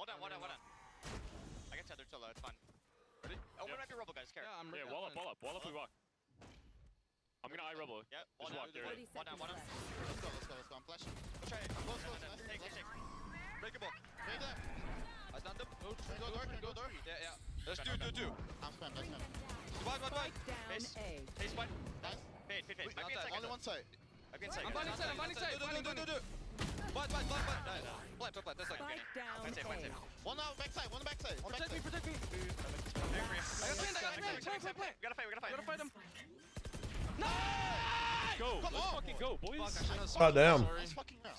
One down. I can tether till it's fine. Ready? Oh, we're not gonna robo, guys. Care. Yeah, I'm ready. Yeah, wall up, we walk. I'm gonna eye robo. Yeah, Just walk there. One down. Let's go. I'm flashing. Let's try it. Close. Take. Breakable. Break that. I stunned him. Go door. Yeah. Let's do. I'm spam. Divide. Base. Base spine. Nice. Fade. Might be inside. Only one side. I've been inside. I'm binding side. Do. Blind. That's like Spike down Fine safe. One backside. Protect me. I got plant. We gotta fight. him. Go! Come Let's on. fucking go, boys! God damn. Nice fucking round.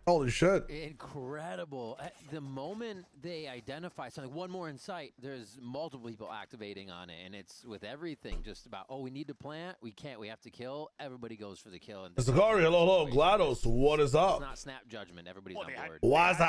Holy shit. Incredible. The moment they identify something, one more in sight, there's multiple people activating on it. And it's with everything just about, oh, we need to plant. We can't. We have to kill. Everybody goes for the kill. And Zakari, hello. GLaDOS, what is it's up? not snap judgment. Everybody's Well, on they had- board. What's It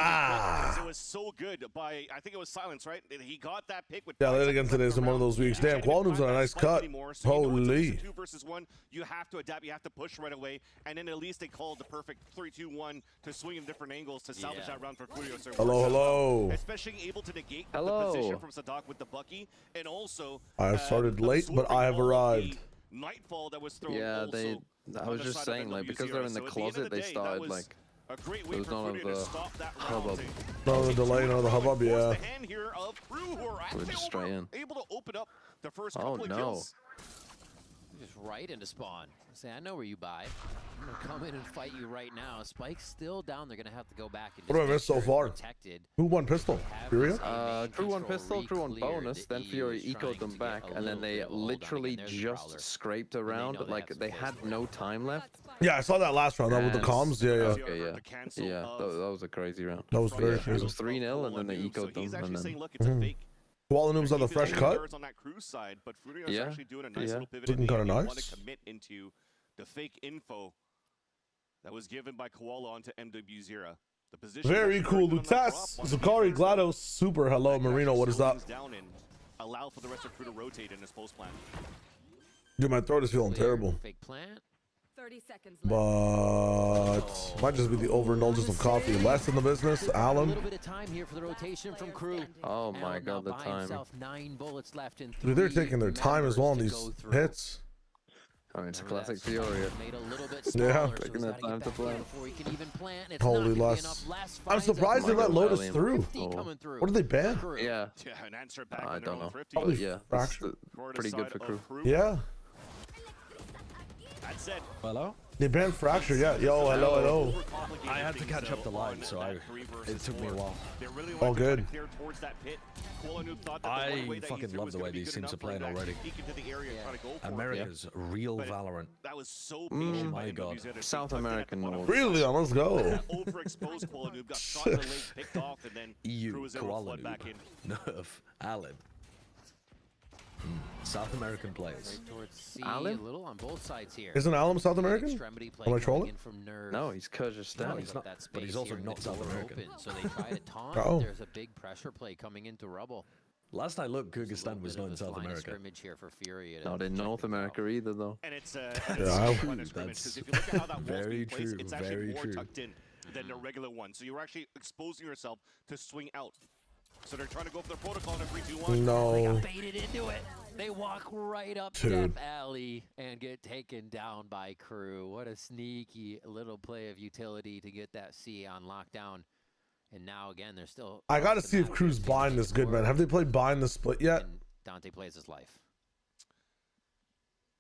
up? was so good by, I think it was Silence, right? He got that pick with Yeah, 5 late again seconds today's left in one of around. those weeks. You Damn, can't Quality even was on a find nice that cut. spike anymore, so you know it's Holy. 2 versus 1. You have to adapt. You have to push right away. And then at least they called the perfect 3-2-1 to swing in different angles to salvage that round for Kurio. So it Hello, works out well, hello. especially able to negate Hello. the position from Sadak with the Bucky. And also, I started late, but I have absorbing all of arrived. the Nightfall that was thrown Yeah, also I on was the just side of saying, like, because NW0. they're in the So at the end of closet, the they day, that started, was like, a great there way was for none of Furia to the stop that hubbub. round. None of the delay, none of the hubbub, Force yeah. the hand here of KRU, who are We're just straight in. able to open up the first Oh, couple of no. kills. Just right into spawn. Say, I know where you buy. I'm going to come in and fight you right now. Spike's still down. They're going to have to go back and What have I make missed so sure far? protected. Who won pistol? Have Furia? this main Crew one control pistol, crew one re-cleared. bonus, then EU Fury is ecoed trying them to back, get a and then little they bit of a hold on it. literally Again, there's just Prowler. scraped know around, they like have they some had pistol. no time left. Yeah, I saw that last round. That with the And- comms. Yeah. Okay, yeah. The cancel Yeah, of- that was a crazy round. That was very It crazy. was 3-0, and then they So ecoed he's them, actually and saying, then... look, it's a fake. Koala Noob's on the Keep fresh it cut. on that cruise side, but Furia is Yeah, actually doing a nice yeah. little pivot. Looking kinda Want nice. to commit into the fake info that was given by Koala onto MW0. The position Very actually cool. working on that Lutess, drop. Zakari, GLaDOS, super. Hello, That can Marino, actually what is slow up? things down and allow for the rest of crew to rotate in his post plan. Dude, my throat is feeling Clear, terrible. Fake plant. 30 seconds left. But might just be the overindulgence of coffee. Less in the business. A Alan. little bit of time here for the rotation from crew. Oh my Allen now god, the by time. himself, 9 bullets left in Dude, they're 3 taking their time as well in members these to go through. hits. I mean, it's a Remember classic that Furia. spike made a little bit Yeah. smaller, so Taking he's that gotta time get to back in plant. before he can even plant. It's Holy not gonna be less. enough. Last I'm finds surprised they it. let Lotus Alien. through. 50 Oh. coming through. What did they ban? Crew. Yeah, Yeah, an answer back I in their don't own know. thrifty. Holy But yeah, fraction. that's Florida pretty good side for of crew. Yeah. That said, Hello? They banned Fracture. Yeah. Yo, hello. I had to catch up the line, so it took me a while. All good. I fucking love the way these teams are playing already. America's real Valorant. That was so Oh patient my by god. MWZ. They South tucked in at the American bottom. North. Really? Let's go. That overexposed Koala Noob got shot in the leg, picked off, and then Crew EU, was able to Koala flood back in. Noob, Nerf, Allen. South American players. Right towards C, Allen? a little on both sides here. Isn't Alum South American? Extremity play Am I coming trolling? in from Nerve. No, he's Kyrgyzstan. No, Filling he's up not, that but he's space also here, not the South door American. open, so they try to taunt. Oh. There's a big pressure play coming into Rubble. Last I looked, There's a Kyrgyzstan little was bit not of in a South line of America. scrimmage here for Fury to Not in check North things out. America either, though. And it's Yeah, a line of scrimmage, that's 'cause if you look at how that wall's very being placed, true, it's actually very more true. tucked in than the regular one. So you're actually exposing yourself to swing out. So they're trying to go for the protocol in a 3-2-1. They No. got baited into it. They walk right up Dude. Death Alley and get taken down by Crew. What a sneaky little play of utility to get that C on lockdown. And now again, they're still. I gotta lost see the if map. Crew's bind this good, man. Have they played bind the split yet? And Dante plays his life.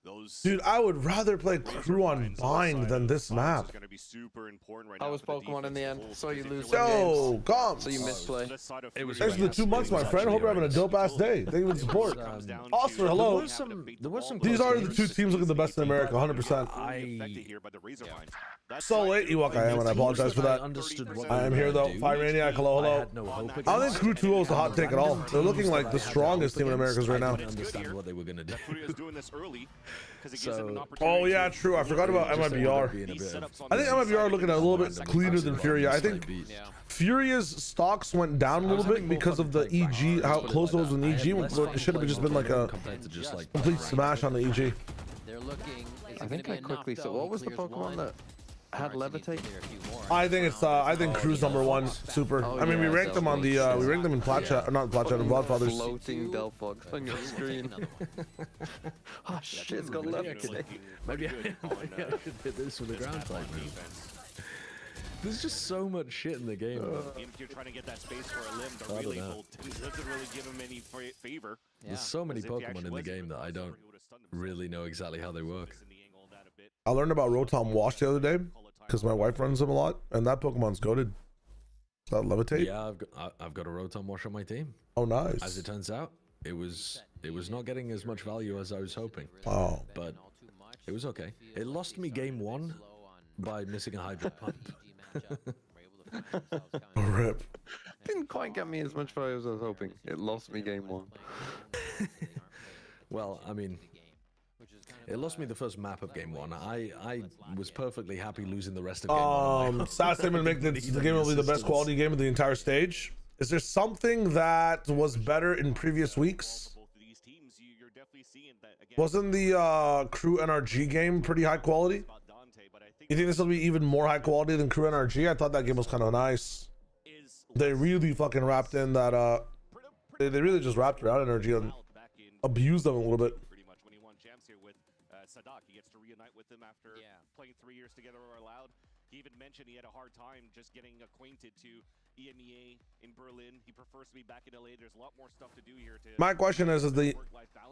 Those Dude, I would rather play Crew on bind than this map. Going to be super important right How now was for the Pokemon in the defensive end? goals, So you because if lose you're some looking Yo, at come. So you misplay. this side of It was Fury, Thanks for the 2 months, my friend. Hope you're having a dope ass day. Thank you for the support. comes down Oscar, to- hello. There was some These close are the games. 2 teams looking the best in America, 100%. Affected here by the razor line. That's So why late, Ewok, I am, and I apologize for I that. understood what I they am were here, though. gonna do. Fire Maniac, hello, I hello. had no hope I don't think Crew 2 is the hot take at all. They're looking like the strongest team in Americas right now. I didn't understand what they were going to do. that Fury is doing this early because it gives them an So- opportunity. Oh, yeah, true. I forgot about Just ended up MIBR. being a These bit of- setups on I think the MIBR are looking a little bit Random cleaner than passive Fury. I runs, think like beats. Yeah. Furia's stocks went down a little bit because of the EG, how close it was with EG. It should have just been like a compared to just like complete smash on the EG. They're looking. Is I it think gonna I be quickly enough, saw. though? What He was the clears Pokemon one. that had Marcy needs to levitate? clear a few more. I think it's I think Crew's #1 super. Oh, I mean, we yeah, ranked them on the we ranked them in Plat Chat, not Plat Chat, in Bloodfathers. Floating Delphox on your screen. Oh shit, it's got left. Maybe I should hit this with a ground type move. There's just so much shit in the game. Even if you're trying to get that space for a limb, the relay bolt doesn't really give him any favor. There's so many Pokemon in the game that I don't really know exactly how they work. I learned about Rotom Wash the other day because my wife runs them a lot, and that Pokemon's goated. Is that Levitate? Yeah, I've got a Rotom Wash on my team. Oh, nice. As it turns out, it was not getting as much value as I was hoping. Oh. But it was okay. It lost me game 1 by missing a Hydro Pump. Rip. Didn't quite get me as much value as I was hoping. It lost me game 1. Well, I mean, it lost me the first map of game 1. I was perfectly happy losing the rest of game 1. Sassaman make the game will be the best quality game of the entire stage. Is there something that was better in previous weeks? Wasn't the Crew NRG game pretty high quality? You think this will be even more high quality than Crew NRG? I thought that game was kind of nice. They really fucking wrapped in that they really just wrapped around NRG and abused them a little bit. Pretty much when he won champs here with Sadak, he gets to reunite with them after playing 3 years together or allowed. He even mentioned he had a hard time just getting acquainted to EMEA in Berlin. He prefers to be back in LA. There's a lot more stuff to do here. My question is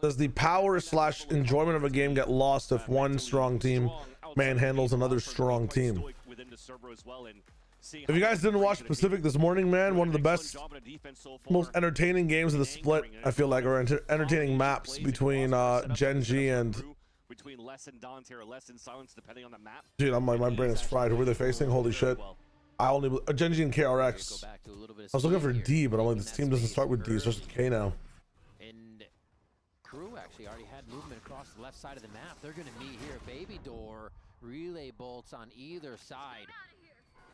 does the power / enjoyment of a game get lost if one strong team manhandles another strong team? If you guys didn't watch Pacific this morning, man, one of the best, most entertaining games of the split, I feel like, are entertaining maps between Genji and... Dude, my brain is fried. Who were they facing? Holy shit. Genji and KRX. I was looking for D, but I'm like, this team doesn't start with D, it starts with K now. And Crew actually already had movement across the left side of the map. They're going to meet here. Baby Door, relay bolts on either side.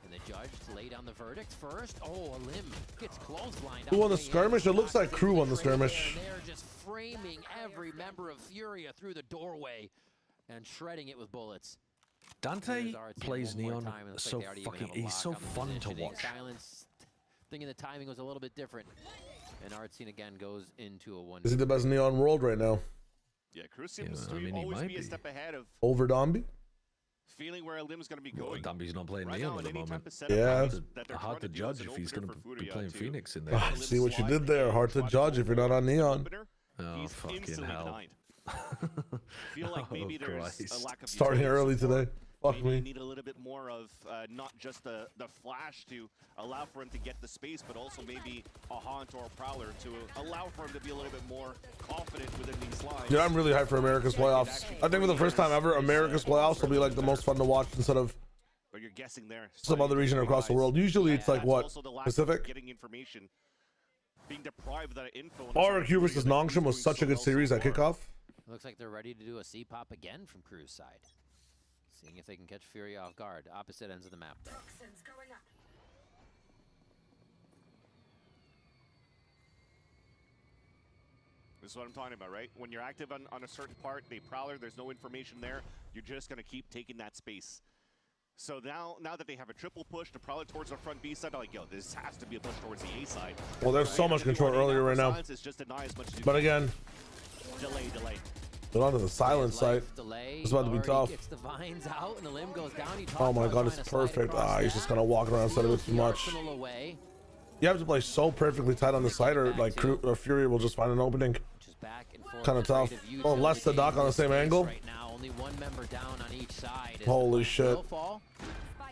And the judge to lay down the verdict first. Oh, a limb gets clotheslined. Who won the skirmish? It looks like Crew won the skirmish. They're just framing every member of Furia through the doorway and shredding it with bullets. Dante plays Neon so fucking, he's so fun to watch. Silence, thinking the timing was a little bit different. And Artsine again goes into a 1. Is he the best Neon world right now? Yeah, Crew seems to always be a step ahead of over Domby. Feeling where a limb's going to be going. Domby's not playing Neon at the moment. Yeah. Hard to judge if he's going to be playing Phoenix in there. See what you did there. Hard to judge if you're not on Neon. Oh, fucking hell. Feel like maybe there's a lack of starting early today. Fuck me. Need a little bit more of not just the flash to allow for him to get the space, but also maybe a Haunt or a Prowler to allow for him to be a little bit more confident within these lines. Dude, I'm really hyped for America's playoffs. I think for the first time ever, America's playoffs will be like the most fun to watch instead of but you're guessing there some other region across the world. Usually it's like what? Pacific? Getting information, being deprived of that info. RQ versus Nongshim was such a good series at kickoff. Looks like they're ready to do a C-pop again from Crew's side. Seeing if they can catch Fury off guard. Opposite ends of the map, though. This is what I'm talking about, right? When you're active on a certain part, they Prowler, there's no information there. You're just going to keep taking that space. So now that they have a triple push to Prowler towards the front B side, I'm like, yo, this has to be a push towards the A side. Well, there's so much control earlier right now. But again, delay. But onto the silence site. It's about to be tough. Oh my god, it's perfect. He's just gonna walk around instead of it too much. You have to play so perfectly tight on the side, or like Crew or Fury will just find an opening. Kind of tough. Oh, less the dock on the same angle. Holy shit.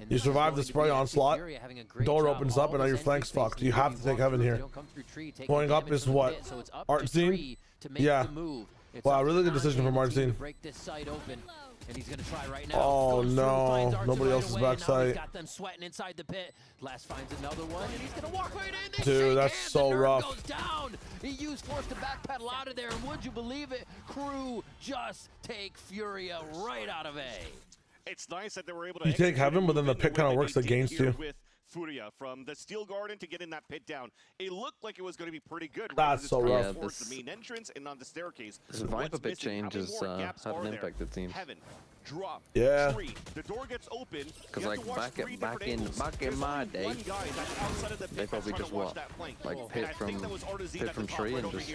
You survived the spray onslaught. Door opens up and now your flank's fucked. You have to take heaven here. Going up is what? Artsine? Yeah. Wow, really good decision from Artsine. Oh no, nobody else is backside. Dude, that's so rough. He used force to backpedal out of there, and would you believe it? Crew just take Furia right out of A. It's nice that they were able to. You take heaven, but then the pit kind of works against you. Furia from the Steel Garden to get in that pit down. It looked like it was going to be pretty good. That's so rough. Towards the main entrance and on the staircase. This Viper pit change has had an impact, it seems. Heaven. drop, Yeah. tree. The door gets open. Because like back in my day, they probably just what, like hit from tree and just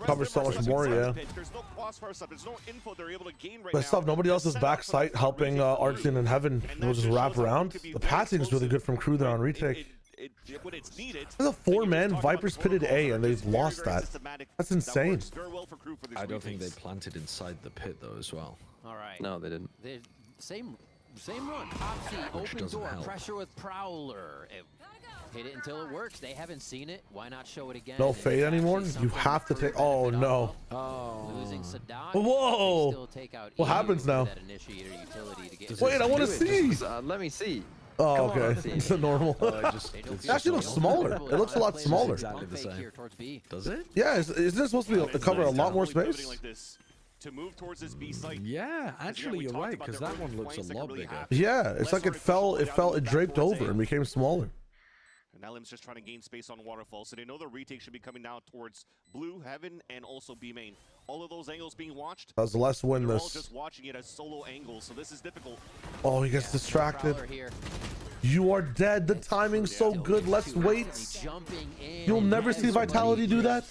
cover so much more. Yeah. There's no crossfire stuff. There's no info they're able to gain right But now. stuff, nobody else is backside helping Arjun and Heaven. We'll just wrap around. The passing is really good from Crew there on retake. When it's needed, There's a 4-man Vipers pitted A and they've lost that. That's insane. I don't think they planted inside the pit though as well. All right. no, they didn't. They're same run. Popsy, Which open doesn't door, help. pressure with Prowler. Hit it until it works. They haven't seen it. Why not show it again? No And fade it's anymore? actually You something have to Crew take- oh, benefit no. off of. Oh. Losing Sadat. Whoa. They still take out What EU happens for now? that initiator utility to get Wait, I want to Do it, see. just, let me see. Oh, Come on, okay. see. It's a normal. It actually looks smaller. It looks a lot smaller. Exactly the same. Does it? Yeah, isn't it supposed to be cover a lot more space? To move towards this B site. Yeah, actually you're right, because that one looks a lot bigger. Yeah, it's like it draped over and became smaller. And now Lim's just trying to gain space on Waterfall, so they know the retake should be coming now towards Blue, Heaven, and also B main. All of those angles being watched. That's less win They're all this. just watching it as solo angles, so this is difficult. Oh, he gets distracted. You are dead. The timing's so good. Let's wait. You'll never see Vitality do that.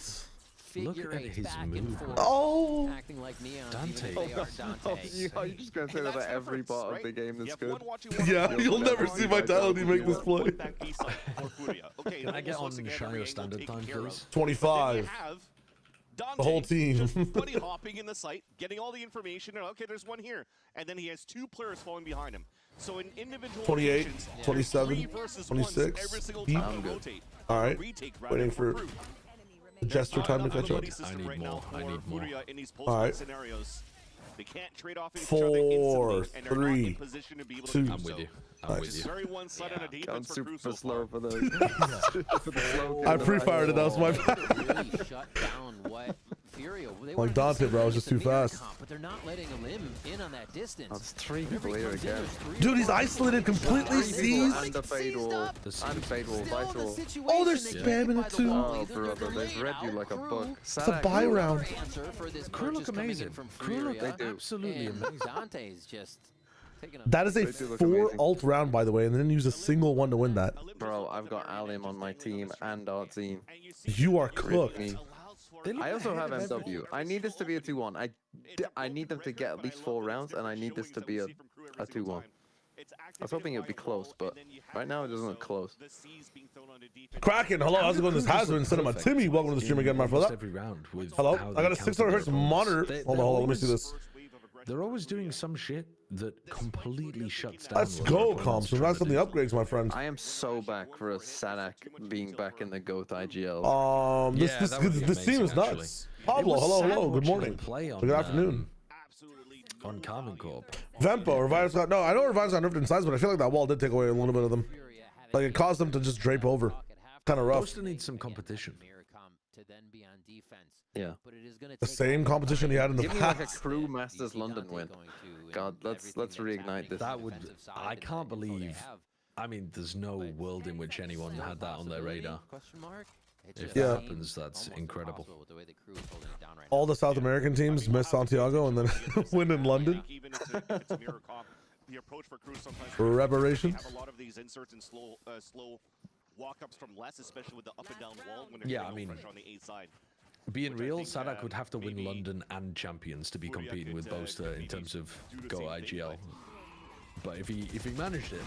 Look at his movement. Oh. Acting like neons, Dante. even if they are Dante. You're just gonna say that about every part of the game that's good. Yeah, you'll never see Vitality make this play. Can I get on Shire standard time, please? 25. The whole team. Buddy hopping in the site, getting all the information, and okay, there's one here. And then he has 2 players following behind him. So in individual 28, rotations, 27, 3 versus 26. every single Deep. time they rotate. All right. Retake Waiting for Crew. gesture time to catch up. I need more. I need more. In these All right. scenarios. They can't trade off each 4, other instantly, and they're not in 3, position to be able 2. to do I'm with so. you. I'm with It's you. very one-sided on defense I'm for Crew super so slow far. for those. I pre-fired it. That was my bad. Really shut down what Furio. They Like Dante, bro, I was just too fast. But they're not letting him in on that distance. That's 3 Whenever people he here comes in, again. there's 3 or Dude, he's 4 isolated people. completely. Three people Seized. and the fade wall. And fade wall, Still vice the wall. situation Oh, they're they get spamming by it the too. wall. Oh, Either brother, they're they've read you out like a Crew, book. It's a buy round. answer for this Crew look purchase coming in amazing. from Crew look Furia, absolutely and amazing. Dante's just taking a That is a They do look 4 amazing. ult round, by the way, and they didn't use a single one to win that. Bro, I've got Alim on my team and our team. You are cooked. Me. I also have MW. I need this to be a 2-1. I need them to get at least 4 rounds, and I need this to be a 2-1. I was hoping it would be close, but right now it doesn't look close. Kraken, hello, how's it going? This has been Cinema Timmy. Welcome to the stream again, my Almost brother. every round with Hello, how I got they a 600 hertz counter their monitor. opponents. Hold on, let me see this. They're always doing some shit that completely shuts down. Let's what their go, opponents comps. try Congrats to on the do. upgrades, my friend. I am so back for a Sanak being back in the GOAT IGL. This Yeah, that would be this team is amazing, nuts. It Pablo, was hello, sad hello. Good watching morning. him play on, Good afternoon. On Carmen Corp. Vempo, Revive's got no. I know Revive's got nerfed in size, but I feel like that wall did take away a little bit of them. Like it caused them to just drape over. Kind of rough. Boaster needs some competition. Yeah. The same competition he had in the Give me like a past. Crew Masters London win. God, let's reignite this. That would. I can't believe. I mean, there's no world in which anyone had that on their radar. If Yeah. that happens, that's incredible. All the South American teams miss Santiago and then win in London. The approach for Crew sometimes Reparations. have a lot of these inserts and slow walk-ups from less, especially with the up and down wall when they're Yeah, getting I mean, pressure on the A side. Being Which I real, think, Sadak would have to win maybe London and Champions to be Furia competing with could, Boaster in maybe terms of do the Go same thing, IGL. But if he managed it,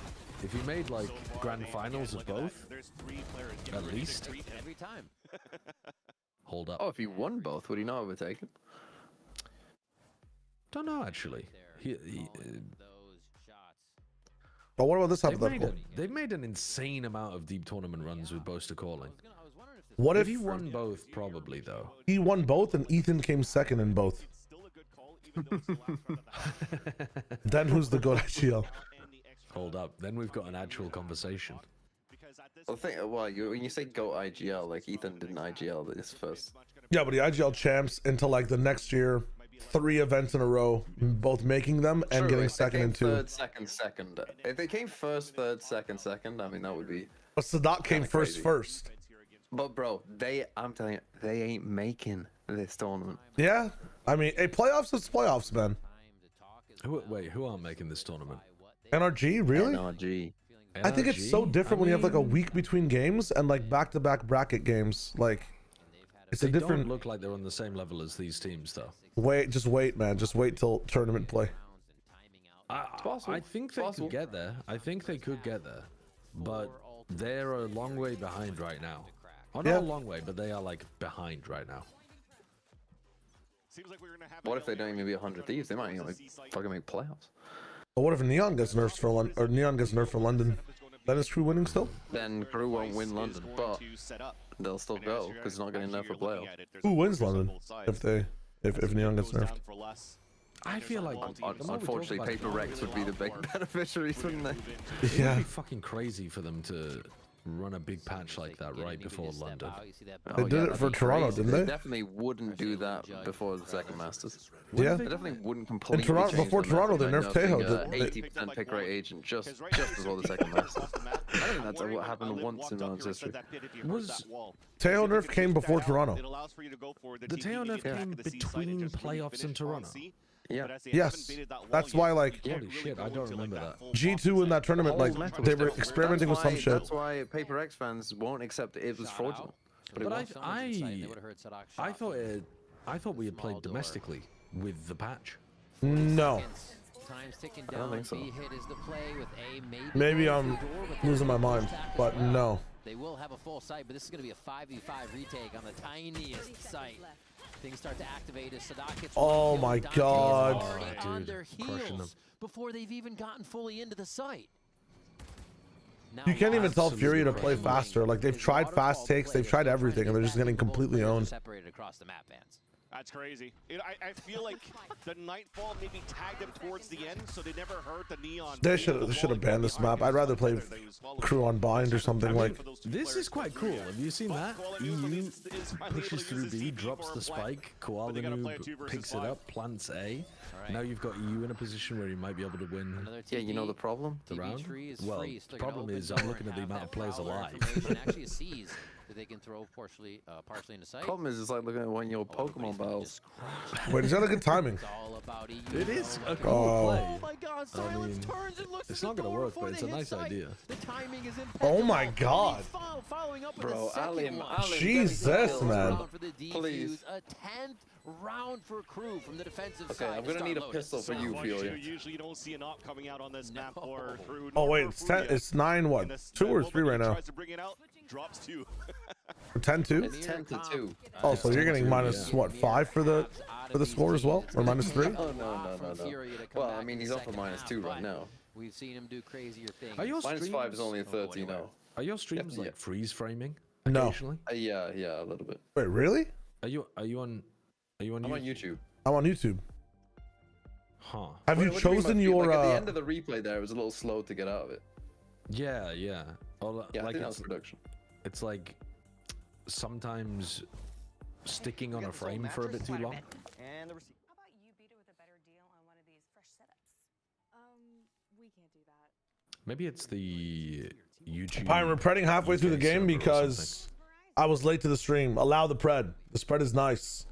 if he made like grand finals of both, There's 3 players at least. every time. Hold up. Oh, if he won both, would he not overtake him? Don't know actually. But what about this They've made, hypothetical? they've made an insane amount of deep tournament runs with Boaster calling. What If if he won both, probably though. he won both and Ethan came second in both? still a good call, even though it's the last round of the Then who's the good IGL? Hold up. Then we've got an actual conversation. Well, when you say GOAT IGL, like Ethan didn't IGL this first. Yeah, but the IGL champs into like the next year, 3 events in a row, both making them and True, getting if they second came and 2. Third, second. If they came first, third, second, I mean that would be. But Sadat came Kinda first. crazy. But bro, I'm telling you, they ain't making this tournament. Yeah, I mean, hey, playoffs is playoffs, man. Wait, who aren't making this tournament? NRG, really? NRG. I think it's so NRG? different when you have like a mean, week between games and like back-to-back bracket games. Like, it's a they different. don't look like they're on the same level as these teams, though. Just wait, man. Just wait till tournament play. I think they could get there. I think they could get there, but they're a long way behind right now. Oh, not a long way, but they are like behind right now. Seems like we're gonna have What if they don't even be 100 Thieves? They might even like fucking make playoffs. But what if Neon gets nerfed for London, or Neon gets nerfed for London? Then is Crew winning still? Then KRU won't win London, but they'll still go because it's not getting enough for playoff. Who wins London if Neon gets nerfed? I feel like Unfortunately, Paper Rex would be the big beneficiaries, wouldn't they? It Yeah. would be fucking crazy for them to run a big patch like that right before London. They did it for Toronto, didn't they? Definitely wouldn't do that before the second Masters. Yeah. They definitely wouldn't completely. In Toronto, change before the Toronto, map they by nerfed Tejo. nerfing, 80% pick rate agent just before the second Masters. I think that's what happened once in Man's history. Was Tejo nerf came before Toronto. the Teo nerf came between playoffs and Toronto? Yeah. Yes. That's why, like, Holy shit, I don't remember that. G2 in that tournament, like, they were experimenting with some shit. That's why Paper X fans won't accept it was fraudulent. But I thought we had played domestically with the patch. No. I don't think so. Maybe I'm losing my mind, but no. They will have a full site, but this is going to be a 5v5 retake on the tiniest site. Things start to activate as Sadak gets Oh my God. already on Dude, their crushing them. heels before they've even gotten fully into the site. Now, You can't even tell Absolutely Fury to play crazy. faster. Like, they've tried fast takes, they've tried everything, and they're just getting completely owned. Separated across the map, Vance. That's crazy. I feel like the Nightfall maybe tagged them towards the end, so they never hurt the Neon. They should have banned this map. I'd rather play Crew on Bind or something like. This is quite cool. Have you seen that? EU pushes through B, drops the spike, Koala Noob picks it up, plants A. Now you've got EU in a position where you might be able to win Yeah, you know the problem? the round. Tree is Well, free, so the they're gonna problem open is door I'm looking and at the have amount that of players prowler alive. information, actually a seize that they can throw partially into sight. Problem is, it's like looking at one of your Pokemon battles. Wait, he's got a good timing. It's all about EU. It is a cool Oh. play. Oh my God! Silence turns and looks. It's at not the gonna door work, before but it's a they hit nice sight. idea. The timing is Oh my impeccable. God. Following up with Bro, a second Alim, one. Alim, Jesus, Alim, man. Round for the defuse, Please. a 10th round for Crew from the defensive Okay, side. I'm gonna Start need a loading. pistol for you, Fury. Usually you don't see an op coming out on this map or through. Oh wait, it's 10. It's 9. What? 2 or 3 right now? Tries to bring it out, drops 2. Or 10-2. It's 10-2. Oh, so you're getting minus what 5 for the score as well, or minus 3? Oh no. Well, I mean, he's up for -2 right now. We've seen him do crazier things. Are your -5 is streams, only a 13 now. are your streams Yeah. like freeze framing No. occasionally? Yeah, a little bit. Wait, really? Are you on I'm on YouTube. I'm on YouTube. Huh. Have you What do mean by chosen feed? your? Like at the end of the replay there, it was a little slow to get out of it. Yeah. Or, Yeah, I like think that was production. it's like sometimes sticking on a frame for a bit too long. How about you beat it with a better deal on one of these fresh setups? We can't do that. Maybe it's the YouTube. I'm repredding halfway through the UK game server or because I was late to the stream. Allow the pred. The spread is nice.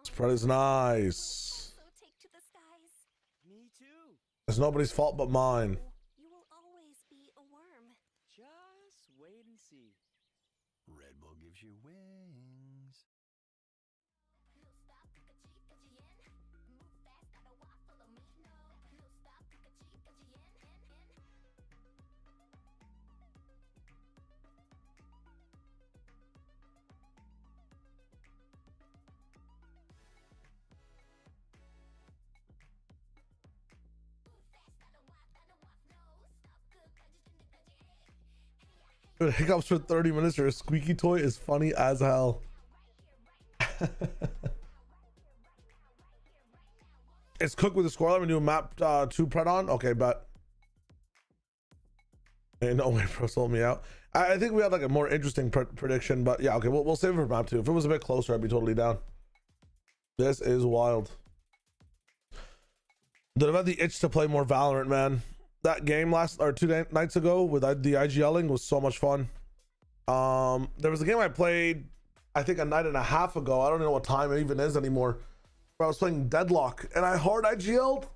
Spread is nice. Me too. It's nobody's fault but mine. You will always be a worm. Just wait and see. Red Bull gives you wings. Dude, hiccups for 30 minutes or a squeaky toy is funny as hell. It's cooked with the score. Let me do a map 2 pred on. Okay, but hey, no way, bro, sold me out. I think we had like a more interesting prediction, but yeah, okay, we'll save it for map 2. If it was a bit closer, I'd be totally down. This is wild. Dude, I've had the itch to play more Valorant, man. That game last or 2 nights ago with the IGLing was so much fun. There was a game I played, I think a night and a half ago. I don't know what time it even is anymore. Where I was playing Deadlock and I hard IGL'd.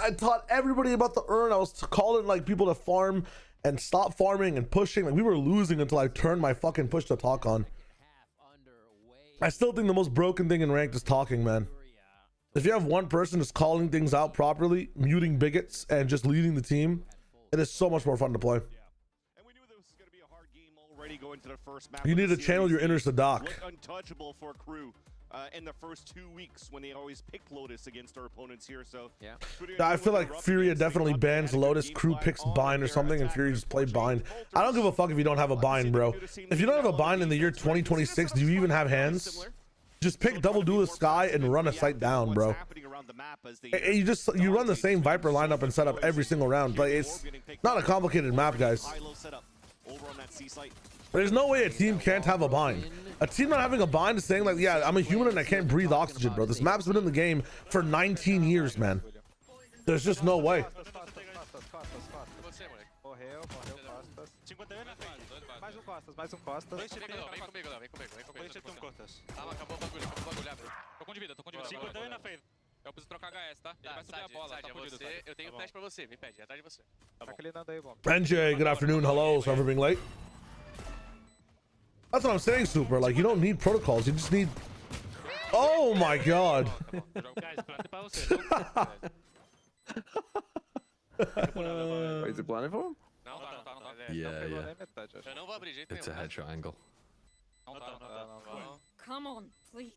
I taught everybody about the urn. I was calling like people to farm and stop farming and pushing. Like we were losing until I turned my fucking push to talk on. I still think the most broken thing in ranked is talking, man. If you have one person just calling things out properly, muting bigots, and just leading the team, it is so much more fun to play. And we knew this was going to be a hard game already going to the first map. You need to channel your inner Sadak. Look untouchable for KRU in the first 2 weeks when they always pick Lotus against our opponents here. So yeah, I feel like Furia definitely bans Lotus. KRU picks bind or something, and Furia just play bind. I don't give a fuck if you don't have a bind, bro. If you don't have a bind in the year 2026, do you even have hands? Just pick double duelist Sky and run a site down, bro. You run the same Viper lineup and setup every single round. Like it's not a complicated map, guys. There's no way a team can't have a bind. A team not having a bind is saying like, yeah, I'm a human and I can't breathe oxygen, bro. This map's been in the game for 19 years, man. There's just no way. Mais costas. Vem comigo, Léo. Vem comigo. Calma, acabou o bagulho, Tô com de vida. 50 na frente. Eu preciso trocar HS, tá? Ele vai subir a bola, tá fudido, tá? Eu tenho flash pra você, me pede, atrás de você. Tá clinando aí, bom. NJ, good afternoon. Hello, sorry for being late. That's what I'm saying, Super. Like, you don't need protocols, you just need... Oh my god. Is it planning for him? Não tá. Yeah. Eu não vou abrir jeito nenhum. It's a head triangle. Não tá. Come on, please.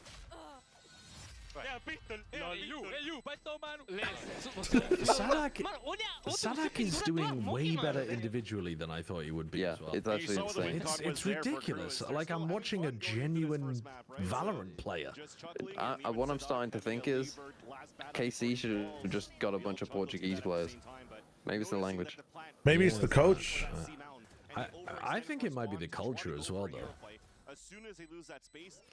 Sadak is doing way better individually than I thought he would be. Yeah, as well. it's actually insane. It's ridiculous. Like I'm watching a genuine Valorant player. What I'm starting to think is KC should have just got a bunch of Portuguese players. Maybe it's the language. Maybe it's the coach. I think it might be the culture as well, though.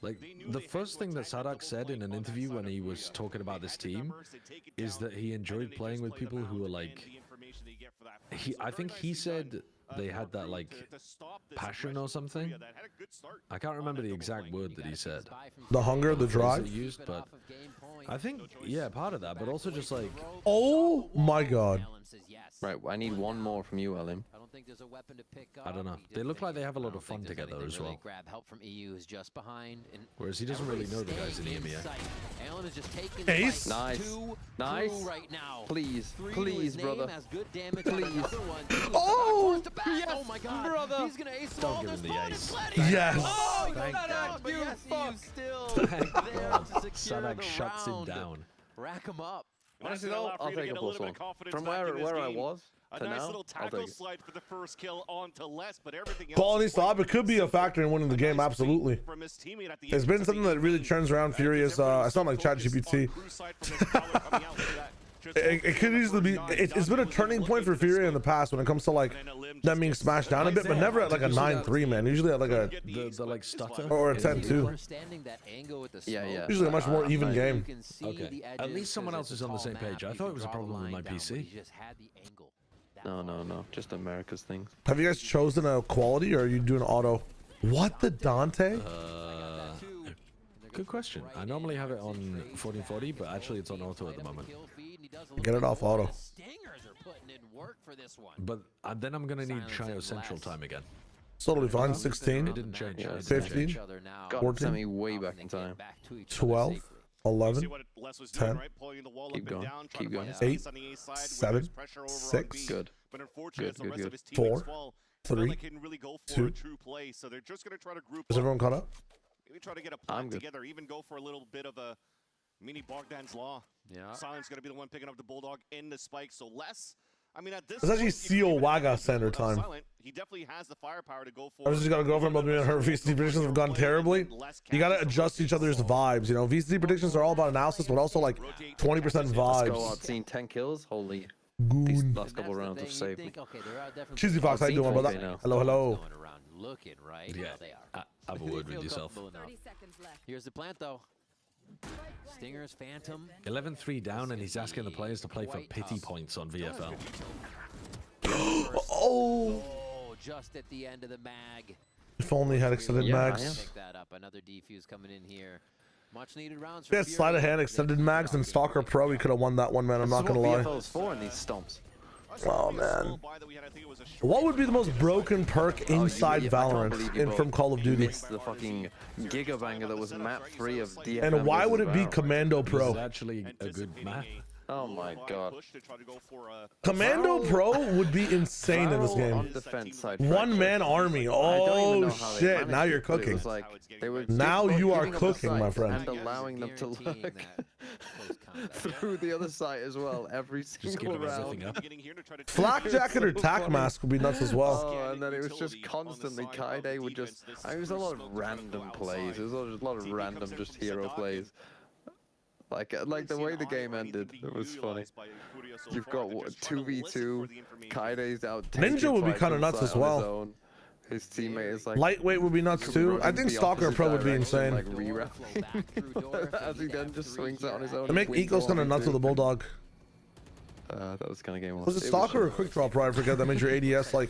Like, the first thing that Sadak said in an interview when he was talking about this team is that he enjoyed playing with people who were like... I think he said they had that, like, passion or something. I can't remember the exact word that he said. The hunger, the drive? Used, but I think, yeah, part of that, but also just like... Oh my god. Right, I need one more from you, Elim. I don't know. They look like they have a lot of fun together as well. Grab help from EU is just behind, and whereas he doesn't really know the guys in EMEA. Alan is just taking Ace. Nice. Right now. Please, brother. Please. Oh! Yes, oh my god, brother. He's gonna ace them all. Don't give him the ace. Yes. Oh, thank God. You fuck. Still Thank there God. to secure Sadak the shuts him round. down. Rack him up. Honestly, though, I'll take a +1. From where I was to nice now, little I'll tackle take it. slide for the first kill onto Les, but everything else Quality stop, it could be a factor in winning the game, absolutely. from his teammate at the It's end. been something that really turns around Furious. I sound like ChatGPT. It could easily be. It's been a turning point for Furia in the past when it comes to like them being smashed down a bit, but never at like a 9-3, man. Usually at like a The like stutter or a 10-2. Yeah. Usually a much more even game. Okay. At least someone else is on the same page. I thought it was a problem with my PC. No. Just America's things. Have you guys chosen a quality or are you doing auto? What the Dante? Good question. I normally have it on 1440, but actually it's on auto at the moment. Get it off auto. But then I'm gonna need Chio Central time again. Totally fine. 16, It didn't change. Yeah, It didn't 15, change. God, 14, sent me way back in time. 12, 11, 10, Keep going. 8, 7, 6, Good. 4, 3, 2. Is everyone caught up? Maybe try to get a plan I'm good. together, even go for a little bit of a mini Bogdan's Law. Yeah. Silent's going to be the one picking up the Bulldog in the spike, so less. I mean, at this It's actually point, you CO can Waga get center a time. Silent. He definitely has the firepower to go for. I was just gotta go from me and her VCT predictions have gone terribly. You gotta adjust each other's vibes, you know. VCT predictions are all about analysis, but also like 20% Let's go. vibes. I've seen 10 kills. Holy. Goon. These last couple rounds have saved me. Cheesy Fox, how you doing, brother? now. Hello. Looking right. Yeah. They are. Have a word with yourself. 30 seconds left. Here's the plant though. Stingers, Phantom. 11-3 down, and he's asking the players to play for pity points on VFL. Oh! Just at the end of the mag. If only had extended Yeah, mags. Pick that up. Another defuse coming in here. Much needed rounds for Yeah, sleight of hand, extended mags, and Stalker Pro. He could have won that one, man. I'm not gonna lie. VFL's for in these stomps. Oh man, what would be the most broken perk inside Valorant and from Call of Duty? Missed the fucking gigabanger that was map 3 of DFM. And why would it be Commando This Pro? is actually a good map. Oh my god. Commando Pro would be insane in this game. One man army. Oh shit! Now you're cooking. Now you are cooking, my friend. And allowing them to look through the other side as well every single round. Flak jacket or tack mask would be nuts as well. Oh, and then it was just constantly Kaide would just. It was a lot of random plays. It was a lot of random just hero plays. Like the way the game ended, it was funny. You've got 2v2, Kaide's out. Ninja would be kind of nuts as well. His teammate is like lightweight would be nuts too. I think Stalker Pro would be insane. Like as he then just swings out on his own. To make Eco's kind of nuts with the Bulldog. That was kind of game. Was it Stalker or Quick Draw Pro? I forget. That made your ADS like.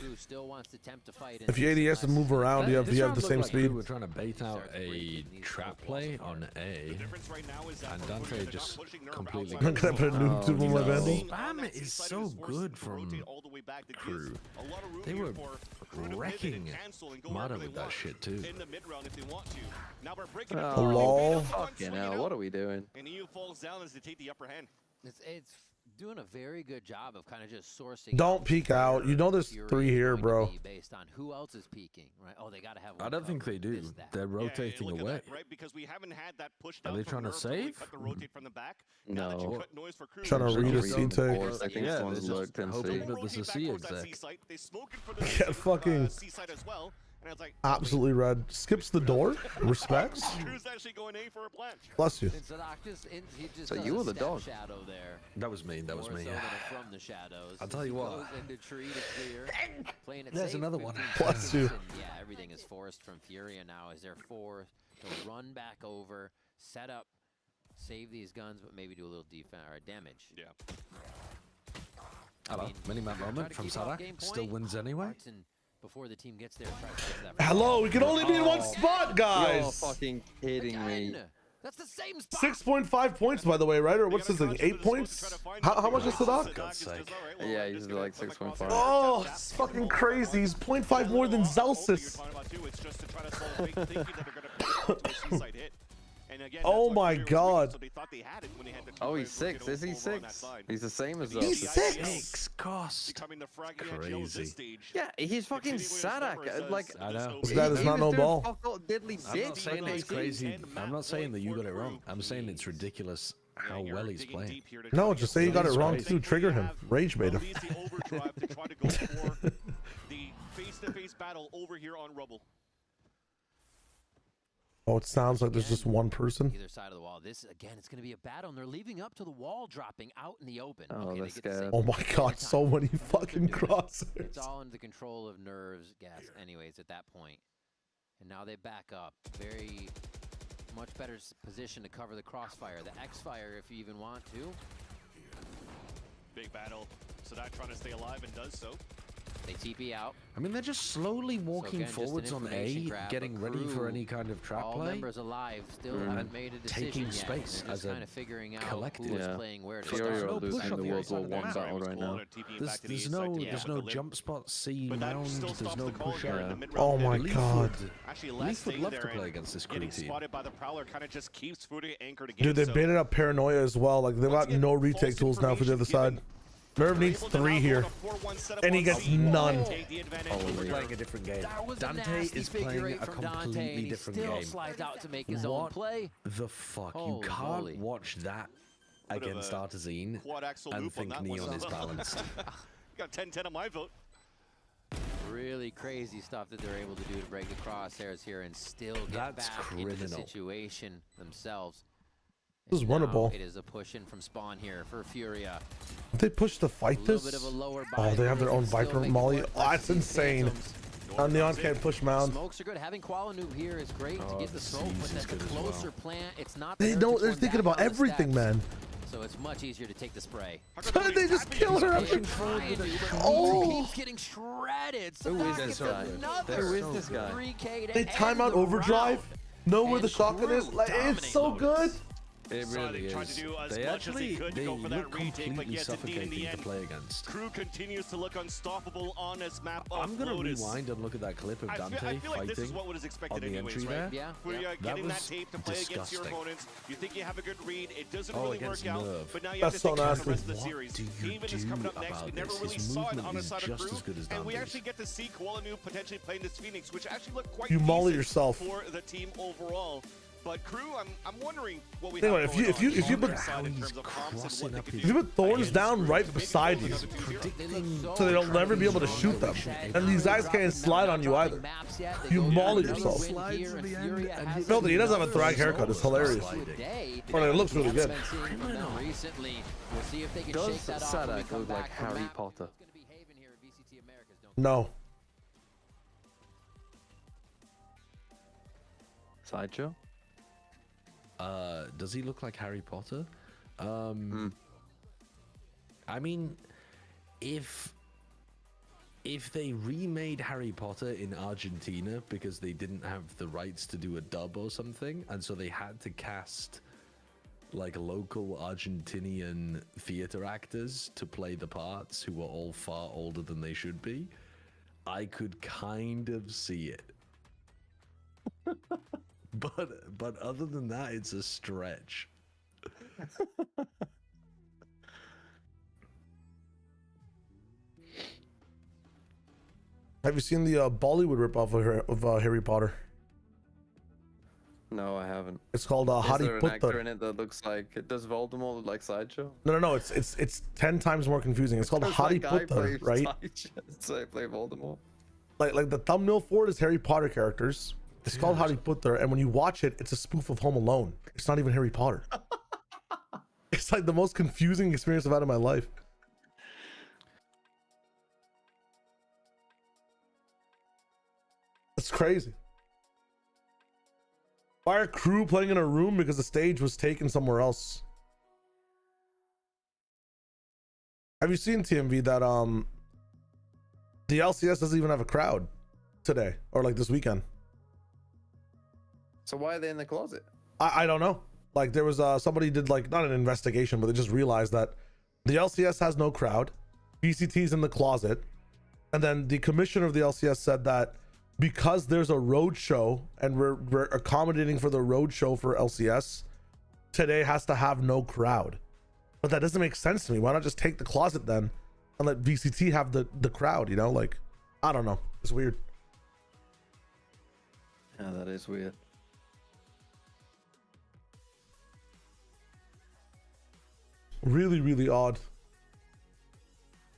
If your ADS would move around, you have the same speed. We're trying to bait out a trap play on A, and Dante just completely. I'm gonna put a noob tube on my Vandal. Spam is so good from KRU. They were wrecking Mata with that shit too. Oh, lol. Fucking hell, what are we doing? And EU falls down as they take the upper hand. It's doing a very good job of kind of just sourcing. Don't peek out. You know there's 3 here, bro. Based on who else is peeking, right? Oh, they gotta have. I don't think they do. They're rotating away. Right, because we haven't had that push. Are they trying to save? No. Trying to read a C take. I think someone's looked and see. Hoping that there's a C exec. Get fucking absolutely red. Skips the door. Respects. Bless you. So you were the dog. That was me. That was me. From the shadows. I'll tell you what. There's There's another one. Bless you. Yeah, everything is forced from Furia now. Is there 4 to run back over, set up, save these guns, but maybe do a little defense or damage. Yeah. Hello. Mini-map moment from Sadak. Still wins anyway. Before the team gets there, try to get that. Hello, we can only be in one spot, guys. You're fucking kidding me. That's the same spot. 6.5 points, by the way, right? Or what's this thing? 8 points? How much is Sadak? God's sake. Yeah, he's like 6.5. Oh, it's fucking crazy. He's 0.5 more than Zelsis. Oh my god. Oh, he's 6. Is he 6? He's the same as us. He's 6. Cost. Crazy. Yeah, he's fucking Sadak. Like, I know. This guy does not know ball. I'm not saying it's crazy. I'm not saying that you got it wrong. I'm saying it's ridiculous how well he's playing. No, just say you got it wrong too. Trigger him. Rage bait him. The face-to-face battle over here on Rubble. Oh, it sounds like there's just one person. Either side of the wall. This again, it's going to be a battle, and they're leaving up to the wall, dropping out in the open. Oh, okay, that's scared. Oh my god, so many fucking crosses. It's all under the control of nerves, gas. Anyways, at that point, and now they back up. Very much better position to cover the crossfire, the X-fire, if you even want to. Big battle. Sadak trying to stay alive and does so. They TP out. I mean, they're just slowly walking forwards on A, getting ready for any kind of trap all play. members alive still haven't made a decision taking yet. space They're just as a kind of figuring out collective. who's playing where. Fury are losing push the on the World War outside I of battle right now. There's no jump spot C mound. There's no push out. Oh my god. Leaf would love to play against this KRU team. By the Prowler kind of just keeps Fury anchored again. Dude, they baited up Paranoia as well. Like, they've got no retake tools now for the other side. Nerve needs 3 here, and he gets none. We're playing a different game. Dante is playing a completely different game. Slides out to make his own play. The fuck? You Holy can't moly. watch that against Artazine and think Neon is balanced. Got 10-10 on my vote. Really crazy stuff that they're able to do to break the crosshairs here and still get That's back into the criminal. situation themselves. This is Now winnable. It is a push in from spawn here for Furia. Did they push to fight this? Oh, they have their own Viper Molly. Oh, that's insane. Neon can't push mound. Smokes are good. Having Koala Noob here is great to get the smoke, but that's a closer plant. It's not. They know they're thinking about everything, man. So it's much easier to take the spray. They just kill her. Oh, keeps getting shredded. Who is this guy? Another Who is this guy? 3K to They end time out the overdrive. round. Know where the shotgun is? Like, it's so good. It really is. They actually look completely suffocating to play against. Crew continues to look unstoppable on this map. I'm gonna rewind and look at that clip of Dante I feel like this is fighting what was expected on the anyways, entry right? there. Yeah. Getting that tape to play against your opponents. You think you have a good read. It doesn't really work out. But now you have to think about the rest of the series. Haven is coming up next. We never really saw it on the side of Crew. And we actually get to see Koalanu potentially playing this Phoenix, which actually looked quite decent for the team overall. But Crew, I'm wondering what we have going on if you put thorns down right beside you, so they don't never be able to shoot them, and these guys can't slide on you either. You molly yourself. Filthy, he does have a Thrag haircut. It's hilarious. But it looks really good. Does Sadak look like Harry Potter? No. Sideshow? Does he look like Harry Potter? I mean, if they remade Harry Potter in Argentina because they didn't have the rights to do a dub or something, and so they had to cast like local Argentinian theater actors to play the parts who were all far older than they should be, I could kind of see it. But other than that, it's a stretch. Have you seen the Bollywood ripoff of Harry Potter? No, I haven't. It's called Is there an actor in it that looks like does Voldemort look like Sideshow? No. It's 10 times more confusing. It's called Harry Potter, right? So I play Voldemort. Like the thumbnail for it is Harry Potter characters. It's called Harry Potter, and when you watch it, it's a spoof of Home Alone. It's not even Harry Potter. It's like the most confusing experience I've had in my life. It's crazy. Why are Crew playing in a room because the stage was taken somewhere else? Have you seen TMV that the LCS doesn't even have a crowd today or like this weekend? So why are they in the closet? I don't know. Like there was somebody did like not an investigation, but they just realized that the LCS has no crowd. VCT's in the closet, and then the commissioner of the LCS said that because there's a road show and we're accommodating for the road show for LCS, today has to have no crowd. But that doesn't make sense to me. Why not just take the closet then and let VCT have the crowd? You know, like I don't know. It's weird. Yeah, that is weird. Really, really odd.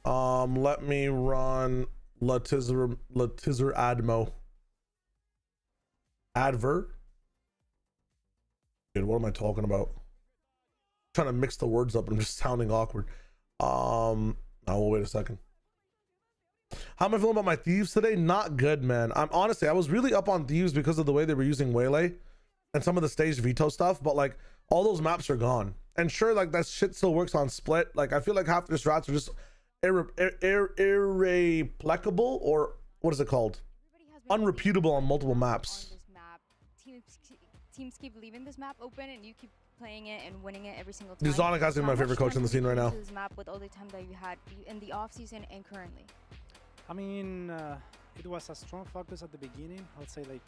Let me run Letizer Admo. Advert? Dude, what am I talking about? I'm trying to mix the words up and I'm just sounding awkward. Now we'll wait a second. How am I feeling about my Thieves today? Not good, man. I was really up on Thieves because of the way they were using Waylay and some of the stage veto stuff, but like all those maps are gone. And sure, like that shit still works on Split. Like I feel like half the strats are just irreplicable, or what is it called? Unrepeatable on multiple maps. On this map. Teams keep leaving this map open, and you keep playing it and winning it every single time. Zonic has been my favorite coach in the scene right now. This map with all the time that you had in the off season and currently. I mean, it was a strong focus at the beginning. I'd say like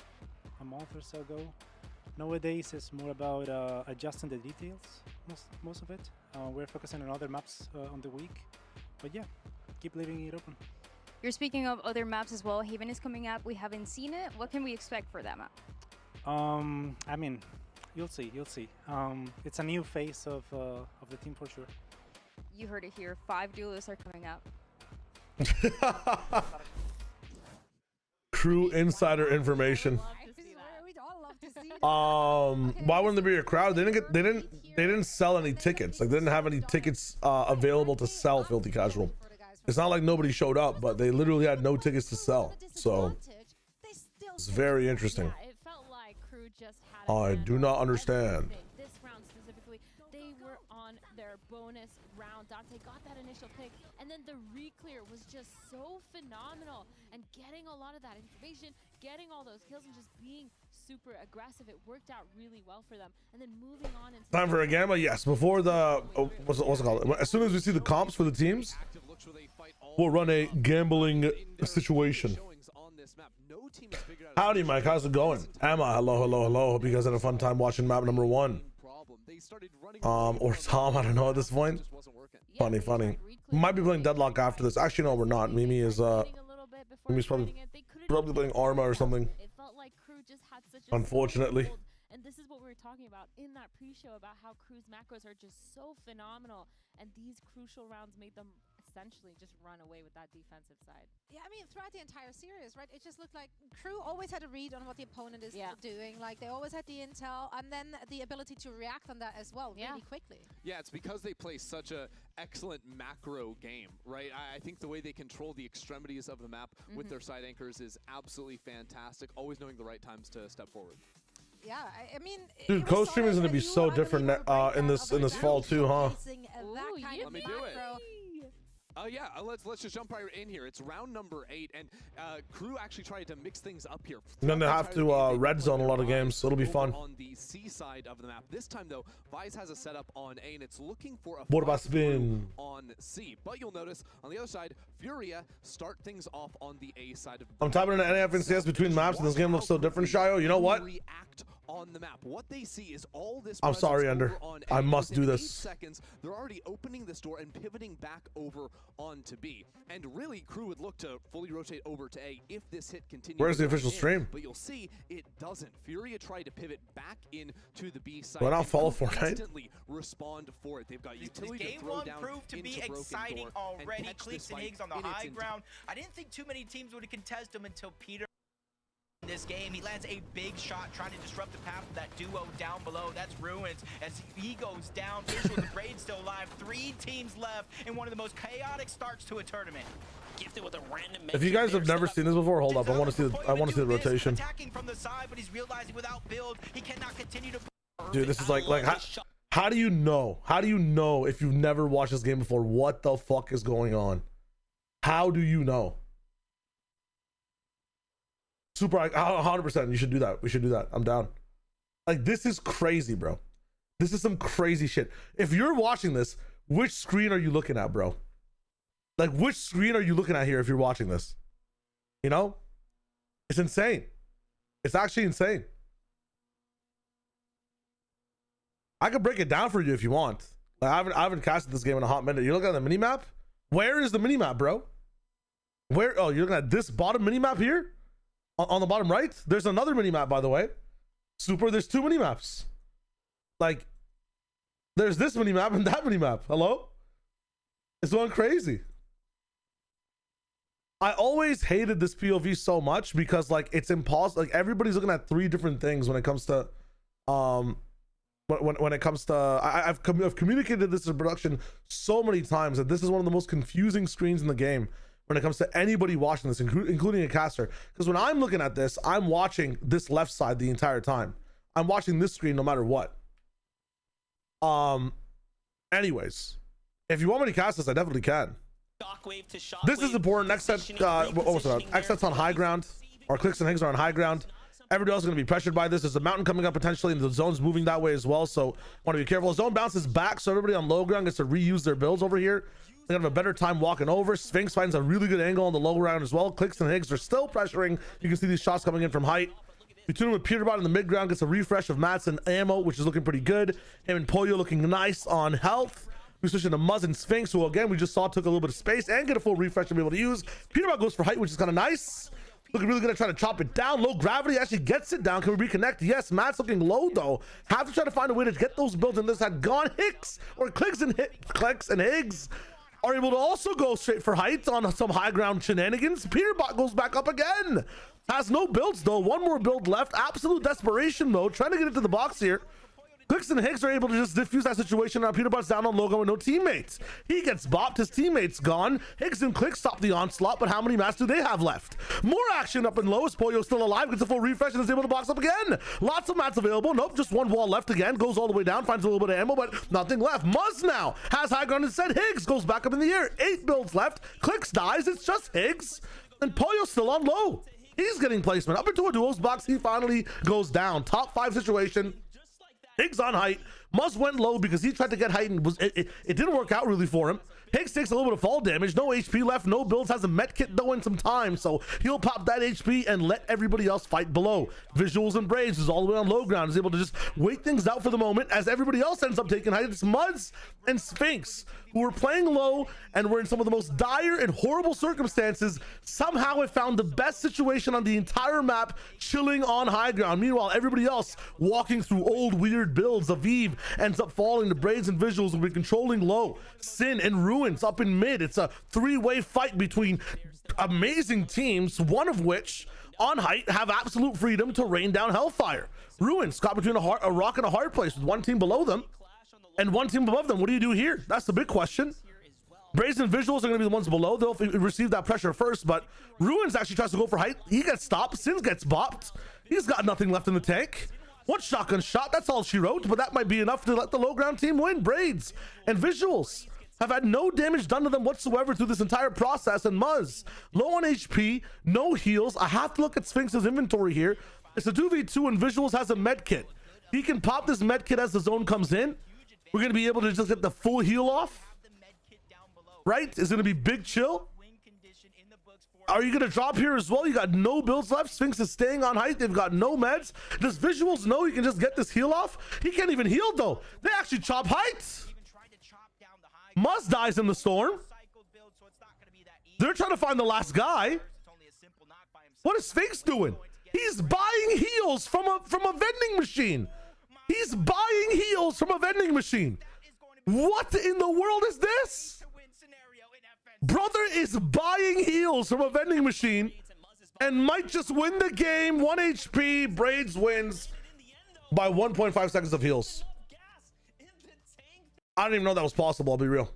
a month or so ago. Nowadays, it's more about adjusting the details, most of it. We're focusing on other maps on the week. But yeah, keep leaving it open. You're speaking of other maps as well. Haven is coming up. We haven't seen it. What can we expect for that map? I mean, you'll see. It's a new phase of the team for sure. You heard it here. 5 duelists are coming out. Crew insider information. Why wouldn't there be a crowd? They didn't sell any tickets. Like they didn't have any tickets available to sell. Filthy Casual. It's not like nobody showed up, but they literally had no tickets to sell. So it's very interesting. I do not understand. This round specifically, they were on their bonus round. Dante got that initial pick, and then the re-clear was just so phenomenal. And getting a lot of that information, getting all those kills, and just being super aggressive. It worked out really well for them. And then moving on into Time for a gamma, yes. Before the what's it called? As soon as we see the comps for the teams, we'll run a gambling situation. Howdy, Mike. How's it going? Emma, hello, hello, hello. Hope you guys had a fun time watching map number 1. Or Tom, I don't know at this point. Funny, funny. We might be playing Deadlock after this. Actually, no, we're not. Mimi's probably playing Arma or something. It felt like Crew just had such a Unfortunately. and this is what we were talking about in that pre-show about how Crew's macros are just so phenomenal, and these crucial rounds made them essentially just run away with that defensive side. Yeah, I mean, throughout the entire series, right, it just looked like Crew always had a read on what the opponent is doing. Like, they always had the intel, and then the ability to react on that as well really quickly. Yeah, it's because they play such a excellent macro game, right? I think the way they control the extremities of the map with their side anchors is absolutely fantastic, always knowing the right times to step forward. Yeah, I mean, dude, co-streaming is going to be so different in this fall too, huh? Let me do it. Yeah, let's just jump right in here. It's round number 8, and Crew actually tried to mix things up here. I'm gonna have to red zone a lot of games, so it'll be fun. On the C side of the map this time, though, Vice has a setup on A, and it's looking for a what about spin on C. But you'll notice on the other side, Furia start things off on the A side of. I'm typing in an NF and CS between maps, and this game looks so different. Shayo, you know what? React on the map. What they see is all this. I'm sorry, Ender. I must do this. 8 seconds, they're already opening this door and pivoting back over onto B. And really, Crew would look to fully rotate over to A if this hit continues. Where's the official stream? But you'll see it doesn't. Furia tried to pivot back into the B side. Why not follow Fortnite? Instantly respond for it. They've got utility to throw down proved to be exciting already. Cleeks and Higgs on the high ground. I didn't think too many teams would contest them until Peter. This game, he lands a big shot trying to disrupt the path of that duo down below. That's Ruins as he goes down. Visual, the Braid still alive. 3 teams left in one of the most chaotic starts to a tournament. Gifted with a random. If you guys have never seen this before, hold up. I want to see the rotation. Attacking from the side, but he's realizing without build, he cannot continue to. Dude, this is like how do you know? How do you know if you've never watched this game before what the fuck is going on? How do you know? Super 100%. You should do that. We should do that. I'm down. Like, this is crazy, bro. This is some crazy shit. If you're watching this, which screen are you looking at, bro? Like, which screen are you looking at here if you're watching this? You know? It's insane. It's actually insane. I could break it down for you if you want. Like, I haven't casted this game in a hot minute. You're looking at the minimap? Where is the minimap, bro? Where? Oh, you're looking at this bottom minimap here? On the bottom right, there's another minimap, by the way. Super, there's 2 minimaps. Like, there's this minimap and that minimap. Hello? It's going crazy. I always hated this POV so much because, like, it's impossible. Like, everybody's looking at 3 different things when it comes to, when it comes to, I've communicated this in production so many times that this is one of the most confusing screens in the game when it comes to anybody watching this, including a caster. Because when I'm looking at this, I'm watching this left side the entire time. I'm watching this screen no matter what. Anyways, if you want me to cast this, I definitely can. This is important. Next set, what was it? X set's on high ground, or Clicks and Higgs are on high ground. Everybody else is going to be pressured by this. There's a mountain coming up potentially, and the zone's moving that way as well. So want to be careful. Zone bounces back, so everybody on low ground gets to reuse their builds over here. They're gonna have a better time walking over. Sphinx finds a really good angle on the low ground as well. Clicks and Higgs are still pressuring. You can see these shots coming in from height. Between with Peterbot in the mid ground, gets a refresh of mats and ammo, which is looking pretty good. Him and Pollo looking nice on health. We switch into Muzz and Sphinx, who again we just saw took a little bit of space and get a full refresh to be able to use. Peterbot goes for height, which is kind of nice. Looking really good at trying to chop it down. Low gravity actually gets it down. Can we reconnect? Yes. Matt's looking low though. Have to try to find a way to get those builds in this side. Gone Hicks or Clicks and Higgs are able to also go straight for heights on some high ground shenanigans. Peterbot goes back up again. Has no builds though. One more build left. Absolute desperation mode. Trying to get into the box here. Clicks and Higgs are able to just diffuse that situation. Now Peterbot's down on logo with no teammates. He gets bopped. His teammates gone. Higgs and Clicks stop the onslaught, but how many mats do they have left? More action up in low. Pollo's still alive. Gets a full refresh and is able to box up again. Lots of mats available. Nope, just one wall left again. Goes all the way down. Finds a little bit of ammo, but nothing left. Muzz now has high ground instead. Higgs goes back up in the air. 8 builds left. Clicks dies. It's just Higgs. And Pollo's still on low. He's getting placement. Up into a duos box, he finally goes down. Top 5 situation. Higgs on height. Muzz went low because he tried to get height and it didn't work out really for him. Higgs takes a little bit of fall damage. No HP left. No builds. Has a med kit though in some time. So he'll pop that HP and let everybody else fight below. Visuals and Braids is all the way on low ground. Is able to just wait things out for the moment as everybody else ends up taking height. It's Muzz and Sphinx who were playing low and were in some of the most dire and horrible circumstances. Somehow it found the best situation on the entire map, chilling on high ground. Meanwhile, everybody else walking through old weird builds. Aviv ends up falling to Braids and Visuals and we're controlling low. Sin and Ruins up in mid. It's a 3-way fight between amazing teams, one of which on height have absolute freedom to rain down hellfire. Ruins caught between a rock and a hard place with one team below them and one team above them. What do you do here? That's the big question. Braids and Visuals are going to be the ones below. They'll receive that pressure first, but Ruins actually tries to go for height. He gets stopped. Sins gets bopped. He's got nothing left in the tank. One shotgun shot, that's all she wrote, but that might be enough to let the low ground team win. Braids and Visuals have had no damage done to them whatsoever through this entire process, and Muzz low on HP, no heals. I have to look at Sphinx's inventory here. It's a 2v2 and Visuals has a med kit. He can pop this med kit as the zone comes in. We're going to be able to just get the full heal off, right? It's going to be big chill. Are you going to drop here as well? You got no builds left. Sphinx is staying on height. They've got no meds. Does Visuals know you can just get this heal off? He can't even heal though. They actually chop heights. Muzz dies in the storm. They're trying to find the last guy. What is Sphinx doing? He's buying heals from a vending machine. He's buying heals from a vending machine. What in the world is this? Brother is buying heals from a vending machine and might just win the game. 1 HP. Braids wins by 1.5 seconds of heals. I didn't even know that was possible. I'll be real.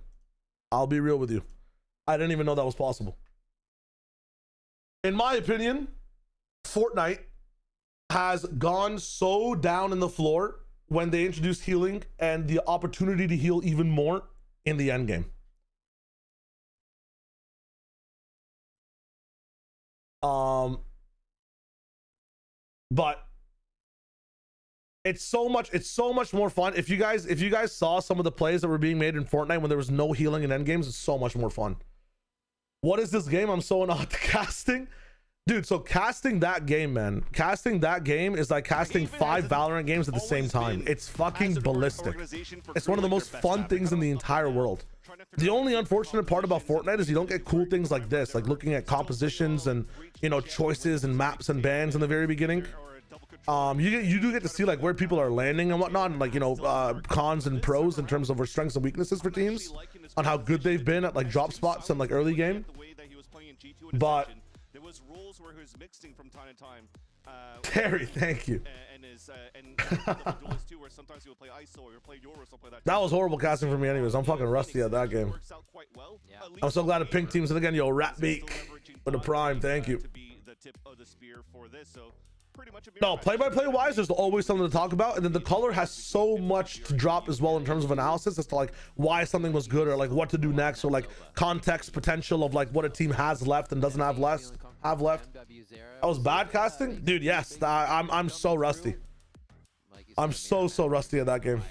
I'll be real with you. I didn't even know that was possible. In my opinion, Fortnite has gone so down in the floor when they introduced healing and the opportunity to heal even more in the end game. But it's so much more fun. If you guys saw some of the plays that were being made in Fortnite when there was no healing in end games, it's so much more fun. What is this game? I'm so not casting. Dude, so casting that game, man. Casting that game is like casting 5 Valorant games at the same time. It's fucking ballistic. It's one of the most fun things in the entire world. The only unfortunate part about Fortnite is you don't get cool things like this, like looking at compositions and, you know, choices and maps and bans in the very beginning. You do get to see like where people are landing and whatnot, and like, you know, cons and pros in terms of their strengths and weaknesses for teams, on how good they've been at like drop spots and like early game. But there was rules where he was mixing from time to time. Terry, thank you. That was horrible casting for me anyways. I'm fucking rusty at that game. I'm so glad the pink team's in again. Yo, Rat Beak for the prime, thank you. No, play-by-play wise, there's always something to talk about, and then the color has so much to drop as well in terms of analysis as to like why something was good, or like what to do next, or like context potential of like what a team has left and doesn't have left. That was bad casting, dude. Yes, I'm so rusty. I'm so rusty at that game.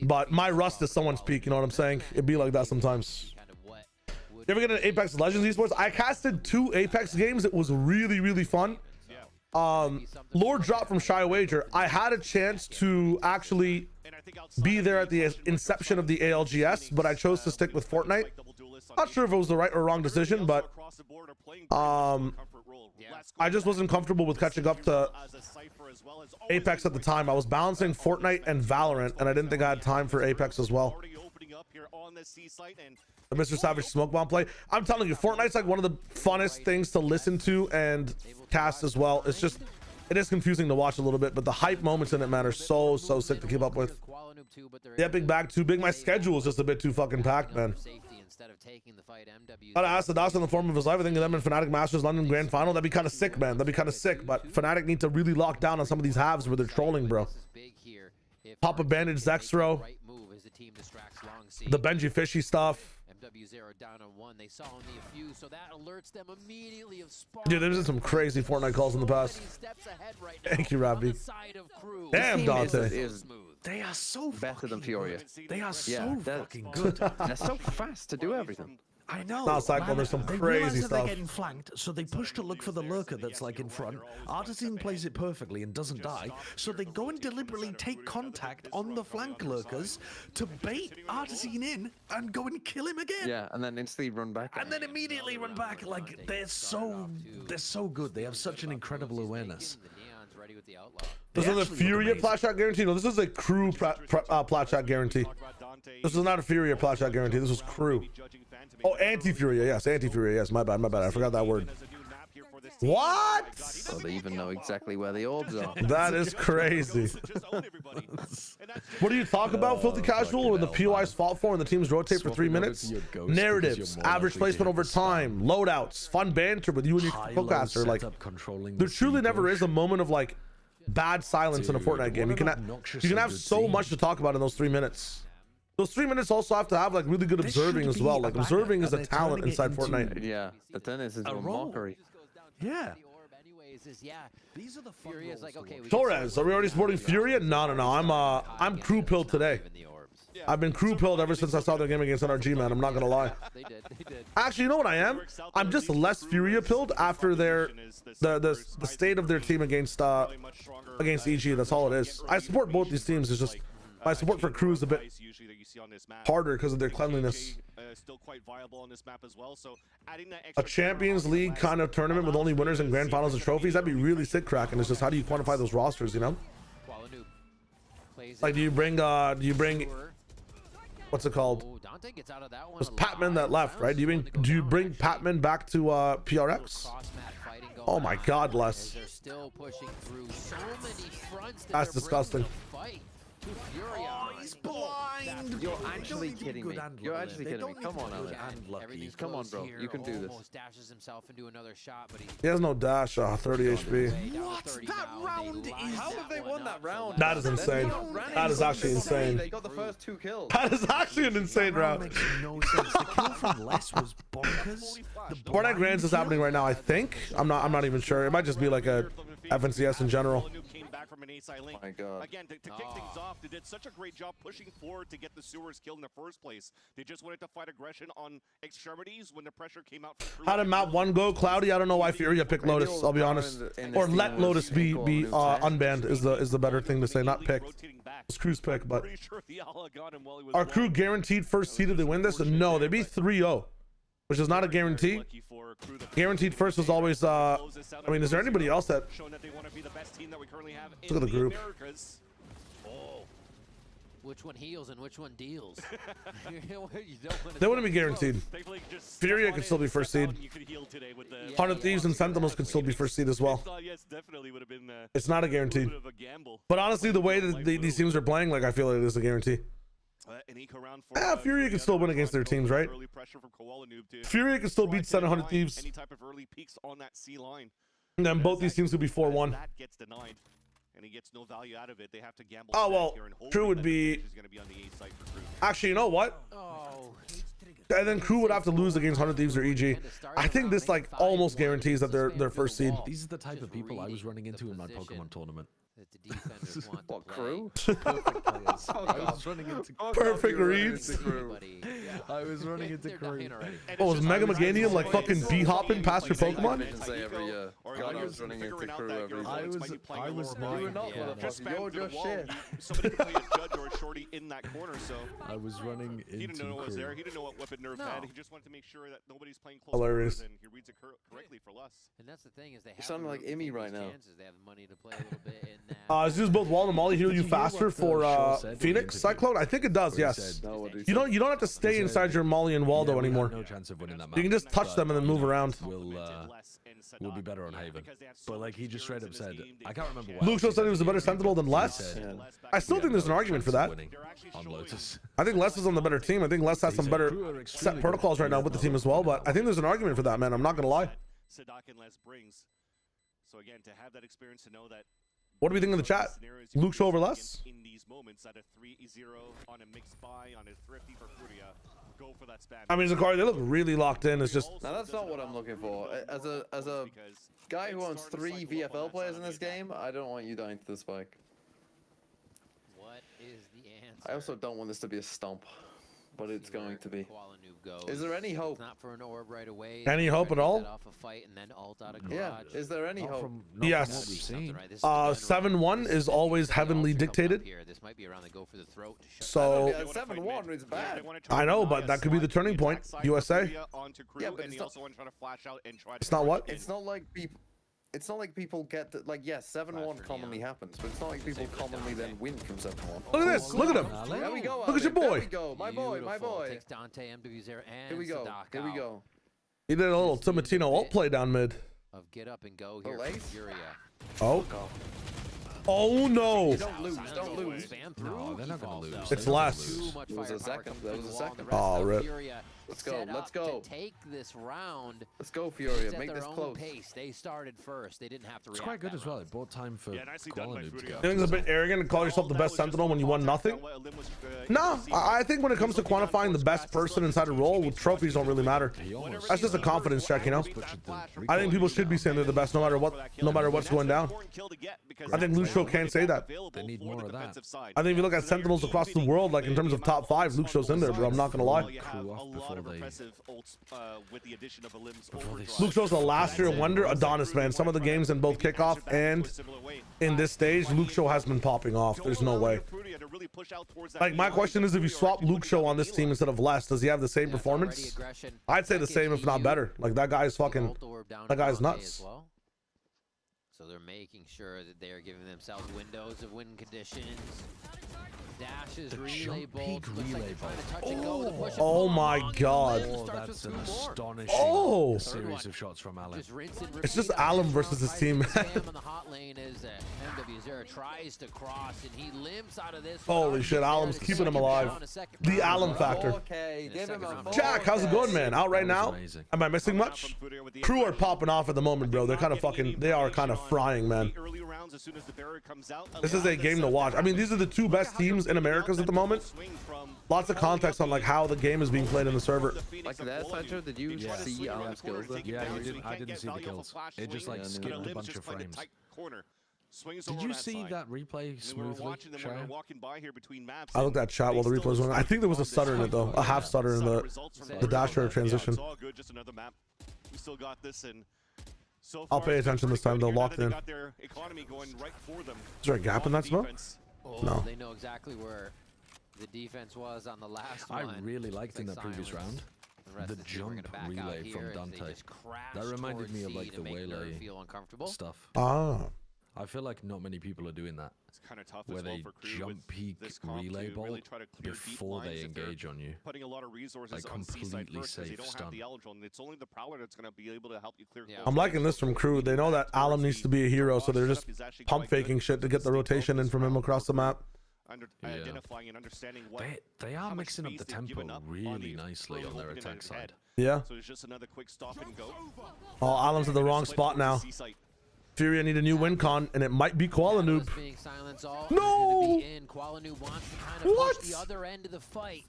But my rust is someone's peak. You know what I'm saying? It'd be like that sometimes. You ever get an Apex Legends esports? I casted 2 Apex games. It was really fun. Lord dropped from Shy Wager. I had a chance to actually be there at the inception of the ALGS, but I chose to stick with Fortnite. Not sure if it was the right or wrong decision, but I just wasn't comfortable with catching up to Apex at the time. I was balancing Fortnite and Valorant, and I didn't think I had time for Apex as well. The Mr. Savage smoke bomb play. I'm telling you, Fortnite's like one of the funnest things to listen to and cast as well. It's just, it is confusing to watch a little bit, but the hype moments in it, man, are so sick to keep up with. The Epic bag too big. My schedule is just a bit too fucking packed, man. Gotta ask the DOS in the form of his life. I think them in Fnatic Masters London Grand Final. That'd be kind of sick, man. That'd be kind of sick. But Fnatic need to really lock down on some of these halves where they're trolling, bro. Pop a bandage Zexro. The Benji Fishy stuff. MW0 down on 1. They saw only a few, so that alerts them immediately of Spark. Dude, there's been some crazy Fortnite calls in the past. Thank you, Robbie. Damn, Dante. They are so better than Furia. They are so fucking good. They're so fast to do everything. I know. Now, Cyclone, there's some they crazy realize that stuff. they're getting flanked, so they push to look for the lurker that's like in front. Artisan plays it perfectly and doesn't die, so they go and deliberately take contact on the flank lurkers to bait Artisan in and go and kill him again. Yeah, and then instantly run back. And then immediately run back. Like they're so good. They have such an incredible awareness. This is a Furia plat shot guarantee. No, this is a crew plat shot guarantee. This is not a Furia plat shot guarantee. This was crew. Oh, anti-Furia. Yes, anti-Furia. Yes, my bad. I forgot that word. What? Oh, they even know exactly where the orbs are. That is crazy. What do you talk about, Filthy Casual, when the POI's fought for and the teams rotate for 3 minutes? Narratives, average placement over time, loadouts, fun banter with you and your co-caster. Like, there truly never is a moment of like bad silence in a Fortnite game. You can have so much to talk about in those 3 minutes. Those 3 minutes also have to have like really good observing as well. Like observing is a talent inside Fortnite. Yeah, but then it's a mockery. Yeah. These are the Furious, like, okay, Torres, are we already supporting Furia? No. I'm crew pilled today. I've been crew pilled ever since I saw their game against NRG, man. I'm not gonna lie. They did. Actually, you know what I am? I'm just less Furia pilled after the state of their team against EG. That's all it is. I support both these teams. It's just my support for crew is a bit harder because of their cleanliness. Still quite viable on this map as well. So adding that A Champions League kind of tournament with only winners and grand finals and trophies, that'd be really sick, Kraken. It's just how do you quantify those rosters, you know? Like do you bring what's it called? It was Patman that left, right? Do you bring Patman back to PRX? Oh my god, Les. That's disgusting. Oh, he's blind. You're actually kidding me. You're actually kidding me. Come on, Alex. Come on, bro. You can do this. Dashes himself into another shot, but He has no dash. 30 HP. What? That round is... How have they won that round? That is insane. That is actually insane. They got the first 2 kills. That is actually an insane round. Makes no sense. The kill from Les was bonkers. Fortnite Grands is happening right now, I think. I'm not even sure. It might just be like a FNCS in general. Oh my god. Again, to kick things off, they did such a great job pushing forward to get the sewers killed in the first place. They just wanted to fight aggression on extremities when the pressure came out from How did map 1 go? Cloudy, I don't know why Furia picked Lotus, I'll be honest. Or let Lotus be unbanned is the better thing to say, not picked. It's crew's pick, but are crew guaranteed first seed if they win this? No, they'd be 3-0. Which is not a guarantee. Guaranteed first is always, I mean, is there anybody else that... Look at the group. which one heals and which one deals? They wouldn't be guaranteed. Furia could still be first seed. 100 Thieves and Sentinels could still be first seed as well. It's not a guarantee. But honestly, the way that these teams are playing, like, I feel like it is a guarantee. Furia can still win against their teams, right? Furia can still beat 700 Thieves. And then both these teams could be 4-1. Oh, well, Crew would be... Actually, you know what? And then Crew would have to lose against 100 Thieves or EG. I think this, like, almost guarantees that they're first seed. These are the type of people I was running into in my Pokemon tournament. What, crew? Perfect players. I was running into perfect reads. I was running into crew. Oh, was Mega Meganium like fucking bee-hopping past your Pokemon? I was running into crew every year. I was not. You're not, motherfucker. You're just shit. Somebody could play a judge or a shorty in that corner, so... I was running into He didn't know it was there. crew. He didn't know what weapon Nerf had. He just wanted to make sure that nobody's playing close Hilarious. quarters, and he reads it correctly for less. And that's the thing is they have You sound like Imi right now. They have the money to play a little bit in that. Is this both Wall and Molly heal you faster for Phoenix Cyclone? I think it does, yes. You don't have to stay inside your Molly and Waldo anymore. No chance of winning that You can just touch them and then move around. We'll be better on Haven. But like he just straight up said, I can't remember why. Luke said he was a better Sentinel than Les. I still think there's an argument for that. On Lotus. I think Les is on the better team. I think Les has some better set protocols right now with the team as well. But I think there's an argument for that, man. I'm not gonna lie. Sadak and Les brings. So again, to have that experience, to know that What do we think in the chat? Luke Show over less? In these moments at a 3-0 on a mixed buy on a thrifty for Furia, go for that spam. I mean, Zakari, they look really locked in. It's just now that's not what I'm looking for. As a guy who owns 3 VFL players in this game, I don't want you dying to the spike. What is the answer? I also don't want this to be a stomp, but it's going to be. Goes. Is there any hope? Not for an orb right away. Any hope at all? Off a fight and then ult out of yeah. Is there any hope? Yes. 7-1 is always heavenly dictated. This might be around the go for the throat. So 7-1 is bad. I know, but that could be the turning point. USA. Yeah, but it's not what? It's not like people. It's not like people get that. Like, yes, 7-1 commonly happens, but it's not like people commonly then win from 7-1. Look at this! Look at him! There we go. Look at your boy! There we go. My boy, my boy. Takes Dante, MWZero, and Here we go. Sadaka Here we go. He did a little Tomatino ult play down mid. Of get up and go here from Furia. Oh. Oh no! Don't lose. Don't lose. No, they're not gonna lose. It's less. It was a second. That was a second. Oh, rip. Let's go. Let's go. To take this round. Let's go, Furia. Make this close. Pace. They started first. They didn't have to. It's quite good as well. It bought time for Qualinoob to go. You think it's a bit arrogant to call yourself the best Sentinel when you won nothing? No, I think when it comes to quantifying the best person inside a role, trophies don't really matter. That's just a confidence check, you know. I think people should be saying they're the best no matter what, no matter what's going down. I think Lucio can't say that. They need more of that. I think if you look at Sentinels across the world, like in terms of top 5, Lucio's in there, bro. I'm not gonna lie. Lucio's a last year wonder. Adonis, man. Some of the games in both kickoff and in this stage, Lucio has been popping off. There's no way. Like, my question is, if you swap Lucio on this team instead of Les, does he have the same performance? I'd say the same, if not better. Like, that guy's fucking, that guy's nuts. So they're making sure that they're giving themselves windows of win conditions. Dashes, relay bolts. Oh my god. Oh, that's an astonishing series of shots from Alan. It's just Alan versus his team. Holy shit, Alan's keeping him alive. The Alan factor. Jack, how's it going, man? Out right now? Am I missing much? Crew are popping off at the moment, bro. They're kind of fucking, they are kind of frying, man. This is a game to watch. I mean, these are the 2 best teams in Americas at the moment. Lots of context on like how the game is being played in the server. Like that, Sancho, did you see Alan's kills? Yeah, I didn't see the kills. It just like skipped a bunch of frames. Did you see that replay smoothly? I looked at chat while the replay was going on. I think there was a stutter in it though, a half stutter in the dasher transition. I'll pay attention this time. They're locked in. Is there a gap in that smoke? No. They know exactly where the defense was on the last one. I really liked in that previous round the jump relay from Dante. That reminded me of like the Waylay stuff. Ah. I feel like not many people are doing that. It's kind of tough where as well they for Crew jump peak relay bolt really try to clear before they engage on you. Putting a lot of resources like on C-side completely first because they safe don't stun. have the Eldron. It's only the Prowler that's going to be able to help you clear. I'm liking this from Crew. They know that Alum needs to be a hero, so they're just pump faking shit to get the rotation in from him across the map. Identifying and understanding what they are mixing up the tempo really nicely on their attack side. Yeah. So it's just another quick stop and go. Oh, Alum's at the wrong spot now. Furia need a new win con, and it might be Qualinoob. No! What? The other end of the fight.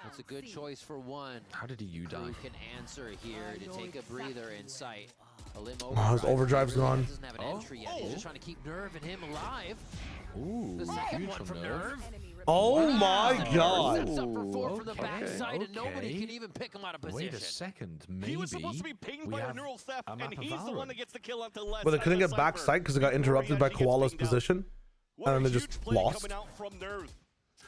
That's a good choice for one. How did you die? Can answer here to take a breather in sight. Oh, his overdrive's gone. Doesn't have an entry yet. He's just trying to keep Nerve and him alive. Ooh, the second one from Nerve. Oh my god. Steps up for 4 from the backside, and nobody can even pick him out of position. Wait a second, maybe he was supposed to be pinged by a neural theft, and he's the one that gets the kill onto left. But they couldn't get backside because it got interrupted by Koala's position, and then they just lost.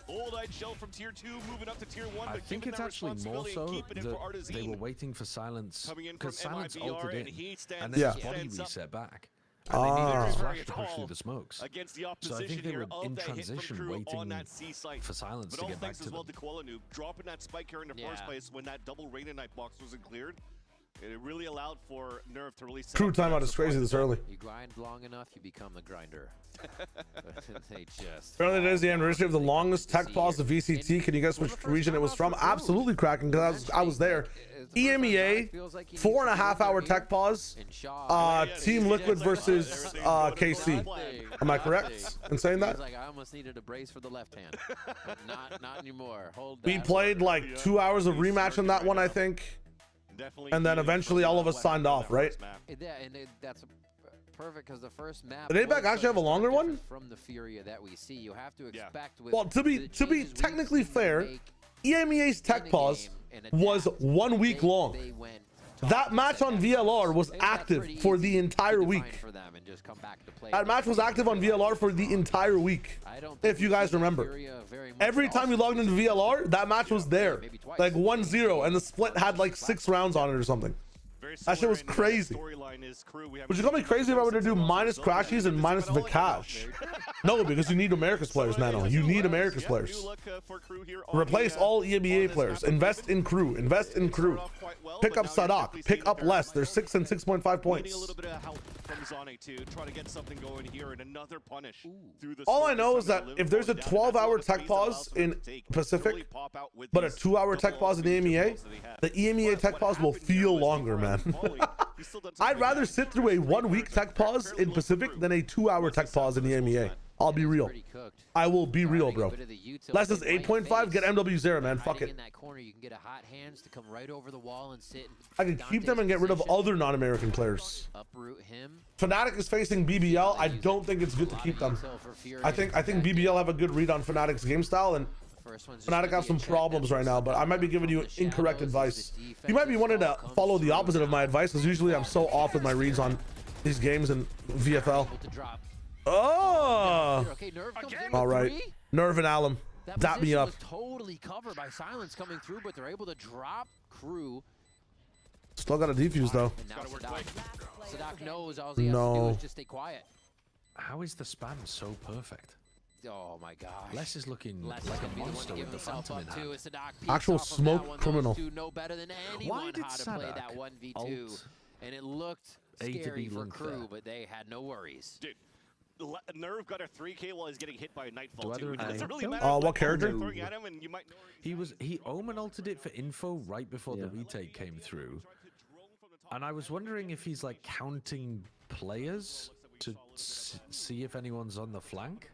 Old-eyed Shell from tier 2 moving up to tier 1. I think it's actually more so that they were waiting for Silence, because Silence ulted in, and then his body reset back. And they needed his flash to push through the smokes. So I think they were in transition waiting for Silence to get back to them. Dropping that spike here in the first place when that double Rain and Night box wasn't cleared. It really allowed for Nerve to release. Crew timeout is crazy this early. You grind long enough, you become the grinder. They just. Apparently, today is the anniversary of the longest tech pause of VCT. Can you guess which region it was from? Absolutely cracking, because I was there. EMEA, 4.5 hour tech pause. Team Liquid versus KC. Am I correct in saying that? Like, I almost needed a brace for the left hand, but not anymore. Hold We played like 2 hours of rematch on that one, I think. And then eventually all of us signed off, right? Yeah, and that's perfect because the first map. Did APAC actually have a longer one? From the Furia that we see, you have to expect. Well, to be technically fair, EMEA's tech pause was 1 week long. That match on VLR was active for the entire week. That match was active on VLR for the entire week. If you guys remember, every time we logged into VLR, that match was there, like 1-0, and the split had like 6 rounds on it or something. That shit was crazy. Would you call me crazy if I were to do minus Crashies and minus Vikash? No, because you need America's players, Nano. You need America's players. Replace all EMEA players. Invest in Crew. Invest in Crew. Pick up Sadak. Pick up less. They're 6 and 6.5 points. All I know is that if there's a 12-hour tech pause in Pacific, but a 2-hour tech pause in EMEA, the EMEA tech pause will feel longer, man. I'd rather sit through a 1 week tech pause in Pacific than a 2-hour tech pause in the EMEA. I'll be real. I will be real, bro. Less is 8.5. Get MW0, man. Fuck it. I can keep them and get rid of other non-American players. Fnatic is facing BBL. I don't think it's good to keep them. I think BBL have a good read on Fnatic's game style, and Fnatic have some problems right now, but I might be giving you incorrect advice. You might be wanting to follow the opposite of my advice, because usually I'm so off with my reads on these games in VFL. Oh! All right. Nerve and Alum. Dap me up. Totally covered by Silence coming through, but they're able to drop Crew. Still got a defuse, though. Sadak knows all he has to do is just stay quiet. How is the spam so perfect? Oh my gosh. Les is looking like a monster with the Phantom in hand. Actual smoke criminal. Why did Sadak play that 1v2? And it looked scary for Crew, but they had no worries. Dude, Nerve got a 3K while he's getting hit by a Nightfall. What character? He Omen ulted it for info right before the retake came through. And I was wondering if he's like counting players to see if anyone's on the flank.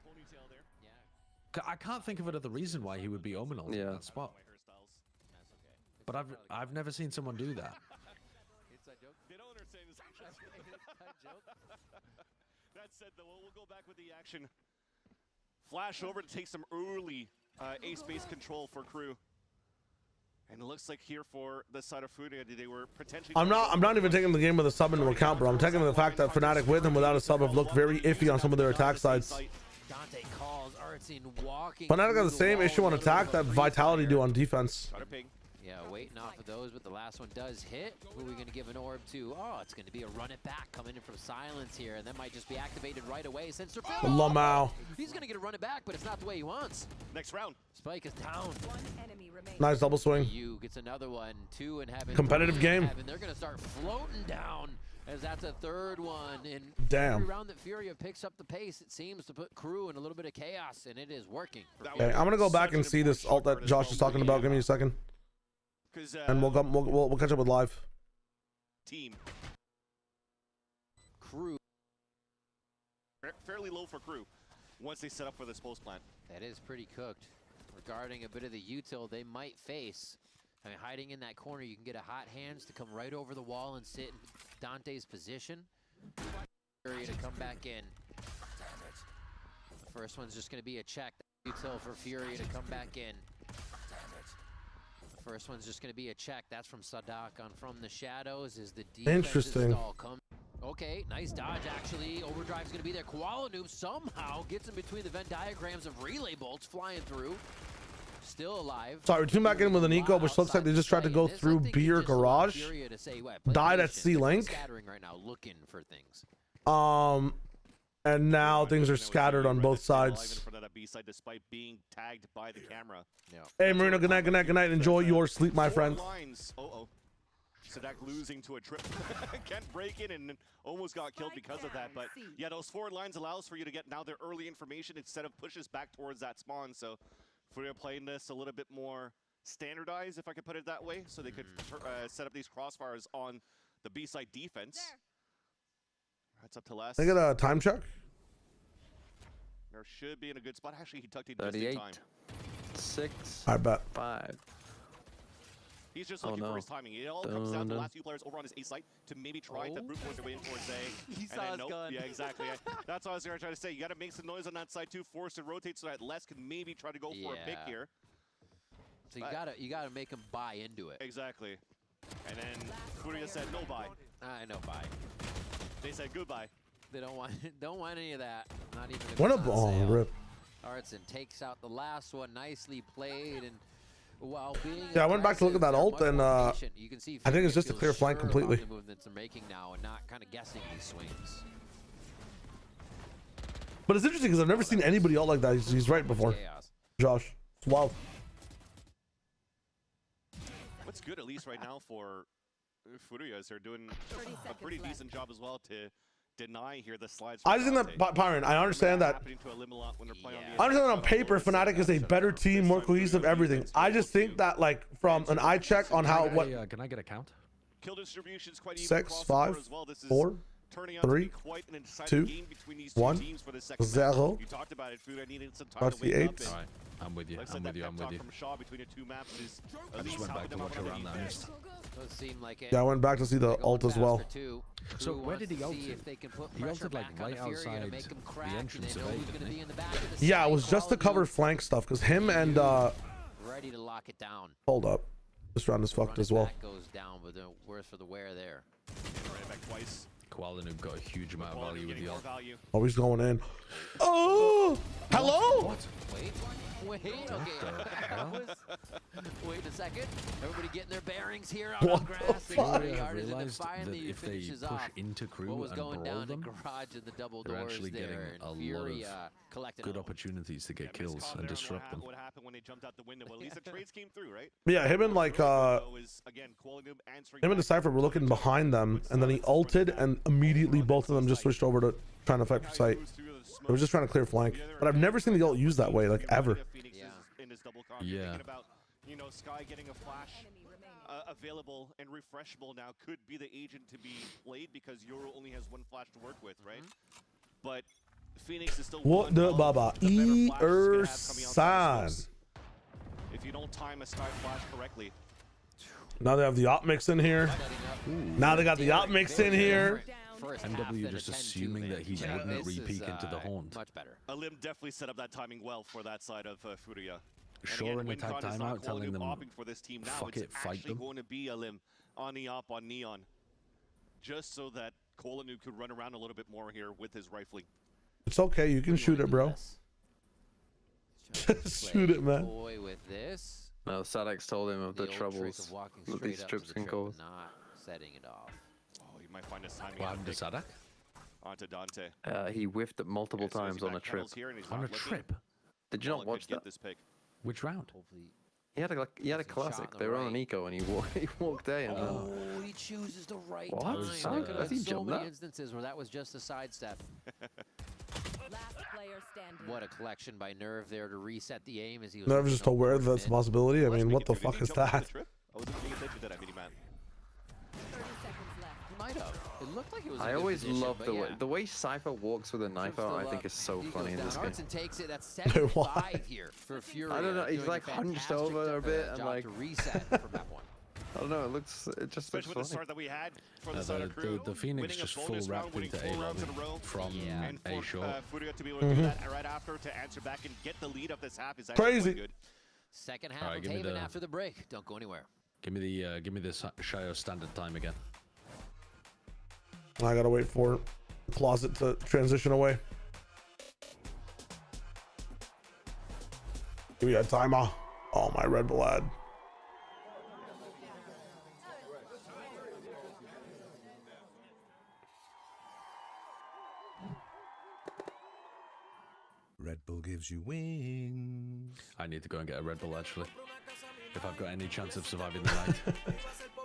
I can't think of another reason why he would be Omen ult in that spot. But I've never seen someone do that. It's a joke. They don't understand this. That said, though, we'll go back with the action. Flash over to take some early ace-based control for Crew. And it looks like here for the side of Furia, they were potentially... I'm not even taking the game with a sub into account, bro. I'm taking the fact that Fnatic with and without a sub have looked very iffy on some of their attack sides. Fnatic got the same issue on attack that Vitality do on defense. Yeah, waiting off of those, but the last one does hit. Who are we going to give an orb to? Oh, it's going to be a run it back coming in from Silence here, and that might just be activated right away. Since Lamau. He's going to get a run it back, but it's not the way he wants. Next round. Spike is down. Nice double swing. KRU gets another one, 2 and Heaven. Competitive game. And they're going to start floating down as that's a third one. And damn. Every round that Furia picks up the pace, it seems to put Crew in a little bit of chaos, and it is working. Okay, I'm going to go back and see this ult that Josh is talking about. Give me a second. And we'll catch up with live. Team. Crew. Fairly low for Crew once they set up for this post plant. That is pretty cooked. Regarding a bit of the util they might face. I mean, hiding in that corner, you can get a hot hands to come right over the wall and sit in Dante's position. Furia to come back in. The first one's just going to be a check. Util for Furia to come back in. First one's just going to be a check. That's from Sadak on From the Shadows. Is the defense stall come? Okay, nice dodge actually. Overdrive's going to be there. Koala Noob somehow gets in between the Venn diagrams of relay bolts flying through. Still alive. Sorry, team back in with an eco, which looks like they just tried to go through Beer Garage. Died at C-Link. Scattering right now, looking for things. And now things are scattered on both sides. Despite being tagged by the camera. Hey Marino, good night, good night, good night. Enjoy your sleep, my friend. Sadak losing to a trip. Can't break in and almost got killed because of that. But yeah, those forward lines allows for you to get now their early information instead of pushes back towards that spawn. So Furia playing this a little bit more standardized, if I could put it that way, so they could set up these crossfires on the B-side defense. That's up to Les. They get a time check. There should be in a good spot. Actually, he tucked in just in time. 6. I bet. 5. He's just looking for his timing. It all comes down to the last few players over on his A site to maybe try to brute force their way in towards A. He saw his gun. Yeah, exactly. That's what I was going to try to say. You got to make some noise on that side too, force to rotate so that Les can maybe try to go for a pick here. So you gotta make him buy into it. Exactly. And then Furia said no buy. I know buy. They said goodbye. They don't want any of that. Not even. If What a it's on ball sale. rip. Artson takes out the last one, nicely played, and while being Yeah, I went back to look at that ult, and you can see I think it's just a feels clear flank sure about completely. the movements they're making now, and not kind of guessing these swings. But it's interesting because I've never seen anybody ult like that. He's right before. Chaos. Josh. It's wild. What's good, at least right now, for Furia is they're doing a pretty decent job as well to deny here the slides. I just think that, Byron, I understand that. I understand that on paper, Fnatic is a better team, more cohesive, everything. I just think that, like, from an eye check on how, what. Can I get a count? Kill distribution's quite even 6, across the 5, board as well. This is 4, turning out to 3, be quite an exciting 2, game between these two 1, teams for the second 0. match. You talked about it, Furia needed some time to wake 38. up. And All right, I'm with you. looks I'm like with you. that I'm pep with you. talk from Shaw between the two maps is I at just least went back helping to them watch out on around the that. defense. Does seem like it. Yeah, I went back to see the ult as well. So where did he ult? He ulted like right outside the entrance of A, didn't he? Yeah, it was just to cover flank stuff because him and ready to lock it down. hold up, this round is fucked as well. Goes down, but the worse for the wear there. Right back twice. Koalanoob got a huge amount of value with the ult. Oh, he's going in. Oh, hello. What? Wait, okay. Wait a second. Everybody getting their bearings here out What on grass. the fuck? The I artisan realized that finally if they finishes push off into crew what was and going brawl down them, in garage and the double they're doors actually getting there. a lot Fury, of collecting good all. opportunities to get kills and disrupt them. What happened when they jumped out the window? Well, at least the trades came through, right? Yeah, him and like him and Decipher were looking behind them, and then he ulted, and immediately both of them just switched over to trying to fight for sight. They were just trying to clear flank, but I've never seen the ult used that way, like ever. Yeah. About, you know, Sky getting a flash available and refreshable now could be the agent to be played because Euro only has one flash to work with, right? But Phoenix is still What the baba? San. If you don't time a Sky flash correctly. Now they have the op mix in here. Now they got the op mix in here. MW just assuming that he wouldn't re-peek into the haunt. Much better. Alim definitely set up that timing well for that side of Furia. Sure, in attack timeout, telling them, for this team now. fuck it, fight them. Going to be Alim on the op on Neon, just so that Koalanoob could run around a little bit more here with his rifling. It's okay, you can shoot it, bro. Shoot it, man. Boy, with this. No, Sadek's told him of the troubles that these trips can cause. Not setting it off. Oh, he might find his timing. What happened to Sadak? Onto Dante. He whiffed it multiple times on a trip. On a trip? Did you not watch that? Which round? He had a classic. They were on an eco and he walked A and oh, he chooses the right what? time. How There has he so jumped many that? instances where that was just a sidestep. What a collection by Nerve there to reset the aim as he was. Nerve just aware that that's a possibility. I mean, what the fuck is that? I wasn't paying attention to that mini map. He might have. It looked like it was. I always love the way Cypher walks with a knife out. I think is so funny in this game. Artson takes it. That's 75 here for Fury. I don't know. He's like hunched over a bit and like. To reset from that one. I don't know. It just looks Especially with the funny. start that we had for the side of crew. The Phoenix just full wrapped into A lobby from A short. Furia to be able to do that right after to answer back and get the lead of this half is actually Crazy. quite good. Second half of Haven after the break. Don't go anywhere. Give me the Shio standard time again. I gotta wait for the closet to transition away. Give me a timer. Oh, my Red Bull ad. Red Bull gives you wings. I need to go and get a Red Bull actually. if I've got any chance of surviving the night.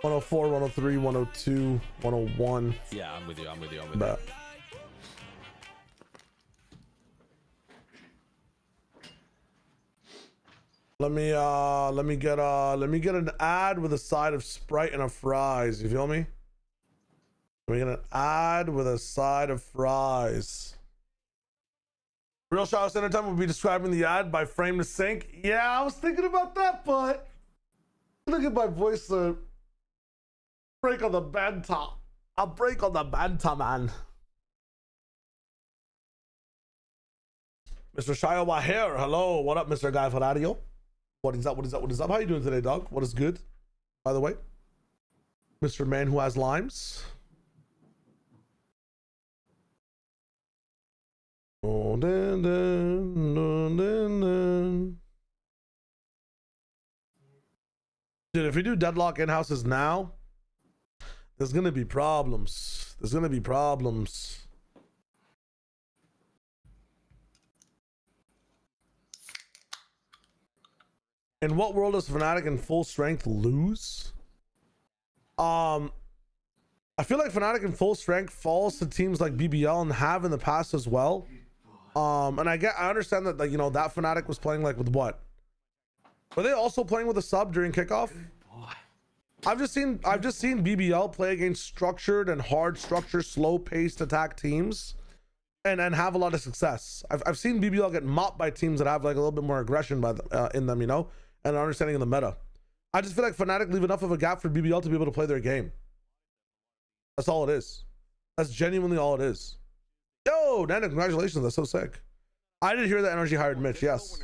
104, 103, 102, 101. Yeah, I'm with you. Bet. Let me get an ad with a side of Sprite and a fries. You feel me? Let me get an ad with a side of fries. Real shout out time will be describing the ad by frame to sync. Yeah, I was thinking about that, but look at my voice. Break on the banta. I'll break on the banta, man. Mr. Shia Wahir, hello. What up, Mr. Guy Ferrario? What is up? What is up? What is up? How you doing today, dog? What is good? By the way, Mr. Man who has limes. Oh, dun, dun, dun, dun, dun. Dude, if we do deadlock in-houses now, there's gonna be problems. There's gonna be problems. In what world does Fnatic in full strength lose? I feel like Fnatic in full strength falls to teams like BBL and have in the past as well. And I understand that, like, you know, that Fnatic was playing like with what? Were they also playing with a sub during kickoff? I've just seen BBL play against structured and hard structure, slow paced attack teams and have a lot of success. I've seen BBL get mopped by teams that have like a little bit more aggression by in them, you know, and an understanding of the meta. I just feel like Fnatic leave enough of a gap for BBL to be able to play their game. That's all it is. That's genuinely all it is. Yo, Nana, congratulations. That's so sick. I did hear that NRG hired Mitch. Yes.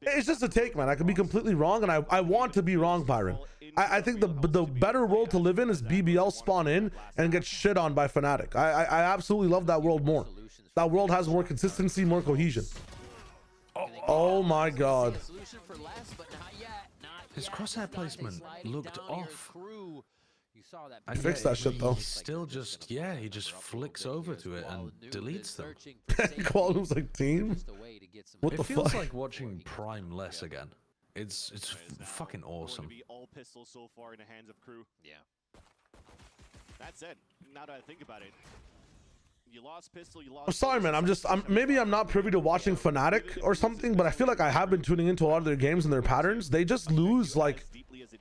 It's just a take, man. I could be completely wrong, and I want to be wrong, Byron. I think the better world to live in is BBL spawn in and get shit on by Fnatic. I absolutely love that world more. That world has more consistency, more cohesion. Oh my god. His crosshair placement looked off. I fixed that shit though. He still just, yeah, he just flicks over to it and deletes them. Qualum's like team. What the fuck? It feels like watching Prime less again. It's fucking awesome. All pistols so far in the hands of KRU. Yeah. That's it. Now that I think about it, you lost pistol. You lost. I'm sorry, man. Maybe I'm not privy to watching Fnatic or something, but I feel like I have been tuning into a lot of their games and their patterns. They just lose, like,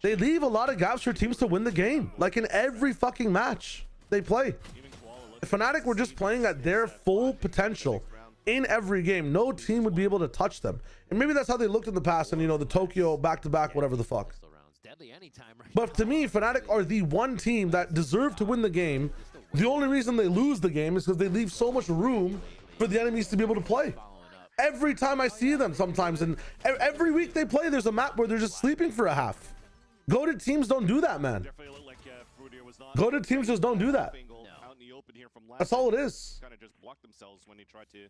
they leave a lot of gaps for teams to win the game. Like in every fucking match they play. If Fnatic were just playing at their full potential in every game, no team would be able to touch them. And maybe that's how they looked in the past, and you know, the Tokyo back-to-back, whatever the fuck. But to me, Fnatic are the one team that deserve to win the game. The only reason they lose the game is because they leave so much room for the enemies to be able to play. Every time I see them sometimes, and every week they play, there's a map where they're just sleeping for a half. Goated teams don't do that, man. Goated teams just don't do that. That's all it is. Kind of just blocked themselves when they tried to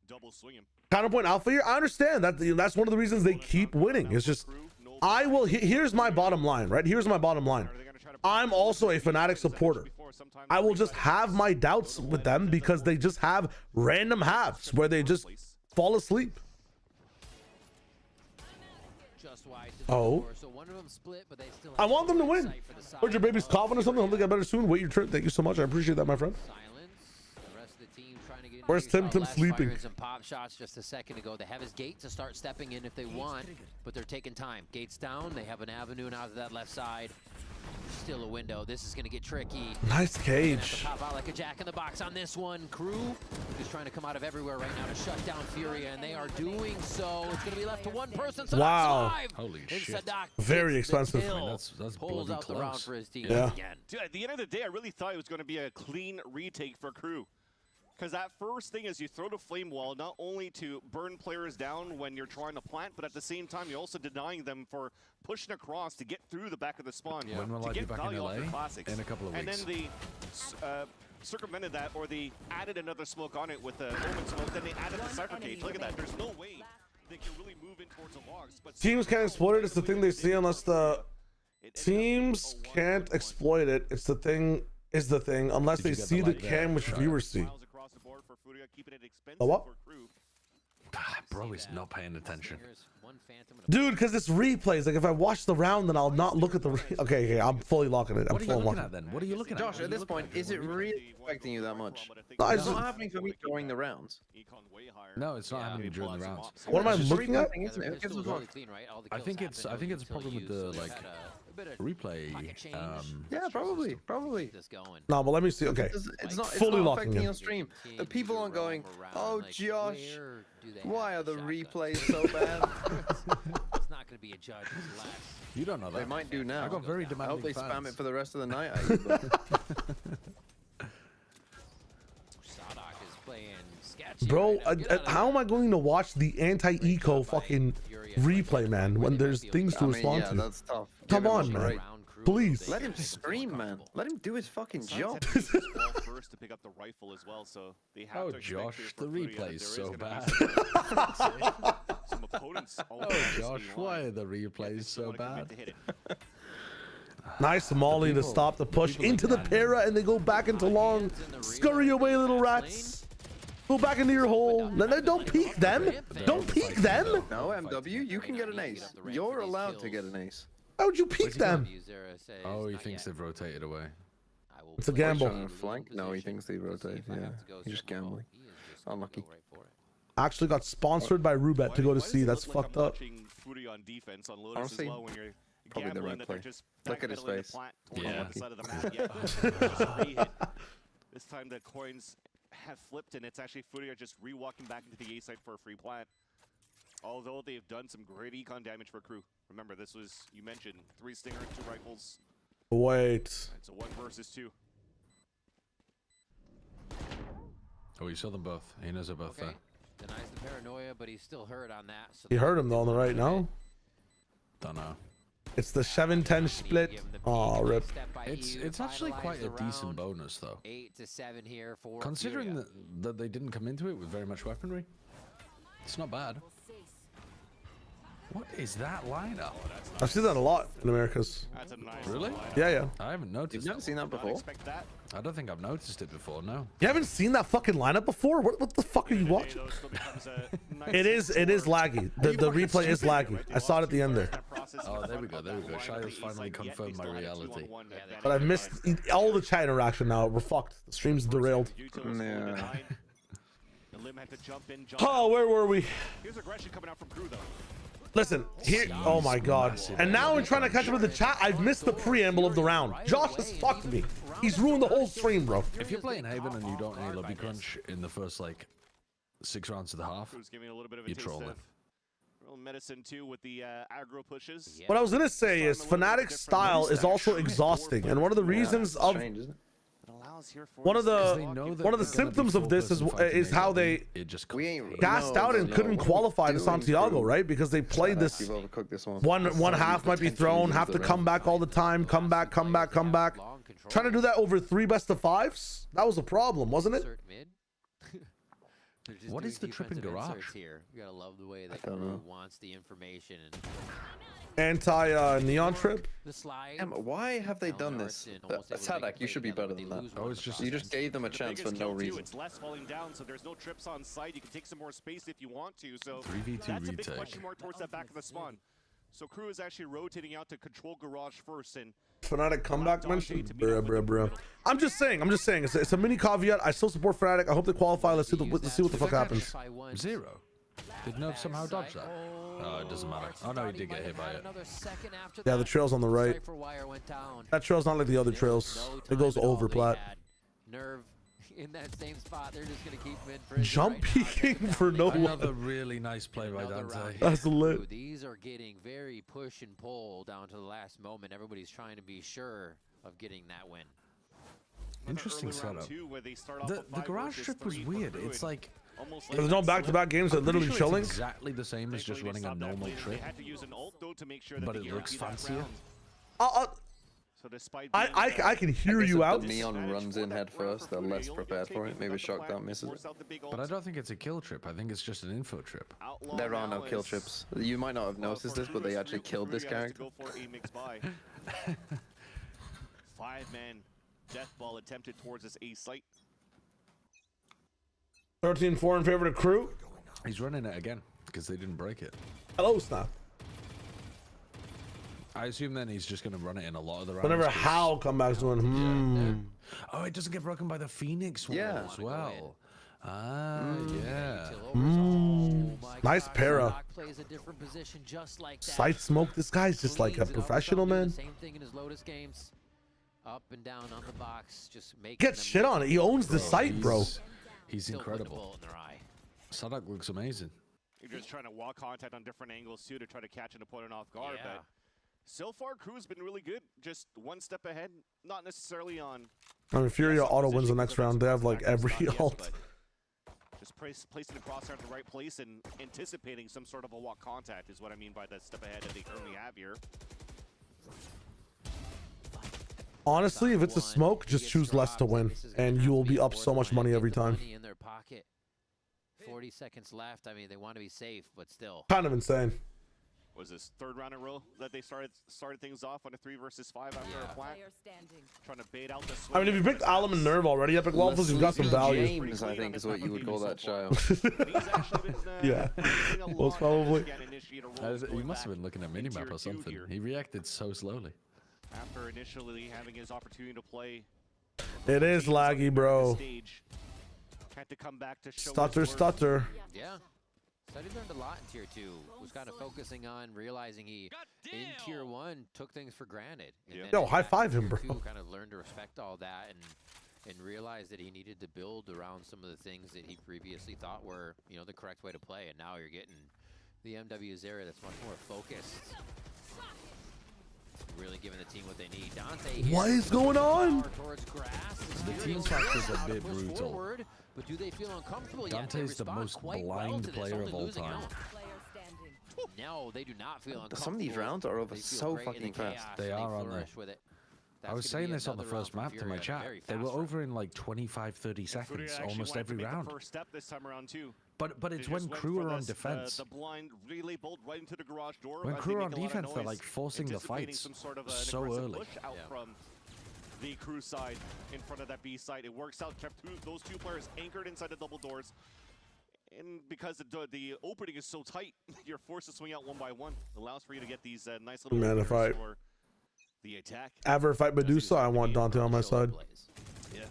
double swing him. Counterpoint alpha here. I understand that. That's one of the reasons they keep winning. It's just, I will. Here's my bottom line, right? Here's my bottom line. I'm also a Fnatic supporter. I will just have my doubts with them because they just have random halves where they just fall asleep. Oh, I want them to win. Heard your baby's coughing or something. Hope they get better soon. Wait your turn. Thank you so much. I appreciate that, my friend. Where's Tim sleeping? And pop shots just a second ago. They have his gate to start stepping in if they want, but they're taking time. Gates down. They have an avenue now to that left side. Still a window. This is going to get tricky. Nice cage. Pop out like a jack in the box on this one. KRU is trying to come out of everywhere right now to shut down Furia, and they are doing so. It's going to be left to one person. So wow. Holy shit. Very expensive. That's pulls out close. the round for his team. Yeah. Again. Dude, at the end of the day, I really thought it was going to be a clean retake for KRU. Because that first thing is you throw the flame wall not only to burn players down when you're trying to plant, but at the same time you're also denying them for pushing across to get through the back of the spawn. Yeah. When will to I be get back in value LA? off their classics. In a couple of weeks. And then they circumvented that, or they added another smoke on it with the Omen smoke, then they added the Cypher Cage. Look at that. There's no way they can really move in towards the logs. But teams can't exploit it. It's the thing they see unless the teams can't exploit it. It's the thing unless they see the cam which viewers see. The what? Bro is not paying attention. Dude, because it's replays. Like if I watch the round, then I'll not look at the. Okay, I'm fully locking it. What are you looking at then? What are you looking at? Josh, at this point, is it really affecting you that much? No, It's not happening for me during the rounds. No, it's not happening during the rounds. What am I looking at? I think it's a problem with the like replay. Yeah, probably. No, but let me see. Okay, It's not fully locking affecting it. your stream. The people aren't going, oh Josh, why are the replays so bad? It's not going to be a judge. Relax. You don't know that. They might do now. I got very demanding I hope they fans. spam it for the rest of the night. Bro, how am I going to watch the anti-eco fucking replay, man, when there's things to respond to? That's tough. Come on, man. Please. Let him scream, man. Let him do his fucking job. First to pick up the rifle as well, so they have to Josh, the replay's so bad. Some opponents. Oh, Josh, why are the replays so bad? Nice molly to stop the push into the para, and they go back into long. Scurry away, little rats. Go back into your hole. No, don't peek them. Don't peek them. No, MW, you can get an ace. You're allowed to get an ace. How would you peek them? Oh, he thinks they've rotated away. It's a gamble. On a flank? No, he thinks they rotate. Yeah, he's just gambling. Unlucky. Actually got sponsored by Rubet to go to C. That's fucked up. Honestly, probably the right play. Look at his face. Yeah. This time the coins have flipped, and it's actually Furia just re-walking back into the A site for a free plant. Although they've done some great econ damage for crew. Remember, this was, you mentioned, 3 Stinger, 2 rifles. Wait. It's a 1 versus 2. Oh, you saw them both. He knows they're both there. Denies the paranoia, but he's still hurt on that. So You heard him though on the right, no? Don't know. It's the 7-10 split. Oh, rip. It's actually quite a decent bonus though. 8 to 7 here for Considering that they didn't come into it with very much weaponry. It's not bad. What is that lineup? I've seen that a lot in Americas. That's a nice Really? Yeah. I haven't noticed. You've never seen that before? I don't think I've noticed it before. No. You haven't seen that fucking lineup before? What the fuck are you watching? It is laggy. The replay is laggy. I saw it at the end there. Oh, there we go. Shilo's finally confirmed my reality. But I've missed all the chat interaction now. We're fucked. The stream's derailed. Yeah. Oh, where were we? Here's aggression coming out from crew though. Listen, here. Oh my god. And now in trying to catch up with the chat, I've missed the preamble of the round. Josh has fucked me. He's ruined the whole stream, bro. If you're playing Haven and you don't any lobby crunch in the first like 6 rounds of the half, you're trolling. Medicine too with the aggro pushes. What I was gonna say is Fnatic's style is also exhausting, and one of the reasons of one of the symptoms of this is how they gassed out and couldn't qualify to Santiago, right? Because they played this one half might be thrown, have to come back all the time, come back. Trying to do that over 3 best-of-5s? That was a problem, wasn't it? What is the trip in garage? Here. You gotta love the way that crew wants the information. Anti-neon trip? The slide. Why have they done this? Sadak, you should be better than that. Oh, it's just you just gave them a chance for no reason. It's less falling down, so there's no trips on site. You can take some more space if you want to. So 3v2 that's a big retake. question mark towards that back of the spawn. So crew is actually rotating out to control garage first, and Fnatic comeback mention? Bruh. I'm just saying. It's a mini caveat. I still support Fnatic. I hope they qualify. Let's see what the fuck happens. 0. Did Nerf somehow dodge that? Oh, it doesn't matter. Oh no, he did get hit by it. Yeah, the trail's on the right. That trail's not like the other trails. It goes over plat. Nerve in that same spot. They're just gonna keep him in for jump peeking for no one. Another really nice play by Dante. That's lit. These are getting very push and pull down to the last moment. Everybody's trying to be sure of getting that win. Interesting setup. The garage trip was weird. It's like there's no back-to-back games that literally chilling. It's exactly the same as just running a normal trip, but it looks fancier. I can hear you out. If Neon runs in head first, they're less prepared for it. Maybe Shock Down misses it. But I don't think it's a kill trip. I think it's just an info trip. There are no kill trips. You might not have noticed this, but they actually killed this character. 5-man death ball attempted towards this A site. 13-4 in favor of crew. He's running it again. because they didn't break it. Hello, Snap. I assume then he's just going to run it in a lot of the rounds. Whenever Hal comebacks doing, Oh, it doesn't get broken by the Phoenix wall as well. Yeah. Nice para. Plays a different position just like that. Sight smoke. This guy's just like a professional, man. Same thing in his Lotus games. Up and down on the box, just making Get shit on it. He owns the site, bro. He's incredible. Sadak looks amazing. You're just trying to walk contact on different angles too to try to catch an opponent off guard. But so far, Crew's been really good. Just one step ahead. Not necessarily on. I mean, Furia auto wins the next round. They have like every ult. Just placing the crosshair at the right place and anticipating some sort of a walk contact is what I mean by the step ahead that they currently have here. Honestly, if it's a smoke, just choose less to win, and you will be up so much money every time. In their pocket. 40 seconds left. I mean, they want to be safe, but still. Kind of insane. Was this third round in a row that they started things off on a 3 versus 5 after a plant? Trying to bait out the swing. I mean, if you picked Alum and Nerve already, Epic Waffles, you've got some value. James, I think, is what you would call that child. Yeah, most probably. He must have been looking at minimap or something. He reacted so slowly. After initially having his opportunity to play. It is laggy, bro. Had to come back to show Stutter. Yeah. So he learned a lot in Tier 2. Was kind of focusing on realizing he, in Tier 1, took things for granted. And then Yo, high five him, bro. Kind of learned to respect all that and realized that he needed to build around some of the things that he previously thought were, you know, the correct way to play. And now you're getting the MW Zera that's much more focused. Really giving the team what they need. Dante what is going on? The team factor's a bit brutal. Forward, but do they feel uncomfortable Dante's yet? the most blind player of all time. No, they do not feel uncomfortable. Some of these rounds are over so fucking fast. They are, aren't they? I was saying this on the first map to my chat. They were over in like 25-30 seconds, almost every round. First step this time around too. But it's when Crew are on defense. The blind relay bolt right into the garage door. When Crew are on defense, they're like forcing the fights so early. Out from the Crew side in front of that B side. It works out, kept those two players anchored inside the double doors. And because the opening is so tight, you're forced to swing out one by one. It allows for you to get these nice little Man, if I for the attack. ever fight Medusa, I want Dante on my side. Yeah.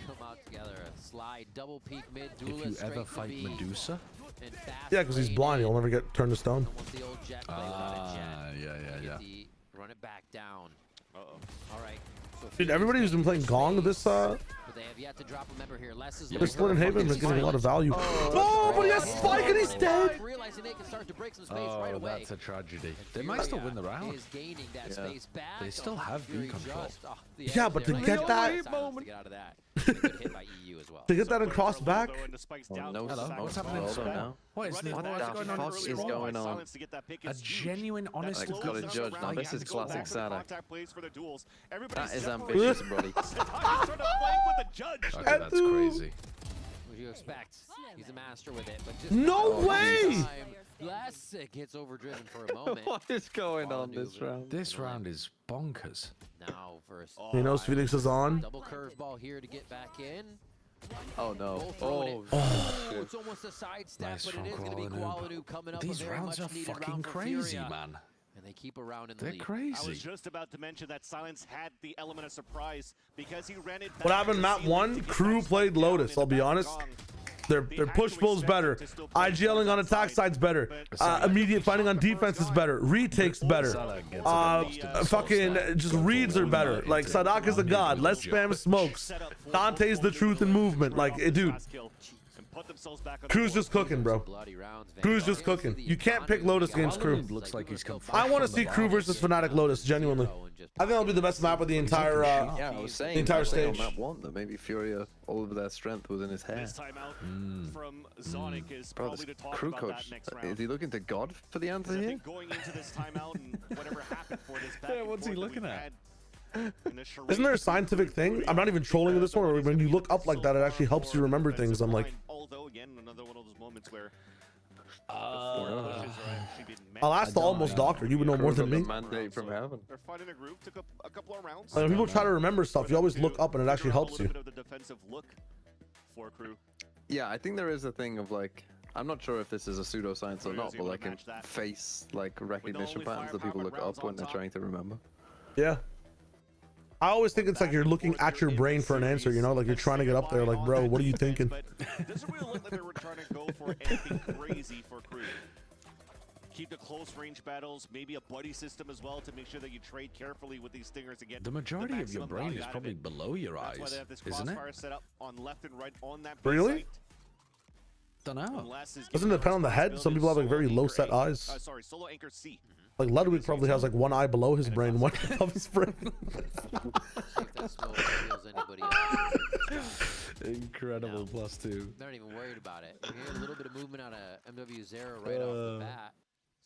Come out together, a slide, double peek mid, If you ever fight Medusa? Yeah, because he's blind. He'll never get turned to stone. Yeah. Run it back down. All right. Dude, everybody who's been playing Gong this But they have yet to drop a member here. Less is they're splitting Haven, they're getting a lot of value. Oh, but he has Spike and he's dead. Realizing they can start to break some space Oh, right away. that's a tragedy. They might still win the round. Is gaining that space back. They still have V control. Yeah, but to get that, to get that across back. No, what's happening now? What is this? What the fuck is going on? A genuine, honest. I've got to judge now. This is classic Sadak. That is ambitious, ambitious, buddy. Okay, that's crazy. What do you expect? He's a master with it, but just no way! Classic gets overdriven for a moment. What is going on this round? This round is bonkers. Now first. He knows Phoenix is on. Double curveball here to get back in. Oh no! It's almost a sidestep, Nice but from it is going to be Kuala coming up. These a very rounds much are needed fucking round for crazy, Furia. man. And they keep a round in the They're lead. crazy. I was just about to mention that Silence had the element of surprise because he ran it back. What happened map 1? Crew played Lotus, I'll be honest. Their push pull's better. IGLing on attack side's better. Immediate fighting on defense is better. Retakes better. Fucking just reads are better. Like Sadak is a god. Less spam smokes. Dante's the truth in movement. Like, dude. Crew's just cooking, bro. Crew's just cooking. You can't pick Lotus against Crew. Looks like he's come I want to see Crew versus Fnatic Lotus, genuinely. I think that'll be the best map of the entire yeah, I was saying the entire stage. On map 1 that maybe Furia, all of their strength was in his hair. From Zonic is Bro, probably this to talk Crew about coach, that next round. is he looking to God for the answer here? Going into this timeout and whatever happened for this back Yeah, what's he looking at? Isn't there a scientific thing? I'm not even trolling in this one. Where when you look up like that, it actually helps you remember things. I'm like, although again, another one of those moments where I'll ask the almost doctor. You would know more than me. Mandate from heaven. they're fighting a group, took a couple of rounds. When people try to remember stuff, you always look up and it actually helps you. A little bit of the defensive look for Crew. Yeah, I think there is a thing of like I'm not sure if this is a pseudoscience or not, but like in face like recognition patterns that people look up when they're trying to remember. Yeah. I always think it's like you're looking at your brain for an answer, you know, like you're trying to get up there, like, bro, what are you thinking? Doesn't really look like they were trying to go for anything crazy for Crew. Keep the close range battles, maybe a buddy system as well to make sure that you trade carefully with these stingers again. The majority of your brain is probably below your eyes, That's why they have this isn't it? crossfire set up on left and right on that Really? Don't know. Doesn't it depend on the head? Some people have like very low set eyes. Sorry, solo anchor C. Like Ludwig probably has like one eye below his brain, one above his brain. Incredible +2. They're not even worried about it. You hear a little bit of movement out of MW0 right off the bat.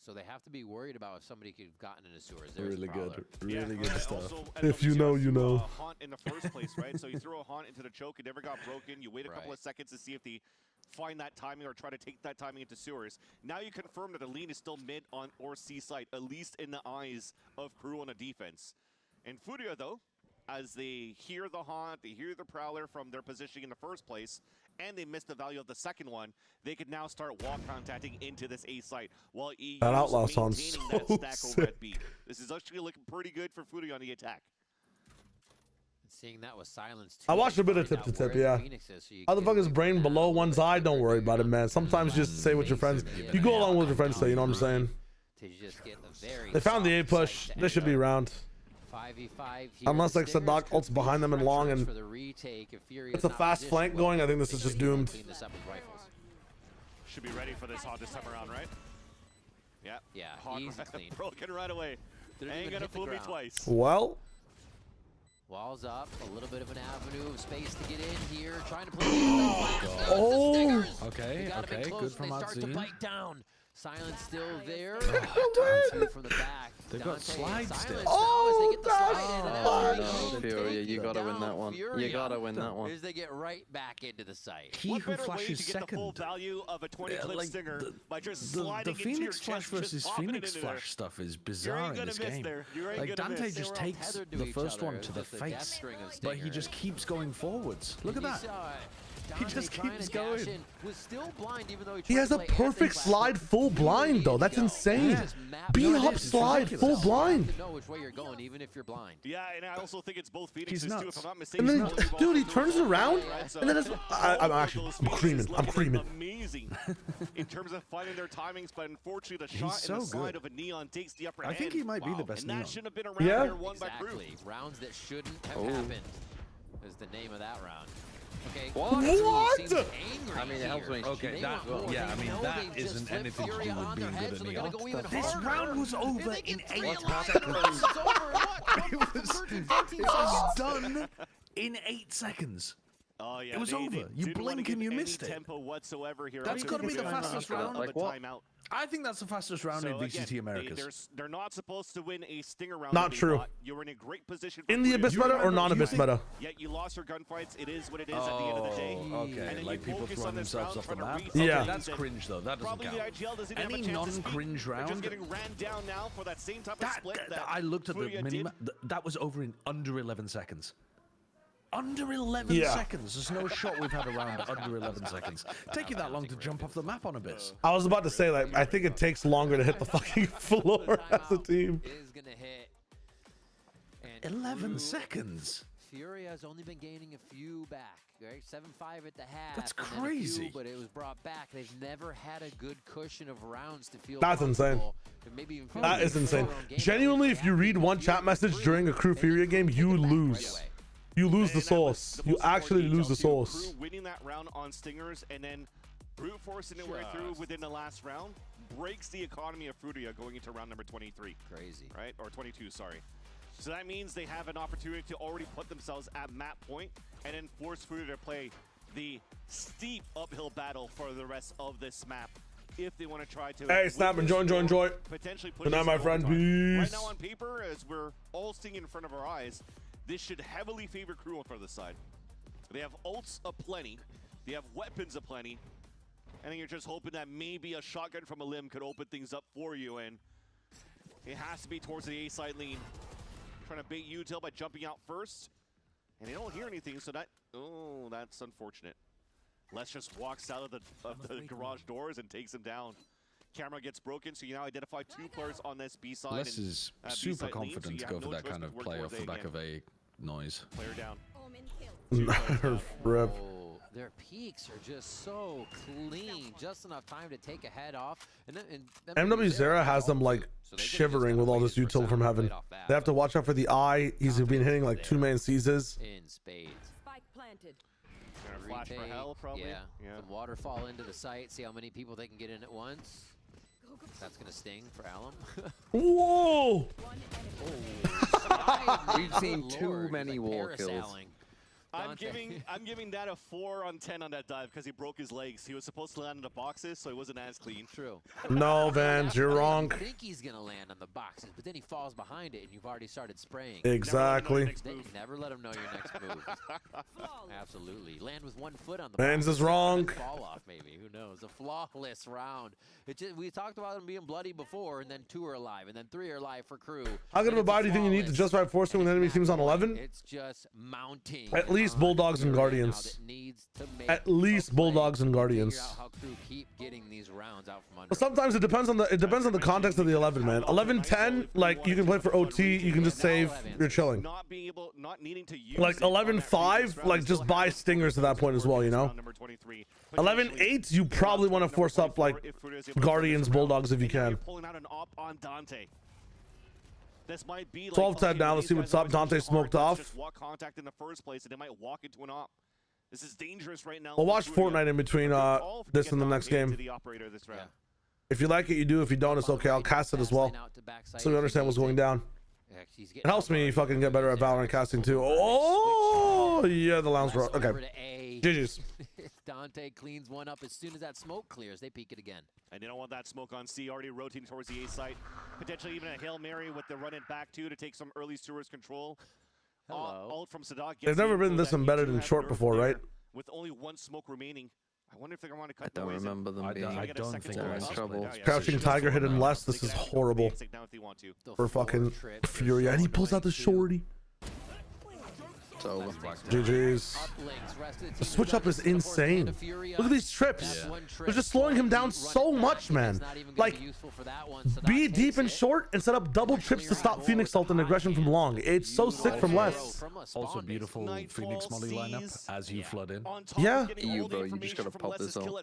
So they have to be worried about if somebody could have gotten into sewers. There's Really good. Really good stuff. Also, If you know, you know. Haunt in the first place, right? So you throw a haunt into the choke, it never got broken. You wait a couple of seconds to see if they find that timing or try to take that timing into sewers. Now you confirm that the lean is still mid on or C site, at least in the eyes of Crew on a defense. And Furia, though, as they hear the haunt, they hear the prowler from their positioning in the first place, and they missed the value of the second one, they could now start wall contacting into this A site while EU That outlaw is sounds maintaining so that stack over sick. at B. This is actually looking pretty good for Furia on the attack. Seeing that was silence too. I watched a bit of tip to tip, yeah. How the fuck is brain below one's eye? Don't worry about it, man. Sometimes just say what your friends. You go along with your friends say, you know what I'm saying? They found the A push. They should be around. 5v5 Unless like Sadak ults behind them and long and it's a fast flank going, I think this is just doomed. Should be ready for this haunt this time around, right? Yeah. Yeah, Haunt easy clean. broken right away. Ain't gonna fool me twice. Well. Walls up, a little bit of an avenue of space to get in here, trying to play. Oh. Okay, okay, good from They start to Outzine. bite down. Silence still there. Dante. From the back. They've got slides still. Oh, Furia, you gotta win that one. You gotta win that one. As they get right back into the site. He who flashes to get the full second. value of a 20 clip Like, stinger by just the sliding Phoenix into your Flash chest, just versus popping it Phoenix into there. Flash stuff is You bizarre ain't in gonna this miss game. there. You ain't Like gonna Dante miss. just They were all takes tethered to the each first other. one It to was the just a death face, string of but he stingers. just keeps going forwards. Look at You that. saw He just Dante keeps trying to dash going. in, was still blind even though He has a perfect slide full blind though. That's insane. B-hop slide full blind. know which way you're going even if you're blind. Yeah, and I also think it's both He's Phoenixes too, nuts. if I'm not mistaken. And then, dude, he turns around and then it's, I'm actually, I'm creaming. I'm creaming. Amazing in terms of finding their timings, but unfortunately the He's shot so in the side good. of a Neon takes the upper I hand. think he might be the best And that Neon. shouldn't have been around Yeah. here, won by Crew. Exactly. Rounds that shouldn't have Oh. happened is the name of that round. Okay. What? Seems angry I mean, it helps here. when Okay, They that, want more. yeah, I They mean, know that they've just isn't flipped anything to Fury do on with their being head, good so in they're the gonna go even This harder. round was If over they in get 8 3 alive, seconds. It's over in what? It was 13, 14 It was seconds. done in 8 seconds. Oh yeah, It was over. You didn't wanna blink and give you any missed it. tempo whatsoever here. That's gotta be the fastest round. Like what? timeout. I think that's the fastest round in So VCT again, Americas. they're not supposed to win a stinger round. Not they true. thought. You were in a great position. For In the Furia. Abyss meta or non-Abyss meta? Yet you lost your gunfights. It is what it is at the end of the day. Oh, okay. And then Like you people focus throwing on this themselves round, off the trying to map. reset Yeah. things, That's and cringe though. That doesn't probably count. the IGL doesn't have Any a chance to speak. non-cringe They're round. just getting ran down now for that same type of split that I looked at the Furia mini did. that was over in under 11 seconds. Under 11 Yeah. seconds. There's no shot we've had around under 11 seconds. Take you that long to jump off the map on Abyss. I was about to say, like, I think it takes longer to hit the fucking floor as a team. Is gonna hit. And 11 Crew- seconds. Furia has only been gaining a few back, right? 7-5 at the half. That's and then a few, crazy. but it was brought back. They've never had a good cushion of rounds to feel That's insane. comfortable, and maybe even feel That like is they insane. control their own game. Genuinely, if you read one chat message during a Crew Furia game, you lose. You lose the sauce. You actually lose the sauce. Crew winning that round on stingers and then brute forcing their way through within the last round breaks the economy of Furia going into round number 23. Crazy. Right? Or 22, sorry. So that means they have an opportunity to already put themselves at map point and then force Furia to play the steep uphill battle for the rest of this map if they want to try to. Hey, Snap, enjoy. Potentially push Good night, this my to friend. overtime. Right Peace. now on paper, as we're all seeing in front of our eyes, this should heavily favor Crew on front of the side. They have ults aplenty, they have weapons aplenty, and then you're just hoping that maybe a shotgun from a limb could open things up for you, and it has to be towards the A side lean. Trying to bait Util by jumping out first, and they don't hear anything, so that, oh, that's unfortunate. Les just walks out of the garage doors and takes him down. Camera gets broken, so you now identify 2 players on this B side. Les is super confident to go for that kind of play off the back of a noise. Player down. Rip. Oh, their peaks are just so clean, just enough time to take a head off. And then MW Zera has them like shivering with all this util from heaven. They have to watch out for the eye. He's been hitting like 2 main seizes. In spades. Spike planted. Flash for hell, probably. Yeah. Some waterfall into the site. See how many people they can get in at once. That's gonna sting for Alum. Whoa! We've seen too many wall kills. I'm giving that a 4 on 10 on that dive because he broke his legs. He was supposed to land in the boxes, so it wasn't as clean. True. No, Vans, you're wrong. I think he's gonna land on the boxes, but then he falls behind it, and you've already started spraying. Exactly. Never let him know your next move. Absolutely. Land with 1 foot on the Vans is wrong. Fall off, maybe. Who knows? A flawless round. We talked about him being bloody before, and then 2 are alive, and then 3 are alive for crew. How good of a buy do you think you need to justify forcing when the enemy team's on 11? It's just mounting. At least Bulldogs and Guardians. At least Bulldogs and Guardians. But sometimes it depends on the context of the 11, man. 11-10, like you can play for OT, you can just save, you're chilling. Like 11-5, like just buy stingers at that point as well, you know. 11-8, you probably want to force up like Guardians, Bulldogs if you can. This might be 12-10 now. Let's see what's up. Dante smoked off. Walk contact in the first place, and they might walk into an op. This is dangerous right now. We'll watch Fortnite in between this and the next game. If you like it, you do. If you don't, it's okay. I'll cast it as well, so you understand what's going down. It helps me fucking get better at Valorant casting too. Oh yeah, the lounge row. Okay. GG's. Dante cleans one up as soon as that smoke clears. They peek it again. And they don't want that smoke on C, already rotating towards the A site. Potentially even a Hail Mary with the run it back too to take some early sewers control. Ult from Sadak. There's never been this embedded in short before, right? With only 1 smoke remaining. I wonder if they're going to want to cut I don't remember them being I don't think they're in trouble. Crouching Tiger hit him less. This is horrible for fucking Fury. And he pulls out the shorty. It's over. GG's. The switch up is insane. Look at these trips. They're just slowing him down so much, man. Like, be deep and short and set up double trips to stop Phoenix ult and aggression from long. It's so sick from less. Also beautiful Phoenix Molly lineup as you flood in. Yeah. EU, bro, you just gotta pop this ult.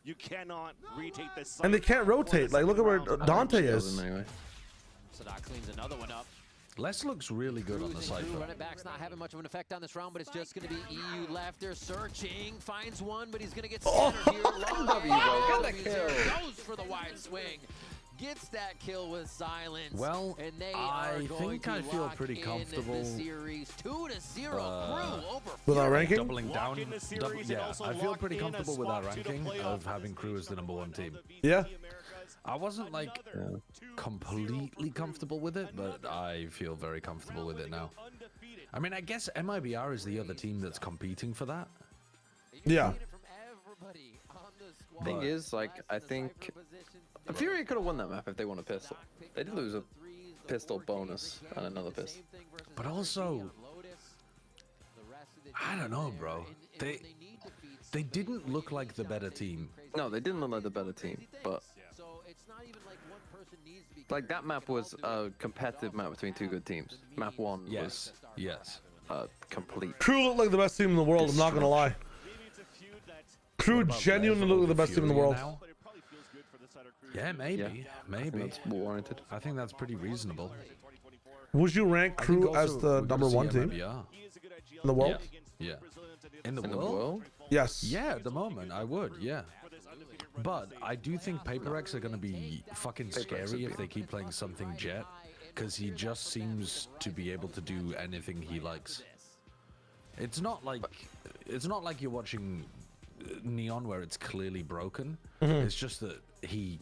You cannot retake this. And they can't rotate. Like, look at where Dante is. Sadak cleans another one up. Les looks really good on the side. Run it back's not having much of an effect on this round, but it's just going to be EU left. They're searching, finds one, but he's going to get centered here. Goes for the wide swing. Gets that kill with silence. Well, and they I think I feel pretty comfortable. Series 2-0 Crew over with our ranking. Doubling down. Yeah, I feel pretty comfortable with our ranking of having Crew as the #1 team. Yeah. I wasn't like completely comfortable with it, but I feel very comfortable with it now. I mean, I guess MIBR is the other team that's competing for that. Yeah. Thing is, like, I think Fury could have won that map if they won a pistol. They did lose a pistol bonus and another pistol. But also, I don't know, bro. They didn't look like the better team. No, they didn't look like the better team, but like that map was a competitive map between 2 good teams. Map 1 was complete. Crew looked like the best team in the world. I'm not gonna lie. Crew genuinely looked like the best team in the world. Yeah, maybe. Maybe. That's warranted. I think that's pretty reasonable. Would you rank Crew as the #1 team in the world? Yeah. In the world? Yes. Yeah, at the moment, I would, yeah. But I do think PaperX are going to be fucking scary if they keep playing something Jet, because he just seems to be able to do anything he likes. It's not like you're watching Neon where it's clearly broken. It's just that he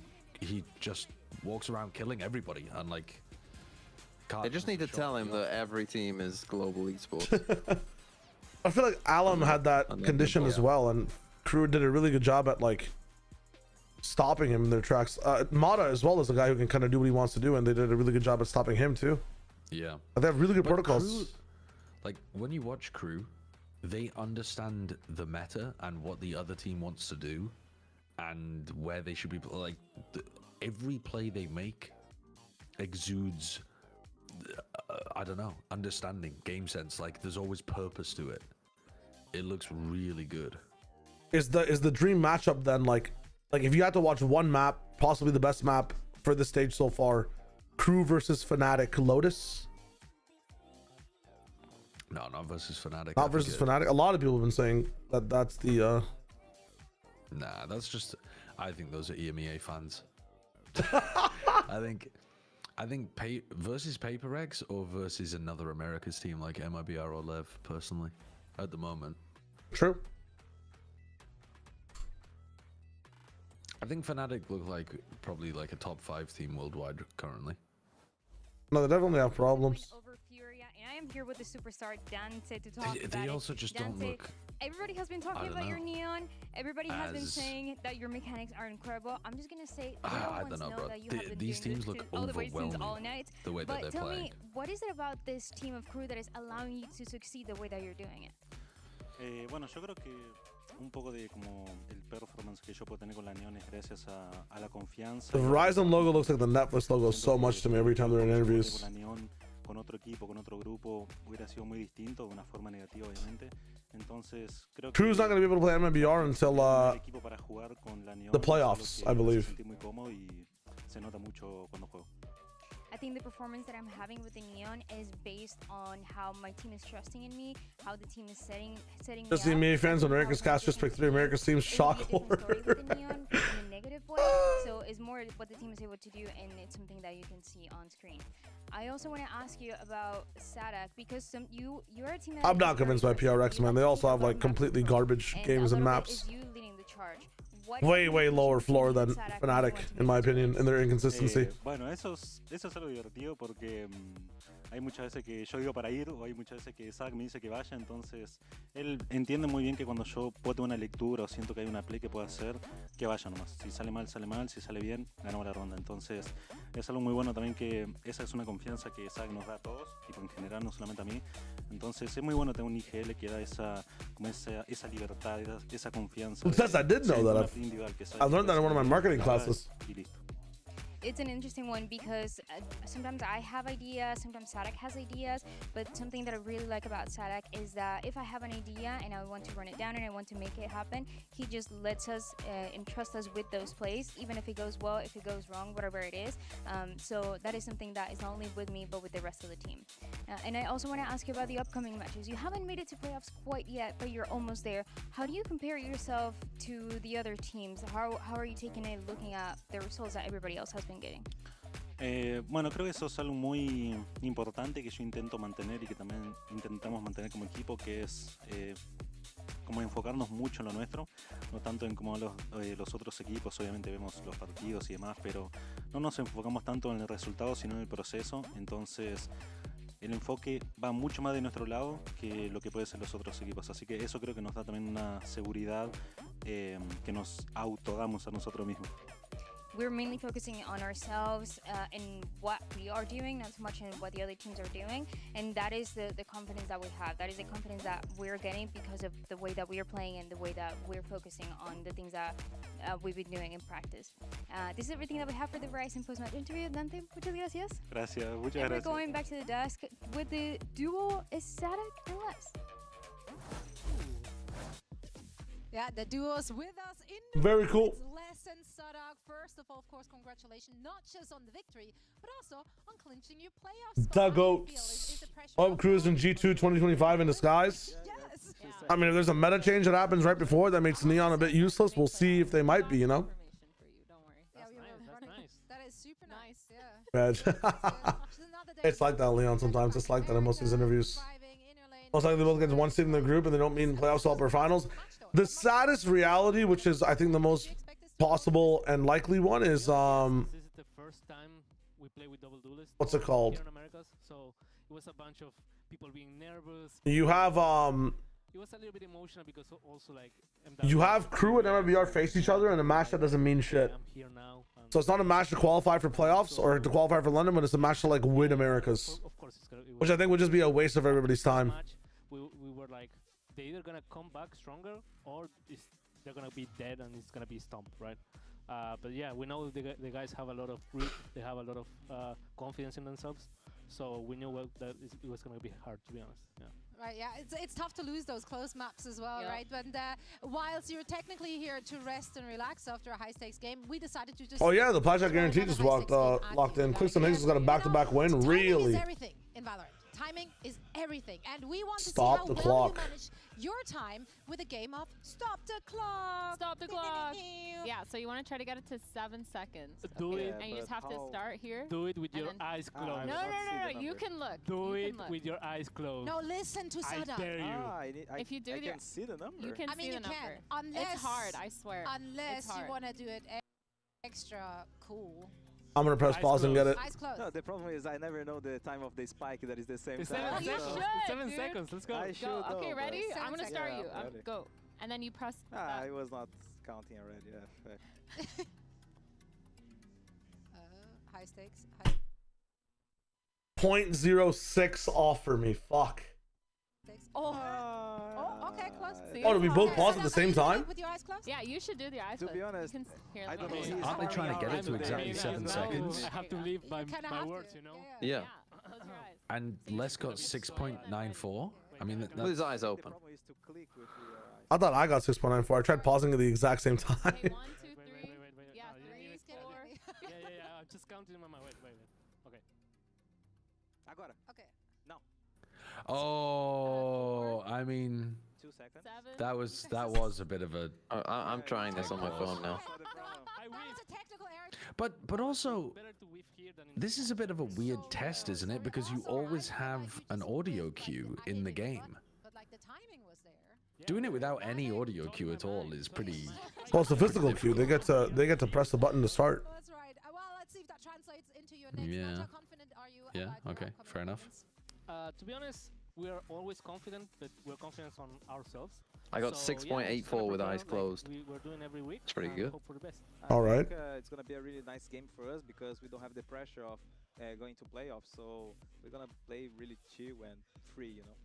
just walks around killing everybody and like. They just need to tell him that every team is global esports. I feel like Alum had that condition as well, and Crew did a really good job at like stopping him in their tracks. Mata as well is a guy who can kind of do what he wants to do, and they did a really good job at stopping him too. Yeah. They have really good protocols. Crew, like when you watch Crew, they understand the meta and what the other team wants to do, and where they should be. Like every play they make exudes, I don't know, understanding, game sense. Like there's always purpose to it. It looks really good. Is the dream matchup then like if you had to watch one map, possibly the best map for this stage so far, KRU versus Fnatic Lotus? No, not versus Fnatic. Not versus Fnatic. A lot of people have been saying that that's the. Nah, that's just. I think those are EMEA fans. I think versus Paper Eggs or versus another Americas team like MIBR or Lev. Personally, at the moment. True. I think Fnatic look like probably like a top 5 team worldwide currently. No, they definitely have problems. I am here with the superstar Dante to talk about They it. also just Dante, don't look. Everybody has been talking about your neon. Everybody has been saying that your mechanics are incredible. I'm just gonna say I don't know, bro. These teams look overwhelming. All night. The way that they're tell playing. me, what is it about this team of KRU that is allowing you to succeed the way that you're doing it? Bueno, yo creo que un poco de como el performance que yo puedo tener con la Neon es gracias a la confianza. The Verizon logo looks like the Netflix logo so much to me every time they're in interviews. Con otro equipo, con otro grupo, hubiera sido muy distinto, de una forma negativa obviamente. Entonces, creo que KRU's not going to be able to play MMBR until the playoffs, I believe. muy cómodo y se nota mucho cuando juego. I think the performance that I'm having with the Neon is based on how my team is trusting in me, how the team is setting Just the EMEA fans on America's cast just picked 3 America's teams. Shock horror. In a negative way, so it's more what the team is able to do, and it's something that you can see on screen. I also want to ask you about Sadak because you're a team. I'm not convinced by PRX, man. They also have like completely garbage games and maps. Is you leading the charge. Way lower floor than Fnatic, in my opinion, in their inconsistency. Bueno, eso es algo divertido porque hay muchas veces que yo digo para ir o hay muchas veces que Zach me dice que vaya, entonces él entiende muy bien que cuando yo puedo tener una lectura o siento que hay una play que puedo hacer, que vaya nomás. Si sale mal, si sale bien, ganamos la ronda. Entonces es algo muy bueno también que esa es una confianza que Zach nos da a todos, tipo en general, no solamente a mí. Entonces es muy bueno tener un IGL que da esa libertad, esa confianza. Yes, I did know that. I learned that in one of my marketing classes. It's an interesting one because sometimes I have ideas, sometimes Sadak has ideas, but something that I really like about Sadak is that if I have an idea and I want to run it down and I want to make it happen, he just lets us and trusts us with those plays, even if it goes well, if it goes wrong, whatever it is. So that is something that is not only with me, but with the rest of the team. And I also want to ask you about the upcoming matches. You haven't made it to playoffs quite yet, but you're almost there. How do you compare yourself to the other teams? How are you taking it, looking at the results that everybody else has been getting? Bueno, creo que eso es algo muy importante que yo intento mantener y que también intentamos mantener como equipo, que es como enfocarnos mucho en lo nuestro, no tanto en como los otros equipos. Obviamente vemos los partidos y demás, pero no nos enfocamos tanto en el resultado, sino en el proceso. Entonces el enfoque va mucho más de nuestro lado que lo que puede ser los otros equipos, así que eso creo que nos da también una seguridad que nos autodamos a nosotros mismos. We're mainly focusing on ourselves and what we are doing, not so much in what the other teams are doing, and that is the confidence that we have. That is the confidence that we're getting because of the way that we are playing and the way that we're focusing on the things that we've been doing in practice. This is everything that we have for the Verizon post-match interview. Dante, muchas gracias. Gracias, muchas and gracias. We're going back to the desk with the duo is Sadak and Les. Yeah, the duos with us in Very cool. It's Les and Sadak. First of all, of course, congratulations not just on the victory, but also on clinching your playoff spot. The GOATs. Up KRU in G2 2025 in disguise. Yes. Yeah. I mean, if there's a meta change that happens right before that makes Neon a bit useless, we'll see if they might be, you know? That is super nice, yeah. It's like that, Leon, sometimes. It's like that in most of these interviews. Most likely they both get one seed in the group and they don't meet in playoffs or finals. The saddest reality, which is I think the most possible and likely one, is This is the first time we play with double duelists. What's it called? Here in Americas, so it was a bunch of people being nervous. You have It was a little bit emotional because also like you have KRU and MMBR face each other in a match that doesn't mean shit. I'm here now. So it's not a match to qualify for playoffs or to qualify for London, but it's a match to like win Americas. Of course, Which I think would just be a waste of everybody's time. We were like they're either gonna come back stronger or they're gonna be dead and it's gonna be stomped, right? But yeah, we know the guys have a lot of grit. They have a lot of confidence in themselves. So we knew that it was gonna be hard, to be honest. Yeah. Right, yeah, it's tough to lose those close maps as well, right? But whilst you're technically here to rest and relax after a high-stakes game, we decided to just... Oh yeah, the Blackjack Guarantee just locked in. Clixton Higgs has got a back-to-back win, really. Timing is everything in Valorant. Timing is everything. And we want to Stop see the how clock. well you manage your time with a game of Stop the Clock. Stop the clock. Yeah, so you want to try to get it to 7 seconds. Do it. And you just have to start here. Do it with your eyes closed. No. You can look. Do it with your eyes closed. No, listen to Sada. I dare you. If you do I can see the number. You can see the number. Unless, it's hard, I swear. Unless you want to do it extra cool. I'm gonna press pause and get it. Eyes closed. No, the problem is I never know the time of the spike that is the same it's time. 7 seconds. Should, 7 seconds. Let's go. I should go. Okay, know, ready? I'm gonna start you. ready. Go. And then you press. I was not counting already. Yeah. High stakes. 0.06 off for me. Fuck. Oh, okay, close. Oh, did we both pause at the same time? With your eyes closed? Yeah, you should do the eyes closed. To be honest, I don't know. Aren't they trying to get it to exactly 7 seconds? I have to leave my words, you know? Yeah. Close your eyes. And Les got 6.94. I mean, With his eyes open. I thought I got 6.94. I tried pausing at the exact same time. Okay, 1, 2, 3. Yeah, 3, 4. Yeah. I'm just counting in my mind. Wait. Okay. Agora. Okay. No. Oh, I mean, 2 seconds. 7. that was a bit of a. I'm trying this on my phone now. But also, this is a bit of a weird test, isn't it? Because you always have an audio cue in the game. But like the timing was there. Doing it without any audio cue at all is pretty. Well, it's a physical cue. They get to press the button to start. Well, that's right. Well, let's see if that translates into your next match. How confident are you? Yeah. Okay. Fair enough. To be honest, we are always confident, but we're confident on ourselves. I got 6.84 with eyes closed. We're doing every week. It's pretty good. Hope for the best. All right. I think, it's gonna be a really nice game for us because we don't have the pressure of going to playoffs. So we're gonna play really chill and free, you know.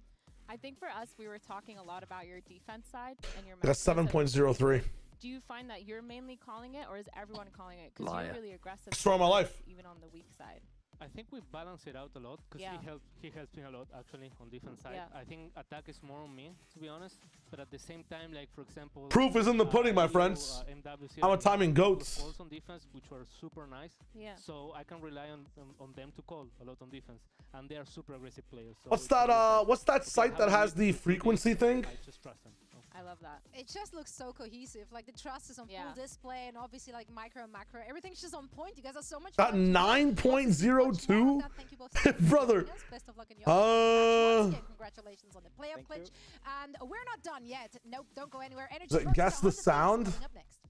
I think for us, we were talking a lot about your defense side and your. I got 7.03. Do you find that you're mainly calling it, or is everyone calling it? Because you're really aggressive. Story of my life. Even on the weak side. I think we balance it out a lot because he helps me a lot actually on defense side. I think attack is more on me, to be honest. But at the same time, like for example, Proof is in the pudding, my friends. I'm a timing goat. Calls on defense, which were super nice. Yeah. So I can rely on them to call a lot on defense, and they are super aggressive players. So What's that site that has the frequency thing? I just trust them. I love that. It just looks so cohesive. Like the trust is on full display, and obviously like micro and macro, everything's just on point. You guys are so much. That 9.02, brother. Best of luck in your congratulations on the playoff glitch, and we're not done yet. Nope, don't go anywhere. Energy. Guess the sound. Up next.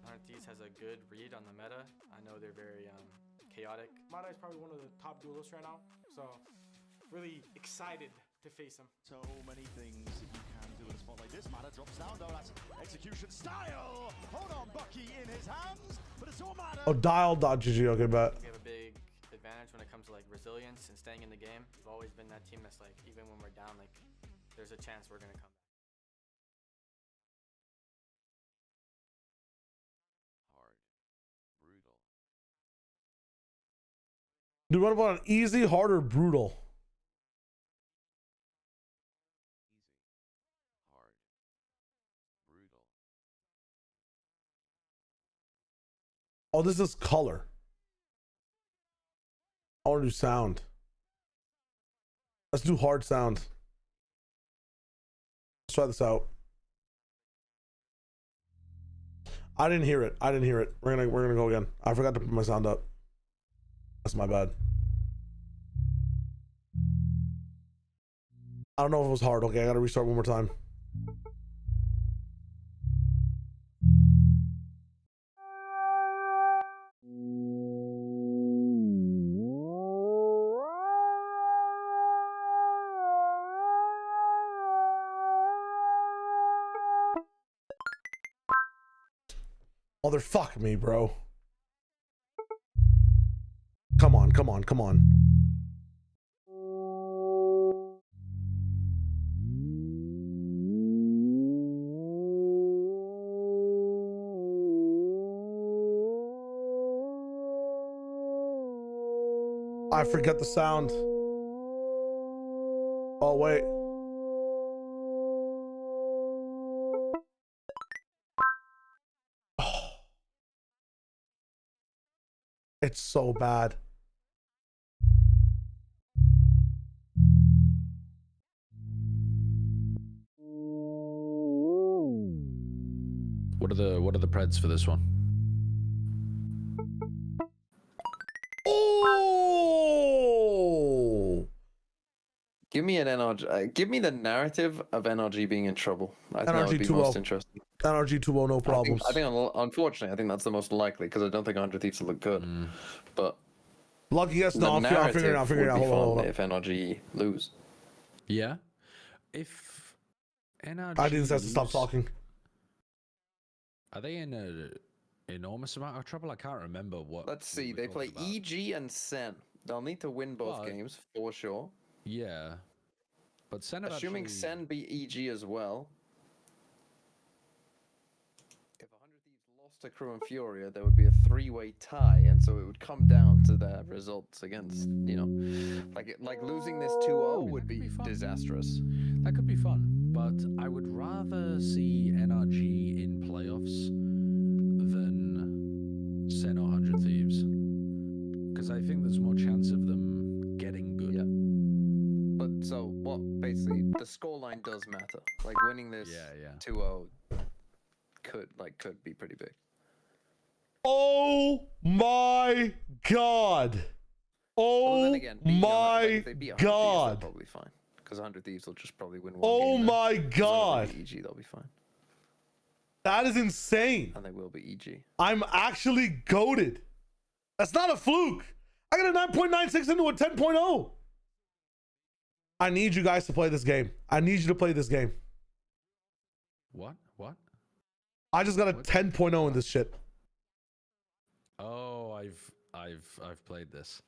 Artis has a good read on the meta. I know they're very chaotic. Mata is probably one of the top duelists right now, so really excited to face him. So many things you can do in a spot like this. Mata drops down though. That's execution style. Hold on, Bucky in his hands, but it's all Mata. Oh, dial.gg. Okay, bet. We have a big advantage when it comes to like resilience and staying in the game. We've always been that team that's like, even when we're down, like there's a chance we're gonna come back. Hard, brutal. Dude, what about an easy, hard, or brutal? Oh, this is color. I want to do sound. Let's do hard sound. Let's try this out. I didn't hear it. We're gonna go again. I forgot to put my sound up. That's my bad. I don't know if it was hard. Okay, I gotta restart one more time. Motherfuck me, bro. Come on. I forget the sound. Oh, wait. Oh. It's so bad. What are the Preds for this one? Oh! Give me an NRG. Give me the narrative of NRG being in trouble. I think that would NRG be 2-0. most interesting. NRG 2-0, no problems. I think unfortunately, I think that's the most likely because I don't think 100 Thieves will look good. But lucky yes, no, I'm figuring it out. Hold on. If NRG lose. Yeah. If NRG I didn't have to stop talking. Are they in an enormous amount of trouble? I can't remember what. Let's see. They play EG and Sen. They'll need to win both games for sure. Yeah. But Sen assuming actually... Sen beat EG as well. If 100 Thieves lost to Crew and Furia, there would be a 3-way tie, and so it would come down to their results against, you know, like losing this 2-0 would be disastrous. That could be fun, but I would rather see NRG in playoffs than Sen or 100 Thieves, because I think there's more chance of them getting good. Yeah. But so what? Basically, the scoreline does matter. Like winning this 2-0 could be pretty big. Oh my god! Oh my god! Probably fine because 100 Thieves will just probably win one. Oh game my god! EG, they'll be fine. That is insane. And they will be EG. I'm actually goated. That's not a fluke. I got a 9.96 into a 10.0. I need you guys to play this game. I need you to play this game. What? I just got a 10.0 in this shit. Oh, I've played this.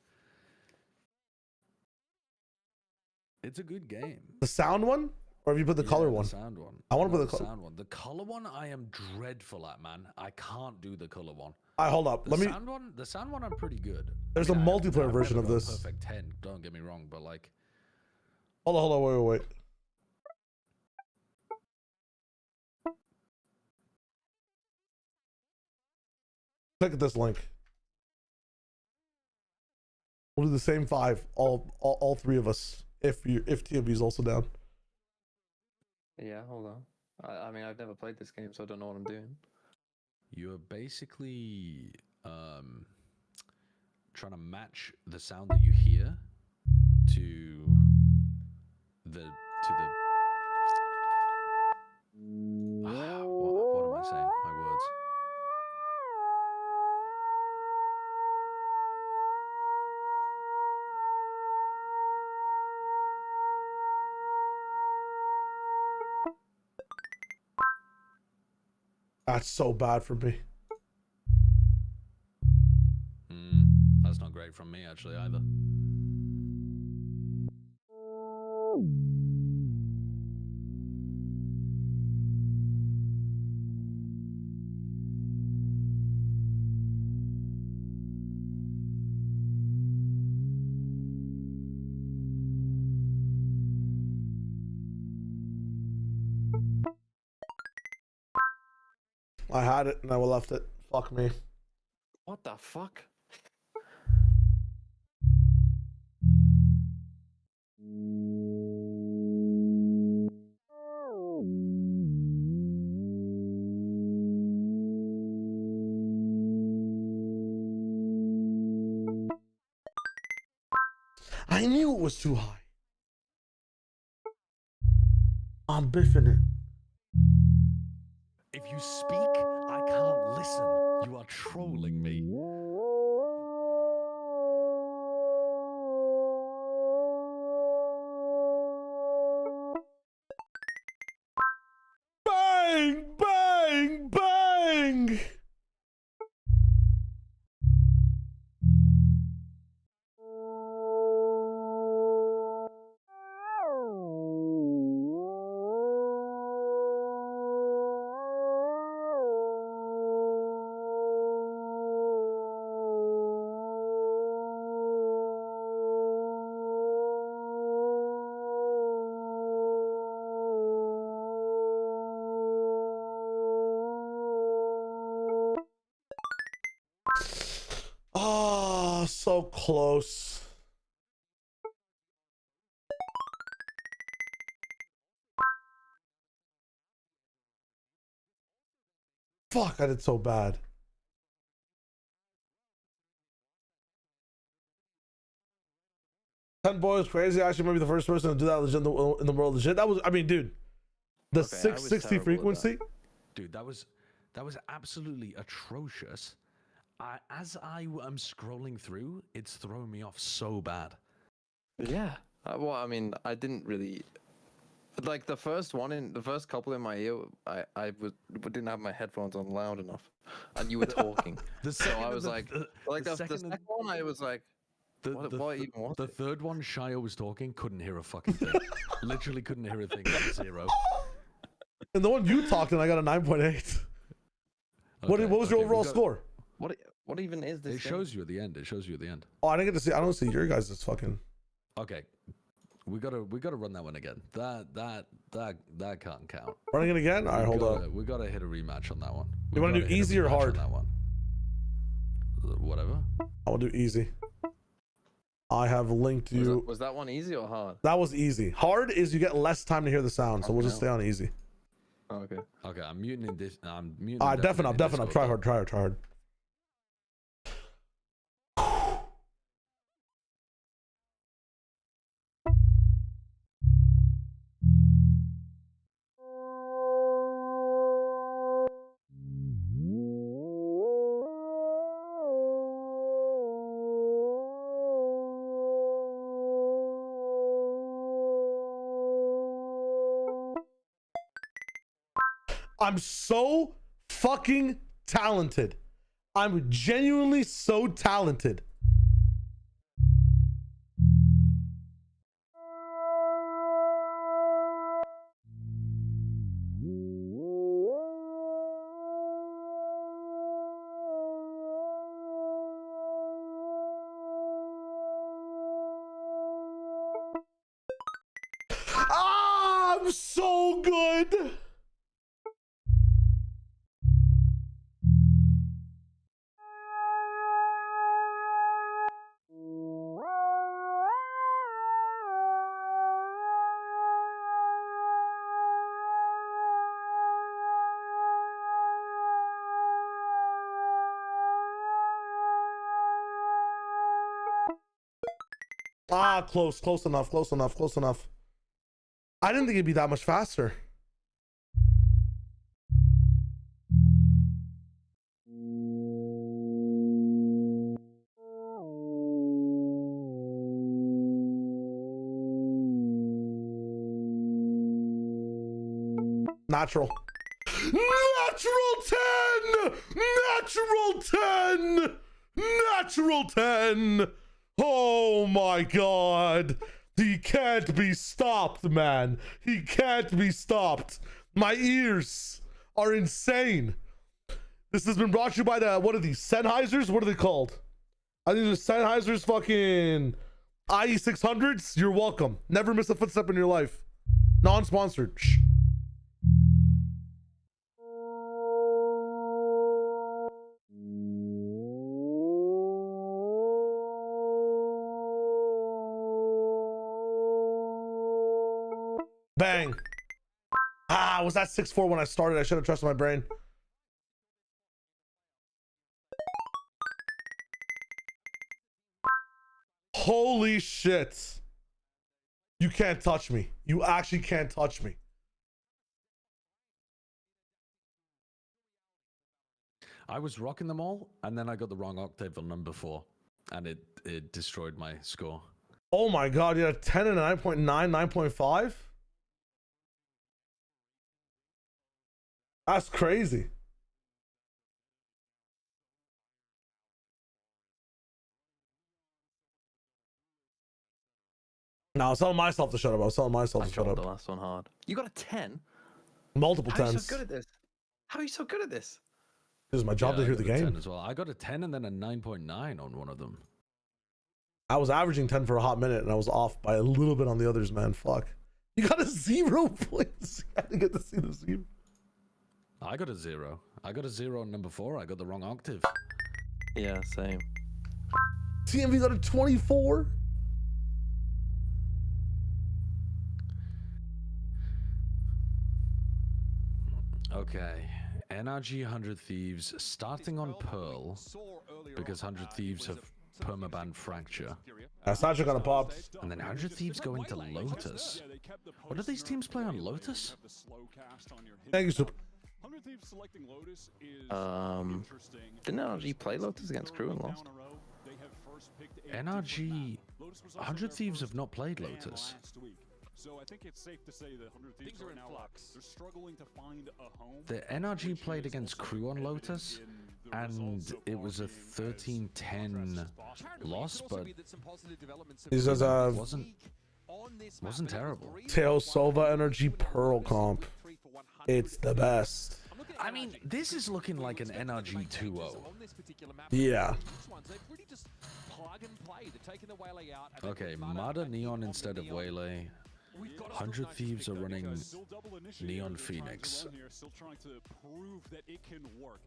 It's a good game. The sound one, or have you put the color one? The sound one. I want to put the sound one. The color one, I am dreadful at, man. I can't do the color one. Hold up. The sound one, I'm pretty good. There's a multiplayer version of this. Perfect 10. Don't get me wrong, but like. Hold on. Wait. Click this link. We'll do the same 5, all 3 of us, if TMV is also down. Yeah, hold on. I mean, I've never played this game, so I don't know what I'm doing. You're basically trying to match the sound that you hear to the what am I saying? My words. That's so bad for me. That's not great from me, actually, either. I had it and I left it. Fuck me. What the fuck? I knew it was too high. I'm biffing it. If you speak, I can't listen. You are trolling me. Bang! Bang! Bang! so close. Fuck, I did so bad. Ten boys crazy. I actually might be the first person to do that legit in the world. Legit. That was, I mean, dude, the 660 frequency. Dude, that was absolutely atrocious. As I am scrolling through, it's throwing me off so bad. Yeah. Well, I mean, I didn't really like the first couple in my ear. I didn't have my headphones on loud enough, and you were talking. So I was the second one, I was like. What even was the third one, Shia was talking, couldn't hear a fucking thing. Literally couldn't hear a thing. 0. And the one you talked in, I got a 9.8. What was your overall score? What even is this? It shows you at the end. It shows you at the end. Oh, I didn't get to see. I don't see your guys' fucking. Okay, we gotta run that one again. That can't count. Running it again? All right, hold on. We gotta hit a rematch on that one. You want to do easy or hard? On that one. Whatever. I will do easy. I have linked you. Was that one easy or hard? That was easy. Hard is you get less time to hear the sound, so we'll just stay on easy. Oh, okay. Okay, I'm muting in this. I'm muting. Definitely up. Try hard. I'm so fucking talented. I'm genuinely so talented. I'm so good. Close enough. I didn't think it'd be that much faster. Natural 10. Oh my god. He can't be stopped, man. He can't be stopped. My ears are insane. This has been brought to you by what are these? Sennheisers? What are they called? I think these are Sennheiser's fucking IE600s. You're welcome. Never miss a footstep in your life. Non-sponsored. Shh. Bang. Was that 6-4 when I started? I should have trusted my brain. Holy shit. You can't touch me. You actually can't touch me. I was rocking them all, and then I got the wrong octave on number 4, and it destroyed my score. Oh my god, you had a 10 and a 9.9, 9.5? That's crazy. No, I was telling myself to shut up. I was telling myself to shut up. The last one hard. You got a 10? Multiple 10s. How are you so good at this? How are you so good at this? This is my job to hear the game. 10 as well. I got a 10 and then a 9.9 on one of them. I was averaging 10 for a hot minute, and I was off by a little bit on the others, man. Fuck. You got a 0 points. I didn't get to see the 0. I got a 0. I got a 0 on number 4. I got the wrong octave. Yeah, same. TMV got a 24. Okay. NRG 100 Thieves starting on Pearl because 100 Thieves have permabanned Fracture. That's not gonna pop. And then 100 Thieves go into Lotus. What do these teams play on Lotus? Thank you, Super. Didn't NRG play Lotus against Crew and lost? NRG 100 Thieves have not played Lotus. So I think it's safe to say that 100 Thieves are in flux. They're struggling to find a home. The NRG played against Crew on Lotus, and it was a 13-10 loss, but it wasn't terrible. Teo Sova Energy Pearl comp. It's the best. I mean, this is looking like an NRG 2-0. Yeah. Okay, Mada Neon instead of Waylay. 100 Thieves are running Neon Phoenix. Still trying to prove that it can work.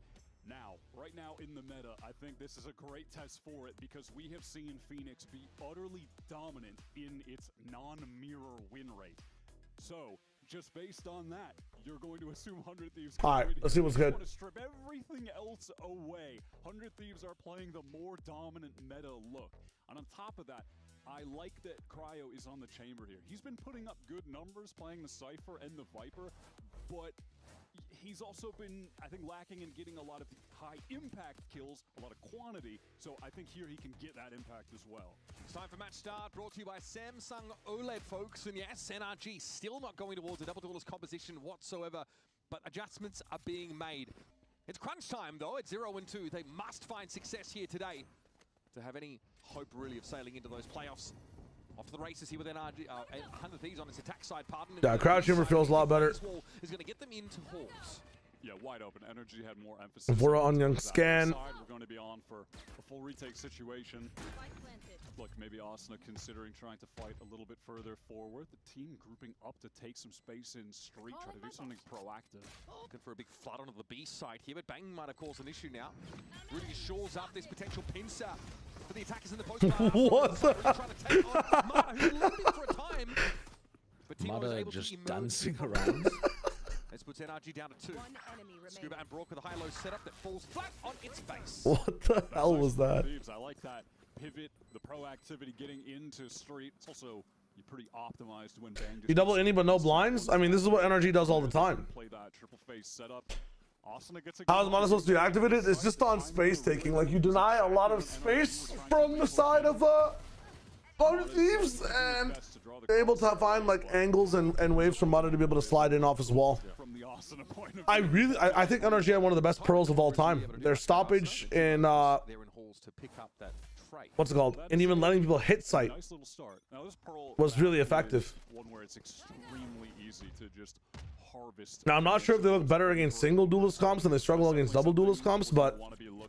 Now, right now in the meta, I think this is a great test for it because we have seen Phoenix be utterly dominant in its non-mirror win rate. So, just based on that, you're going to assume 100 Thieves. All right, let's see what's good. Want to strip everything else away. 100 Thieves are playing the more dominant meta look. And on top of that, I like that Cryo is on the chamber here. He's been putting up good numbers playing the Cypher and the Viper, but he's also been, I think, lacking in getting a lot of high impact kills, a lot of quantity. So I think here he can get that impact as well. It's time for match start, brought to you by Samsung OLED, folks. And yes, NRG still not going towards a double duelist composition whatsoever, but adjustments are being made. It's crunch time, though. It's 0-2. They must find success here today to have any hope, really, of sailing into those playoffs. Off to the races here with NRG. 100 Thieves on its attack side, pardon. Yeah, crowd chamber feels a lot better. Is going to get them into halls. Yeah, wide open. Energy had more emphasis. Vora on young scan. We're going to be on for a full retake situation. Look, maybe Asuna considering trying to fight a little bit further forward. The team grouping up to take some space in street, try to do something proactive. Looking for a big flood onto the B side here, but banging might have caused an issue now. Really shores up this potential pincer for the attackers in the post. What the hell? Mada just dancing around. This puts NRG down to 2. Scuba and Brock with a high-low setup that falls flat on its face. What the hell was that? I like that pivot, the proactivity getting into street. It's also pretty optimized when bang. You double any but no blinds? I mean, this is what NRG does all the time. Play that triple face setup. How is Mana supposed to be activated? It's just on space taking. Like, you deny a lot of space from the side of 100 Thieves, and they're able to find like angles and waves from Mada to be able to slide in off his wall. I think NRG had one of the best pearls of all time. Their stoppage in what's it called? And even letting people hit sight was really effective. One where it's extremely easy to just harvest. Now, I'm not sure if they look better against single duelist comps than they struggle against double duelist comps, but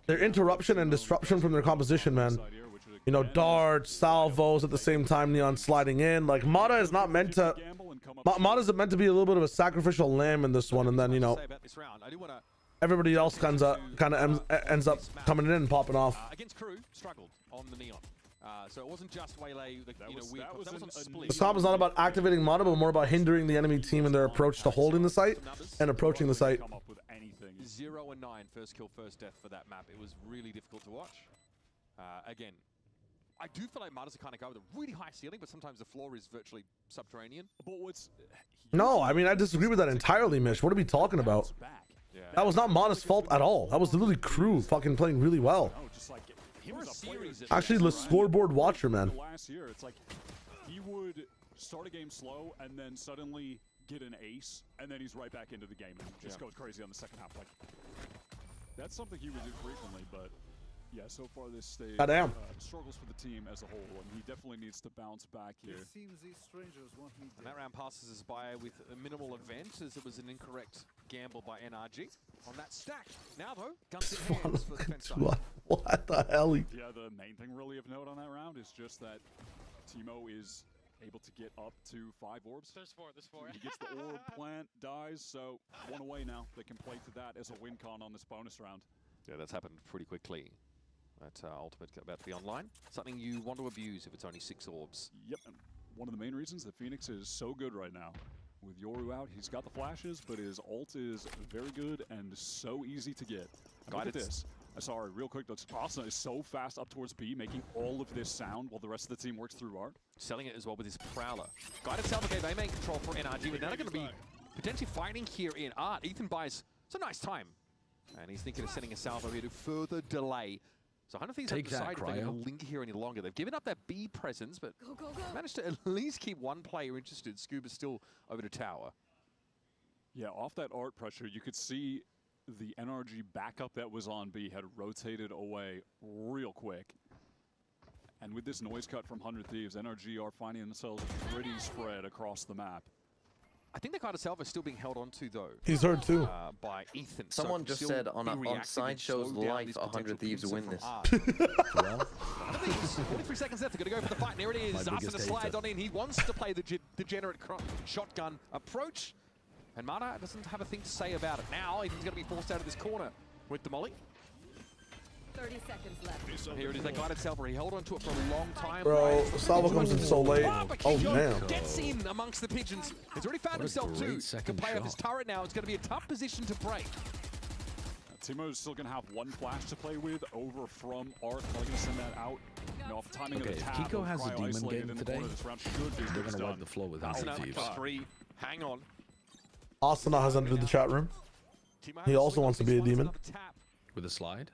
their interruption and disruption from their composition, man. You know, darts, salvos at the same time, Neon sliding in. Like, Mada is not meant to... Mada's meant to be a little bit of a sacrificial lamb in this one, and then, you know, everybody else kind of ends up coming in and popping off. Against Crew, struggled on the Neon. So it wasn't just Waylay, that was on split. This comp is not about activating Mada, but more about hindering the enemy team in their approach to holding the site and approaching the site. 0-9, first kill, first death for that map. It was really difficult to watch. Again, I do feel like Mada's the kind of guy with a really high ceiling, but sometimes the floor is virtually subterranean. But what's... No, I mean, I disagree with that entirely, Mish. What are we talking about? That was not Mada's fault at all. That was literally Crew fucking playing really well. Actually, the scoreboard watcher, man. Last year, it's like he would start a game slow and then suddenly get an ace, and then he's right back into the game and just goes crazy on the second half. Like, that's something he would do frequently, but yeah, so far this stage struggles for the team as a whole, and he definitely needs to bounce back here. It seems these strangers want me dead. And that round passes us by with a minimal event, as it was an incorrect gamble by NRG on that stack. Now though, guns in hands for the defense side. What the hell? Yeah, the main thing really of note on that round is just that Teemo is able to get up to 5 orbs. There's 4. He gets the orb, plant, dies, so 1 away now. They can play to that as a win con on this bonus round. Yeah, that's happened pretty quickly. That ultimate about to be online. Something you want to abuse if it's only 6 orbs. Yep, and one of the main reasons that Phoenix is so good right now. With Yoru out, he's got the flashes, but his ult is very good and so easy to get. Look at this. Sorry, real quick, Asuna is so fast up towards B, making all of this sound while the rest of the team works through Art. Selling it as well with his Prowler. Guided Salvo gave A-main control for NRG, but now they're going to be potentially fighting here in Art. Ethan buys, it's a nice time. And he's thinking of sending a Salvo here to further delay. So 100 Thieves have decided if they're going to linger here any longer. They've given up their B presence, but managed to at least keep one player interested. Scuba's still over to tower. Yeah, off that Art pressure, you could see the NRG backup that was on B had rotated away real quick. And with this noise cut from 100 Thieves, NRG are finding themselves pretty spread across the map. I think the card itself is still being held on to, though. He's hurt too. By Ethan. Someone just said on Sideshow's life, 100 Thieves win this. Well, 43 seconds left. They're going to go for the fight. And there it is. Asuna slides on in. He wants to play the degenerate shotgun approach. And Mana doesn't have a thing to say about it. Now, Ethan's going to be forced out of this corner with the molly. 30 seconds left. And here it is. They guided Salvo. He held on to it for a long time. Bro, Salvo comes in so late. Oh, damn. Gets in amongst the pigeons. He's already found himself too. To play off his turret now. It's going to be a tough position to break. Timo's still going to have one flash to play with over from Art. Probably going to send that out. You know, off the timing of the tap. Kiko has a demon game today. They're going to wipe the floor with 100 Thieves. Hang on. Asuna has entered the chat room. He also wants to be a demon. With a slide?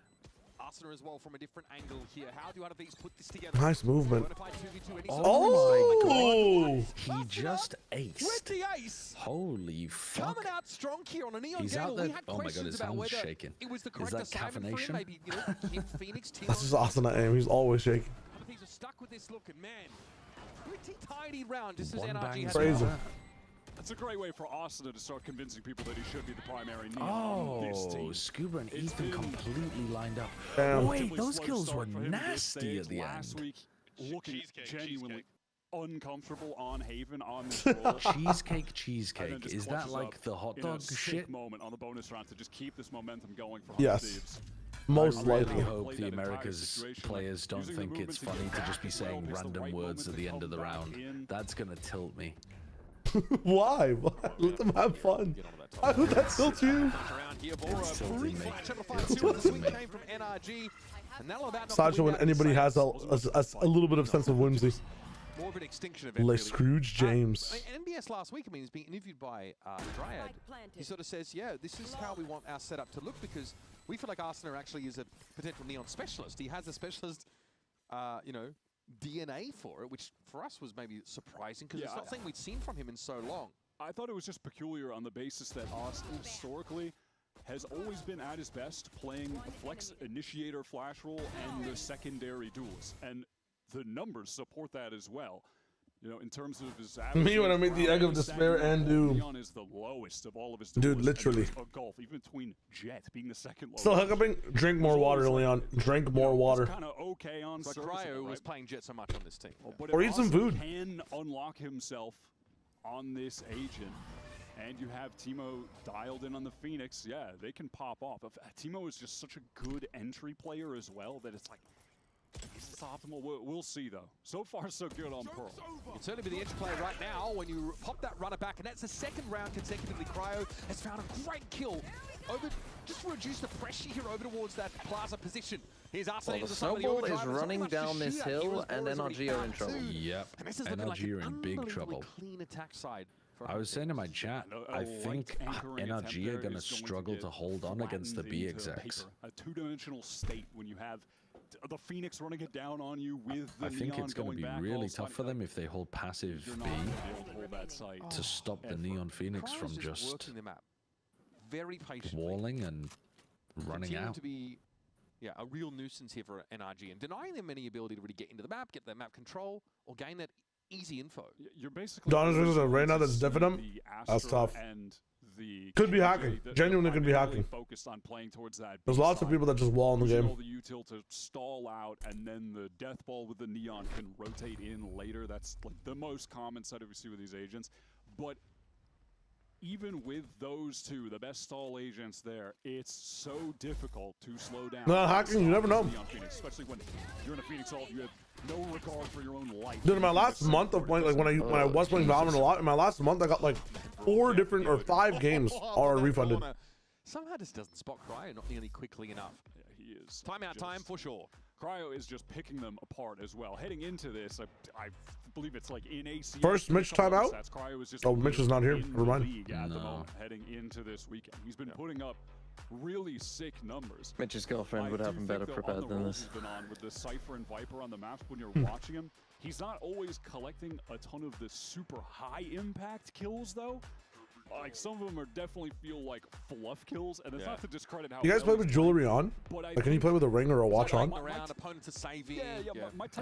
Asuna as well from a different angle here. How do these put this together? Nice movement. Oh my god. He just aced. With the ace. Holy fuck. Coming out strong here on a Neon He's Gale. out there. We had Oh my god, his hand's shaking. It was the Is correct that assignment for him. caffeination? Maybe, you know, keep Phoenix That's just Asuna aim. He's always shaking. He's stuck with this look, and man, pretty tidy round. Just as One NRG bang has crazy. That's a great way for Asuna to start convincing people that he should be the primary Neon on this team. Scuba and Ethan completely lined up. Damn. Wait, those kills were nasty at the last end. week, looking genuinely uncomfortable on Haven on this roll. Cheesecake. Is that like the hot dog shit? Moment on the bonus round to just keep this momentum going for Yes. Thieves. Most I likely. really hope the Americas players don't think it's funny to just be saying random words at the end of the round. That's gonna tilt me. Why? Let them have fun. Why would that tilt you? Sideshow when anybody has a little bit of sense of whimsy. More of an extinction event. Like Scrooge James. NBS last week, I mean, he's being interviewed by Dryad. He sort of says, yeah, this is how we want our setup to look because we feel like Asuna actually is a potential Neon specialist. He has a specialist, you know, DNA for it, which for us was maybe surprising because it's not something we'd seen from him in so long. I thought it was just peculiar on the basis that Austin historically has always been at his best playing the flex initiator flash roll and the secondary duels, and the numbers support that as well. You know, in terms of his Me when I make the egg of despair and doom. Neon is the lowest of all of his Dude, literally. A gulf, even between Jet being the second lowest. Still hiccuping? Drink more water, Leon. Drink more water. Kind of okay on But Cryo was playing Jet so much on this team. But Or if eat some Austin food. Can unlock himself on this agent, and you have Timo dialed in on the Phoenix, yeah, they can pop off. Timo is just such a good entry player as well that it's like, is this optimal? We'll see, though. So far, so good on Pearl. It can certainly be the edge play right now when you pop that runner back, and that's the second round consecutively. Cryo has found a great kill over, just to reduce the pressure here over towards that plaza position. Here's Arsenal. Well, the snowball is running down this hill, and NRG are in trouble. Yep, NRG are in big trouble. Clean attack side. I was saying in my chat, I think NRG are going to struggle to hold on against the B execs. A two-dimensional state when you have the Phoenix running it down on you with the I think Neon it's going to be back really also. tough for them if they hold passive B to stop the Neon Phoenix from just very patient walling and running out. To be, yeah, a real nuisance here for NRG and denying them any ability to really get into the map, get their map control, or gain that easy info. You're basically Donna's right now that's deafening him. That's tough. And the Could be hacking. Genuinely could be hacking. Focused on playing towards that. There's lots of people that just wall in the game. The util to stall out, and then the death ball with the Neon can rotate in later. That's like the most common setup we see with these agents. But even with those two, the best stall agents there, it's so difficult to slow down. No, hacking, you never know. Phoenix, especially when you're in a Phoenix ult, you have no regard for your own life. Dude, in my last month of playing, like when I was playing Valorant a lot, in my last month I got like 4 different or 5 games are refunded. Somehow this doesn't spot Cryo not nearly quickly enough. Yeah, he is. Timeout time for sure. Cryo is just picking them apart as well. Heading into this, I believe it's like in ACS. First Mitch timeout? Cryo is just Oh, Mitch is not here. Never mind. At the moment, heading into this weekend. He's been putting up really sick numbers. Mitch's girlfriend would have him better prepared than this. He's been on with the Cypher and Viper on the maps when you're watching him. He's not always collecting a ton of the super high impact kills though. Like some of them are definitely feel like fluff kills, and it's not to discredit how. You guys play with jewelry on? Like, can you play with a ring or a watch on? I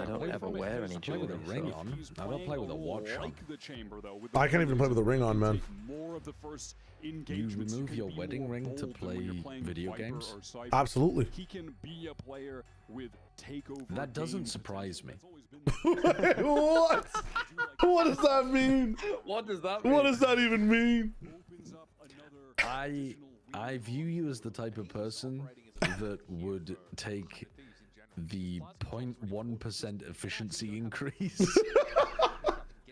don't ever wear any jewelry with a ring on. I don't play with a watch on. I can't even play with a ring on, man. You remove your wedding ring to play video games? Absolutely. He can be a player with takeover. That doesn't surprise me. What? What does that mean? What does that mean? What does that even mean? I view you as the type of person that would take the 0.1% efficiency increase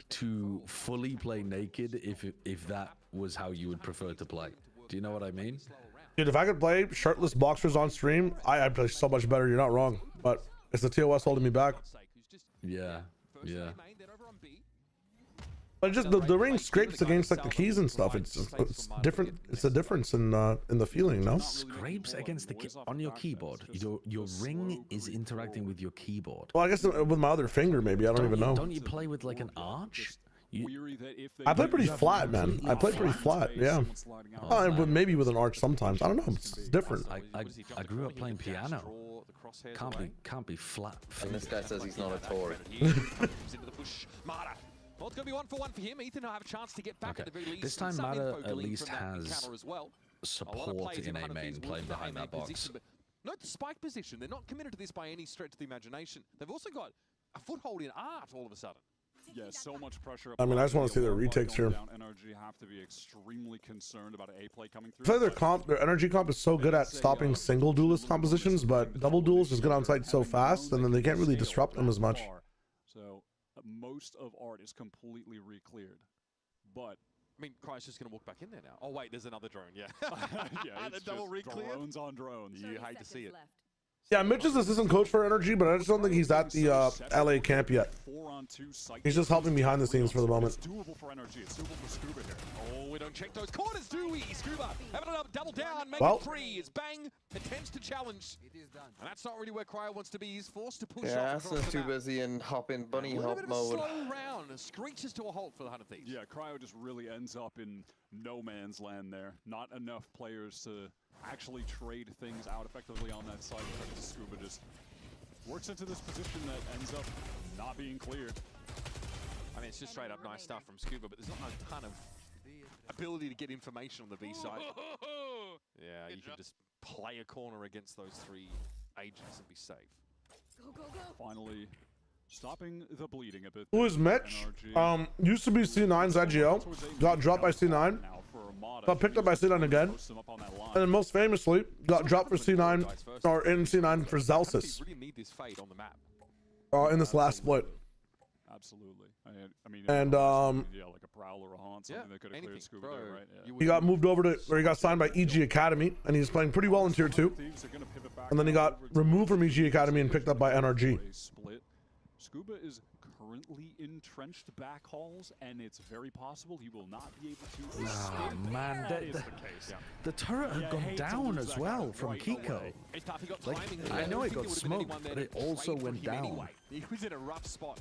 to fully play naked if that was how you would prefer to play. Do you know what I mean? Dude, if I could play shirtless boxers on stream, I'd play so much better. You're not wrong, but it's the TOS holding me back. Yeah, yeah. But just the ring scrapes against like the keys and stuff. It's different. It's a difference in the feeling, no? Scrapes against the on your keyboard. Your ring is interacting with your keyboard. Well, I guess with my other finger, maybe. I don't even know. Don't you play with like an arch? I play pretty flat, man. I play pretty flat, yeah. Maybe with an arch sometimes. I don't know. It's different. I grew up playing piano. Can't be flat. And this guy says he's not a Tory. Well, it's going to be 1 for 1 for him. Ethan will have a chance to get back at the very least. This time Mata at least has support in A main playing behind that box. Note the spike position. They're not committed to this by any stretch of the imagination. They've also got a foothold in art all of a sudden. Yeah, so much pressure. I mean, I just want to see their retakes here. NRG have to be extremely concerned about an A play coming through. I feel like their energy comp is so good at stopping single duelist compositions, but double duels just get on site so fast, and then they can't really disrupt them as much. So most of art is completely re-cleared, but I mean, Cryo's just going to walk back in there now. Oh wait, there's another drone. Yeah, yeah, the double re-clear. Drones on drones. You hate to see it. Yeah, Mitch is assistant coach for NRG, but I just don't think he's at the LA camp yet. He's just helping behind the scenes for the moment. It's doable for NRG. It's doable for Scuba here. Oh, we don't check those corners, do we? Scuba having a double down, make it 3. It's bang, attempts to challenge. And that's not really where Cryo wants to be. He's forced to push off. Asna's too busy in bunny hop mode. Slow round, screeches to a halt for the Hunter Thieves. Yeah, Cryo just really ends up in no man's land there. Not enough players to actually trade things out effectively on that side. Scuba just works into this position that ends up not being cleared. I mean, it's just straight up nice stuff from Scuba, but there's not a ton of ability to get information on the B side. Yeah, you can just play a corner against those 3 agents and be safe. Finally, stopping the bleeding a bit. Who is Mitch? Used to be C9's IGL, got dropped by C9, got picked up by C9 again, and then most famously got dropped for C9 or in C9 for Zelsis. Really need this fade on the map. In this last split. Absolutely. I mean, and yeah, like a Prowl or a Haunt, something that could have cleared Scuba there, right? Yeah. He got moved over to, or he got signed by EG Academy, and he's playing pretty well in Tier 2. And then he got removed from EG Academy and picked up by NRG. Split. Scuba is currently entrenched back halls, and it's very possible he will not be able to escape. Oh man, That is the case. the turret had gone down as well from Kiko. Like, I know it got smoked, but it also went down. He was in a rough spot.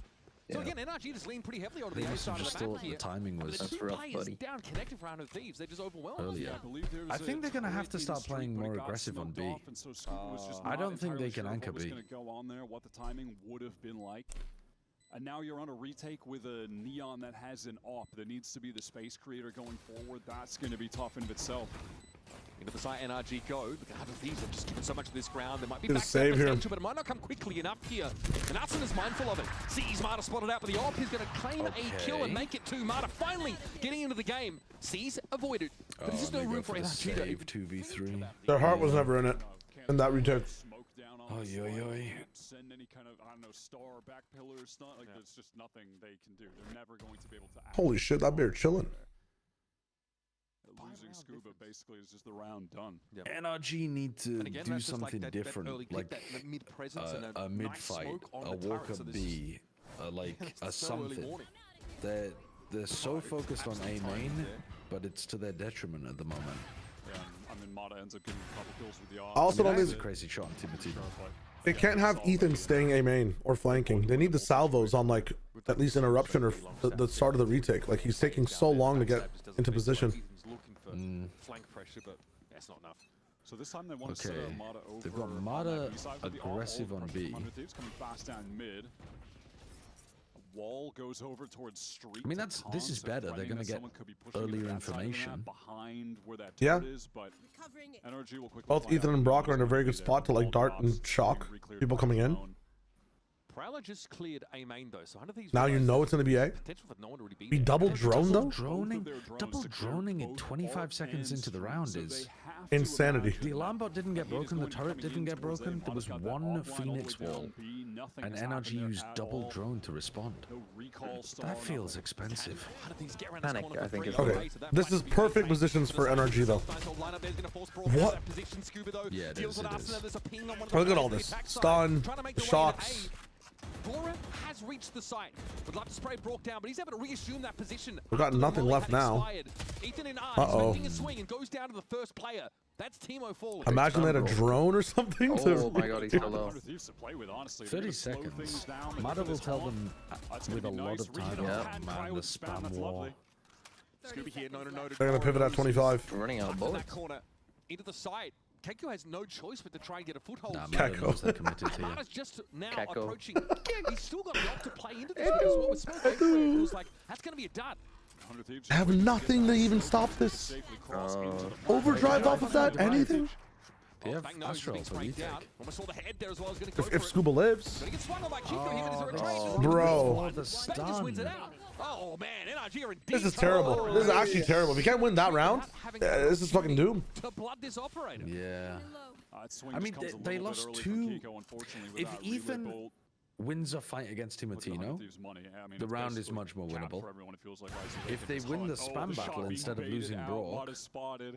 So again, NRG just leaned pretty heavily onto the They A must have side of just the map thought the here. timing was The 2 rough, players buddy. down connected for Hunter Thieves. They're just overwhelmed. Earlier. I think they're going to have to start playing more aggressive on B. I don't think they can anchor B. Go on there, what the timing would have been like. And now you're on a retake with a Neon that has an AWP that needs to be the space creator going forward. That's going to be tough in of itself. Into the side, NRG go. Look at these have just given so much of this ground. There might be Good back save here. potential, but it might not come quickly enough here. And Hudson is mindful of it. Sees Marta spotted out, but the AWP is going to claim a kill and make it 2. Marta finally getting into the game. Sees avoided, but there's just no room for NRG to save 2v3. Their heart was never in it. In that retake. Oh, yo. Send any kind of, I don't know, star back pillars. Not like there's just nothing they can do. They're never going to be able to. Holy shit, that bear chilling. Losing Scuba basically is just the round done. NRG need to do something different, like a mid fight, a walk up B, like a something. They're so focused on A main, but it's to their detriment at the moment. Yeah, I mean, Mata ends up getting a couple kills with the I also don't think a crazy shot on Timothy. they can't have Ethan staying A main or flanking. They need the salvos on like at least interruption or the start of the retake. Like he's taking so long to get into position. Flank pressure, but that's not enough. So this time they want to set Mata over. They've got Mata aggressive on B. Coming fast down mid. Wall goes over towards street. I mean, this is better. They're going to get earlier information. Behind where that Yeah. is, but NRG will quickly Both Ethan and Brock are in a very good spot to like dart and shock people coming in. Prowler just cleared A main though, so 100 Thieves. Now you know it's going to be A. Potential for no one to really be Be double drone though? Double droning in 25 seconds into the round is insanity. The alarm bot didn't get broken, the turret didn't get broken, there was one Phoenix wall, and NRG used double drone to respond. That feels expensive. Panic, I think, is Okay, this is perfect positions for NRG though. What? Yeah, it is. Look at all this. Stun, shocks. Bora has reached the site. Would love to spray Brock down, but he's able to reassume that position. We've got nothing left now. Ethan in R is making a swing and goes down to the first player. That's Timo falling. Imagine they had a drone or something. Oh my god, he's so low. 30 seconds. Mata will tell them with a lot of time. Man, the spam war. Scooby here, no. They're going to pivot at 25. Running out of bullets. That corner into the site. KRU has no choice but to try and get a foothold. Mata's just now approaching. He's still got a lot to play into this because what was smoke it feels like that's going to be a dud. I have nothing to even stop this. Overdrive off of that? Anything? They have Astral for retake. If Scuba lives. Bro. The stun. Oh man, NRG are in This is terrible. This is actually terrible. If you can't win that round, this is fucking doomed. To blood this operator. Yeah. I mean, they lost 2. If Ethan wins a fight against Timotino, the round is much more winnable. If they win the spam battle instead of losing Brock,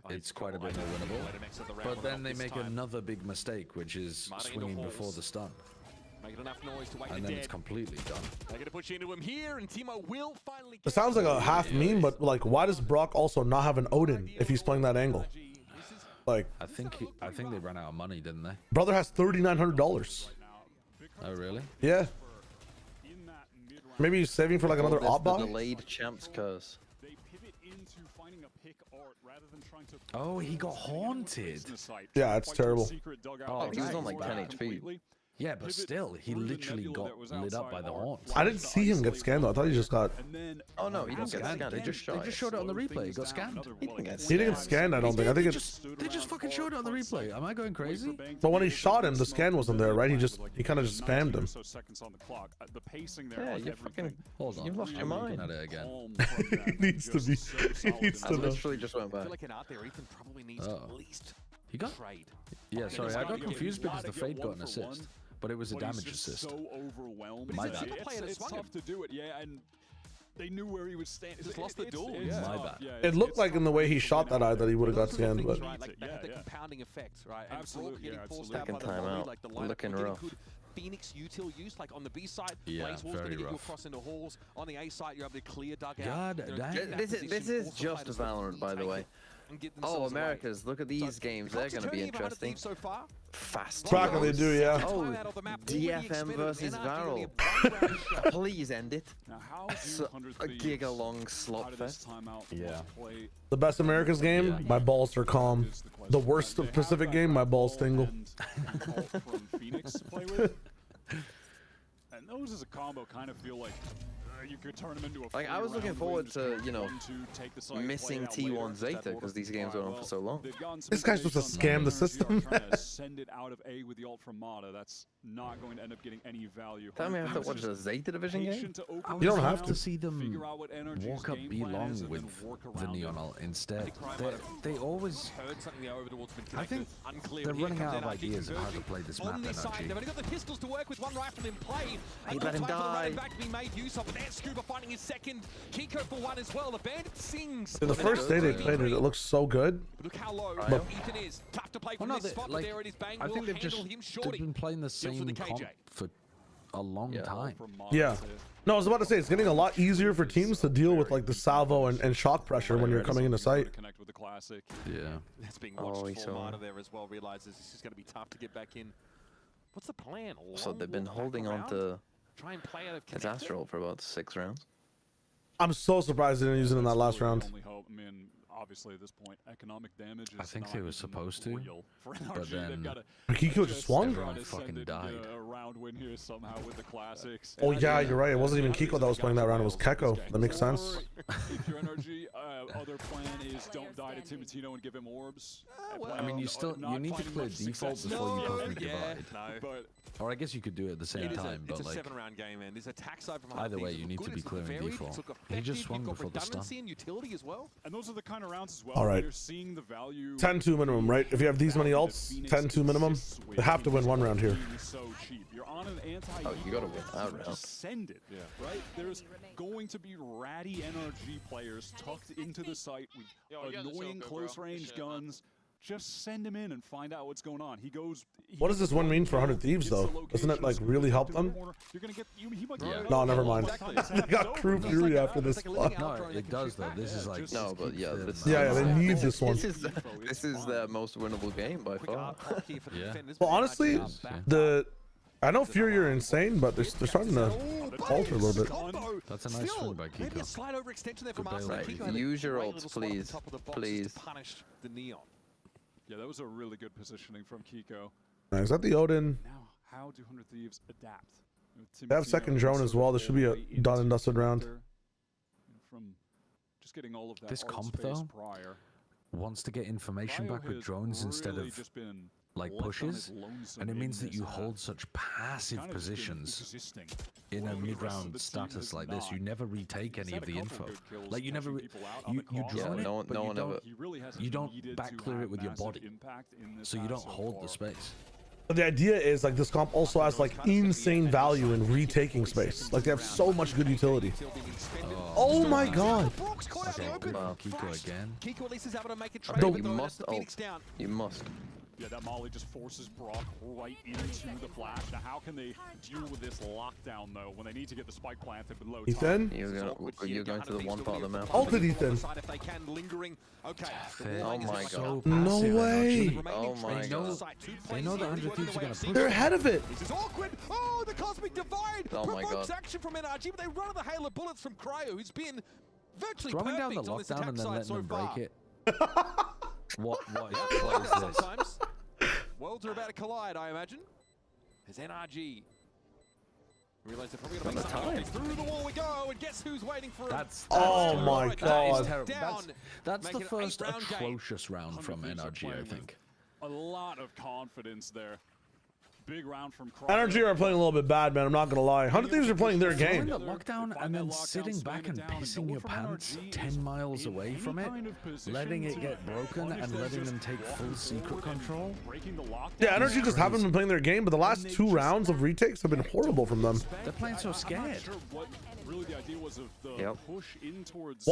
it's quite a bit more winnable. But then they make another big mistake, which is swinging before the stun. Making enough noise to wake And then it's completely done. They're going to push into him here, and Timo will finally. It sounds like a half meme, but like, why does Brock also not have an Odin if he's playing that angle? Like, I think they ran out of money, didn't they? brother has $3,900. Oh really? Yeah. Maybe he's saving for like another op bot. Delayed champs curse. Oh, he got haunted. Yeah, it's terrible. Oh, he was on like 10 HP. Yeah, but still, he literally got lit up by the haunts. I didn't see him get scanned though. I thought he just got. Oh no, he didn't get scanned. They just showed it on the replay. He got scanned. He didn't get He didn't get scanned. I don't think. I think it's. They just fucking showed it on the replay. Am I going crazy? But when he shot him, the scan wasn't there, right? He kind of just spammed him. Yeah, you fucking. Hold on. You've lost your mind. At it again. He needs to be. He needs I to know. literally just went back. He got. Yeah, sorry, I got confused because the fade got an assist. But it was a damage assist. So overwhelmed. My bad. It's tough to do it, yeah, and they knew where he was standing. Just lost the duel. My bad. It looked like in the way he shot that eye that he would have got scanned, but. Like the compounding effect, right? And Absolutely. Second time out. Looking rough. Phoenix util use, like on the B side, yeah, Blaze Wall's very gonna get you rough. across into halls. On the A side, you're able to clear dugout. God damn. This is just Valorant, by the way. Oh, Americas, look at these games. They're going to be interesting. So far. Fast. Tracker, they do, yeah. Oh, DFM versus Varel. Please end it. So, a giga-long slot fest. Yeah. The best America's game, my balls are calm. The worst of Pacific game, my balls tingle. And those as a combo kind of feel like you could turn them into a Like, I was looking forward to, you know, missing T1 Zeta because these games went on for so long. This guy's supposed to scam the system. Send it out of A with the ult from Mata. That's not going to end up getting any value. Tell me I have to watch a Zeta Division game? You don't have to see them walk up B long with the Neon ult instead. They always... I think they're running out of ideas of how to play this map, NRG. They've only got the pistols to work with, one rifle in play. He let him die. Back to be made use of, but there's Scuba finding his second. Kiko for one as well. The Bandit sings. The first day they played it, it looks so good. Look how low Ethan is. Tough to play from this spot, but there it is. Bang I think will they've handle him shorty. been playing the same comp for a long time. Yeah. No, I was about to say, it's getting a lot easier for teams to deal with like the salvo and shock pressure when you're coming into sight. Connect with the classic. Yeah. That's being watched for Mata there as well. Realizes this is going to be tough to get back in. What's the plan? So they've been holding on to try and play out of his Astral for about 6 rounds. I'm so surprised they didn't use it in that last round. I mean, obviously at this point, economic damage is I think they were supposed to, but then Kiko just swung. Everyone fucking died. A round win here somehow with the classics. Oh yeah, you're right. It wasn't even Kiko that was playing that round. It was Keko. That makes sense. If your NRG, other plan is don't die to Timotino and give him orbs. I mean, you need to clear default before you go for divide. Or I guess you could do it at the same time, but like, it's a 7-round game, man. There's attacks side from either way, you need to be clearing default. He just swung before the stun. Utility as well. And those are the kind of rounds as well. All right. You're seeing the value. 10-2 minimum, right? If you have these many ults, 10-2 minimum. They have to win one round here. So cheap. You're on an anti. Oh, you gotta win that round. Just send it. Yeah. Right. There's going to be ratty NRG players tucked into the site with annoying close range guns. Just send him in and find out what's going on. He goes. What does this one mean for 100 Thieves, though? Doesn't it, like, really help them? You're gonna get, No, never mind. They got Crew Fury after this spot. No, it does, though. This is like... No, but yeah. Yeah, they need this one. This is their most winnable game by far. Yeah. Well, honestly, I know Fury are insane, but they're starting to falter a little bit. That's a nice swing by Kiko. Right, use your ults, please. Please. Yeah, that was a really good positioning from Kiko. Is that the Odin? Now, how do 100 Thieves adapt? They have second drone as well. This should be a done and dusted round. From just getting all of that this comp, though, wants to get information back with drones instead of like pushes, and it means that you hold such passive positions in a mid-round status like this. You never retake any of the info. Like you never, you drone it, but you don't back clear it with your body, so you don't hold the space. But the idea is like this comp also has like insane value in retaking space. Like they have so much good utility. Oh my god! Okay, Kiko again. Kiko at least is able to make a trade. No, you must ult. You must. Yeah, that molly just forces Brock right into the flash. Now, how can they deal with this lockdown, though, when they need to get the spike planted with low Ethan? You're going to the one part of the map. Ulted Ethan. Oh my god. No way. Oh my god. They know the 100 Thieves are going to push. They're ahead of it. This is awkward. Oh, the Cosmic Divide provokes god. action from NRG, but they run the hail of bullets from KRU, who's been virtually Throwing down the perfect on this lockdown attack and then side letting so them far. break it. What is this? Sometimes worlds are about to collide, I imagine. As NRG realize they're probably going to make something. Through the wall we go, and guess who's waiting for him? Oh my god. That's the first atrocious round from NRG, I think. A lot of confidence there. Big round from NRG are playing a little bit bad, man. I'm not gonna lie. 100 Thieves are playing their game. The lockdown and then sitting back and pissing your pants 10 miles away from it, letting it get broken and letting them take full secret control. Yeah, NRG just haven't been playing their game, but the last 2 rounds of retakes have been horrible from them. They're playing so scared.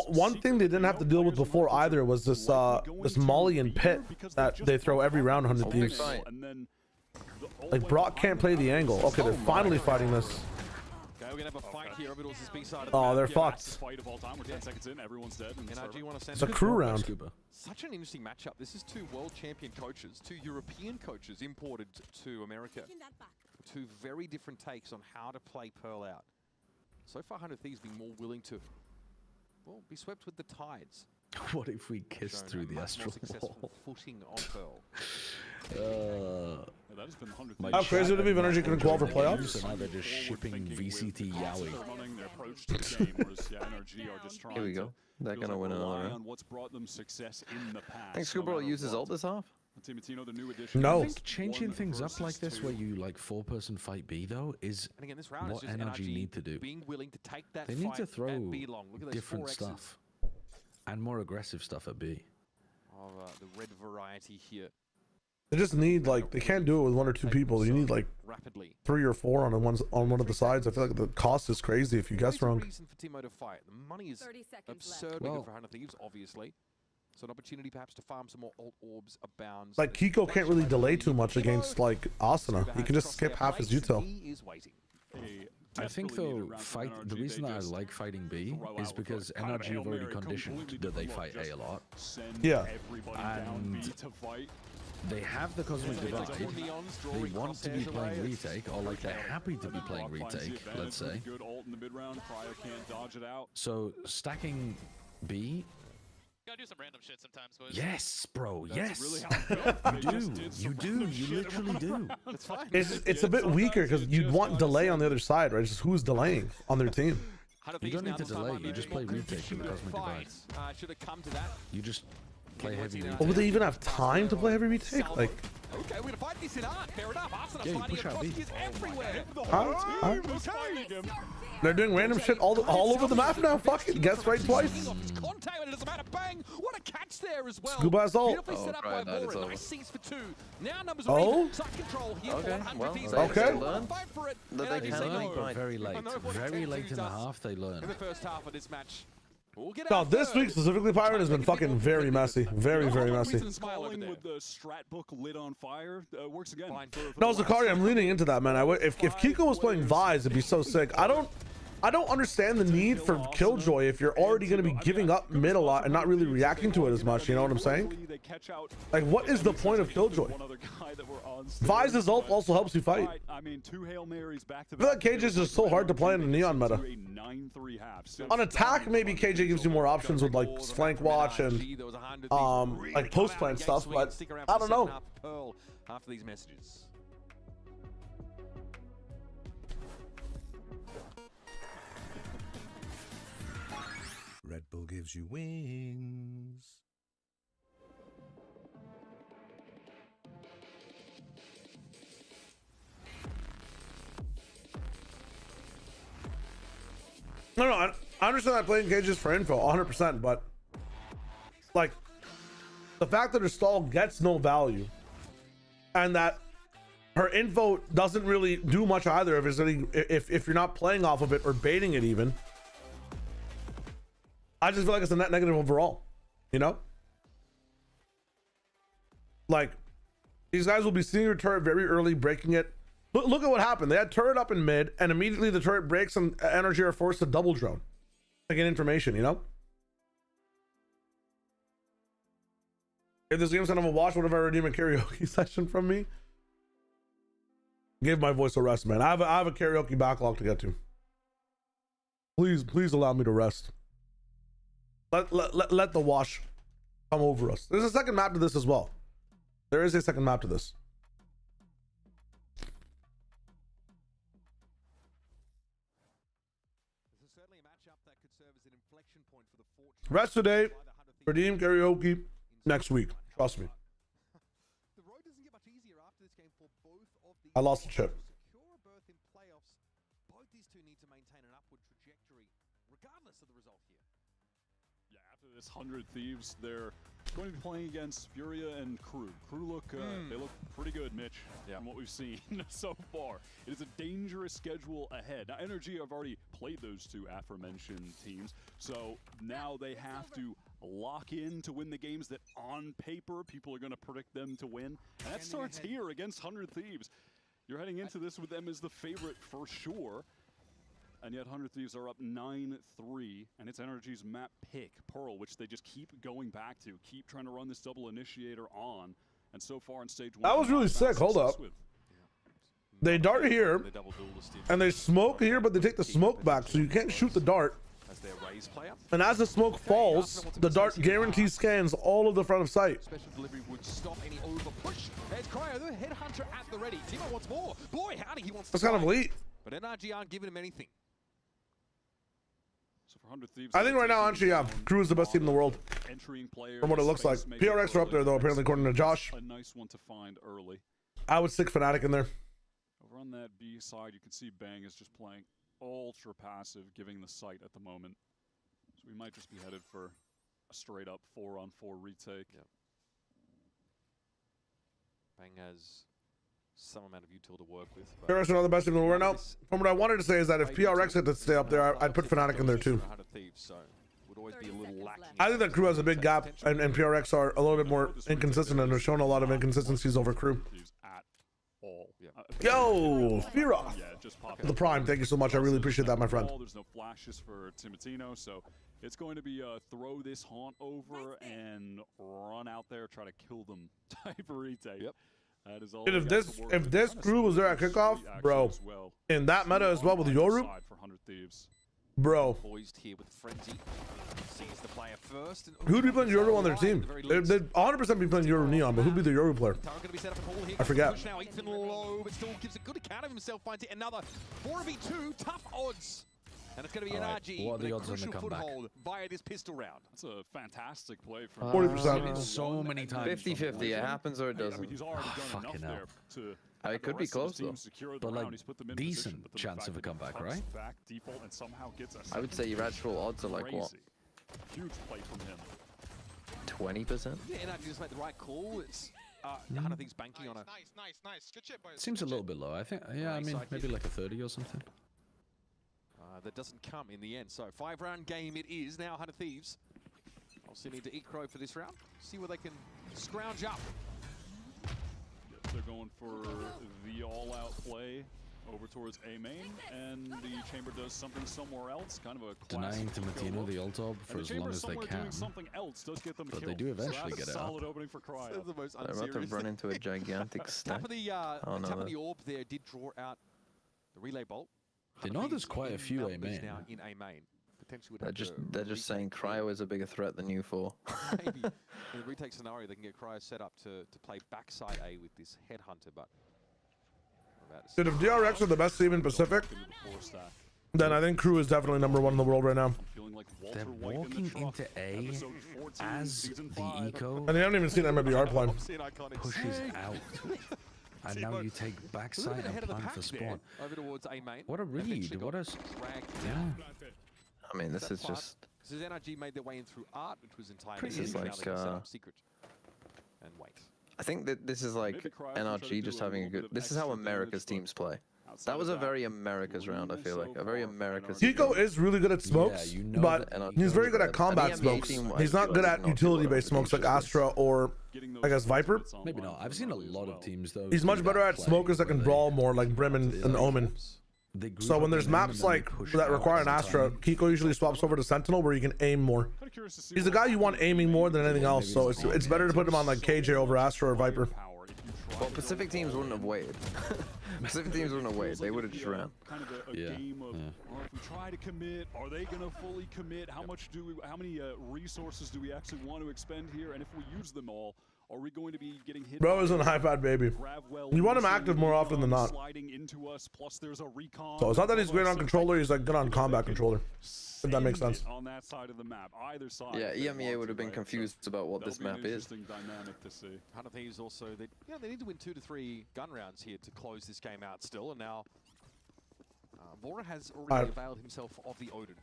One thing they didn't have to deal with before either was this this Molly and Pit that they throw every round 100 Thieves. Like Brock can't play the angle. Okay, they're finally fighting this. Okay, we're gonna have a fight here. Orbitals is B-side. Oh, they're fucked. Fight of all time. We're 10 seconds in. Everyone's dead. NRG want to send it's a crew round. Such an interesting matchup. This is 2 world champion coaches, 2 European coaches imported to America. 2 very different takes on how to play Pearl out. So far, 100 Thieves being more willing to, well, be swept with the tides. What if we kissed through the astral wall? Footing on Pearl. How crazy would it be if NRG couldn't qualify for playoffs? So now they're just shipping VCT Yowie. approach to the game, whereas NRG are just trying Here we go. They're going to win another rely round. on what's brought them success in the past. I think Screwball uses ult this half. Teamatino, the new addition. No. I think changing things up like this, where you like 4-person fight B though, is And again, this round what is just NRG need to do. being willing to take that They need to fight throw at B long. Look at those different 4Xs stuff and more aggressive stuff at B. of the red variety here. They just need like they can't do it with 1 or 2 people. You need like Rapidly. 3 or 4 on one of the sides. I feel like the cost is crazy if you guess wrong. Reason for Timo to fight. The money is 30 seconds absurdly Well, good for 100 Thieves, obviously. So an opportunity perhaps to farm some more ult orbs abounds. Like Kiko can't really delay too much against like Asuna. He can just skip half his util. He is waiting. I think though, the reason that I like fighting B is because NRG have already conditioned that they fight A a lot. Yeah. And they have the Cosmic Divide. They want to be playing retake, or like they're happy to be playing retake, let's say. So stacking B. Gotta do some random shit sometimes, boys. Yes, bro. That's Yes. really how it goes. You do. You literally do. That's fine. It's a bit weaker because you'd want delay on the other side, right? Just who's delaying on their team. You don't need to delay. You just play retake with the Cosmic Divide. Should have come to that. You just play heavy retake. Oh, would they even have time to play heavy retake? Like, Okay, we're gonna fight this in art. Fair enough. Arsenal Yeah, you fighting push out across B. gears everywhere. they're doing random shit all over the map now. Fuck it. Guess right twice. Contact when it doesn't matter. Bang! What a catch there as well. Scuba has ult. Beautifully set up by Bora. Nice scenes for 2. Now numbers are Oh. even. Side control here for 100 Thieves. Okay. Fight for it. That they And can I say know. no. But very late. I know what Very it late in the does half, they learn. in the first half of this match. We'll get No, our this third. week specifically, Pirate has been fucking very messy. Very messy. Smiling with the strat book lit on fire works again. No, Zakari, I'm leaning into that, man. If Kiko was playing Vise, it'd be so sick. I don't understand the need for Killjoy if you're already going to be giving up mid a lot and not really reacting to it as much. You know what I'm saying? Like, what is the point of Killjoy? Vise's ult also helps you fight. I mean, 2 Hail Marys back to I feel like KJ is just so hard to play in the Neon meta. On attack, maybe KJ gives you more options with like flank watch and like post plant stuff, but I don't know. Pearl after these messages. Red Bull gives you wings. No, I understand that playing Cage is for info, 100%, but like the fact that her stall gets no value and that her info doesn't really do much either if you're not playing off of it or baiting it even. I just feel like it's a net negative overall, you know? Like, these guys will be seeing your turret very early, breaking it. Look at what happened. They had turret up in mid, and immediately the turret breaks and NRG are forced to double drone to get information, you know? If this game's kind of a watch, what if I redeem a karaoke session from me? Give my voice a rest, man. I have a karaoke backlog to get to. Please allow me to rest. Let the wash come over us. There's a second map to this as well. There is a second map to this. Rest today. Redeem karaoke next week. Trust me. I lost the chip. Both these two need to maintain an upward trajectory, regardless of the result here. Yeah, after this 100 Thieves, they're going to be playing against Furia and KRU. KRU look, they look pretty good, Mitch, from what we've seen so far. It is a dangerous schedule ahead. Now, NRG have already played those two aforementioned teams, so now they have to lock in to win the games that on paper people are going to predict them to win. And that starts here against 100 Thieves. You're heading into this with them as the favorite for sure. And yet 100 Thieves are up 9-3, and it's NRG's map pick, Pearl, which they just keep going back to, keep trying to run this double initiator on. And so far in stage 1, That was really sick. Hold up. They dart here, and they smoke here, but they take the smoke back, so you can't shoot the dart. As their raise player. And as the smoke falls, the dart guarantees scans all of the front of sight. Special delivery would stop any over push. There's Cryo, the headhunter at the ready. Timo wants more. Boy, howdy, he wants to That's kind of fight. late. But NRG aren't giving him anything. So for 100 Thieves, I think right now, actually, yeah, Crew is the best team in the world. From what it looks like. PRX are up there, though, apparently, according to Josh. A nice one to find early. I would stick Fnatic in there. Over on that B side, you can see Bang is just playing ultra passive, giving the site at the moment. So we might just be headed for a straight up 4-on-4 retake. Yep. Bang has some amount of util to work with. PRX are not the best team in the world right now. From what I wanted to say is that if PRX had to stay up there, I'd put Fnatic in there too. I think that Crew has a big gap, and PRX are a little bit more inconsistent and have shown a lot of inconsistencies over Crew. Yo, Fira, the Prime. Thank you so much. I really appreciate that, my friend. There's no flashes for Timotino, so it's going to be throw this haunt over and run out there, try to kill them type of retake. Yep. That is all. Dude, if this Crew was there at kickoff, bro, in that meta as well with Yoru, bro. Here with Frenzy. Sees the player first. Who'd be playing Yoru on their team? They'd 100% be playing Yoru Neon, but who'd be the Yoru player? I forget. Now Ethan low, but still gives a good account of himself. Finds it another 4v2, tough odds. And it's going to be NRG. What are the odds on the comeback? Via this pistol round. That's a fantastic play from 40%. So many times. 50-50. It happens or it doesn't. I mean, he's already done enough there to it could be close though. But like decent chance of a comeback, right? I would say your actual odds are like what? Huge play from him. 20%? Yeah, NRG just made the right call. It's kind of things banking on a. Nice. Good shit, boys. Seems a little bit low. I think. Yeah, I mean maybe like a 30 or something. That doesn't come in the end. So 5-round game it is now. 100 Thieves. Also need to eat crow for this round. See where they can scrounge up. They're going for the all-out play over towards A main, and the Chamber does something somewhere else, kind of a denying Timotino the ult ob for as long as they can. But they do eventually get it up. Opening for Cryo. They're about to run into a gigantic stack. Tap of the orb there did draw out the relay bolt. They know there's quite a few A main. Now in A main. They're just saying Cryo is a bigger threat than you four. Maybe in the retake scenario they can get Cryo set up to play backside A with this headhunter, but dude, if DRX are the best team in Pacific, then I think Crew is definitely #1 in the world right now. They're walking into A as the eco. And they haven't even seen MMBR play. Pushes out. And now you take backside and plan for spawn. Over towards A main. What a read. What a... Yeah. I mean, this is just... This is NRG made their way in through art, which was entirely... This is like... secret. And wait. I think that this is like NRG just having a good... This is how America's teams play. That was a very America's round, I feel like. A very America's... Kiko is really good at smokes, but he's very good at combat smokes. He's not good at utility-based smokes like Astra or, I guess, Viper. Maybe not. I've seen a lot of teams, though. He's much better at smokers that can brawl more, like Brim and Omen. So when there's maps like that require an Astra, Kiko usually swaps over to Sentinel where you can aim more. He's the guy you want aiming more than anything else, so it's better to put him on like KJ over Astra or Viper. Well, Pacific teams wouldn't have waited. Pacific teams wouldn't have waited. They would have just ran. Kind of a game of, if we try to commit, are they going to fully commit? How many resources do we actually want to expend here? And if we use them all, are we going to be getting hit? Bro is an iPad baby. You want him active more often than not. So it's not that he's great on controller, he's like good on combat controller. If that makes sense. On that side of the map, either side. Yeah, EMEA would have been confused about what this map is. Dynamic to see. 100 Thieves also, they need to win 2 to 3 gun rounds here to close this game out still, and now Vora has already availed himself of the Odin.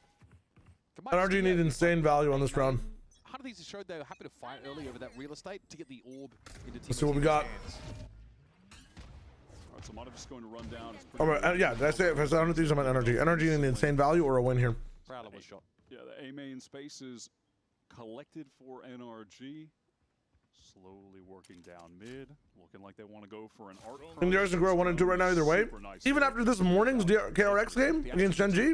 NRG need insane value on this round. 100 Thieves showed they were happy to fight early over that real estate to get the orb into Let's see what we got. Alright, so Mata just going to run down. Alright, yeah, did I say if I said 100 Thieves, I meant NRG. NRG need insane value or a win here. Prowler was shot. Yeah, the A main space is collected for NRG. Slowly working down mid, looking like they want to go for an art. And there's a grow 1 and 2 right now either way. Even after this morning's KRX game against Genji.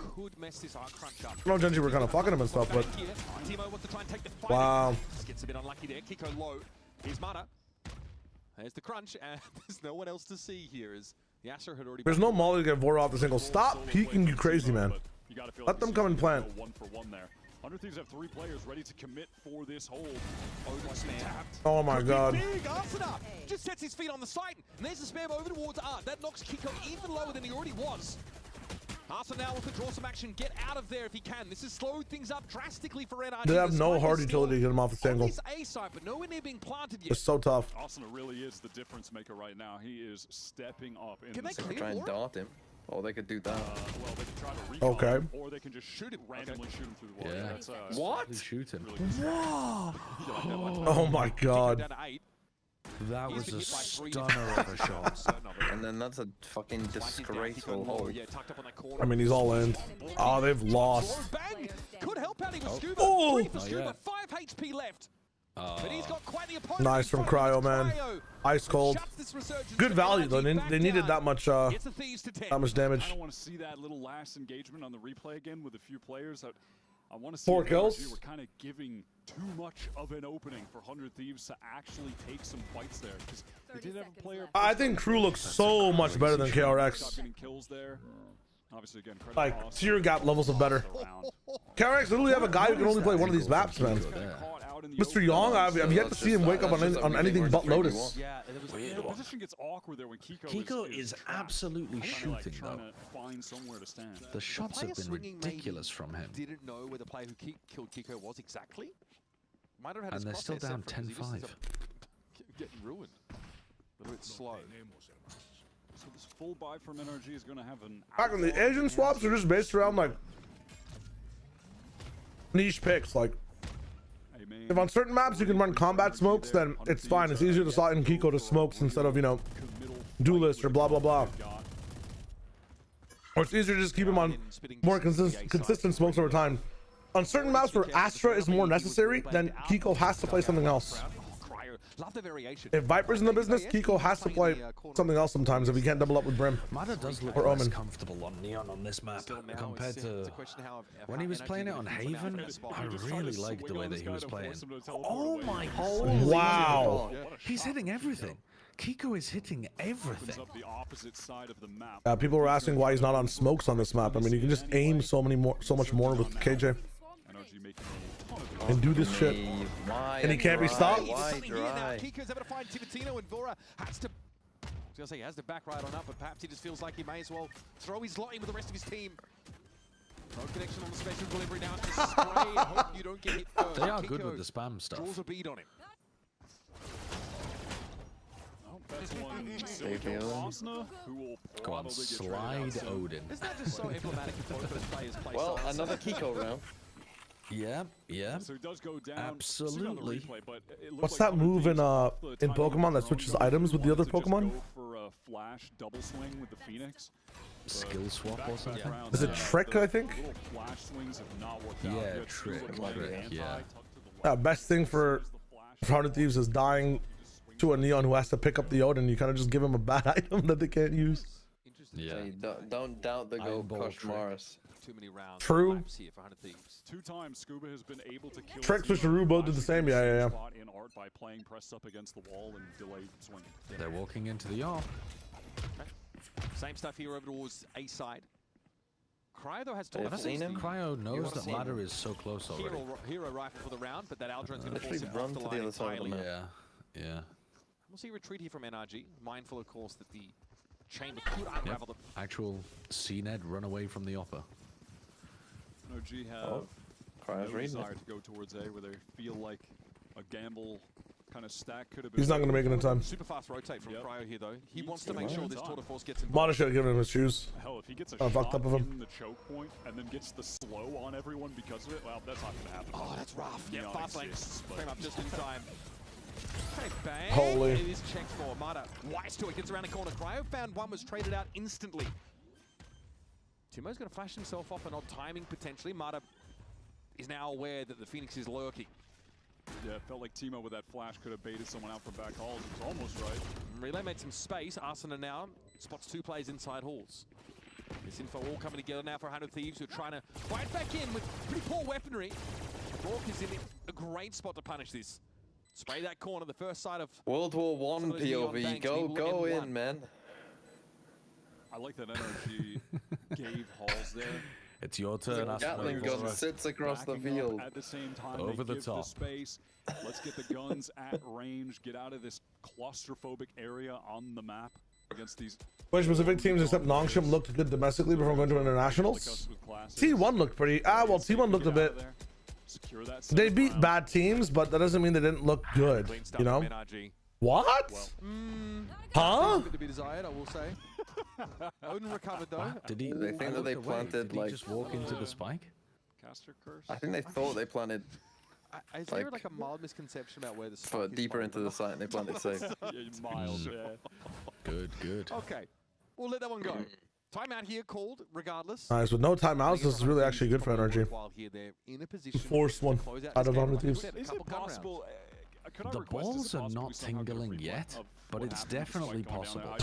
No, Genji were kind of fucking him and stuff, but wow. Gets a bit unlucky there. Kiko low. Here's Mata. There's the crunch, and there's no one else to see here. As the Asher had already. There's no molly to get Vora off the single. Stop peeking, you crazy man. Let them come and plant. 1 for 1 there. 100 Thieves have 3 players ready to commit for this hold. Oh my god. Big Arsenal just sets his feet on the site, and there's a spam over towards Art. That knocks Kiko even lower than he already was. Arsenal now looking to draw some action, get out of there if he can. This has slowed things up drastically for NRG. They have no hard utility to get him off this angle. A side, but nowhere near being planted yet. It's so tough. Arsenal really is the difference maker right now. He is stepping up. Can they clear Try and dart him. Or they could do that. Well, they can try to recall Okay. him, or they can just shoot it randomly, shoot him through the wall. Yeah. That's, What? Shoot him. Whoa! Oh my god. That was a stunner of a shot. And then that's a fucking disgraceful hole. I mean, he's all in. Oh, they've lost. Bang! Could help out with Scuba. Oh! 3 for Scuba, 5 HP left. But he's got quite the opponent. Nice from Cryo, man. Ice cold. Good value though. They needed that much damage. I don't want to see that little last engagement on the replay again with a few players. I want to see 4 kills. We're kind of giving too much of an opening for 100 Thieves to actually take some fights there. Because they did have a player. I think Crew looks so much better than KRX. Getting kills there. Obviously, again, Like tier gap levels of better. KRX literally have a guy who can only play one of these maps, man. Mr. Young, I've yet to see him wake up on anything but Lotus. Yeah, the position gets awkward there when Kiko is absolutely shooting though. Find somewhere to stand. The shots have been ridiculous from him. Didn't know where the player who killed Kiko was exactly. Might have had And they're still down 10-5. Getting ruined. A little bit slow. So this full buy from NRG is going to have an. Back when the Asian swaps are just based around like niche picks, like. If on certain maps you can run combat smokes, then it's fine. It's easier to slot in Kiko to smokes instead of, you know, duelist or blah blah blah. Or it's easier to just keep him on more consistent smokes over time. On certain maps where Astra is more necessary, then Kiko has to play something else. Love the variation. If Viper's in the business, Kiko has to play something else sometimes if he can't double up with Brim. Mada does look or less Omen. comfortable on Neon on this map compared to when he was playing it on Haven. I really liked the way that he was playing. Oh my god! Wow! He's hitting everything. Kiko is hitting everything. People were asking why he's not on smokes on this map. I mean, you can just aim so much more with KJ. And do this shit. And he can't be stopped. Kiko's able to find Tivatino, and Vora has to. I was gonna say he has to back right on up, but perhaps he just feels like he may as well throw his lot in with the rest of his team. No connection on the special delivery now. It's a spray. Hope you don't get hit first. They are good with the spam stuff. Draws a bead on him. That's one Go on, slide Odin. Isn't that just so emblematic of both those players play Well, styles? another Kiko round. Yeah, yeah. So it does go down. Absolutely. Replay, but it looks What's like that move in Pokemon that switches items with the other Pokemon? For a flash double swing with the Phoenix. Skill swap or something? Is it Trick, I think? Little flash swings have not worked out. Yeah, You got Trick, Scuba playing anti, yeah. tuck to the Best thing for 100 Thieves is dying to a Neon who has to pick up the Odin. You kind of just give him a bad item that they can't use. Yeah. Hey, don't doubt the gold Kosh Morris. Too many rounds. True. Here for 100 Thieves. 2 times Scuba has been able to kill Tricks with Sharu both did the same. Yeah. spot in art by playing press up against the wall and delayed swing. They're walking into the arm. Okay. Same stuff here over towards A side. Cryo though has Have told you seen him? Cryo knows that Ladder is so close already. Hero rifle for the round, but that Aldrin's going to force Literally him run off the to line the other side of the entirely. map. Yeah. We'll see a retreat here from NRG, mindful of course that the chamber could unravel them. Actual CNED run away from the offer. NRG have Cryo's no reading desire it. to go towards A where they feel like a gamble kind of stack could have been. He's not going to make it in time. Super fast rotate from Cryo here though. He wants to make sure this tour de force gets involved. Mada should have given him his shoes. Hell, if he gets a Fucked shot up of him. in the choke point and then gets the slow on everyone because of it, well, that's not going to happen. Oh, that's rough. Yeah, Neon fast lane. exists, but- Came up just in time. Hey, bang. Holy. It is checked for. Mada, wise to it, gets around the corner. Cryo found one, was traded out instantly. Timo's going to flash himself off, an odd timing potentially. Mada is now aware that the Phoenix is lurking. Yeah, it felt like Timo with that flash could have baited someone out from back halls. It was almost right. Relay made some space. Arsenal now spots 2 players inside halls. This info all coming together now for 100 Thieves who are trying to fight back in with pretty poor weaponry. Bork is in a great spot to punish this. Spray that corner, the first side of World War One some of those neon POV. banks, Go people in, M1. man. I like that NRG gave Halls there. It's your turn. The Gatling gun sits across the Backing up field. at the same time, Over they the give top. The space. Let's get the guns at range. Get out of this claustrophobic area on the map. Which specific teams except Nongshim looked good domestically before going to internationals? T1 looked pretty. Well, T1 looked a bit. They beat bad teams, but that doesn't mean they didn't look good. You know? What? Huh? To be desired, I will say. Odin recovered though. Did he? They think that they planted did he like just walk into the spike? I think they thought they planted Is there like a mild misconception about where the for deeper into the site and they planted safe. Mild, yeah. Good. Okay, we'll let that one go. Timeout here called, regardless. Nice. With no timeouts, this is really actually good for NRG. Forced one out of 100 Thieves. Is it possible? The balls are not tingling yet, but it's definitely possible.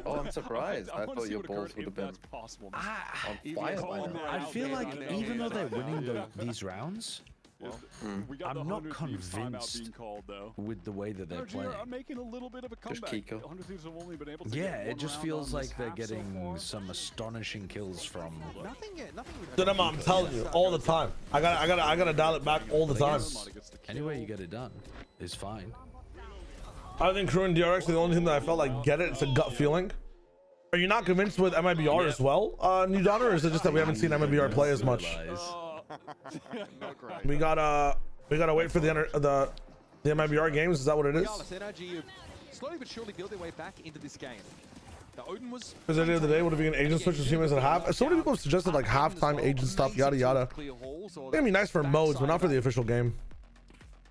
Oh, I'm surprised. I thought your balls would have been on fire by now. I feel like even though they're winning these rounds, I'm not convinced with the way that they're playing. Making a little bit of a comeback. Just Kiko. 100 Thieves have only been able to Yeah, get it one just round feels on this like they're half so getting far. some astonishing kills from. I'm telling you, all the time. I gotta dial it back all the time. Any way you get it done is fine. I think Crew and DRX are the only thing that I felt like get it. It's a gut feeling. Are you not convinced with MIBR as well, New Donner, or is it just that we haven't seen MIBR play as much? We gotta wait for the MIBR games. Is that what it is? NRG slowly but surely build their way back into this game. The Odin was. Because at the end of the day, would it be an agent switch with teammates at half? So many people have suggested like halftime agent stuff, yada yada. It's gonna be nice for modes, but not for the official game.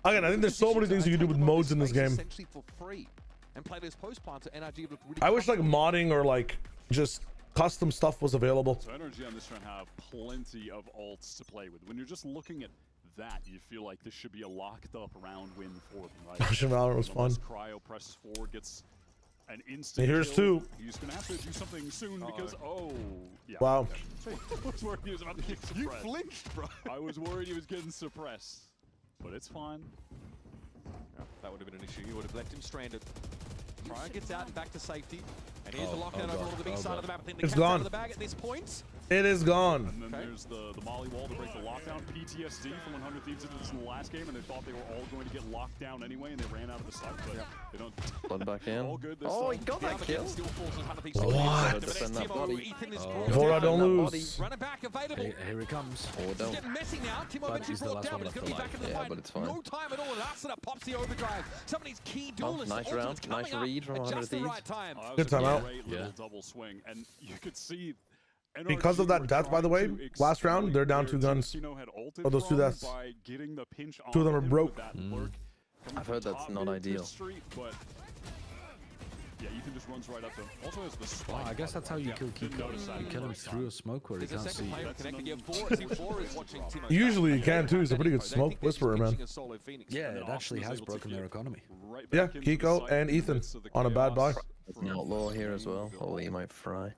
Again, I think there's so many things you can do with modes in this game. I wish like modding or like just custom stuff was available. So NRG on this run have plenty of ults to play with. When you're just looking at that, you feel like this should be a locked up round win for them, right? Russian Valorant was fun. Cryo presses forward, gets an instant Here's kill. two. He's gonna have to do something soon because yeah. Wow. I was worried he was about to get suppressed. You flinched, bro. I was worried he was getting suppressed, but it's fine. Yeah, that would have been an issue. You would have left him stranded. Cryo gets out and back to safety. And here's the lockdown over to the B side of the map. It's gone. Out of the bag at this point. It is gone. And then there's the Molly wall to break the lockdown. PTSD from 100 Thieves did this in the last game, and they thought they were all going to get locked down anyway, and they ran out of the site. But they don't. Blood back in. All good this Oh, time. he got that kill. What? Defend that body. Vora, don't lose. Running back available. Here it comes. Or don't. Getting messy now. Timo But eventually he's the brought last down, one but he's left going to be back in the Yeah, fight. but it's fine. No time at all, and Asuna pops the overdrive. Some of these key Oh, duelists. nice round. Nice read from 100 Just the Thieves. right time. Good timeout. Great little double swing, and you could see. Because of that death, by the way, last round they're down 2 guns. Oh, those 2 deaths. 2 of them are broke. I've heard that's not ideal. Yeah, Ethan just runs right up there. Also has the spike. Well, I guess that's how you kill Kiko. You kill him through a smoke where he can't see. Usually you can too. He's a pretty good smoke whisperer, man. Yeah, it actually has broken their economy. Yeah, Kiko and Ethan on a bad buy. Outlaw here as well. Holy, he might fry.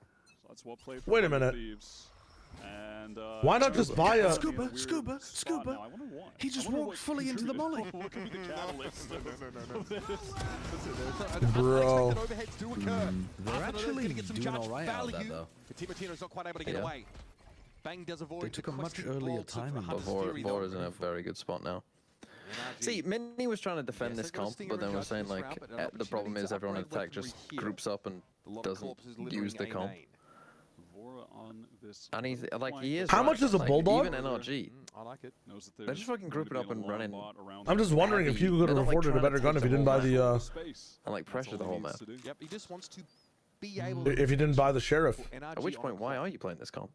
Wait a minute. And, why not just buy a scuba? He just walked fully into the molly. What could be the catalyst? Bro. They're actually doing alright out of that though. Timotino's not quite able to get away. Bang does avoid. They took a much earlier time in But Vora's in a very good spot now. See, Mini was trying to defend this comp, but then we're saying like the problem is everyone in attack just groups up and doesn't use the comp. And he's like he is. How much is a bulldog? Even NRG. I like it. They're just fucking grouping up and running. I'm just wondering if you could have afforded a better gun if you didn't buy the and like pressure the whole map. Yep, he just wants to be able to. if you didn't buy the sheriff. At which point, why are you playing this comp?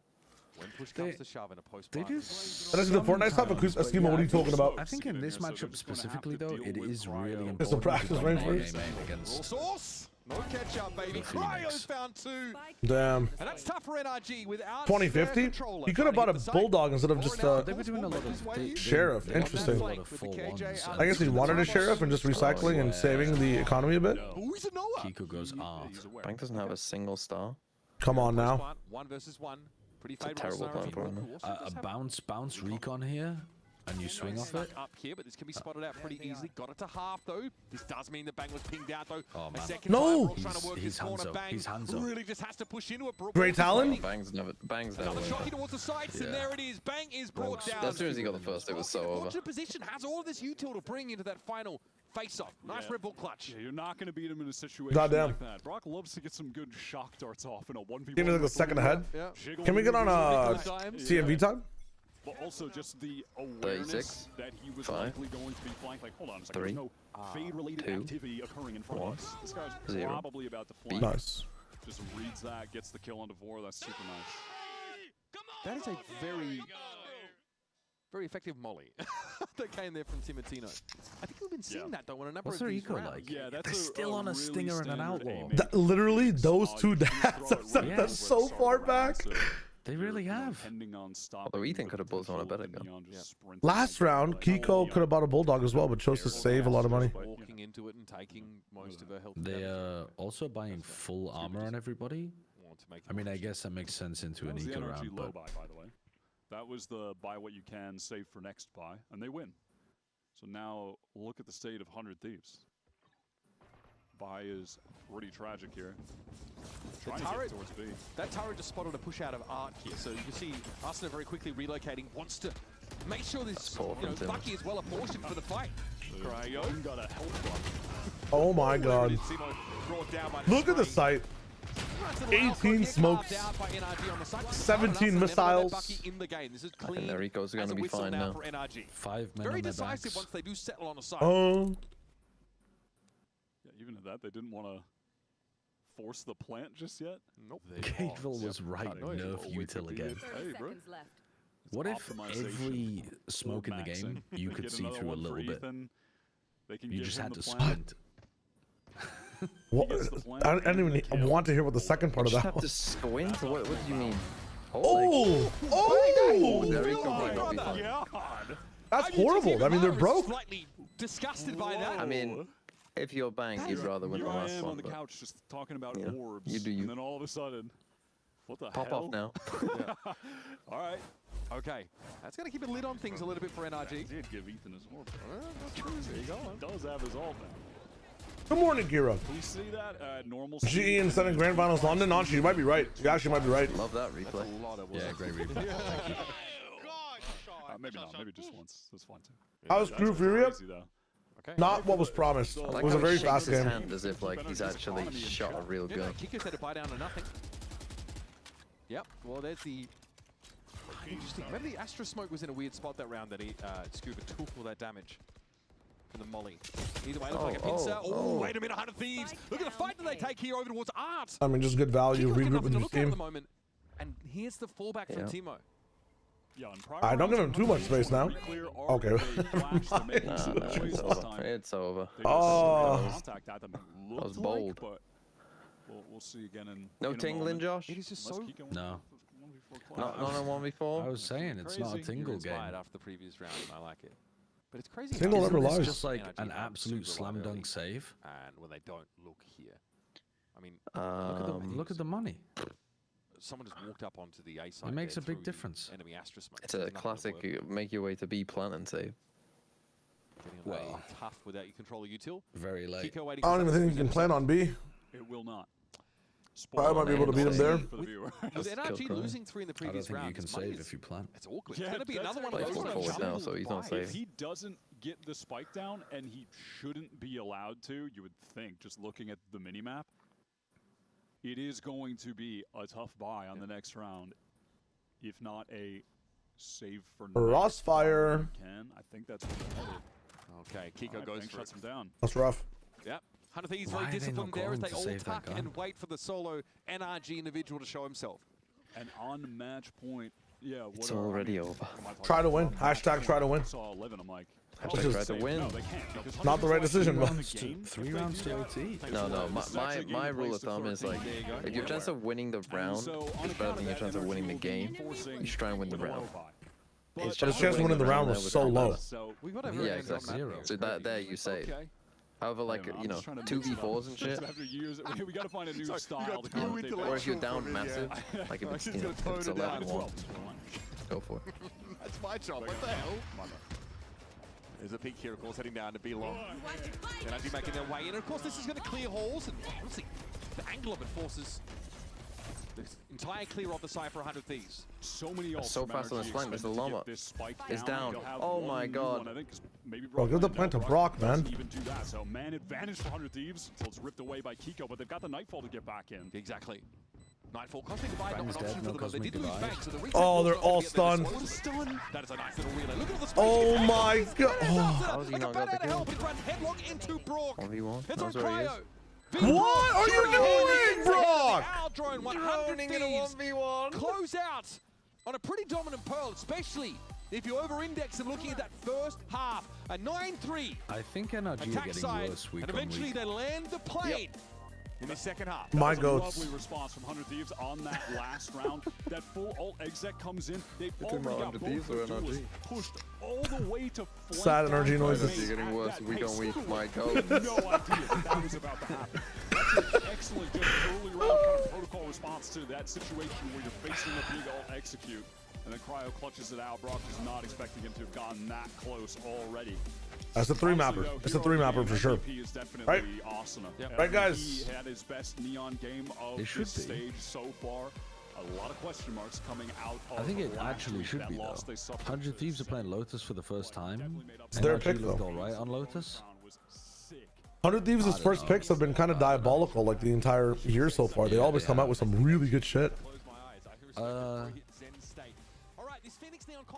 When push comes to shove in a post. They just. That's the Fortnite stuff. Eskimo, what are you talking about? I think in this matchup specifically though, it is really important. It's a practice range for it. Against Sauce. No catch up, baby. Cryo's found 2. Damn. And that's tough for NRG without 2050? He could have bought a bulldog instead of just a they were doing a lot of sheriff. Interesting. I guess he wanted a sheriff and just recycling and saving the economy a bit. Kiko goes off. Bank doesn't have a single star. Come on now. 1 versus 1. It's a terrible plan for him. A bounce recon here, and you swing off it. Up here, but this can be spotted out pretty easily. Got it to half though. This does mean the Bang was pinged out though. Oh man. No! He's Hanzo. He's Hanzo. Really just has to push into it. Great Talon? Bangs never. Another shocky towards the sides, and there it is. Bang is brought down. As soon as he got the first, it was so over. Position has all of this util to bring into that final face-off. Nice Red Bull clutch. Yeah, you're not going to beat him in a situation Goddamn. like that. Brock loves to get some good shock darts off in a 1v1. Give me like a second ahead. Yeah. Can we get on CMV time? But also just the awareness 36, that he was 5, likely going to be flanked. Like, hold on a second. 3, There's no fade-related 2, activity occurring in front 1, of us. This guy's 0. probably about to flank. Nice. Just reads that, gets the kill on Devore. That's super nice. That is a very effective molly that came there from Timotino. I think we've been seeing that though on a number What's of their these eco rounds. like? Yeah, that's They're still on a really stinger and an outlaw. Literally, those two dads have them so far back. They really have. Although Ethan could have buzzed on a better gun. Last round, Kiko could have bought a bulldog as well, but chose to save a lot of money. Walking into it and taking most of her health. They are also buying full armor on everybody. I mean, I guess that makes sense into an eco round, but By the way. That was the buy what you can, save for next buy, and they win. So now look at the state of 100 Thieves. Buy is pretty tragic here. Trying to get towards B. That turret just spotted a push out of Art here, so you can see Arsenal very quickly relocating, wants to make sure this Bucky is well apportioned for the fight. KRU got a health block. Oh my god. Look at the sight. 18 smokes, 17 missiles. I think their ecos are going to be fine now. 5 men Very on their decisive backs. once they do settle on a side. Oh. Yeah, even at that, they didn't want to force the plant just yet. Nope. Caval was right, nerf util again. Hey, bro. What if every smoke in the game you could see through a little bit? You just had to squint. What? I don't even want to hear what the second part of that have was. to squint? What do you mean? Oh! Oh! Their eco might not be fine. That's horrible. I mean, they're broke. Slightly disgusted by that. I mean, if you're banged, you'd rather win the last on one. the But couch just talking about yeah, orbs. you do you. And then all of a sudden, what the Pop hell? off now. All right. Okay, that's going to keep a lid on things a little bit for NRG. Did give Ethan his orb. There you go. He does have his ult now. Good morning, Giro. Can we see that normal GE instead of Grand Finals London? No, you might be right. You actually might be right. Love that replay. Yeah, great replay. Maybe not. Maybe just once. That's fine too. How was Crew Furia? Not what was promised. I It like was how a very he shakes fast his game. hand as if like he's actually shot a real gun. Kiko said to buy down to nothing. Yep, well there's the... Interesting. Remember the Astra Smoke was in a weird spot that round that he, Scuba took all that damage from the molly. Either way, it looked like a pincer. Oh, wait a minute, 100 Thieves. Look at the fight that they take here over towards Art. I mean, just good value. Regroup with your At team. the moment. And here's the fallback from Timo. I don't give him too much space now. Okay. Nah, it's over. Oh. That was bold. We'll see again No tingling, Josh? It is just so... No. Not on 1v4? I was saying, it's not a tingle game. After the previous round, I like it. But it's crazy. Tingle never It's lies. just like an absolute slam dunk save. And when they don't look here. I mean, look at the money. Someone just walked up onto the A side. It makes there a big through difference. Enemy Astra Smoke. It's a classic make your way to B plant and save. Well, tough without your controller util. Very late. Kiko I waiting don't for even think you can plan on B. It will not. I might be able to beat him there. With NRG losing 3 in the I don't previous think you round, can his money save is- if you plant. It's awkward. Yeah, It's going to be another one of Plays those full forward now, so he's not If safe. he doesn't get the spike down, and he shouldn't be allowed to, you would think, just looking at the minimap, it is going to be a tough buy on the next round, if not a save for Crossfire. I think that's where they're headed. Okay, Kiko goes for shuts him down. That's rough. Yep. 100 Thieves Why very are they disciplined not there as going they to all save that tuck gun? and wait for the solo NRG individual to show himself. And on match point, yeah. It's already over. Try to win. Hashtag try to win. Saw 11. I'm like, Hashtag try to win. no, they can't. because Not the right decision, bro. 3 rounds to OT. No. My rule of thumb is like, if your chance of winning the round is better than your chance of winning the game, you should try and win the round. His chance of winning the round was so low. Yeah, exactly. So there you save. However, like, you know, 2v4s and shit. We gotta find a new style. Or if you're down massive, like if it's, you know, if it's 11-1, go for it. That's my job. What the hell? There's a peek here, of course, heading down to B-Long. NRG making their way in. And of course, this is going to clear holes. And honestly, the angle of it forces The entire clear of the side for 100 Thieves. So many so fast on this flank. There's the llama. It's down. Oh my god. Bro, give the plant to Brock, man. Even do that. So man advantage for 100 Thieves until it's ripped away by Kiko, but they've got the Nightfall to get back in. Exactly. Nightfall, Cosmic Divide, not an Bang's option dead, for no them, but they Cosmic did lose Divide. Bang, so the reset Oh, was they're not all gonna get stunned. this stun. That is a nice little relay. Look at all the space. Oh my god. How has he Like a not bat got out the of hell, kill? but he runs headlock into Brock. 1v1. It's on That's where he is. Cryo. What are you doing, Brock? Our drone 100 Droning in a Thieves 1v1. close out on a pretty dominant Pearl, especially if you over-index and looking at that first half. A 9-3 I think NRG are attack getting side, worse week and on eventually week. they land the plane in the second half. My That was a goats. lovely response from 100 Thieves on that last round. That full ult exec comes in. They've talking already about got 100 both Thieves their or duelists NRG? pushed all the way to flank Sad down NRG the noises. main It's getting at worse that week on pace. week. My I god. had no idea that was about to happen. That's an excellent just early round kind of protocol response to that situation where you're facing a big ult execute. And then Cryo clutches it out. Brock is not expecting him to have gotten that close already. That's a 3-mapper. It's a 3-mapper for sure. Right? Right, guys? He had his best Neon game of It should this be. stage so far. A lot of question marks coming out of I think it last actually week. should That be loss though. they suffered 100 to Thieves are playing Seven. Lotus for the first time. It's their NRG pick, looked though. alright on Lotus. 100 Thieves' first picks have been kind of diabolical like the entire year so far. They always come out with some really good shit.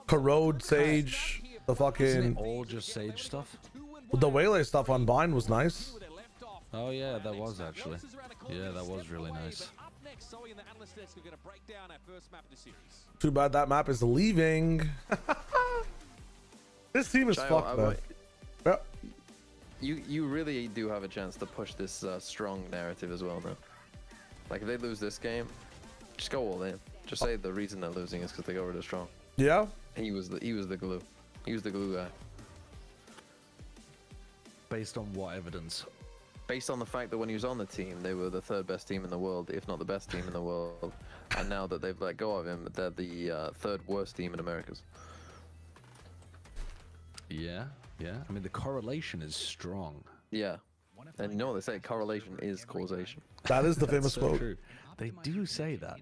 Corrode, Sage, the Isn't fucking... it all just Sage stuff? The Waylay stuff on Vine was nice. Oh yeah, that was actually. Yeah, that was really nice. Too bad that map is leaving. This team is fucked, man. Yep. You really do have a chance to push this strong narrative as well now. Like if they lose this game, just go all in. Just say the reason they're losing is because they go really strong. Yeah. He was the glue. He was the glue guy. Based on what evidence? Based on the fact that when he was on the team, they were the third best team in the world, if not the best team in the world. And now that they've let go of him, they're the third worst team in Americas. Yeah, yeah. I mean, the correlation is strong. Yeah. And you know what they say, correlation is causation. That is the famous so quote. true. They do say that.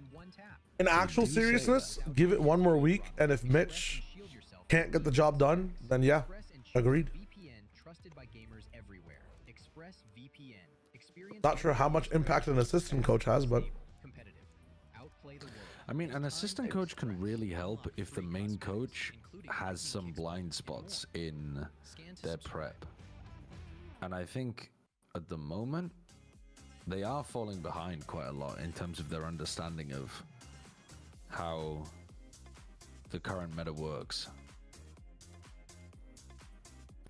In actual do say seriousness, give it one more week, and if Mitch can't get the job done, then yeah, agreed. Not sure how much impact an assistant coach has, but I mean, an assistant coach can really help if the main coach has some blind spots in their prep. And I think at the moment, they are falling behind quite a lot in terms of their understanding of how the current meta works.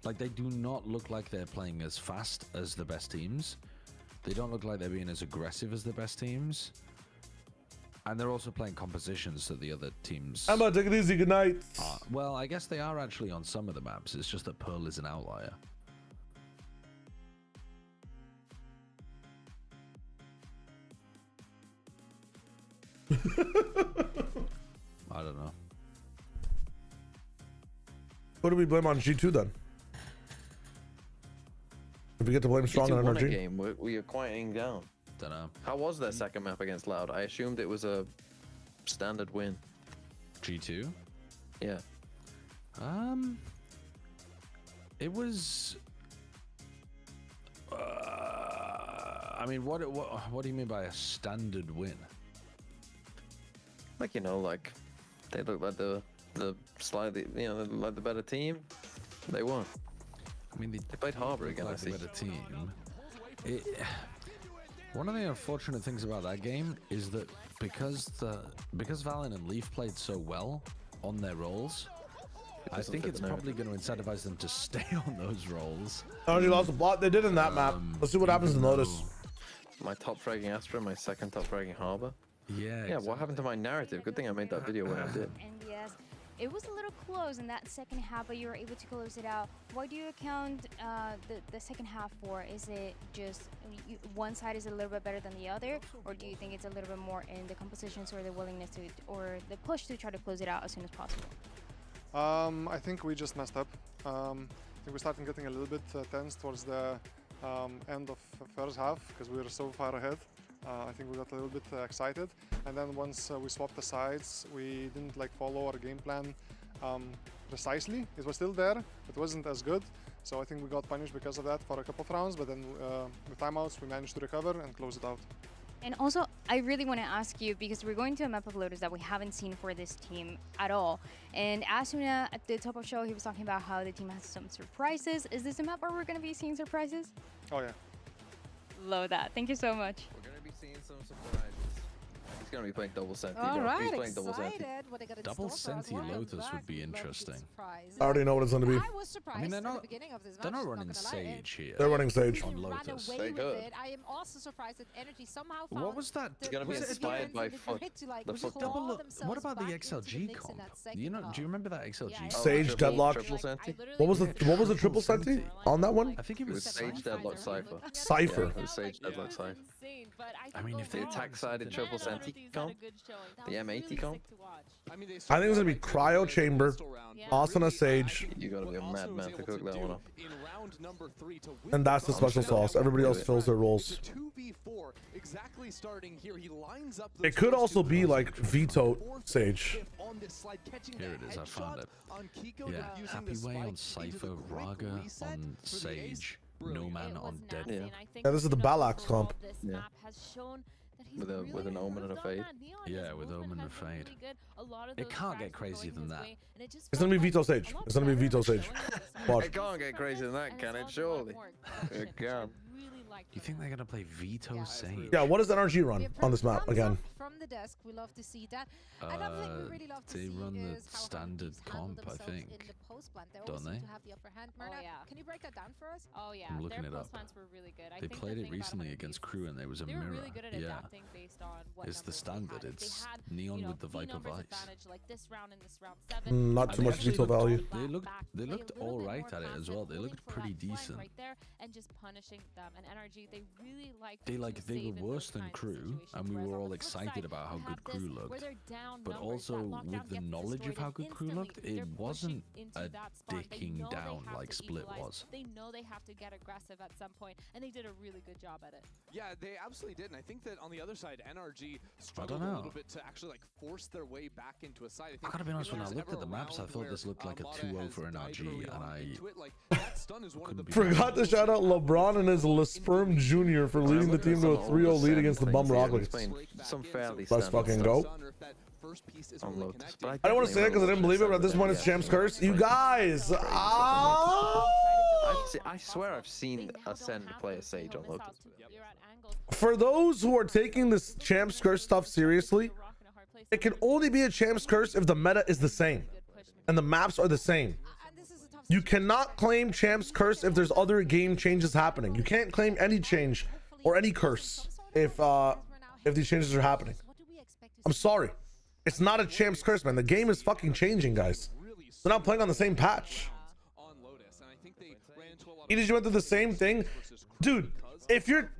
Like, they do not look like they're playing as fast as the best teams. They don't look like they're being as aggressive as the best teams. And they're also playing compositions that the other teams... Emma, take it easy, good night. Well, I guess they are actually on some of the maps. It's just that Pearl is an outlier. I don't know. What do we blame on G2 then? If we get to blame Strong and NRG? Game, we are quieting down. Don't know. How was their second map against Loud? I assumed it was a standard win. G2? Yeah. It was... I mean, what do you mean by a standard win? Like, you know, like they look like the slightly, you know, like the better team. They won. I mean, they played Harbor again. Like the better team. One of the unfortunate things about that game is that because Valen and Leaf played so well on their roles, I think it's probably going to incentivize them to stay on those roles. NRG lost a lot. They did in that map. Let's see what happens in Lotus. My top fragging Astra, my second top fragging Harbor. Yeah. Yeah. Exactly. What happened to my narrative? Good thing I made that video when I did. And yes, it was a little close in that second half, but you were able to close it out. What do you account the second half for? Is it just one side is a little bit better than the other, or do you think it's a little bit more in the compositions or the willingness to, or the push to try to close it out as soon as possible? I think we just messed up. I think we started getting a little bit tense towards the end of first half because we were so far ahead. I think we got a little bit excited, and then once we swapped the sides, we didn't like follow our game plan precisely. It was still there, it wasn't as good, so I think we got punished because of that for a couple of rounds, but then with timeouts we managed to recover and close it out. And also, I really want to ask you, because we're going to a map of Lotus that we haven't seen for this team at all. And Asuna, at the top of the show, he was talking about how the team has some surprises. Is this a map where we're going to be seeing surprises? Oh, yeah. Love that. Thank you so much. We're going to be seeing some surprises. He's going to be playing double Senti. All right, he's playing double Senti. Double Senti Lotus would be interesting. I already know what it's going to be. I was surprised at the beginning of this match. They're not running Sage here. They're running Sage. On Lotus. They could. I am also surprised that Energy somehow found what was that? It's going to be inspired by Foot. The Foot double. What about the XLG comp? You know, do you remember that XLG? Sage Deadlock. Triple Senti. What was the triple Senti on that one? I think it was Sage Deadlock Cypher. Cypher. Yeah, it was Sage Deadlock Cypher. I mean, if the attack sided triple Senti comp, the M80 comp. I think it's gonna be Cryo Chamber, Asuna Sage. You gotta be a madman to cook that one up. And that's the special sauce. Everybody else fills their roles. It could also be like Veto Sage. Here it is, I found it. Yeah, Happy Way on Cypher, Raga on Sage, No Man on Dead. Yeah, this is the Balax comp. Yeah. With an Omen and a Fade. Yeah, with Omen and Fade. It can't get crazier than that. It's gonna be Veto Sage. It's gonna be Veto Sage. Watch. It can't get crazier than that, can it? Surely. It can. You think they're gonna play Veto Sage? Yeah, what does NRG run on this map again? From the desk, we love to see that. Another thing we really love to see they run the is how standard teams handle comp, I themselves think. in the post plant. They Don't always they? seem to have the upper hand. Myrna, can you break that down for us? Oh yeah, I'm looking their it post up. plants were really good. I They think played the it thing about recently them against is Crew and there was a they were mirror. really good at Yeah. adapting based on what It's the numbers they standard. had. It's They had, Neon you know, with the key Viper numbers Vice. advantage, like this round and this round 7. Not too much veto value. They looked all right at it as well. They looked pretty decent. Right there and just punishing them. And NRG, they really like. They were worse than Crew, and we were all excited about how good Crew looked. But also with the knowledge of how good Crew looked, it wasn't a dicking down like Split was. They know they have to get aggressive at some point, and they did a really good job at it. Yeah, they absolutely did. And I think that on the other side, NRG struggled a little bit to actually like force their way back into a side. I gotta be honest, when I looked at the maps, I thought this looked like a 2-0 for NRG, and I Forgot to shout out LeBron and his LeSperm Jr. for leading the team to a 3-0 lead against the Bum Rockets. Let's fucking go. I don't want to say it because I didn't believe it, but at this point it's Champ's Curse. You guys! I swear I've seen Ascend play a Sage on Lotus. For those who are taking this Champ's Curse stuff seriously, it can only be a Champ's Curse if the meta is the same and the maps are the same. You cannot claim Champ's Curse if there's other game changes happening. You can't claim any change or any curse if these changes are happening. I'm sorry. It's not a Champ's Curse, man. The game is fucking changing, guys. They're not playing on the same patch. EDG went through the same thing. Dude, if you're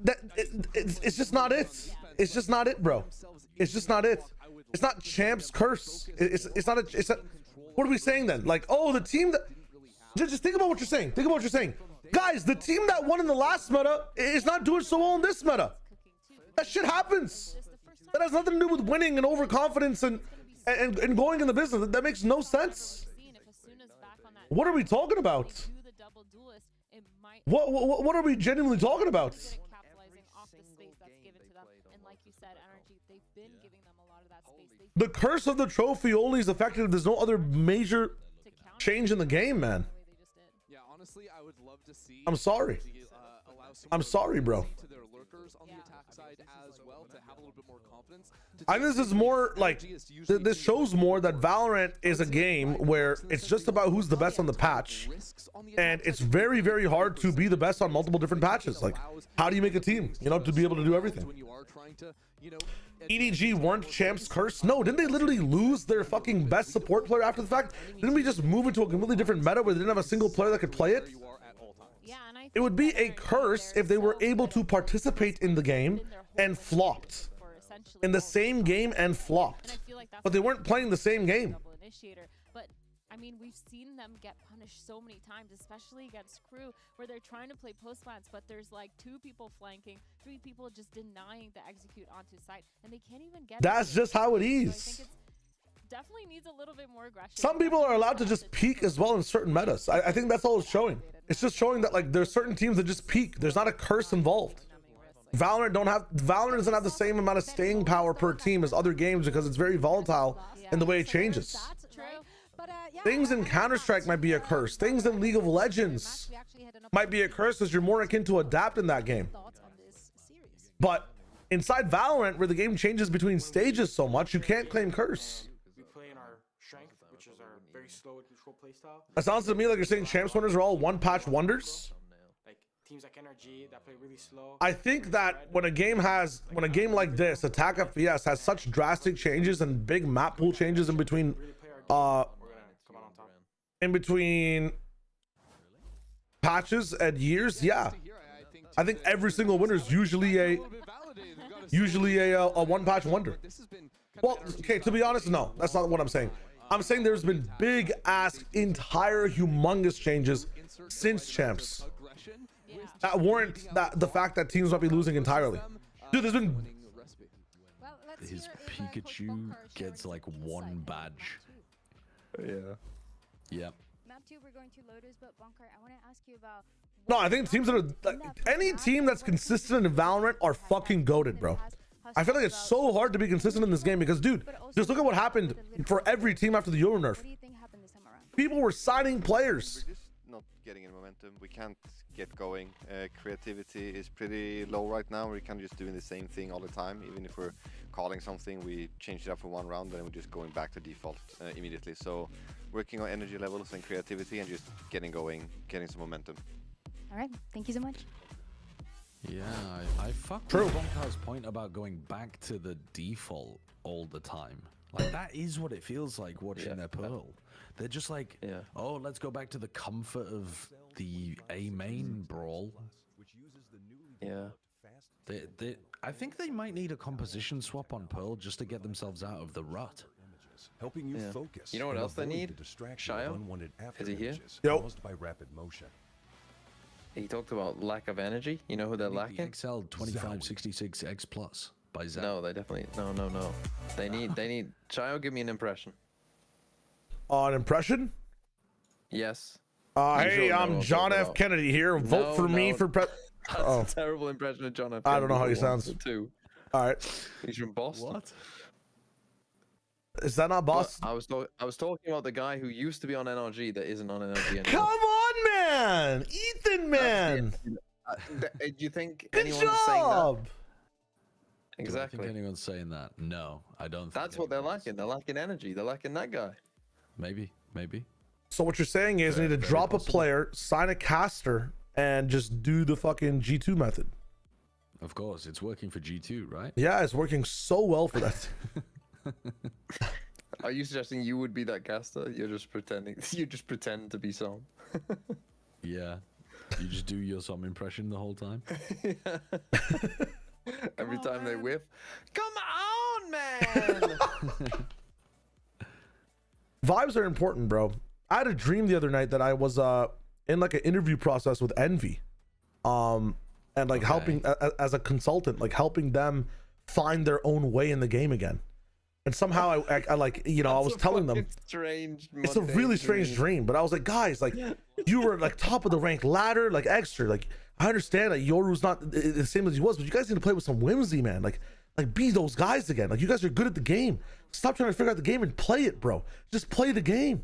it's just not it. It's just not it, bro. It's just not it. It's not Champ's Curse. It's not. What are we saying then? Like, oh, the team that just think about what you're saying. Think about what you're saying. Guys, the team that won in the last meta is not doing so well in this meta. That shit happens. That has nothing to do with winning and overconfidence and going in the business. That makes no sense. What are we talking about? What are we genuinely talking about? The curse of the trophy only is effective if there's no other major change in the game, man. Yeah, honestly, I would love to see. I'm sorry. I'm sorry, bro. I think this is more like this shows more that Valorant is a game where it's just about who's the best on the patch, and it's very, very hard to be the best on multiple different patches. Like, how do you make a team, you know, to be able to do everything? EDG weren't Champ's Curse? No, didn't they literally lose their fucking best support player after the fact? Didn't we just move into a completely different meta where they didn't have a single player that could play it? It would be a curse if they were able to participate in the game and flopped. In the same game and flopped. But they weren't playing the same game. I mean, we've seen them get punished so many times, especially against Crew, where they're trying to play post plants, but there's like 2 people flanking, 3 people just denying the execute onto site, and they can't even get. That's just how it So I think is. it's definitely needs a little bit more aggression. Some people are allowed to just peak as well in certain metas. I think that's all it's showing. It's just showing that like there's certain teams that just peak. There's not a curse involved. Valorant doesn't have the same amount of staying power per team as other games because it's very volatile in the way it changes. Things in Counter-Strike might be a curse. Things in League of Legends might be a curse because you're more akin to adapt in that game. But inside Valorant, where the game changes between stages so much, you can't claim curse. We play in our strength, which is our very slow and control playstyle. It sounds to me like you're saying champs winners are all one-patch wonders. Like teams like NRG that play really slow. I think that when a game like this, Attack FPS has such drastic changes and big map pool changes in between patches and years, yeah. I think every single winner is usually a one-patch wonder. Well, okay, to be honest, no, that's not what I'm saying. I'm saying there's been big ass, entire humongous changes since champs that warrant the fact that teams might be losing entirely. Dude, there's been his Pikachu gets like 1 badge. Yeah. Yep. Map 2, we're going to Lotus, but Bunker, I want to ask you about. No, I think teams that are like, any team that's consistent in Valorant are fucking goated, bro. I feel like it's so hard to be consistent in this game because, dude, just look at what happened for every team after the Euro nerf. People were signing players. We're just not getting in momentum. We can't get going. Creativity is pretty low right now. We're kind of just doing the same thing all the time. Even if we're calling something, we change it up for 1 round, then we're just going back to default immediately. So working on energy levels and creativity and just getting going, getting some momentum. All right, thank you so much. Yeah, I fuck with Bonkar's point about going back to the default all the time. Like, that is what it feels like watching their Pearl. They're just like, oh, let's go back to the comfort of the A main brawl. Yeah. I think they might need a composition swap on Pearl just to get themselves out of the rut. Helping you focus. You know what else they need? Shayo? Is he here? Caused by rapid motion. He talked about lack of energy. You know who they're lacking? XL 2566X Plus by Zap. No, they definitely no. They need Shayo, give me an impression. An impression? Yes. Hey, I'm John F. Kennedy here. Vote for me for That's a terrible impression of John F. I don't know how he sounds. Too. All right. He's from Boston. What? Is that not Boston? I was talking about the guy who used to be on NRG that isn't on NRG anymore. Come on, man! Ethan, man! Do you think Good anyone's saying that? Exactly. Do I think anyone's saying that? No, I don't think That's what they're lacking. They're lacking energy. They're lacking that guy. Maybe. So what you're saying is you need to drop a player, sign a caster, and just do the fucking G2 method. Of course, it's working for G2, right? Yeah, it's working so well for that. Are you suggesting you would be that caster? You're just pretending. You just pretend to be some. Yeah. You just do your some impression the whole time. Every time they whiff. Come on, man! Vibes are important, bro. I had a dream the other night that I was in like an interview process with Envy, and like helping as a consultant, like helping them find their own way in the game again. And somehow I like, you know, I was telling them it's a really strange dream, but I was like, guys, like you were like top of the rank ladder, like extra, like I understand that Yoru's not the same as he was, but you guys need to play with some whimsy, man. Like be those guys again. Like you guys are good at the game. Stop trying to figure out the game and play it, bro. Just play the game.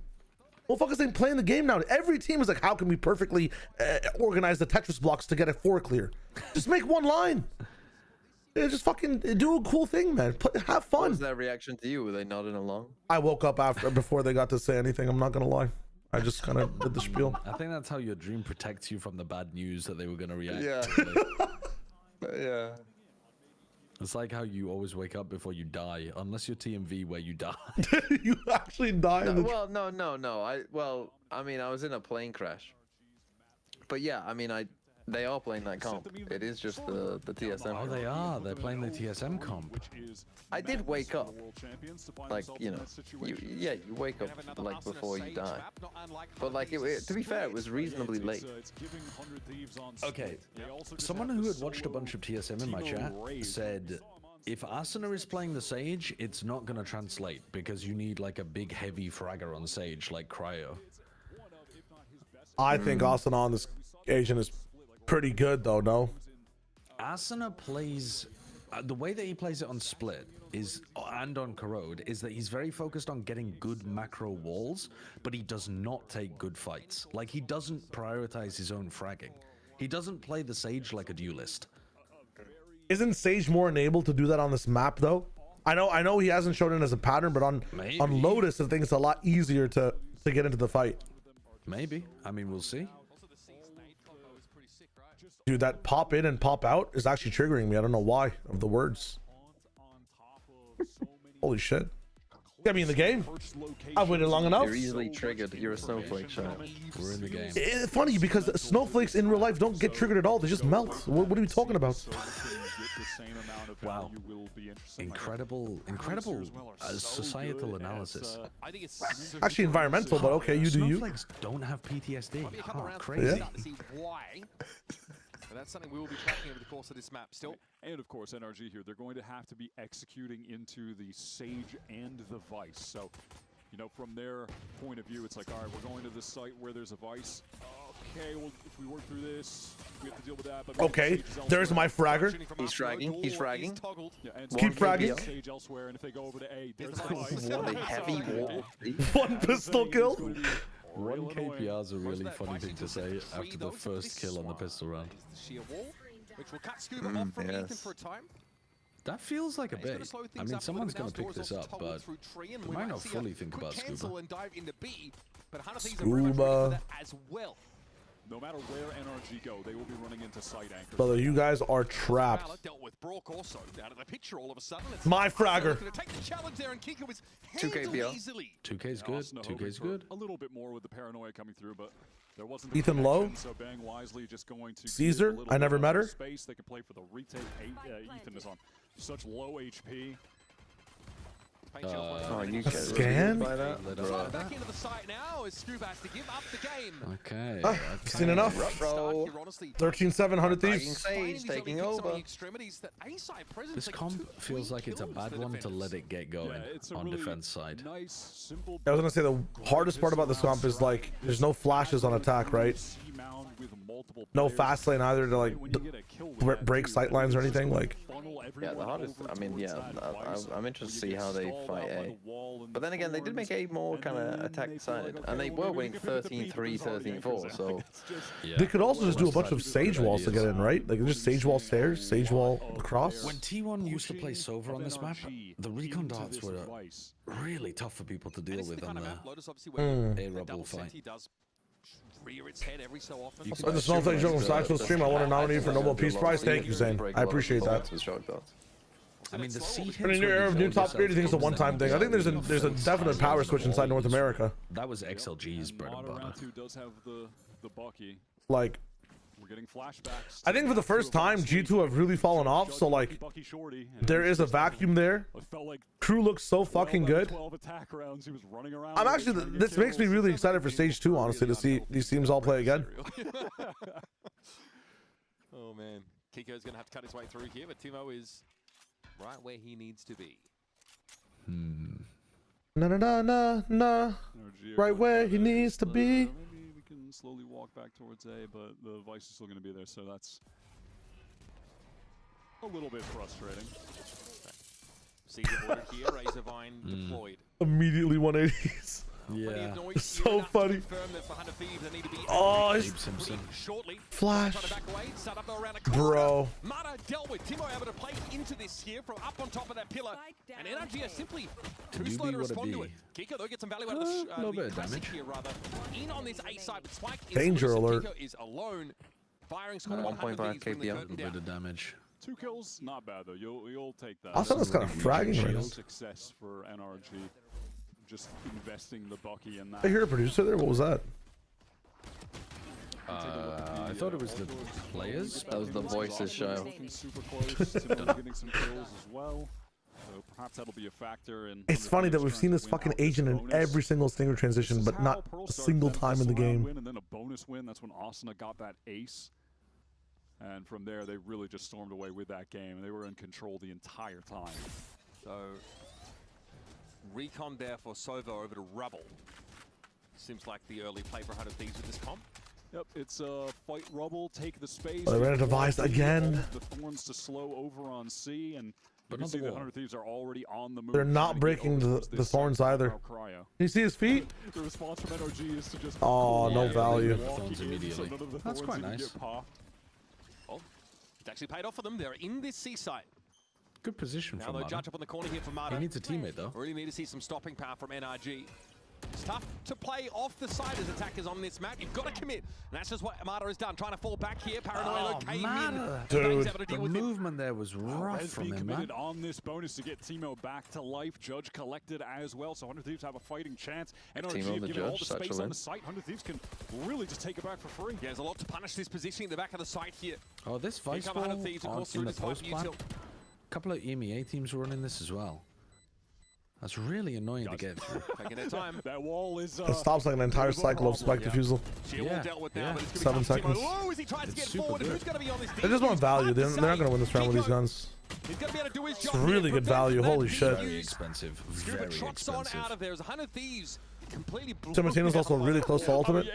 Motherfuckers ain't playing the game now. Every team is like, how can we perfectly organize the Tetris blocks to get a 4 clear? Just make one line. Yeah, just fucking do a cool thing, man. Have fun. What was their reaction to you? Were they nodding along? I woke up before they got to say anything. I'm not gonna lie. I just kind of did the spiel. I think that's how your dream protects you from the bad news that they were gonna react. Yeah. Yeah. It's like how you always wake up before you die, unless you're TMV where you die. You actually die. No, no. I mean, I was in a plane crash. But yeah, I mean, They are playing that comp. It is just the TSM. Oh, they are. They're playing the TSM comp. I did wake up. Like, you know, you wake up like before you die. But like, to be fair, it was reasonably late. Okay, someone who had watched a bunch of TSM in my chat said, if Asuna is playing the Sage, it's not going to translate because you need like a big heavy fragger on Sage like Cryo. I think Asuna on this Asian is pretty good though, no? Asuna plays the way that he plays it on Split is and on Corrode is that he's very focused on getting good macro walls, but he does not take good fights. Like, he doesn't prioritize his own fragging. He doesn't play the Sage like a duelist. Isn't Sage more enabled to do that on this map though? I know he hasn't shown it as a pattern, but on Lotus I think it's a lot easier to get into the fight. Maybe. I mean, we'll see. Dude, that pop in and pop out is actually triggering me. I don't know why, of the words. Holy shit. Get me in the game. I've waited long enough. You're easily triggered. You're a snowflake, shot. We're in the game. It's funny because snowflakes in real life don't get triggered at all. They just melt. What are we talking about? Wow. Incredible societal analysis. Actually environmental, but okay, you do you. Snowflakes don't have PTSD. Oh, crazy. But that's something we will be tracking over the course of this map still. And of course, NRG here, they're going to have to be executing into the Sage and the Vice. So, you know, from their point of view, it's like, all right, we're going to this site where there's a Vice. Okay, well, if we work through this, we have to deal with that. But okay, there's my fragger. He's fragging. He's fragging. Yeah, keep fragging. Sage elsewhere, and if they go over to A, there's what a heavy wall. One pistol kill. One KPR is a really funny thing to say after the first kill on the pistol round. Which will cut Scuba off from Ethan for a time. That feels like a bait. I mean, someone's going to pick this up, but they might not fully think about Scuba. Scuba. No matter where NRG go, they will be running into site anchors. Brother, you guys are trapped. My fragger. 2 KPR. 2K's good. 2K's good. A little bit more with the paranoia coming through, but there wasn't Ethan low. So Bang wisely just going to Caesar. I never met her. Space they can play for the retake. Ethan is on such low HP. You get scan? by that? Back into the site now as Scuba has to give up the game. Okay. Seen enough. 13-7, 100 Thieves. Sage taking over. This comp feels like it's a bad one to let it get going on defense side. I was gonna say the hardest part about this comp is like there's no flashes on attack, right? No fast lane either to like break sight lines or anything. Like, yeah, the hardest. I mean, yeah, I'm interested to see how they fight A. But then again, they did make A more kind of attack sided, and they were winning 13-3, 13-4. So they could also just do a bunch of Sage walls to get in, right? Like just Sage wall stairs, Sage wall across. When T1 used to play Sova on this map, the recon darts were really tough for people to deal with on the A Rebel fight. Rear its head every so often. The Snowflake joke from Saxo stream. I want to nominate for Nobel Peace Prize. Thank you, Zane. I appreciate that. I mean, the seat in your era of new top 3, do you think it's a one-time thing? I think there's a definite power switch inside North America. That was XLG's bread and butter. Like, we're getting flashbacks. I think for the first time, G2 have really fallen off. So like, there is a vacuum there. Crew looks so fucking good. I'm actually. This makes me really excited for stage 2, honestly, to see these teams all play again. Oh man, Kiko's gonna have to cut his way through here, but Timo is right where he needs to be. Nah. Right where he needs to be. Slowly walk back towards A, but the Vice is still going to be there, so that's a little bit frustrating. Caesar boarded here, Razorvine deployed. Immediately 180s. Yeah. So funny. Oh, flash. Bro. Mata dealt with Timo able to play into this here from up on top of that pillar. And NRG are simply too slow to respond to it. Kiko though gets some value out of the classic here rather. In on this A side with Spike. Danger alert. Kiko is alone. Firing squad 1.5 KPM. A little bit of damage. 2 kills, not bad though. You'll take that. I thought that's kind of fragging right now. Success for NRG. Just investing the Bucky in that. I hear a producer there. What was that? I thought it was the players. That was the voices show. Super close to getting some kills as well. So perhaps that'll be a factor. It's funny that we've seen this fucking agent in every single Stinger transition, but not a single time in the game. And then a bonus win. That's when Asuna got that ace. And from there, they really just stormed away with that game. They were in control the entire time. So, recon there for Sova over to Rubble. Seems like the early play for 100 Thieves with this comp. Yep, it's fight Rubble, take the space. They ran a device again. The Thorns to slow over on C, and you But can not see the the wall. 100 Thieves are already on the move. They're not breaking the Thorns either. Can you see his feet? The response from NRG is to just Oh, no value. Thorns immediately. That's quite nice. Well, it's actually paid off for them. They're in this C site. Good position Now from they'll Mata. judge up on the corner here for Mata. He needs a teammate though. Really need to see some stopping power from NRG. It's tough to play off the side as attackers on this map. You've got to commit. And that's just what Mata has done. Trying to fall back here. Paranoia came in. Dude, the movement there was rough Res from being him, man. committed on this bonus to get Timo back to life. Judge collected as well, so 100 Thieves have a fighting chance. NRG Timo have the given all Judge, the such a space on win. the site. 100 Thieves can really just take it back for free. Yeah, there's a lot to punish this positioning in the back of the site here. Oh, this Here vice come ball 100 Thieves, of course, in through the this pipe post plan. util. A couple of EMEA teams were running this as well. That's really annoying to get through. Taking their time. That wall is It stops like an entire cycle of spike diffusal. Shield dealt with now, but it's 7 gonna be seconds. Timo. As he tries to get forward, and who's going to be on this They just want value. They're not going to win this round with these guns. He's going to be able to do his It's job. really good value. Holy shit. Very expensive. Scuba Very trots on expensive. out of there. There's 100 Thieves completely Timatino's also really close to ultimate.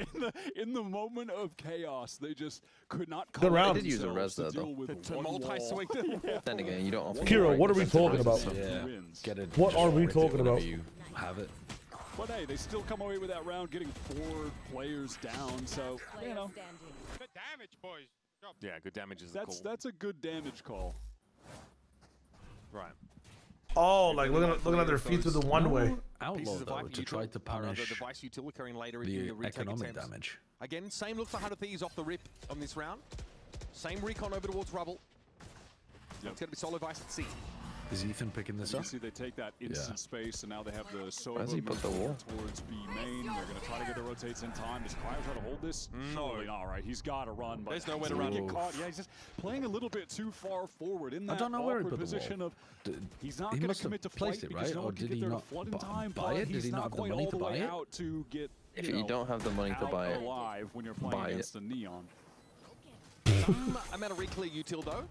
In the moment of chaos, they just could not Good round. They did use a res there, though. Multi-swing. Then again, you don't often Kira, what are we talking about? Yeah. Get it. What are we With it talking whenever about? You have it. But hey, they still come away with that round, getting 4 players down. So you know, Good damage, boys. Yeah, good damage is the call. that's a good damage call. Right. Oh, like looking at their feet through the one way. Outlaw though to try to punish the device util occurring later in the the retake economic attempts. damage. Again, same look for 100 Thieves off the rip on this round. Same recon over towards Rubble. It's going to be solo vice at C. Is Ethan picking this You up? see they take that instant space, and now they have the Sova Where's he put the wall? towards B main. They're going to try to get the rotates in time. Does Cryo try to hold this? No. Surely not, right? He's got to run, but There's nowhere to he's gonna run. get caught. Yeah, he's just playing a little bit too far forward in I that don't know where he awkward put the position wall. of he's not He going to must have commit to placed flight it, because right? no Or one can did get he there to not flood in time. buy but it? Did he's he not have the quite money all to the buy way it? out to get If you don't have the money to out buy it, alive when you're playing buy against the Neon. Some amount of reclear util though.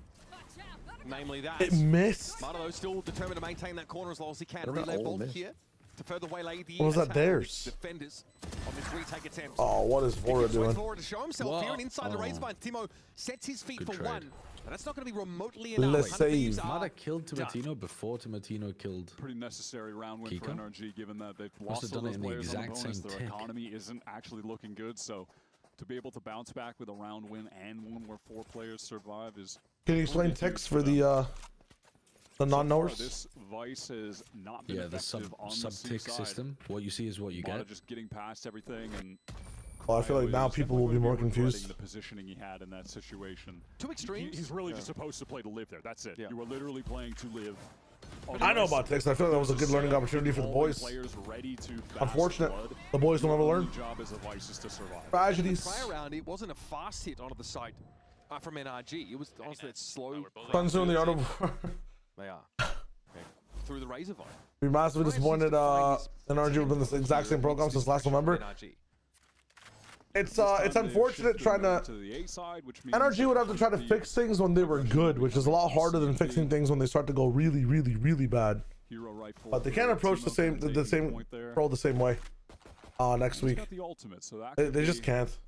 Namely that. It missed. Mata though still determined to maintain that corner as long as he can. What about Relay all bolt miss? here to further waylay the Or was that attack theirs? defenders on this retake attempt. Oh, what is Vora Went doing? forward to show himself here and inside the Oh. Razorvine. Timo sets his feet Good for trade. one. And that's not going to be remotely enough. Let's 100 Thieves save. are Mata killed done. Tomatino before Tomatino killed. Pretty necessary round win Kiko? for NRG, given that they've Must lost have all done it those in the players on the exact bonus. same Their tick. economy isn't actually looking good, so to be able to bounce back with a round win and one where 4 players survive is. Can you explain ticks for the non-knowers? This Vice has not been Yeah, the effective on the sub-tick C side. system. What you see is what you Mata get. just getting past everything, and Well, I feel like Cryo now is people will be definitely more gonna regretting confused. The positioning he had in that situation. Two extremes. He's really just supposed to play to live there. That's it. You were literally playing to live. I know about ticks. I feel like that was a good learning opportunity for the boys. Players ready to fast Unfortunate. flood. The boys will never Your learn. only job as a Vice is to survive. Tragedies. Prior round, it wasn't a fast hit onto the site from NRG. It was honestly that slow. Sun Tzu in the art of war. They are. Okay. Through the Razorvine. Be massively disappointed. NRG would have been the exact same program since last November. NRG. It's unfortunate trying to. the A side, which means NRG would have to try to fix things when they were good, which is a lot harder than fixing things when they start to go really, really, really bad. Hero right But they can't approach the same pro the same way. Next week. got the ultimate, so that They could just be can't.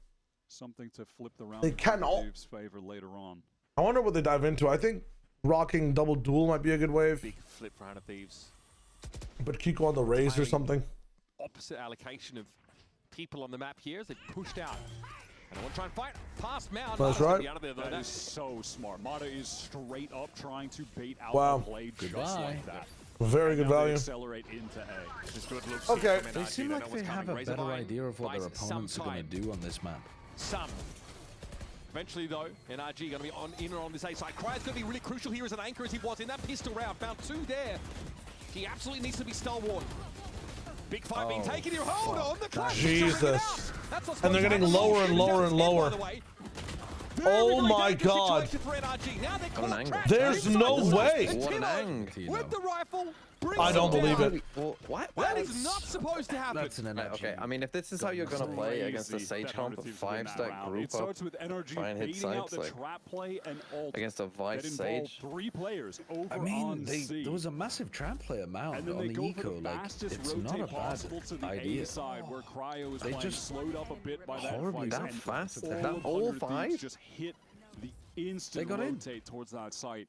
something to flip the round. They in can all- Thieves' favor later on. I wonder what they dive into. I think rocking double duel might be a good wave. Big flip for 100 Thieves. But Kiko on the raise or something. Opposite allocation of people on the map here as they pushed out. And I want to try and fight past Mound. That's Mata's gonna right. be out of there, though. That is That's so smart. Mata is straight up trying to bait out Wow. the blade just Goodbye. like that. Very And good now they value. accelerate into A. just good looks. Okay. from They NRG. seem know like they what's have a coming. better Razorvine idea of what their buys opponents are going some to do on this map. Some. Eventually, though, NRG going to be on in or on this A side. Cryo's going to be really crucial here as an anchor as he was in that pistol round. Found 2 there. He absolutely needs to be stalwart. Big fight being taken here. Hold on. The clash is Jesus. That's what's And they're going to getting happen. lower and lower and lower. Oh my god. There's no way. With the rifle. I don't believe it. What? That is not supposed to happen. That's an NRG. Okay, I mean, if this is how you're gonna play against a Sage comp, a 5-stack group up, try and hit sites like against a Vice Sage. I mean, there was a massive trap play amount on the eco. Like, it's not a bad idea. They just slowed up a bit by that horribly that fast. That all 5 just hit the instant They got in. rotate towards that site.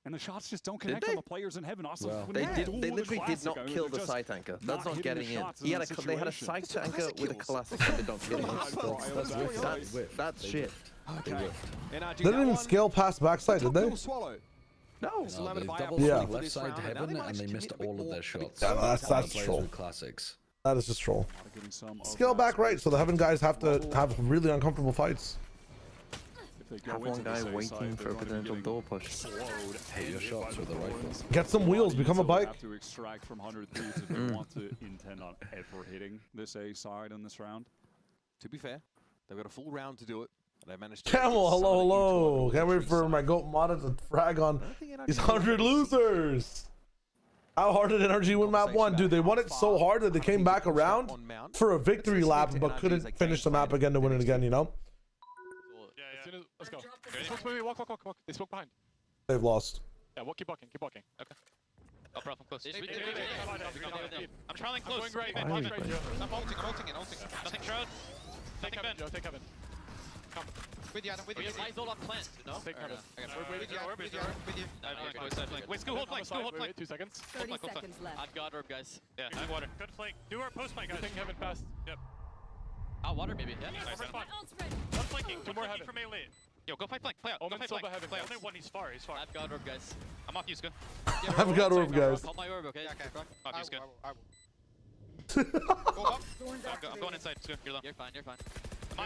And the shots just don't connect on the players in heaven. Awesome. Well, They literally did not kill the site anchor. That's not getting in. They had a site anchor with a classic and they don't get in. That's shit. Okay. They didn't even scale past backside, did they? No. They double left side to heaven and they missed all of their shots. Yeah, that's troll. Classics. That is just troll. Scale back right, so the heaven guys have to have really uncomfortable fights. Have one guy waiting for a potential door push. Hit your shots with the rifle. Get some wheels, become a bike. Have to extract from 100 Thieves if they want to intend on ever hitting this A side in this round. To be fair, they've got a full round to do it. They managed to Camel, hello. Can't wait for my goat modded to frag on these 100 losers. How hard did NRG win map 1? Dude, they won it so hard that they came back around for a victory lap, but couldn't finish the map again to win it again, you know? Let's go. Wait, walk. They smoke behind. They've lost. Yeah, keep walking. Okay. I'll prop from close. I'm trailing close. I'm going right. I'm ulting. Nothing shroud. Take heaven. Take heaven. Come. With you, Adam. With you. Eyes all on plant, no? Take heaven. With you. Wait, school hold flank. 2 seconds. 30 seconds left. I've got orb, guys. Yeah, I have water. Good flank. Do our post flank, guys. Taking heaven fast. Yep. Water maybe. Yeah. Nice. One flanking. 2 more heaven. From melee. Yo, go fight flank. Play out. Go fight flank. Only one. He's far. I've got orb, guys. I'm off Yuska. I've got orb, guys. Hold my orb, okay? Off Yuska. I'm going inside. You're low. You're fine. I'm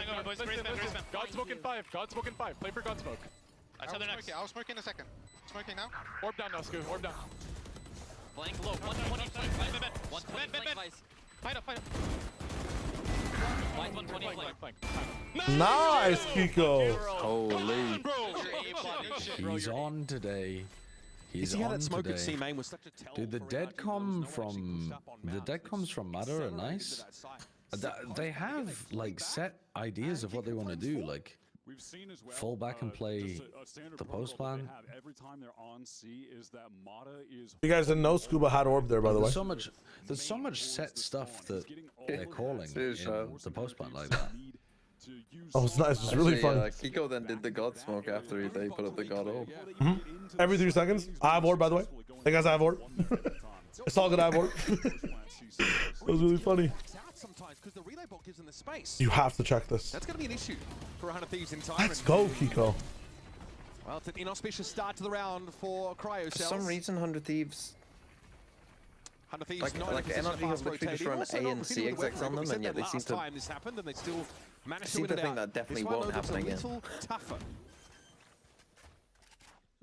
going over, boys. Graceman. God smoke in 5. Play for God smoke. I said they're next. I'll smoke in a second. Smoking now. Orb down now, Scoot. Orb down. Flank low. 120 flank. 120 flank. Fight up. 120 flank. Nice, Kiko. Holy. He's on today. He's on on smoke today. at C main was such a tell. Dude, the deadcoms from Matter are nice. They have like set ideas of what they want to do, like fall back and play the post plan. Every time they're on C is that Mata is. You guys didn't know Scuba had orb there, by the way. There's so much set stuff that they're calling in the post plan like that. Oh, it's nice. It's really fun. Kiko then did the God smoke after they put up the God orb. Every 3 seconds. I have orb, by the way. Hey guys, I have orb. It's all good. I have orb. It was really funny. Sometimes because the relay bot gives them the space. You have to check this. That's going to be an issue for 100 Thieves in time. Let's go, Kiko. Well, it's an inauspicious start to the round for Cryo For some reason, 100 Thieves. 100 Thieves like NRG has literally just run A and C execs on them, and yet they seem to. Time this happened, and they still managed seem to to think that definitely won't happen again. Tougher.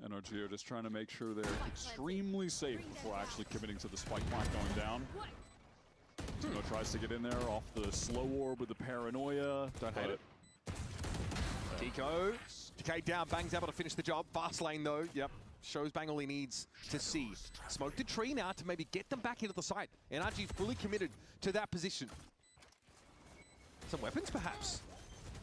NRG are just trying to make sure they're extremely safe before actually committing to the spike plant going down. Timo tries to get in there off the slow orb with the paranoia. Don't hate it. Kiko, decayed down, Bang's able to finish the job. Fast lane though, yep. Shows Bang all he needs to see. Smoked a tree now to maybe get them back into the site. NRG fully committed to that position. Some weapons perhaps.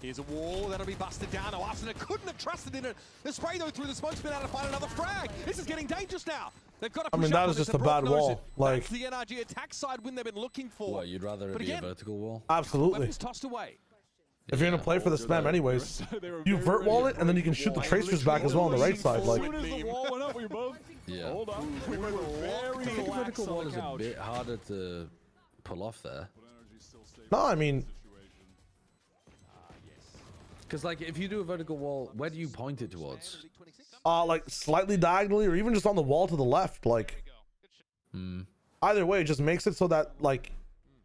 Here's a wall that'll be busted down. Oh, Arsenal couldn't have trusted in it. The spray though through the smoke's been able to find another frag. This is getting dangerous now. They've got to push that is just a bad wall. Like that's the NRG attack side win they've been looking for. What, you'd rather it be a vertical wall? Absolutely. Weapons tossed away. If you're gonna play for the spam anyways, you vert wall it and then you can shoot the tracers back as well on the right side. Like, yeah. Hold on. We were I think a vertical wall is a bit harder to pull off there. No, I mean, because like if you do a vertical wall, where do you point it towards? like slightly diagonally or even just on the wall to the left. Like, either way, it just makes it so that like,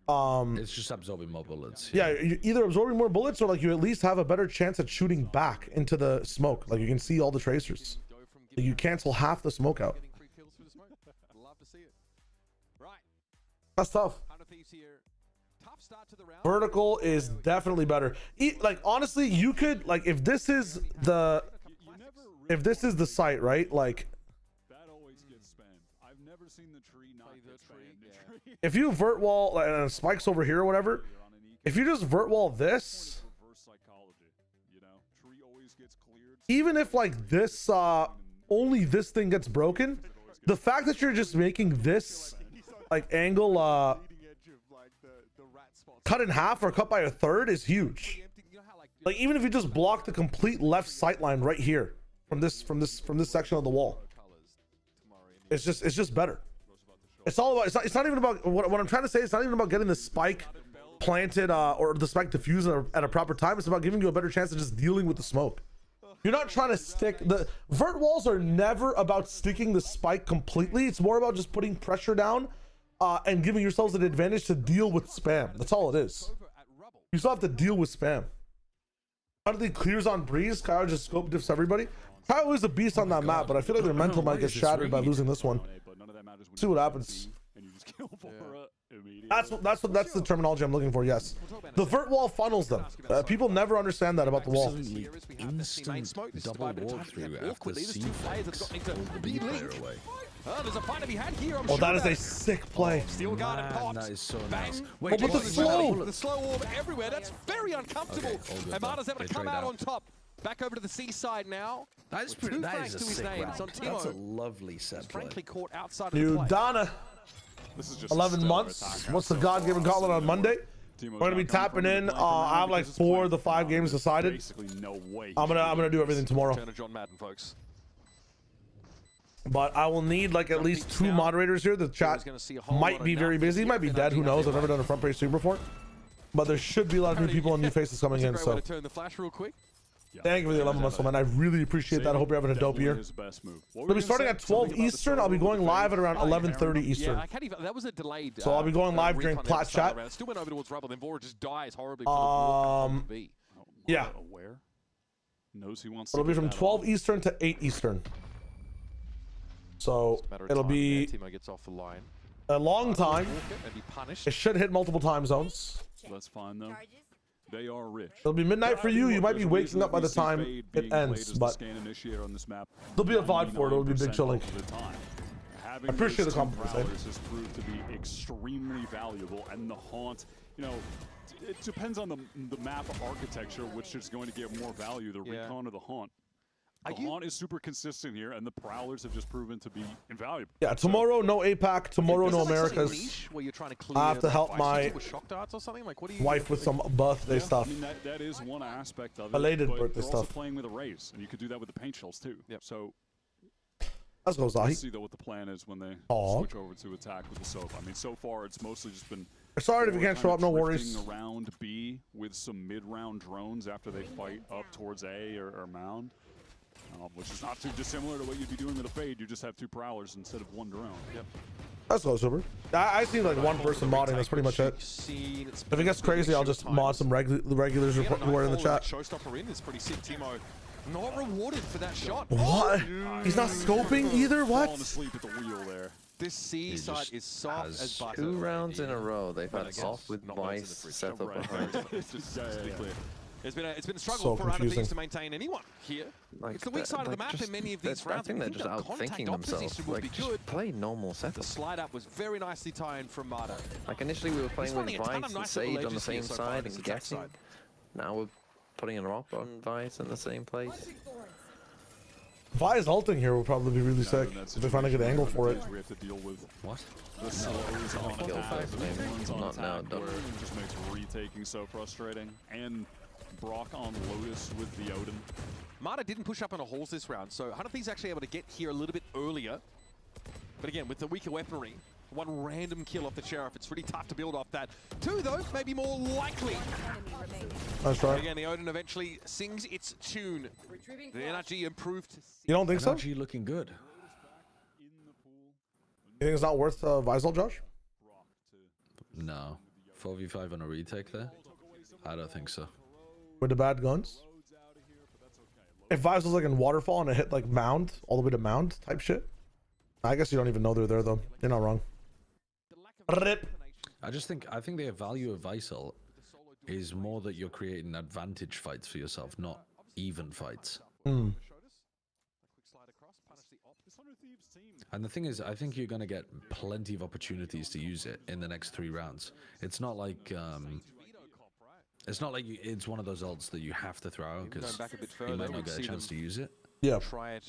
it's just absorbing more bullets. Yeah, you're either absorbing more bullets or like you at least have a better chance at shooting back into the smoke. Like you can see all the tracers. Like, you cancel half the smoke out. That's tough. Vertical is definitely better. Like honestly, you could like if this is the site, right? Like if you vert wall and spikes over here or whatever, if you just vert wall this, even if like this only this thing gets broken, the fact that you're just making this like angle cut in half or cut by a third is huge. Like even if you just block the complete left sight line right here from this section of the wall, it's just better. It's all about, it's not even about what I'm trying to say. It's not even about getting the spike planted or the spike diffused at a proper time. It's about giving you a better chance of just dealing with the smoke. You're not trying to stick the vert walls are never about sticking the spike completely. It's more about just putting pressure down and giving yourselves an advantage to deal with spam. That's all it is. You still have to deal with spam. I don't think clears on breeze. Kyle just scope diffs everybody. Kyle is a beast on that map, but I feel like their mental might get shattered by losing this one. See what happens. That's the terminology I'm looking for. Yes, the vert wall funnels them. People never understand that about the wall. Instant double walkthrough after C player away. There's a fight to be had here. Oh, that is a sick play. Steel guard and pops. That is so nice. Wait, but the slow. The slow orb everywhere. That's very uncomfortable. And Marta's able to come out on top. Back over to the seaside now. That is pretty. That is a sick round. That's a lovely set play. Frankly caught outside of New the play. Donna. This is just 11 months. What's the God-given gauntlet on Monday? We're gonna be tapping in. I have like 4 of the 5 games decided. Basically no way. I'm gonna do everything tomorrow. Turn to John Madden, folks. But I will need like at least 2 moderators here. The chat might be very busy. Might be dead. Who knows? I've never done a front page stream before. But there should be a lot of new people and new faces coming in. So Turn the flash real quick. thank you for the 11 months, man. I really appreciate that. I hope you're having a dope year. We'll be starting at 12 Eastern. I'll be going live at around 11:30 Eastern. Yeah, I can't even. That was a delayed. So I'll be going live during Plat chat. Still went over towards Rubble, then Vora just dies horribly. Yeah. Aware. Knows he wants. It'll be from 12 Eastern to 8 Eastern. So it'll be Timo gets off the line. a long time. And be punished. It should hit multiple time zones. That's fine though. They are rich. It'll be midnight for you. You might be waking up by the time it ends, but there'll be a VOD for it. It'll be big chilling. I appreciate the compliments. This has proved to be extremely valuable, and the haunt, you know, it depends on the map architecture, which is going to get more value, the recon or the haunt. The haunt is super consistent here, and the prowlers have just proven to be invaluable. Yeah, tomorrow no APAC, tomorrow no Americas. I have to help my wife with some birthday stuff. I mean, that is one aspect of it. Belated but birthday you're also stuff. playing with arrays, and you could do that with the paint shells too. Yep. So let's go, let's Zahi. see though what the plan is when they switch over to attack with the soap. I mean, so far it's mostly just been. Sorry if you can't show up, no worries. Drifting around B with some mid-round drones after they fight up towards A or Mound. Which is not too dissimilar to what you'd be doing with a Fade. You just have 2 prowlers instead of 1 drone. Yep. Let's go, Super. I see like 1 person modding. That's pretty much it. If it gets crazy, I'll just mod some regulars who are in the chat. Showstopper in is pretty sick. Timo not rewarded for that shot. What? He's not scoping either? What? Falling asleep at the wheel there. This C side is soft as butter. 2 rounds in a row they've had soft with Vice set up behind. It's been a struggle So for confusing. Thieves to maintain anyone here. Like, it's the weak side of the map in many of these I rounds. think they're just outthinking themselves. Like, just play normal The setup. slide up was very nicely timed from Marta. Like, initially we were playing with finding a ton Vice of and nice little Sage on the edges here same so far side on this and attack guessing. side. Now we're putting an op on Vice in the same place. Vi's ulting here will probably be really sick if they find a good angle for it. We have to deal with what? The slows on Kill attack, first, the maybe. ones on Not now, attack, done. where it just makes retaking so frustrating. And Brock on Lotus with the Odin. Marta didn't push up on a halls this round, so Hunterthie's actually able to get here a little bit earlier. But again, with the weaker weaponry, 1 random kill off the Sheriff, it's really tough to build off that. 2, though, maybe more likely. That's right. Again, the Odin eventually sings its tune. The NRG improved. You don't think so? NRG looking good. You think it's not worth Vi's ult, Josh? No. 4v5 on a retake there? I don't think so. With the bad guns? If Vi's was like in Waterfall and it hit like Mound, all the way to Mound type shit? I guess you don't even know they're there though. You're not wrong. Rip. I think the value of Visal is more that you're creating advantage fights for yourself, not even fights. Hmm. And the thing is, I think you're gonna get plenty of opportunities to use it in the next 3 rounds. It's not like it's one of those ults that you have to throw out because you might not get a chance to use it. Yeah. Try it.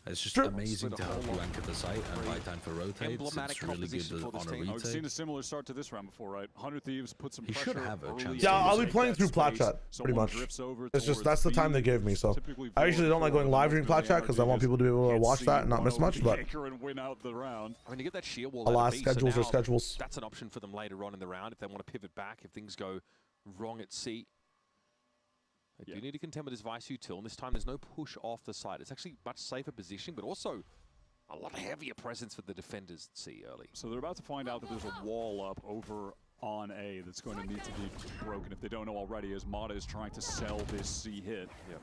It's just amazing to help you anchor the site and buy time for rotates. It's really good on a retake. I've seen a similar start to this round before, right? 100 Thieves put some He pressure. should have a chance. Yeah, I'll be playing through Plat Chat pretty much. It's just that's the time they gave me. So I usually don't like going live during Plat Chat because I want people to be able to watch that and not miss much. But I mean, you get that sheer wall. alas, schedules are schedules. That's an option for them later on in the round if they want to pivot back if things go wrong at C. They do need to contend with this Vice util, and this time there's no push off the side. It's actually much safer position, but also a lot heavier presence for the defenders at C early. So they're about to find out that there's a wall up over on A that's going to need to be broken if they don't know already, as Mata is trying to sell this C hit. Yep.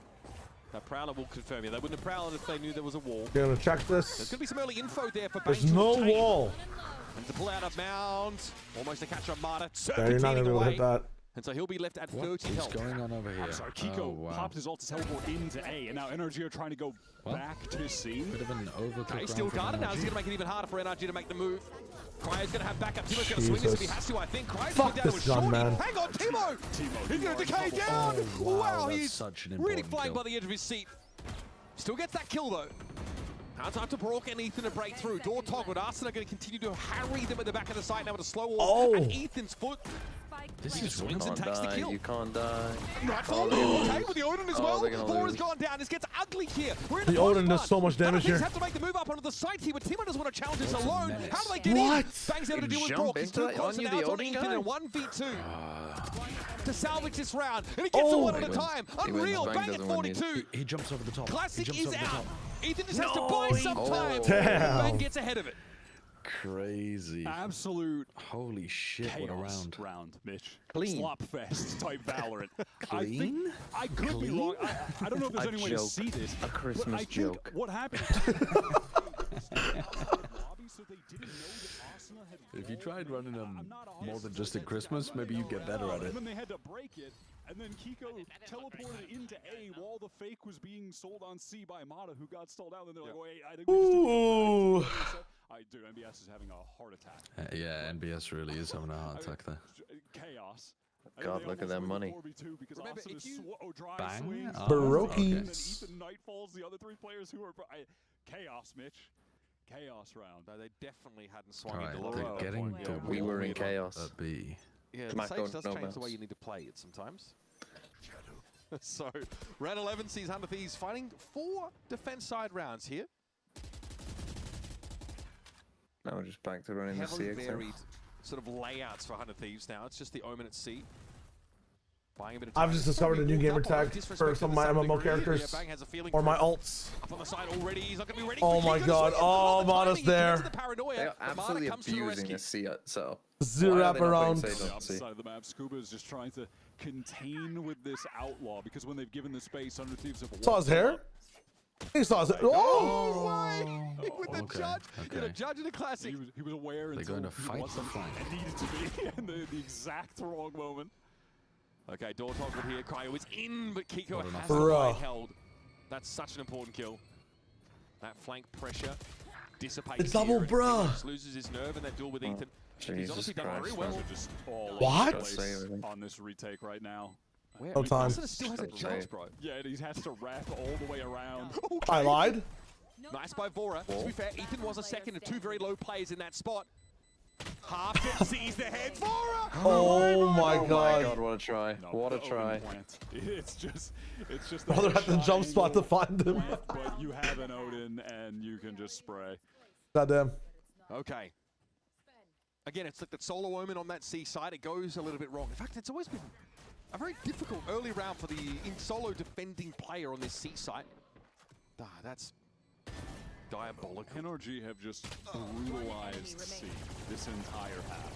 That Prowler will confirm you. They wouldn't have Prowler if they knew there was a wall. Gonna check this. There's gonna be some early info there for There's Bane no to obtain. wall. And to pull out a mound, almost to catch a Mata, Yeah, you're not gonna be able to hit that. And so he'll be left at 30 What is health. going on over here? I'm sorry, Kiko popped his ult to teleport into A, and now NRG are trying to go back to C. Bit of an overcooked He's still round from guarded now. He's NRG. going to make it even harder for NRG to make the move. Cryo's going to have backup. Timo's going to swing this if he has to, I think. Cryo's Fuck down to a this gun, shorty. man. Hang on, Timo! He's going to decay down! Oh, wow, wow, that's he's such an really important flying kill. by the edge of his seat. Still gets that kill, though. Now time to Brook and Ethan to break through. Door toggled. Arsenal are going to continue to harry them at the back of the site now with a slow wall at Ethan's foot. This He is swings and Can't takes the die, kill. you can't die. Nightfall, okay, with the Odin as well. they're gonna Four has lose. gone down. This gets ugly here. We're in The a Odin close does so much damage Things here. have to make the move up onto the side here, but Timo doesn't want to challenge this What's a alone. menace? How do they get What? in? Bang's able to deal with Jump Brock. He's into too it close on you, now. the It's on Odin Ethan guy? in a 1v2 to salvage this round. And he gets it one at a time. He wins. Unreal. Bang Bang at doesn't win yet. 42. He jumps over the top. Classic he jumps is over the out. top. Ethan just has to buy some time. Damn. Bang gets ahead of it. Crazy. Absolute Holy shit, what a chaos round. Mitch. Clean. Slop fest type Valorant. Clean? I could be wrong. I don't know if there's A any way to joke. see this. A Christmas but I think joke. what happened? If you tried running them more than just at Christmas, maybe you'd get better at it. And then they had to break it, and then Kiko teleported into A while the fake was being sold on C by Mata, who got stalled out. And they're like, wait, I think we just Ooh. dude, NBS is having a heart attack. Yeah, NBS really is having a heart attack there. Chaos. God, look at that money. Remember, if you Bang. Barokies. Ethan Nightfalls, the other three players who are chaos, Mitch. Chaos round. No, they definitely hadn't swung Alright, into they're the getting point. the We were in chaos. at B. Yeah, Smack the on Sage does no change the way mouse. you need to play it sometimes. So, round 11 sees 100 Thieves fighting 4 defense side rounds here. Now we're just back to running the Heavily CX. varied sort of layouts for 100 Thieves now. It's just the Omen at C. Buying a bit of time. I've just discovered a new gamer tag for some of my MMO characters or my alts. Up on the side already. He's not going to be ready. Oh my god. Oh, Mata's there. They're absolutely abusing the C setup. Zero Why are wrap they not playing around. Sage On the on opposite C? side of the map, Scuba is just trying to contain with this outlaw because when they've given the space, 100 Thieves have Saw his hair? He saw his hair. Oh! Why? With the Okay, judge. okay. The judge in a classic. He was aware They're until going to he fight wasn't for flank. and needed to be in the exact wrong moment. Okay, door toggled here. Cryo is in, but Kiko Not enough. has the Bruh. line held. That's such an important kill. That flank pressure dissipates. The double here, and bruh. Kiko just loses his nerve in that duel with Ethan. He's Jesus honestly done very Christ, well. man. Just all What? over the place on this retake right now. Where? No time. Arsenal still has a Don't chance, say. bro. Yeah, and he has to wrap all the way around. I lied. Nice by Vora. To be fair, Ethan was a second of 2 very low players in that spot. Half sees the head. Vora! Oh my Oh my god. god, what a try. No, What a the try. Odin plant. It's just Brother at the jump spot to find him. plant, but you have an Odin and you can just spray. Goddamn. Okay. Again, it's like that solo Omen on that C side. It goes a little bit wrong. In fact, it's always been a very difficult early round for the solo defending player on this C site. That's diabolical. NRG have just brutalized C this entire half.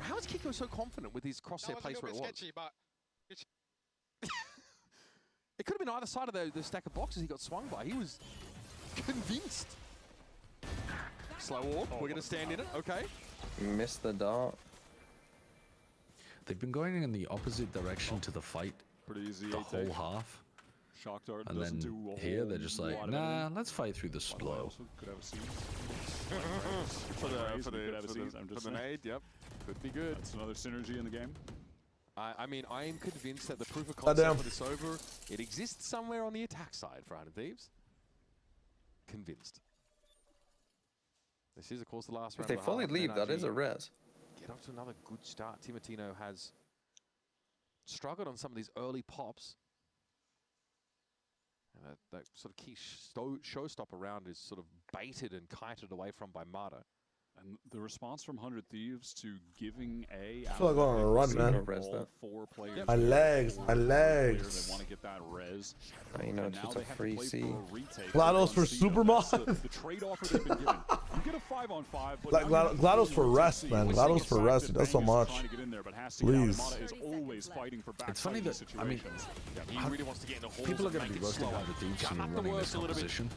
How is Kiko so confident with his crosshair place where it was? Sketchy, but It could have been either side of the stack of boxes he got swung by. He was convinced. Slow walk. We're going to stand in it. Okay. Missed the dart. they've been going in the opposite direction to the fight Pretty easy. the whole half. Shock dart And doesn't then do a here whole they're just lot like, of nah, anything. let's fight through the slow. Also could have a scene. For the nade, yep. Could be good. That's another synergy in the game. I mean, I am convinced that the proof of Goddamn. concept for this over, it exists somewhere on the attack side for 100 Thieves. Convinced. This is, of course, the last round. If they fully leave, that is a res. Get off to another good start. Timotino has struggled on some of these early pops. And that sort of key showstopper round is sort of baited and kited away from by Mata. And the response from 100 Thieves to giving A I feel like going on a run, man. all 4 players. My legs, my legs. They want to get that res. You know, it's just a free C. GLaDOS for super mod. The trade offer they've been given. You get a 5-on-5, but Like GLaDOS for rest, man. GLaDOS for rest. It does so much. Please. It's funny that, I mean, people are going to be roasting 100 Thieves for running this composition.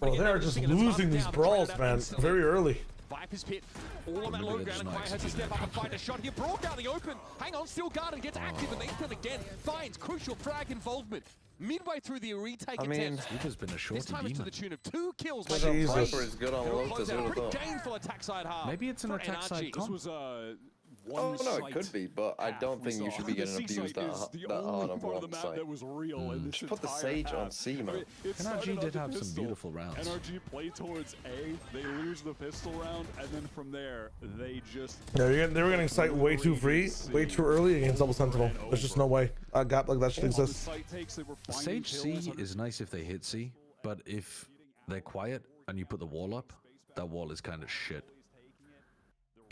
Well, they're just losing these brawls, man, very early. Viper's pit, all on that low ground, and Quire has to step up and find a shot here. Broke out the open, hang on, still guarded, gets active, and Nathan again finds crucial frag involvement. Midway through the retake attempt, Sweeper's been a shorty this time it's to demon. the tune of 2 kills. Jesus. Viper is good on low Close to out a do pretty it. gainful attack side half. Maybe it's an for attack NRG. side comp. This was Oh no, it could be, but I don't think you should be getting abused that hard on one site. That was real in this Just put the Sage on C, man. NRG did have some beautiful rounds. NRG play towards A, they lose the pistol round, and then from there, they just... Yeah, they were getting sight way too free, way too early against double sentinel. There's just no way a gap like that should exist. Sage C is nice if they hit C, but if they're quiet and you put the wall up, that wall is kind of shit.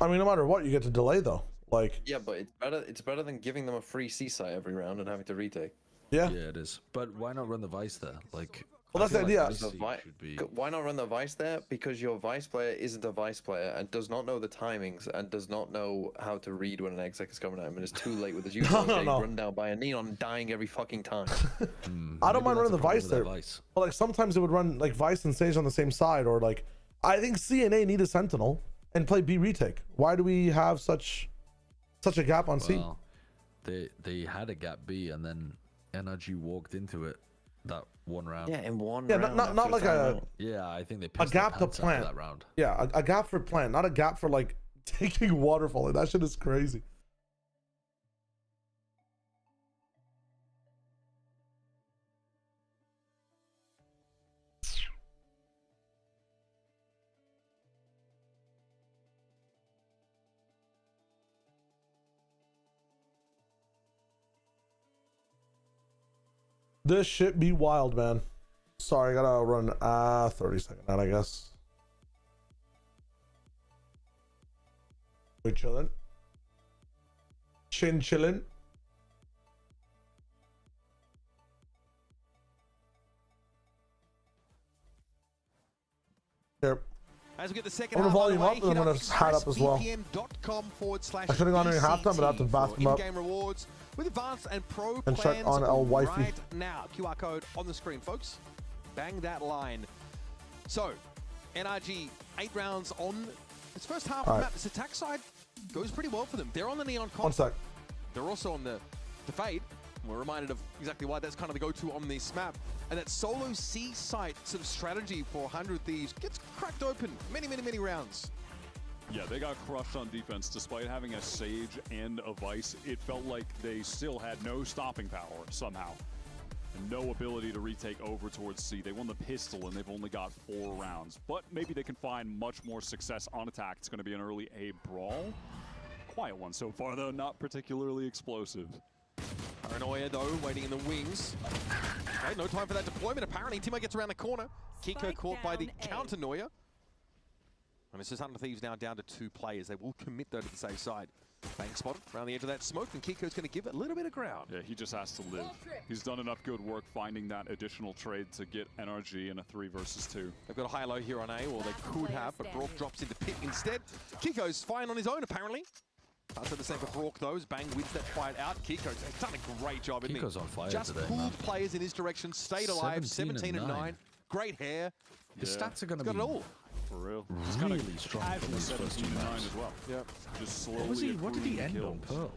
I mean, no matter what, you get to delay though. Like, Yeah, but it's better than giving them a free C site every round and having to retake. yeah. Yeah, it is. But why not run the Vice there? Like, Well, that's the idea. Why not run the Vice there? Because your Vice player isn't a Vice player and does not know the timings and does not know how to read when an exec is coming at him and it's too late with his usual run down by a neon dying every fucking time. I don't mind running the Vice there. But like sometimes it would run like Vice and Sage on the same side, or like I think C and A need a Sentinel and play B retake. Why do we have such a gap on C? Well, they had a gap B and then NRG walked into it that one round. Yeah, in one Yeah, round. not like a Yeah, I think they a pissed their gap to pants after plant. that round. Yeah, a gap for plant, not a gap for like taking waterfall. Like, that shit is crazy. This shit be wild, man. Sorry, I gotta run 30-second out, I guess. We chillin'. Chillin'. Here. As we get the second I'm gonna half volume up and I'm gonna hat up as well. expressvpn.com/VCT. I should've gone in halftime, but I have to bath them up. In-game rewards with advanced and pro And check plans on El Wifey. right now. QR code on the screen, folks. Bang that line. So, NRG 8 rounds on its first half of All the right. map. This attack side goes pretty well for them. They're on the Neon comp. 1 sec. They're also on the Fade. We're reminded of exactly why that's kind of the go-to on this map. And that solo C site sort of strategy for 100 Thieves gets cracked open many rounds. Yeah, they got crushed on defense despite having a Sage and a Vice. It felt like they still had no stopping power somehow. And no ability to retake over towards C. They won the pistol and they've only got 4 rounds. But maybe they can find much more success on attack. It's going to be an early A brawl. Quiet one so far, though, not particularly explosive. Paranoia, though, waiting in the wings. Okay, no time for that deployment. Apparently, Timo gets around the corner. Kiko caught by the counter Noia. And it's just 100 Thieves now down to 2 players. They will commit, though, to the safe side. Bang spotted around the edge of that smoke, and Kiko's going to give it a little bit of ground. Yeah, he just has to live. He's done enough good work finding that additional trade to get NRG in a 3 versus 2. They've got a high-low here on A, or they could have, but Brock drops into pit instead. Kiko's fine on his own, apparently. Can't say the same for Brock, though, as Bang wins that fight out. Kiko's done a great job, isn't he? Kiko's on fire Just today, pulled man. players in his direction, stayed alive, 17 and 9. Great hair. His stats are going to He's be got it all. For real. really strong for these first 2 maps. as well. Yep. Just slowly What did he accruing end on, kills. Pearl?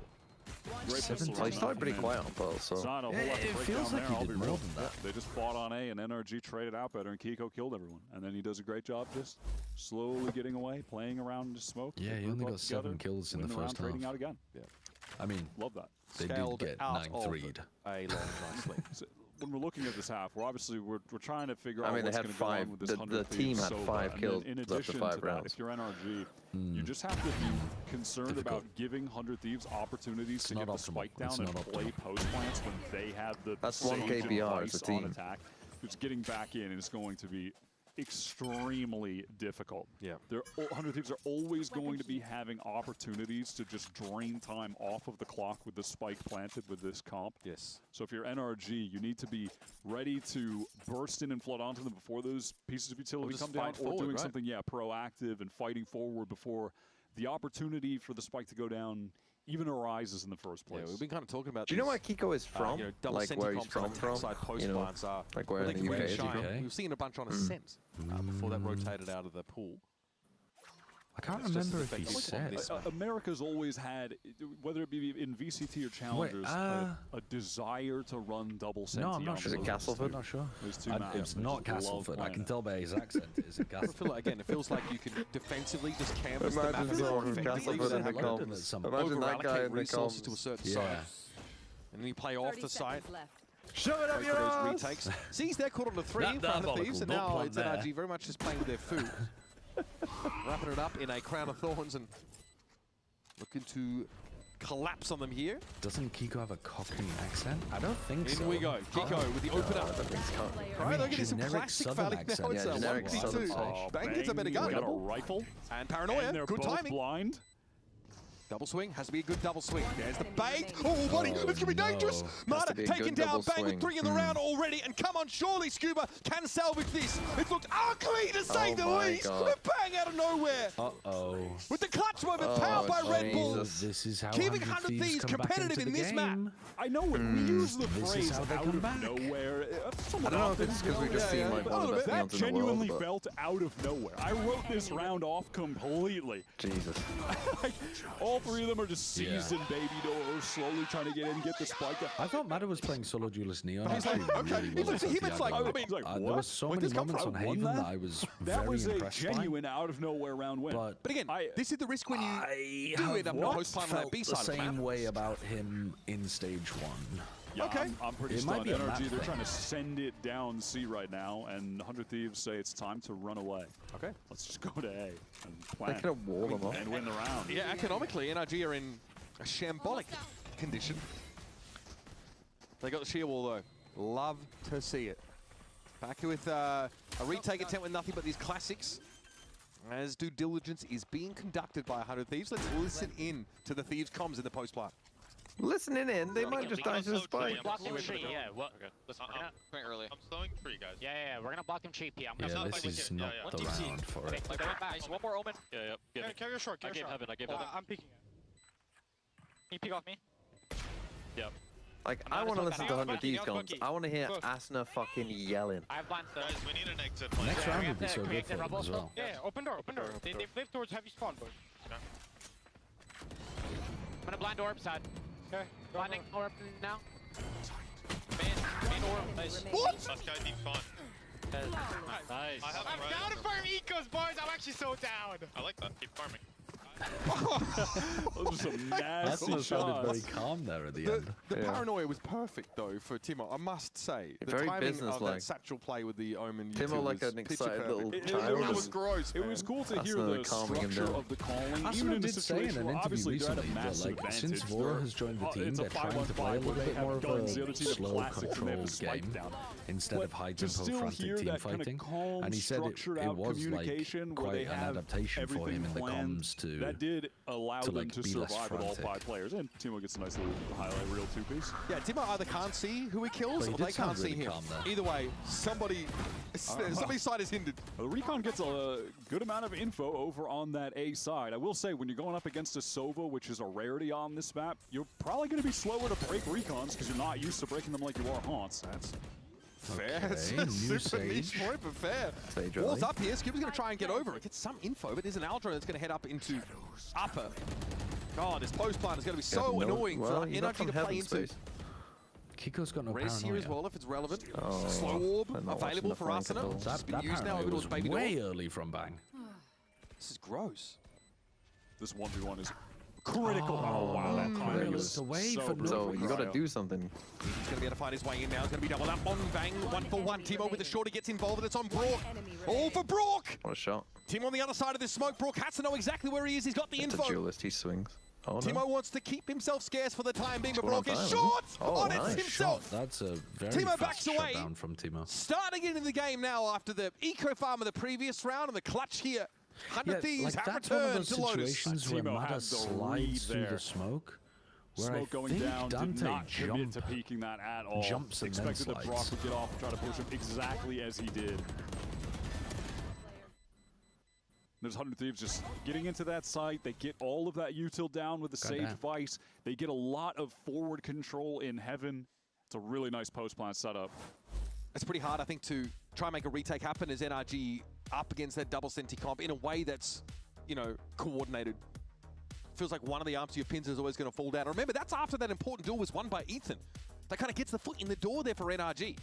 Great pistol He started pretty quiet on Pearl, so... It's not a whole lot to It break feels down like there, he I'll did be more real. than that. They just fought on A, and NRG traded out better, and Kiko killed everyone. And then he does a great job just slowly getting away, playing around the smoke. Yeah, he only got 7 kills in the first half. Trading out again. Yeah. I mean, love that. They Scaled did get out 9-3'd. a long nicely. So when we're looking at this half, we're trying to figure I out mean, they what's had going to go on 5. with this The 100 team Thieves had Sova. 5 And kills then in after addition 5 to that, rounds. if you're NRG, you just have to be concerned about giving 100 Thieves opportunities to get the spike down and play post plants when they have the That's 1 sage KBR advice as a team. on attack. Just getting back in is going to be extremely difficult. Yeah. 100 Thieves are always going to be having opportunities to just drain time off of the clock with the spike planted with this comp. Yes. So if you're NRG, you need to be ready to burst in and flood onto them before those pieces of utility just come down, fight or forward, doing right? something, proactive and fighting forward before the opportunity for the spike to go down even arises in the first place. Yeah, we've been kind of talking about Do you know where Kiko is from? double Like where he's from? Side post You know, plants are like where they in can the UK really is he shine. from? We've seen a bunch on Ascent before that rotated out of the pool. I can't It's just remember if he effective on said. this map. America's always had, whether it be in VCT or Challengers, a desire to run double senti. No, I'm not sure. Is it Castleford? Not sure. There's two It's not Castleford. I can tell by his accent. It's in I feel Castleford. like, again, it feels like you can defensively just canvas the map Imagine and someone from effectively Castleford in the London comms. at some Imagine that guy over-allocate in the resources to a comms. certain Yeah. side. And then you play off 30 the side. seconds left. Shove it up Wait your for ass! those retakes. Sees they're caught on the 3 That in front of diabolical, Thieves, and not now plan it's there. NRG very much just playing with their food. Wrapping it up in a crown of thorns and looking to collapse on them here. Doesn't Kiko have a Cockney accent? I don't think so. In we go. Kiko with the opener. Right, they're getting some generic classic southern value now. accent. It's Yeah, a generic 1v2. southern Bang gets a better gun. Got a rifle. And Paranoia, And they're good both timing. blind. Double swing, has to be a good double swing. There's the bait. Oh, buddy, Oh, it's going to be dangerous. no. Marta to be a taken good down, double bang with swing. 3 in the round already. And come on, surely Scuba can salvage this. It looked ugly to say Oh the my least. God. But bang out of nowhere. Uh-oh. With the clutch moment Oh, powered by Red Bull. Jesus. This is how Keeping 100 100 Thieves Thieves come back competitive into in the this map. game. I know we use the This is phrase how they out come of back. nowhere. I don't know if it's because we've just seen like one of the best That meals in the genuinely world, but felt out of nowhere. I wrote this round off completely. Jesus. All 3 of them are just seized in baby doors, slowly trying to get in, get the spike. I thought Matter was playing solo duelist Neon. He's like, Actually, okay. really He looks at him, it's like, Santiago. I mean, like, There what? was so Where'd many this come moments from? on I won Haven that? that I was That very was a impressed by. genuine out of nowhere round win. But again, this is the risk when you I do end up in a have post plan on that felt B the side of the same map. way about him in stage 1. Yeah, Okay. I'm pretty It might stunned. be a map NRG, they're thing. trying to send it down C right now, and 100 Thieves say it's time to run away. Okay. Let's just go to A and They plan could have walled them off. and win the round. Yeah, economically, NRG are in a shambolic condition. They got the sheer wall though. Love to see it. Back with a retake attempt with nothing but these classics. As due diligence is being conducted by 100 Thieves. Let's listen in to the Thieves comms in the post plot. Listening in, they might just die to the spike. Block him tree, yeah. What? Okay. Listen, I'm early. I'm slowing for you guys. yeah, we're gonna block him tree. I'm Yeah, gonna this is not yeah. the round for it. Like, nice. One more omen. Yeah, yeah. Carry your short. I gave heaven. I gave heaven. I'm peeking. Can you peek off me? Yep. Like, I want to listen to 100 Thieves comms. I want to hear Asna fucking yelling. I have blind Guys, we need an exit plan. Next Yeah, round we would be have so to good create for the them rubble. as well. Yeah, open door. They flip towards heavy spawn, boys. Okay. I'm gonna blind orb side. Okay. Blinding orb now. Main orb. Nice. What? Last guy deep fun. Nice. I have I'm down to farm ecos, boys. I'm actually so down. I like that. Keep farming. Those are some nasty Asna sounded very shots. calm there at the end. The Yeah. paranoia was perfect though for Timo, I must say. The Very timing of businesslike. that satchel play with the omen. Timo like was an picture excited perfect. little It child. was gross. It was cool to That's hear another the calming him structure down. of the calling, even Asna in a did say in situation an where interview obviously they're at a recently that massive like since advantage. Vora They're- has joined the it's team, a they're trying to 5-on-5 play a little where they bit have more of guns, the other team a have slow, classics, and they have controlled the spike game down. instead of But high to tempo still frantic hear team that kind of fighting. calm, And he said structured it out was like communication where quite they an have adaptation for him in the everything comms to that did allow them like to be less survive with all frantic. 5 players. And Timo gets a nice little highlight reel 2-piece. Yeah, Timo either can't see who he kills But he or did they sound can't see really him. calm there. Either way, somebody's side is hindered. The Recon gets a good amount of info over on that A side. I will say, when you're going up against a Sova, which is a rarity on this map, you're probably going to be slower to break Recons because you're not used to breaking them like you are Haunts. That's Fair. Okay, It's a new super niche Sage. point, but fair. Sage Wall's rally. up here. Scuba's going to try and get over it. Get some info, but there's an Aldro that's going to head up into upper. God, this post plant is going to be so annoying for NRG to play into. Kiko's got no Res here paranoia. as well, if it's relevant. Oh, Slow orb available for Arsenal. That Used now paranoia over was to baby way door. early from Bang. This is gross. This 1v1 is critical. Oh, wow, that timing is looked away so from good So for you got to Cryo. do something. He's going to be able to find his way in now. It's going to be double up on Bang. 1-for-1. Timo with the shorty gets involved, and it's on Brook. All for Brook. What a shot. Timo on the other side of this smoke. Brook has to know exactly where he is. He's got the It's a info. duelist. He swings. Oh, Timo no. wants to keep himself scarce for the time being, but Scored on Brook is time, short oh, on nice. it himself. That's a very Timo fast backs away. shutdown from Timo. Starting into the game now after the eco farm of the previous round and the clutch here. 100 Thieves have that's one of returned those to Lotus. situations where Timo Mata had the lead slides through there. the smoke. Where Smoke I going think down, did Dante not commit to jump, peeking that at all. jumps and then Expected that Brock slides. would get off and try to push him exactly as he did. There's 100 Thieves just getting into that site. They get all of that util down with the Sage Goddamn. Vice. They get a lot of forward control in heaven. It's a really nice post-plant setup. It's pretty hard, I think, to try and make a retake happen as NRG up against that double Senti comp in a way that's, you know, coordinated. Feels like one of the arms to your pins is always going to fall down. Remember, that's after that important duel was won by Ethan. That kind of gets the foot in the door there for NRG.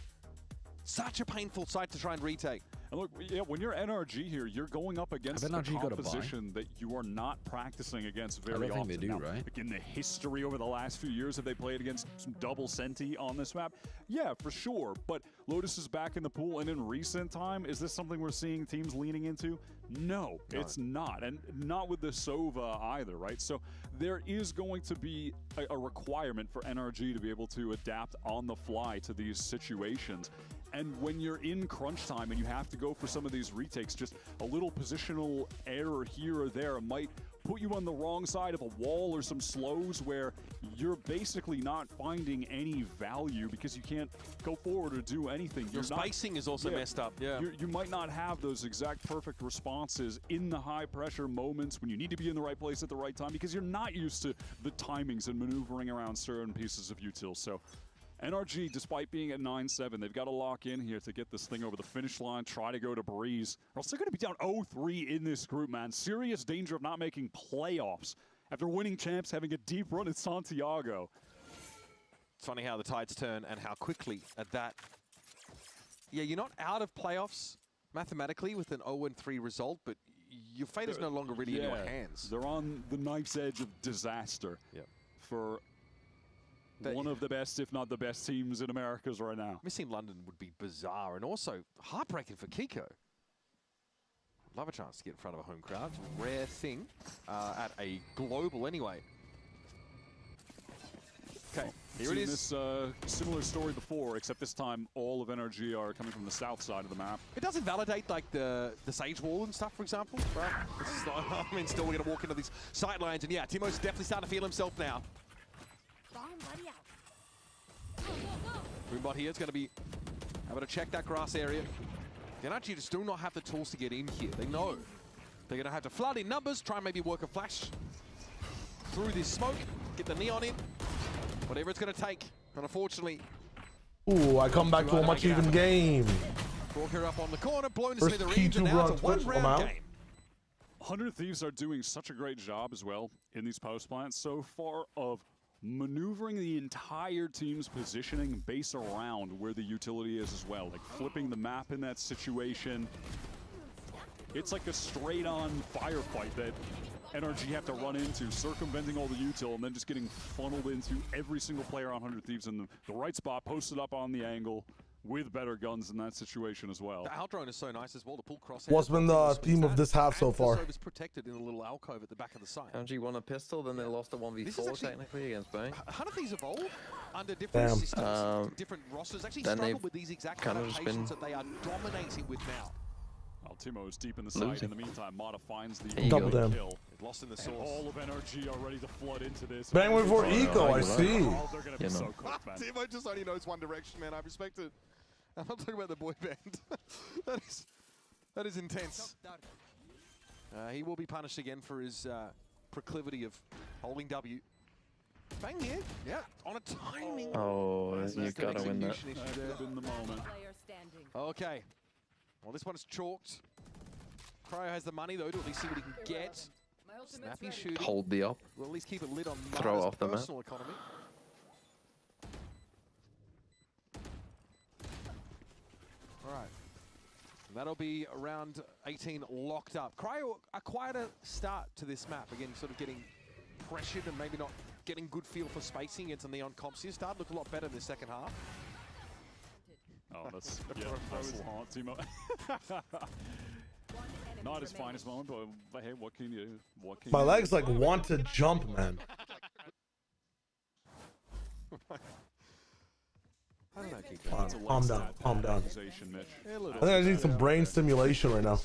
Such a painful sight to try and retake. And look, yeah, when you're NRG here, you're going up against a NRG got a buy? composition that you are not practicing against very I don't often. think they do, now, right? like in the history over the last few years, have they played against some double Senti on this map? Yeah, for sure. But Lotus is back in the pool, and in recent time, is this something we're seeing teams leaning into? No, it's not. And not with the Sova either, right? So there is going to be a requirement for NRG to be able to adapt on the fly to these situations. And when you're in crunch time and you have to go for some of these retakes, just a little positional error here or there might put you on the wrong side of a wall or some slows where you're basically not finding any value because you can't go forward or do anything. Your spacing is also messed up. Yeah. You might not have those exact perfect responses in the high pressure moments when you need to be in the right place at the right time because you're not used to the timings and maneuvering around certain pieces of util. So NRG, despite being at 9-7, they've got to lock in here to get this thing over the finish line, try to go to Breeze. Or else they're going to be down 0-3 in this group, man. Serious danger of not making playoffs after winning champs, having a deep run at Santiago. It's funny how the tides turn and how quickly at that. Yeah, you're not out of playoffs mathematically with an 0-3 result, but your fate is no longer really in your hands. They're on the knife's edge of disaster for one of the best, if not the best teams in Americas right now. Missing London would be bizarre and also heartbreaking for Kiko. Love a chance to get in front of a home crowd. It's a rare thing at a global anyway. Okay, here it is. This similar story before, except this time all of NRG are coming from the south side of the map. It does invalidate like the Sage Wall and stuff, for example, right? It's not, I mean, still we're gonna walk into these sight lines, and yeah, Timo's definitely starting to feel himself now. Boombot here is going to be able to check that grass area. NRG just do not have the tools to get in here. They know they're going to have to flood in numbers, try and maybe work a flash through this smoke, get the neon in, whatever it's going to take. And unfortunately, Ooh, I come back to a much even game. Walker up on the corner, blown to First smithereens, and P2 now run it's a Twitch, I'm one-round out. game. 100 Thieves are doing such a great job as well in these post plants so far of maneuvering the entire team's positioning based around where the utility is as well, like flipping the map in that situation. It's like a straight-on firefight that NRG have to run into, circumventing all the util and then just getting funneled into every single player on 100 Thieves in the right spot, posted up on the angle with better guns in that situation as well. The outdrone is so nice as well to pull cross. What's been the theme of this half so far? Is protected in a little alcove at the back of the site. NRG won a pistol, then they lost a 1v4 technically against Bang. 100 Thieves evolve under different systems, different rosters. Actually then struggle with these exact kind of adaptations that they are dominating with now. Well, Timo is deep in the site. In the meantime, Mata finds the Double down. kill. Lost in the And all of NRG are ready to flood into this. Bang went for eco, I see. Oh, they're going to be so cooked, man. Timo just only knows one direction, man. I respect it. I'm not talking about the boy band. that is intense. He will be punished again for his proclivity of holding W. Bang here, yeah, on a timing. Oh, you gotta win that. In the moment. Okay, well this one's chalked. Cryo has the money though to at least see what he can get. Snappy shooting. Hold the up. We'll at least keep a lid on Throw Mara's off the map. personal economy. All right. That'll be around 18 locked up. Cryo, a quieter start to this map. Again, sort of getting pressured and maybe not getting good feel for spacing against the Neon comps here. Started to look a lot better in the second half. Oh, that's nice little haunt team up. Not his finest moment, but hey, what can you do? My legs like want to jump, man. I don't know, Kiko. Calm down, calm down. Mitch. I think I need some brain stimulation right now.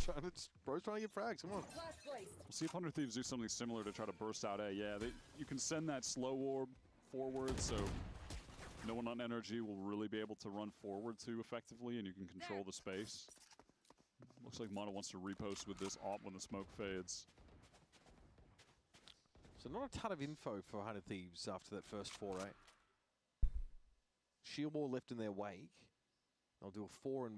Bro's trying to get frags, come on. We'll see if 100 Thieves do something similar to try to burst out A. Yeah, you can send that slow orb forward, so no one on NRG will really be able to run forward too effectively, and you can control the space. Looks like Mono wants to repost with this op when the smoke fades. So not a ton of info for 100 Thieves after that first foray. Shield wall left in their wake. They'll do a 4-1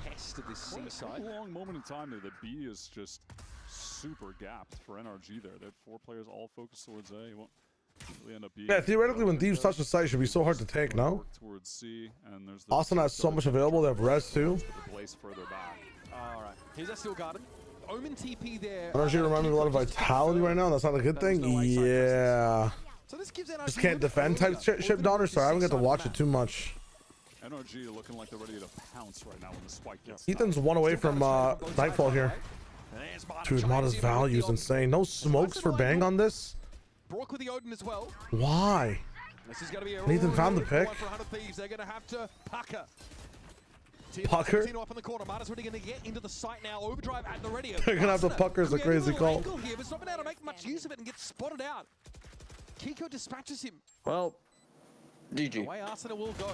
test of this C side. A long moment in time there that B is just super gapped for NRG there. They had 4 players all focused towards A. It won't really end up being. Yeah, theoretically, when Thieves touch the site, it should be so hard to take, no? Towards C, and there's the Austin has so much available. They have res too. the place further back. All right, here's that Steel Garden. Omen TP there. NRG remind me of a lot of vitality right now. That's not a good thing. Yeah. So this gives Just can't defend type ship daughter. Sorry, I haven't get to watch it too much. NRG looking like they're ready to pounce right now when the spike gets. Ethan's one away from Nightfall here. Dude, Mata's value is insane. No smokes for Bang on this? Brock with the Odin as well. Why? This is going to be a Ethan found the pick. for 100 Thieves. They're going to have to pucker. Pucker? Up in the corner. Mata's really going to get into the site now. Overdrive at the ready. They're gonna have to pucker is a crazy call. Here, but it's not been able to make much use of it and get spotted out. Kiko dispatches him. Well, GG. Away Arsenal will go.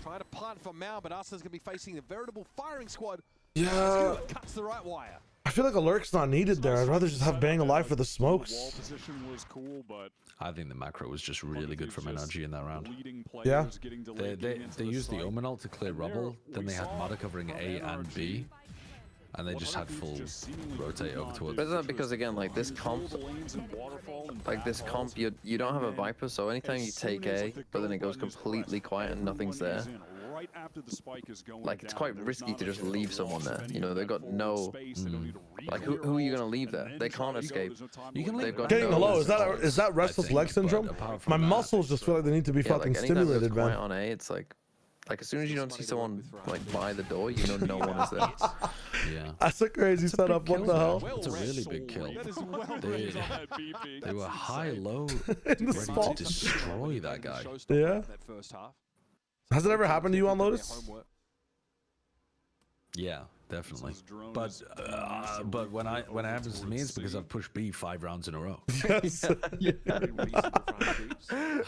Trying to punt from Mao, but Arsenal's going to be facing a veritable firing squad. Yeah. Cuts the right wire. I feel like a lurk's not needed there. I'd rather just have Bang alive for the smokes. Wall position was cool, but I think the macro was just really good from NRG in that round. Yeah. They used the Omen ult to clear rubble, then they had Mata covering A and B, and they just had full rotate over towards. But isn't that because again, like this comp, you don't have a Viper, so anytime you take A, but then it goes completely quiet and nothing's there. Like it's quite risky to just leave someone there. You know, they've got no. Like who are you gonna leave there? They can't escape. You can leave. Getting hello, is that restless leg syndrome? My muscles just feel like they need to be fucking stimulated, man. On A, it's like as soon as you don't see someone like by the door, you know no one is there. Yeah. That's a crazy setup. What the hell? It's a really big kill. They were high-low, In the ready spot. to destroy that guy. Yeah. Has it ever happened to you on Lotus? Yeah, definitely. But when it happens to me, it's because I've pushed B 5 rounds in a row. Yes.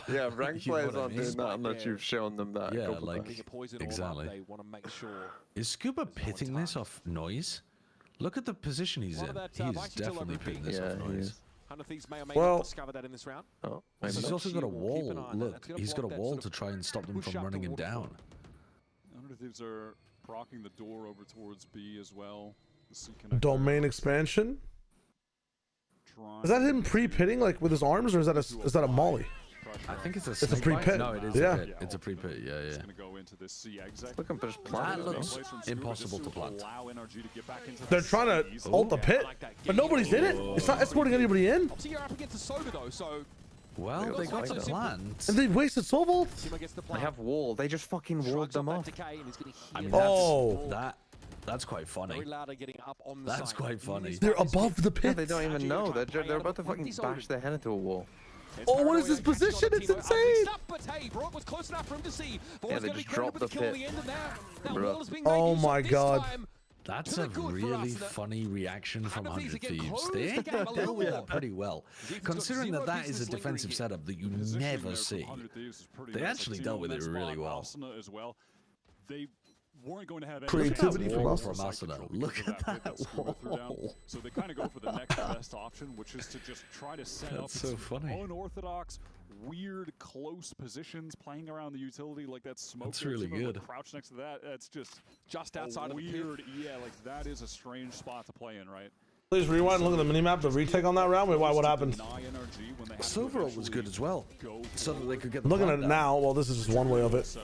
Yeah, ranked You know players what I aren't mean? doing that unless you've shown them that. Yeah, couple like times. exactly. They want to make sure. Is Scuba pitting this off noise? Look at the position he's in. He's definitely pitting this off noise. 100 Thieves may or may Well- not discover that in this round. Oh, He's also got a wall. Keep an eye on that. Look, That's gonna he's got a block that wall sort to of try and stop them push from up running the him down. waterfall. 100 Thieves are procking the door over towards B as well. The C connector Domain expansion. trying Is that him pre-pitting like with his arms, or is that a molly? I think it's a. It's a snake pre-pit. bite. No, it is Yeah. a pit. It's a pre-pit. Yeah, yeah. Gonna go into this C exit. Looking for just That plant. looks impossible to plant. Allow NRG to get back into They're the trying to Cs. ult the pit, but nobody's in it. It's not escorting anybody in. Obviously, you're up against the Sober though, so. Well, they got the plant. And they wasted soul vault. Timo gets the They plan. have wall. They just fucking walled Shrugs off them that off. decay and he's gonna I heal mean, Oh. that's quite funny. Very loud at getting up on the That's side. quite funny. They're above the Yeah, pit. they don't even know. They're about to fucking bash their head into a wall. Oh, what is this position? It's insane. But hey, Brock was close enough for him to see. Yeah, they just dropped the pit. Bruh. Oh my god. That's a really funny reaction from 100 Thieves. They dealt with that pretty well, considering that that is a defensive setup that you never see. They actually dealt with it really well. As well. They weren't going to have any Creativity chance from of us. site Arsenal. control Look because at of pit that Scuba threw down. wall. So they kind of go for the next best option, which is to just try to set up That's so some funny. unorthodox, weird, close positions, playing around the utility like that smoke. That's there, really similar good. to Crouch next to that. That's just outside of the pit. weird. Yeah, like that is a strange spot to play in, right? Please rewind and look at the minimap, the retake on that round. Wait, why? What happened? Silver was good as well, so that they could get. Looking at it now, well, this is just one way of it.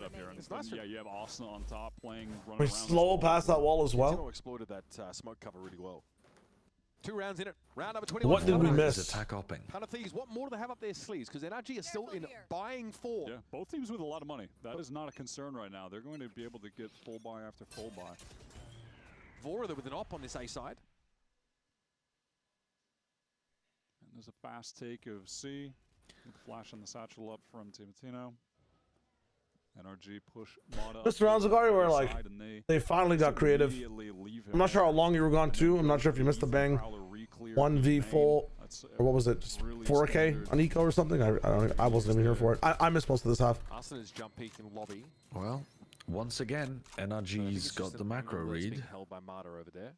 Yeah, you have Austin on top playing. We slow past that wall as well. Exploited that smoke cover really well. 2 rounds in it. Round number 21. What did we miss? Attack hopping. Ton of Thieves. What more do they have up their sleeves? Because NRG is still in buying form. Yeah, both teams with a lot of money. That is not a concern right now. They're going to be able to get full buy after full buy. Vora with an op on this A side. And there's a fast take of C. With flash on the satchel up from Timatino. NRG push Mata. This round's where like they finally got creative. I'm not sure how long you were gone too. I'm not sure if you missed the bang 1v full or what was it? Just 4K on eco or something. I wasn't even here for it. I missed most of this half. Arsenal's jump peak in lobby. Well, once again, NRG's got the macro read. Held by Mata over there.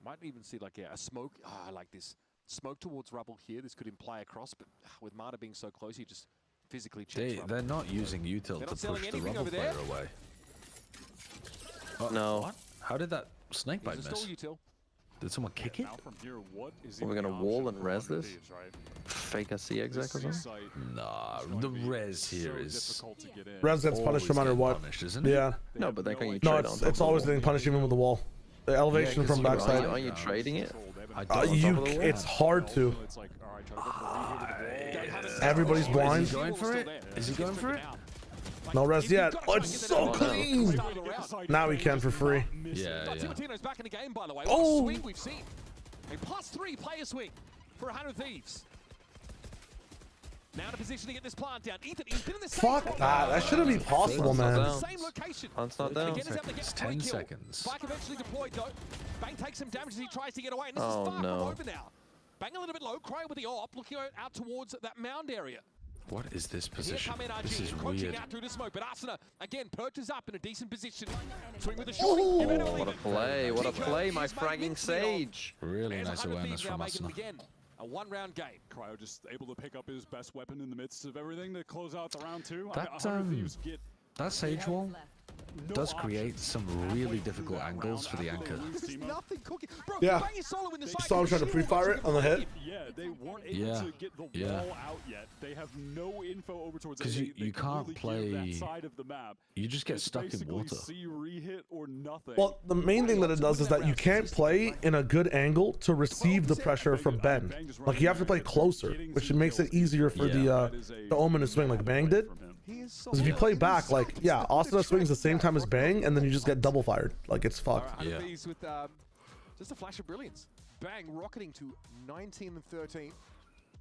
Might even see like a smoke. I like this smoke towards rubble here. This could imply a cross, but with Mata being so close, he just physically they're not using util to push the rubble player away. No. What? How did that snake bite miss? Did someone kick it? We're gonna wall and res this? Fake a C exec or something? Nah, the res here is... Res gets punished no matter what. Isn't it? Yeah. No, but then can you No, trade on it's always getting punished even with the wall. The elevation from backside. Are you trading it? It's hard to. Everybody's blind. Is he going for it? Is he going for it? No res yet. Oh, it's so clean. Now we can for free. Yeah. Timatino's back in the game, by the way. Oh! What a swing we've seen. A +3 player swing for 100 Thieves. Now in a position to get this plant down. Ethan, he's been in the same Fuck that. That shouldn't be possible, man. Same location. Plant's not down. It's 10 seconds. Spike eventually deployed though. Bang takes some damage as he tries to get away, and this is far from over now. Bang a little bit low. Cryo with the op, looking out towards that mound area. What is this position? Here come NRG, This is encroaching weird. out through the smoke, but Asuna again perches up in a decent position. Swing with a shot. What a play! What a play! My fragging Sage. Really nice awareness from Asuna. A 1-round game. Cryo just able to pick up his best weapon in the midst of everything to close out the round 2. That Sage wall does create some really difficult angles for the anchor. Yeah. So I'm trying to pre-fire it on the hit. Yeah, they weren't able to get the wall out yet. They have no info over towards because you can't really play that side of the map. You just get stuck in water. See re-hit or nothing. Well, the main thing that it does is that you can't play in a good angle to receive the pressure from Ben. Like you have to play closer, which makes it easier for the Omen to swing like Bang did. Because if you play back, like, yeah, Asuna swings the same time as Bang, and then you just get double fired. Like, it's fucked. Yeah. With, just a flash of brilliance. Bang rocketing to 19 and 13.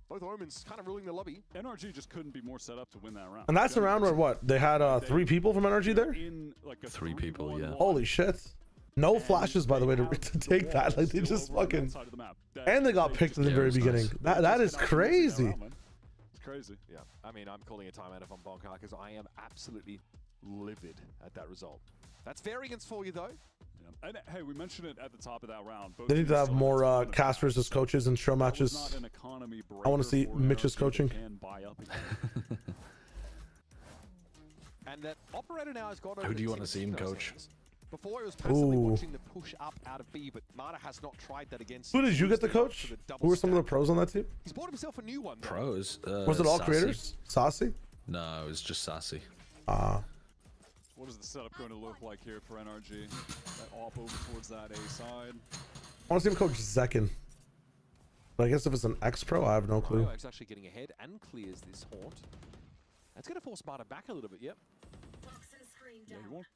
Both Omens kind of ruling the lobby. NRG just couldn't be more set up to win that round. And that's the round where what? They had 3 people from NRG there? 3 people, yeah. Holy shit. No flashes, by the way, to take that. Like, they just fucking... And they got picked in the very beginning. That is crazy. Crazy. Yeah, I mean, I'm calling a timeout if I'm Bonka because I am absolutely livid at that result. That's variance for you, though. Yeah. And hey, we mentioned it at the top of that round. They need to have more casters as coaches and show matches. I want to see Mitch's coaching. And that operator now has got Who do you want to see him coach? Before it was passively watching the push up out of B, but Mata has not tried that against. Who did you get the coach? Who were some of the pros on that team? He's bought himself a new one. Though. Pros? Was it all Sassy. creators? Sassy? No, it was just Sassy. What is the setup going to look like here for NRG? That op over towards that A side. I want to see him coach Zekin. But I guess if it's an X-Pro, I have no clue. He's actually getting ahead and clears this haunt. That's going to force Mata back a little bit, yep. Yeah, he won't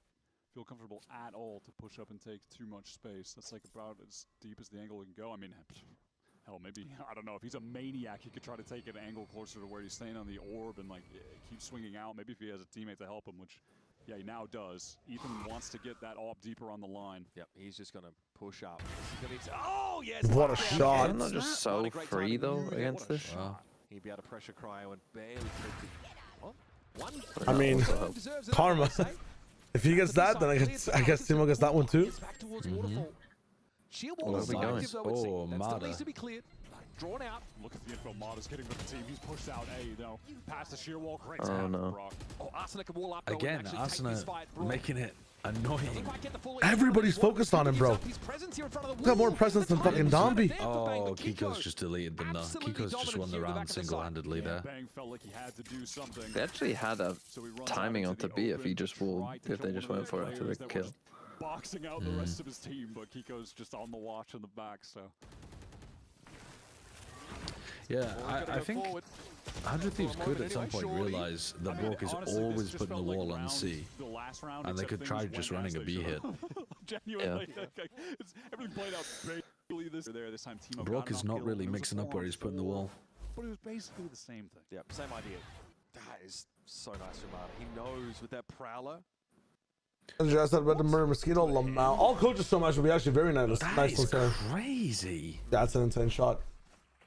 feel comfortable at all to push up and take too much space. That's like about as deep as the angle can go. I mean, hell, maybe, I don't know, if he's a maniac, he could try to take an angle closer to where he's staying on the orb and like keep swinging out. Maybe if he has a teammate to help him, which, yeah, he now does. Ethan wants to get that op deeper on the line. Yep, he's just going to push up. Oh, yes! What a shot. I'm not just so free, though, against this. Wow. He'd be able to pressure Cryo and barely take it. What? I mean, karma. If he gets that, then I guess Timo gets that one too. Where are we going? Oh, Mata. Needs to be cleared. Drawn out. Look at the info Mata's getting with the team. He's pushed out A, you know, past the sheer wall. Great Oh, no. Oh, Asuna can wall up. Again, Asuna making it Annoying. Everybody's focused on him, bro. He's got more presence than fucking Dombey. Oh, Kiko's just deleted them though. Kiko's just won the round single-handedly there. They actually had a timing on to B if he just if they just went for it after the kill. Boxing out the rest of his team, but Kiko's just on the watch in the back, so. Yeah, I think 100 Thieves could at some point realize that Brook is always putting the wall on C, and they could try just running a B hit. Genuinely, everything played out basically this time. Brook is not really mixing up where he's putting the wall. But it was basically the same thing. Yeah, same idea. That is so nice from Arda. He knows with that prowler. I said about the murder mosquito. Lamau. All coaches so much would be actually very nice. That is crazy. That's an intense shot.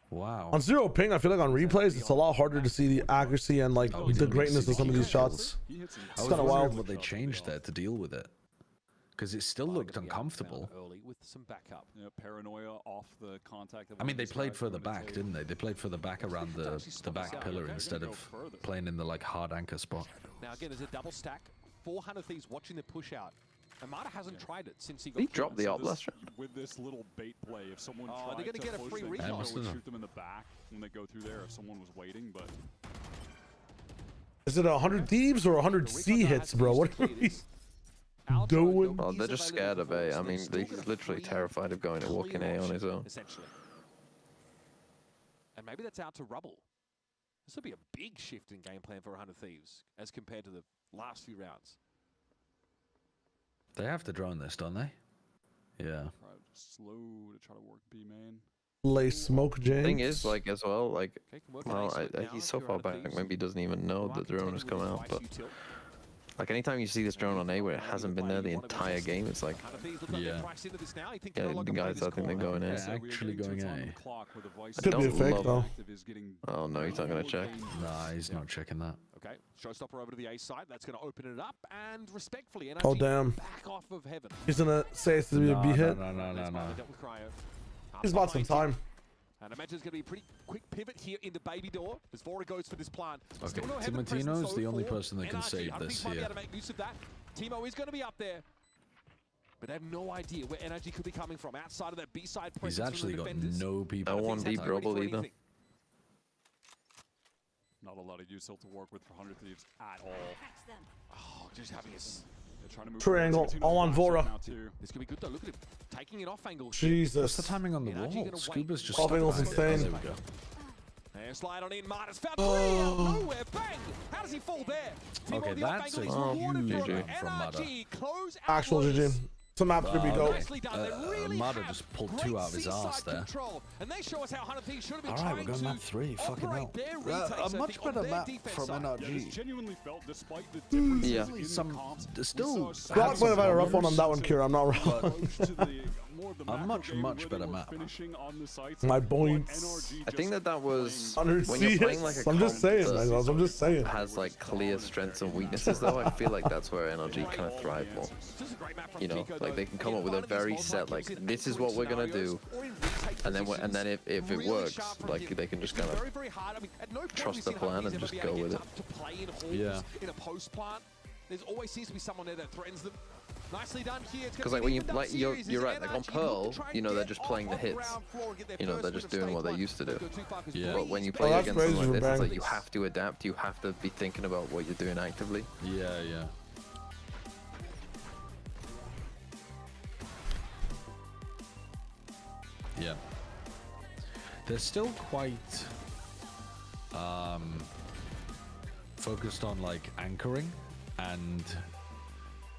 Wow. On 0 ping, I feel like on replays, it's a lot harder to see the accuracy and like the greatness of some of these shots. It's kind of wild. What they changed there to deal with it, because it still looked uncomfortable. Early with some backup. Yeah, paranoia off the contact. I mean, they played further back, didn't they? They played further back around the back pillar instead of playing in the like hard anchor spot. Now again, there's a double stack. 400 Thieves watching the push out. Amada hasn't tried it since he got. He dropped the op last round. With this little bait play, if someone they're gonna get a free recon, recon. would shoot them in the back when they go through there. If someone was waiting, but is it 100 Thieves or 100 C hits, bro? What are we doing? Well, they're just scared of A. I mean, he's literally terrified of going to walking A on his own. Essentially. And maybe that's out to rubble. This will be a big shift in game plan for 100 Thieves as compared to the last few rounds. They have to drone this, don't they? Yeah. Slow to try to work B main. Lay smoke, James. Thing is, like as well, like well, he's so far back, maybe he doesn't even know the drone has come out. But like anytime you see this drone on A where it hasn't been there the entire game, it's like yeah, the guys I think they're going in. Actually going A. Could be a fake though. Oh no, he's not gonna check. Nah, he's not checking that. Okay, showstopper over to the A side. That's going to open it up and respectfully. Oh damn. Back off of heaven. He's gonna say it's to be a B hit. No. He's bought some time. And I imagine it's going to be a pretty quick pivot here into Baby Door as Vora goes for this plant. Okay, Timotino is the only person that can save this here. Might be able to make use of that. Timo is going to be up there. But they have no idea where NRG could be coming from outside of that B side. He's actually got no people. No one deep rubble either. Not a lot of use to work with for 100 Thieves at all. Oh, just having us. Triangle, all on Vora. This could be good though. Look at him taking it off angle. Jesus. What's the timing on the wall? Scuba's just off angle's insane. There we go. And slide on in. Marta's found three out of nowhere. Bang! How does he fall there? Okay, that's a huge from Mata. Actual GG. Some map could be go. Mata just pulled 2 out of his ass there. Alright, we're going map 3. Fucking hell. A much better map from NRG. Yeah. Still. Rock might have had a rough one on that one, Kira. I'm not wrong. A much better map. My points. I think that was when you're playing like a I'm just saying, I'm just saying. Has like clear strengths and weaknesses though. I feel like that's where NRG kind of thrive more. You know, like they can come up with a very set like this is what we're gonna do, and then if it works, like they can just kind of trust the plan and just go with it. Yeah. In a post plant, there's always seems to be someone there that threatens them. Nicely done here. Because like when you like you're right, like on Pearl, you know they're just playing the hits. You know they're just doing what they used to do. Yeah. But when you play against them like this, it's like you have to adapt. You have to be thinking about what you're doing actively. Yeah. Yeah. They're still quite focused on like anchoring and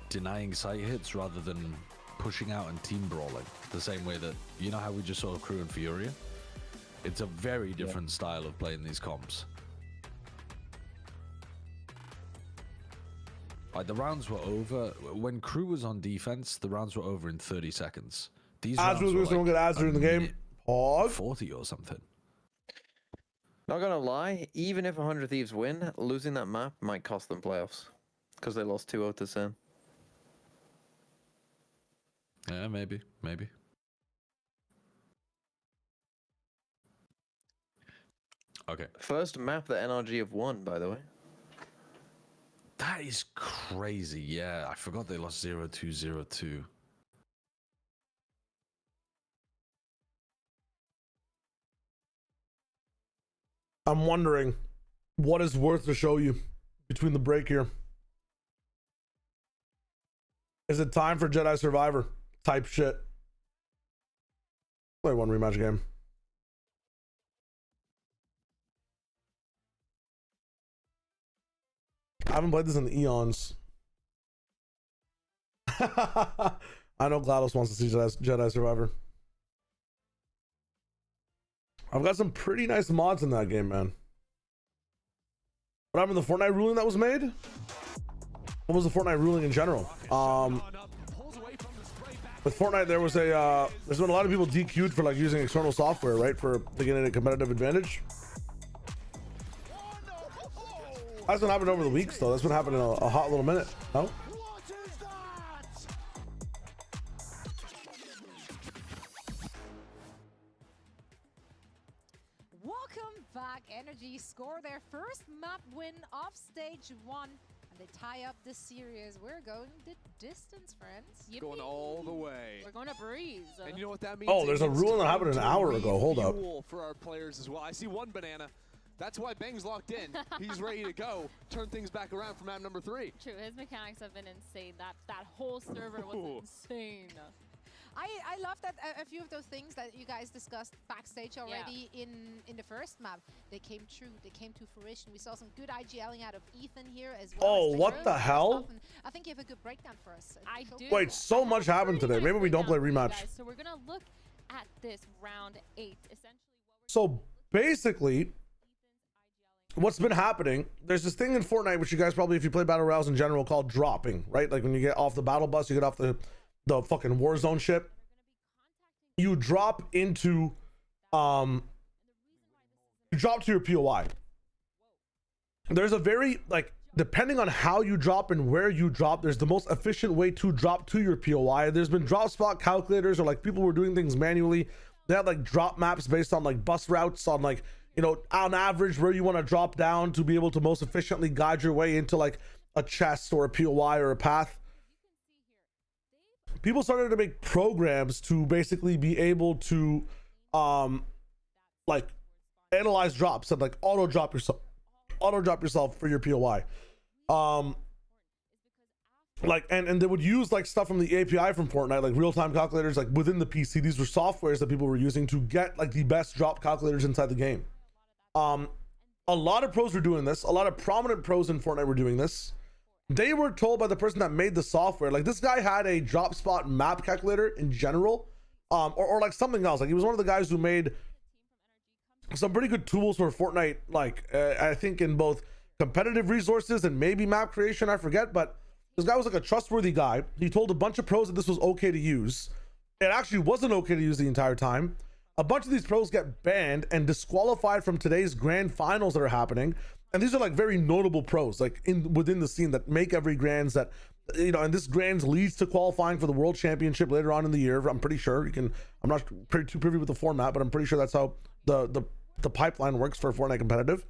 denying site hits rather than pushing out and team brawling the same way that, you know how we just saw Crew and Furia? It's a very different style of playing these comps. Like the rounds were over when Crew was on defense, the rounds were over in 30 seconds. These rounds were like in the game. Pause. 40 or something. Not gonna lie, even if 100 Thieves win, losing that map might cost them playoffs because they lost 2-0 to Sen. Yeah, maybe. Okay. First map that NRG have won, by the way. That is crazy. Yeah, I forgot they lost 0-2-0-2. I'm wondering what is worth to show you between the break here. Is it time for Jedi Survivor type shit? Play one rematch game. I haven't played this in eons. I know GLaDOS wants to see Jedi Survivor. I've got some pretty nice mods in that game, man. What happened to the Fortnite ruling that was made? What was the Fortnite ruling in general? With Fortnite, there was a there's been a lot of people DQ'd for like using external software, right, for getting a competitive advantage. That's been happening over the weeks, though. That's been happening a hot little minute. No? Welcome back. NRG score their first map win of stage 1. And they tie up the series. We're going the distance, friends. Going all the way. We're going to breeze. And you know what that means? Oh, there's a ruling that happened an hour ago. Hold up. For our players as well. I see one banana. That's why Bang's locked in. He's ready to go. Turn things back around for map number 3. True, his mechanics have been insane. That whole server was insane. I love that a few of those things that you guys discussed backstage already in the first map, they came true, they came to fruition. We saw some good IGLing out of Ethan here as well. Oh, what the hell? I think you have a good breakdown for us. I do. Wait, so much happened today. Maybe we don't play rematch. So we're going to look at this round 8. Essentially, so basically, what's been happening, there's this thing in Fortnite, which you guys probably, if you play battle royales in general, called dropping, right? Like when you get off the battle bus, you get off the fucking Warzone ship, you drop into you drop to your POI. There's a very, like, depending on how you drop and where you drop, there's the most efficient way to drop to your POI. There's been drop spot calculators, or like people were doing things manually. They had like drop maps based on like bus routes, on like, you know, on average where you want to drop down to be able to most efficiently guide your way into like a chest or a POI or a path. People started to make programs to basically be able to like analyze drops and like auto drop yourself for your POI. Like and they would use like stuff from the API from Fortnite, like real-time calculators, like within the PC. These were softwares that people were using to get like the best drop calculators inside the game. A lot of pros were doing this. A lot of prominent pros in Fortnite were doing this. They were told by the person that made the software, like this guy had a drop spot map calculator in general, or like something else. Like he was one of the guys who made some pretty good tools for Fortnite, like I think in both competitive resources and maybe map creation, I forget, but this guy was like a trustworthy guy. He told a bunch of pros that this was okay to use. It actually wasn't okay to use the entire time. A bunch of these pros get banned and disqualified from today's grand finals that are happening. And these are like very notable pros, like within the scene, that make every grands, that, you know, and this grands leads to qualifying for the world championship later on in the year. I'm pretty sure I'm not too privy with the format, but I'm pretty sure that's how the pipeline works for Fortnite competitive.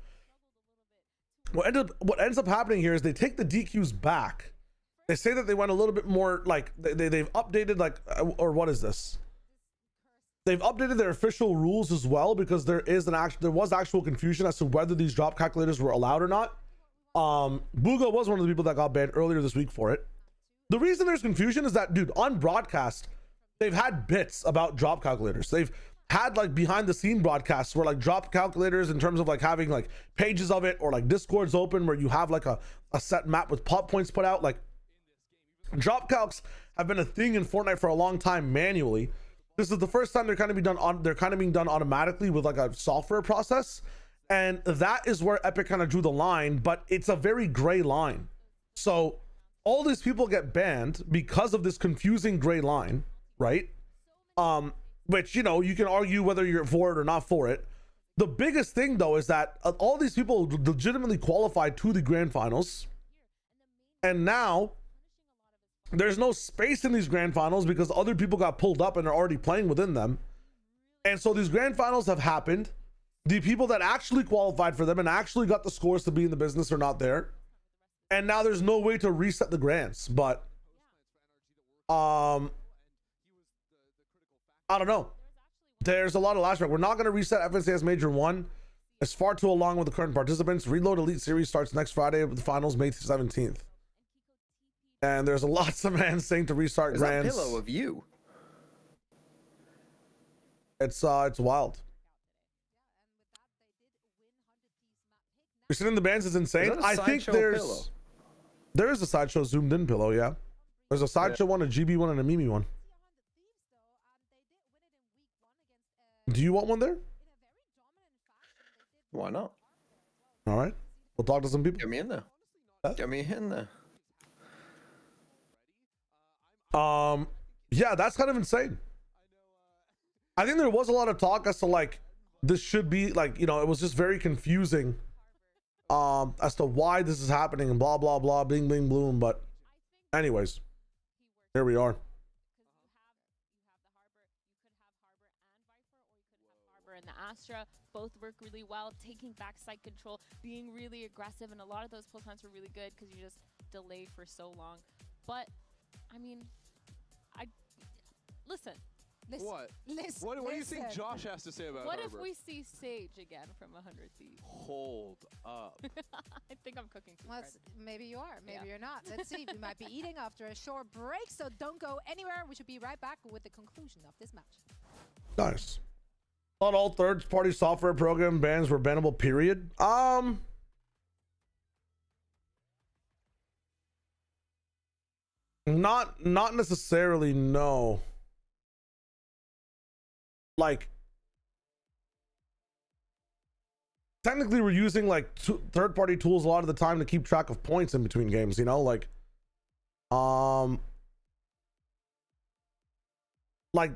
What ends up happening here is they take the DQs back. They say that they went a little bit more like they've updated, like, or what is this? They've updated their official rules as well, because there was actual confusion as to whether these drop calculators were allowed or not. Booga was one of the people that got banned earlier this week for it. The reason there's confusion is that, dude, on broadcast, they've had bits about drop calculators. They've had like behind the scene broadcasts where like drop calculators, in terms of like having like pages of it, or like Discords open where you have like a set map with pop points put out. Like drop calcs have been a thing in Fortnite for a long time manually. This is the first time they're kind of being done automatically with like a software process, and that is where Epic kind of drew the line. But it's a very gray line, so all these people get banned because of this confusing gray line, right? Which, you know, you can argue whether you're for it or not for it. The biggest thing though is that all these people legitimately qualified to the grand finals, and now there's no space in these grand finals because other people got pulled up and are already playing within them. And so these grand finals have happened. The people that actually qualified for them and actually got the scores to be in the business are not there. and now there's no way to reset the grants. But I don't know. There's a lot of last track. We're not going to reset FNCS Major 1. It's far too long with the current participants. Reload Elite Series starts next Friday with the finals May 17th. And there's lots of fans saying to restart grants. That pillow of you. It's wild. Resitting the bans is insane. I think there is a sideshow zoomed in pillow, yeah. There's a sideshow one, a GB one, and a Mimi one. Do you want one there? Why not? All right. We'll talk to some people. Get me in there. Get me in there. Yeah, that's kind of insane. I think there was a lot of talk as to like this should be like, you know, it was just very confusing as to why this is happening and blah blah blah, bing bing bloom. But anyways, here we are. And the Astra both work really well, taking backside control, being really aggressive, and a lot of those pull times were really good because you just delayed for so long. But I mean, listen. What? Listen. What do you think Josh has to say about What Herbert? if we see Sage again from 100 Thieves? Hold up. I think I'm cooking too Well, hard. maybe you are, maybe you're not. Let's see. We might be eating after a short break, so don't go anywhere. We should be right back with the conclusion of this match. Nice. Not all third-party software program bans were bannable, period. Not necessarily, no. Like, technically we're using like third-party tools a lot of the time to keep track of points in between games, you know, like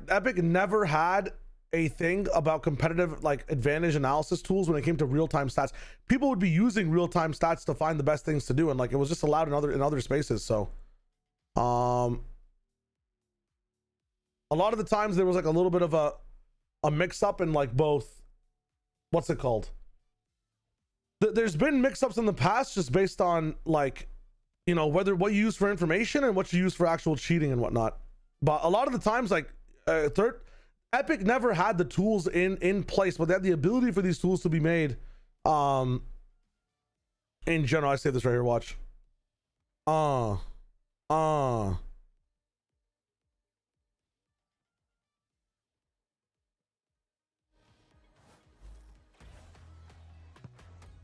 Epic never had a thing about competitive like advantage analysis tools when it came to real-time stats. People would be using real-time stats to find the best things to do, and like it was just allowed in other spaces. So a lot of the times there was like a little bit of a mix-up in like both, what's it called, there's been mix-ups in the past just based on like, you know, what you use for information and what you use for actual cheating and whatnot. But a lot of the times, like Epic never had the tools in place, but they had the ability for these tools to be made. In general, I say this right here. Watch.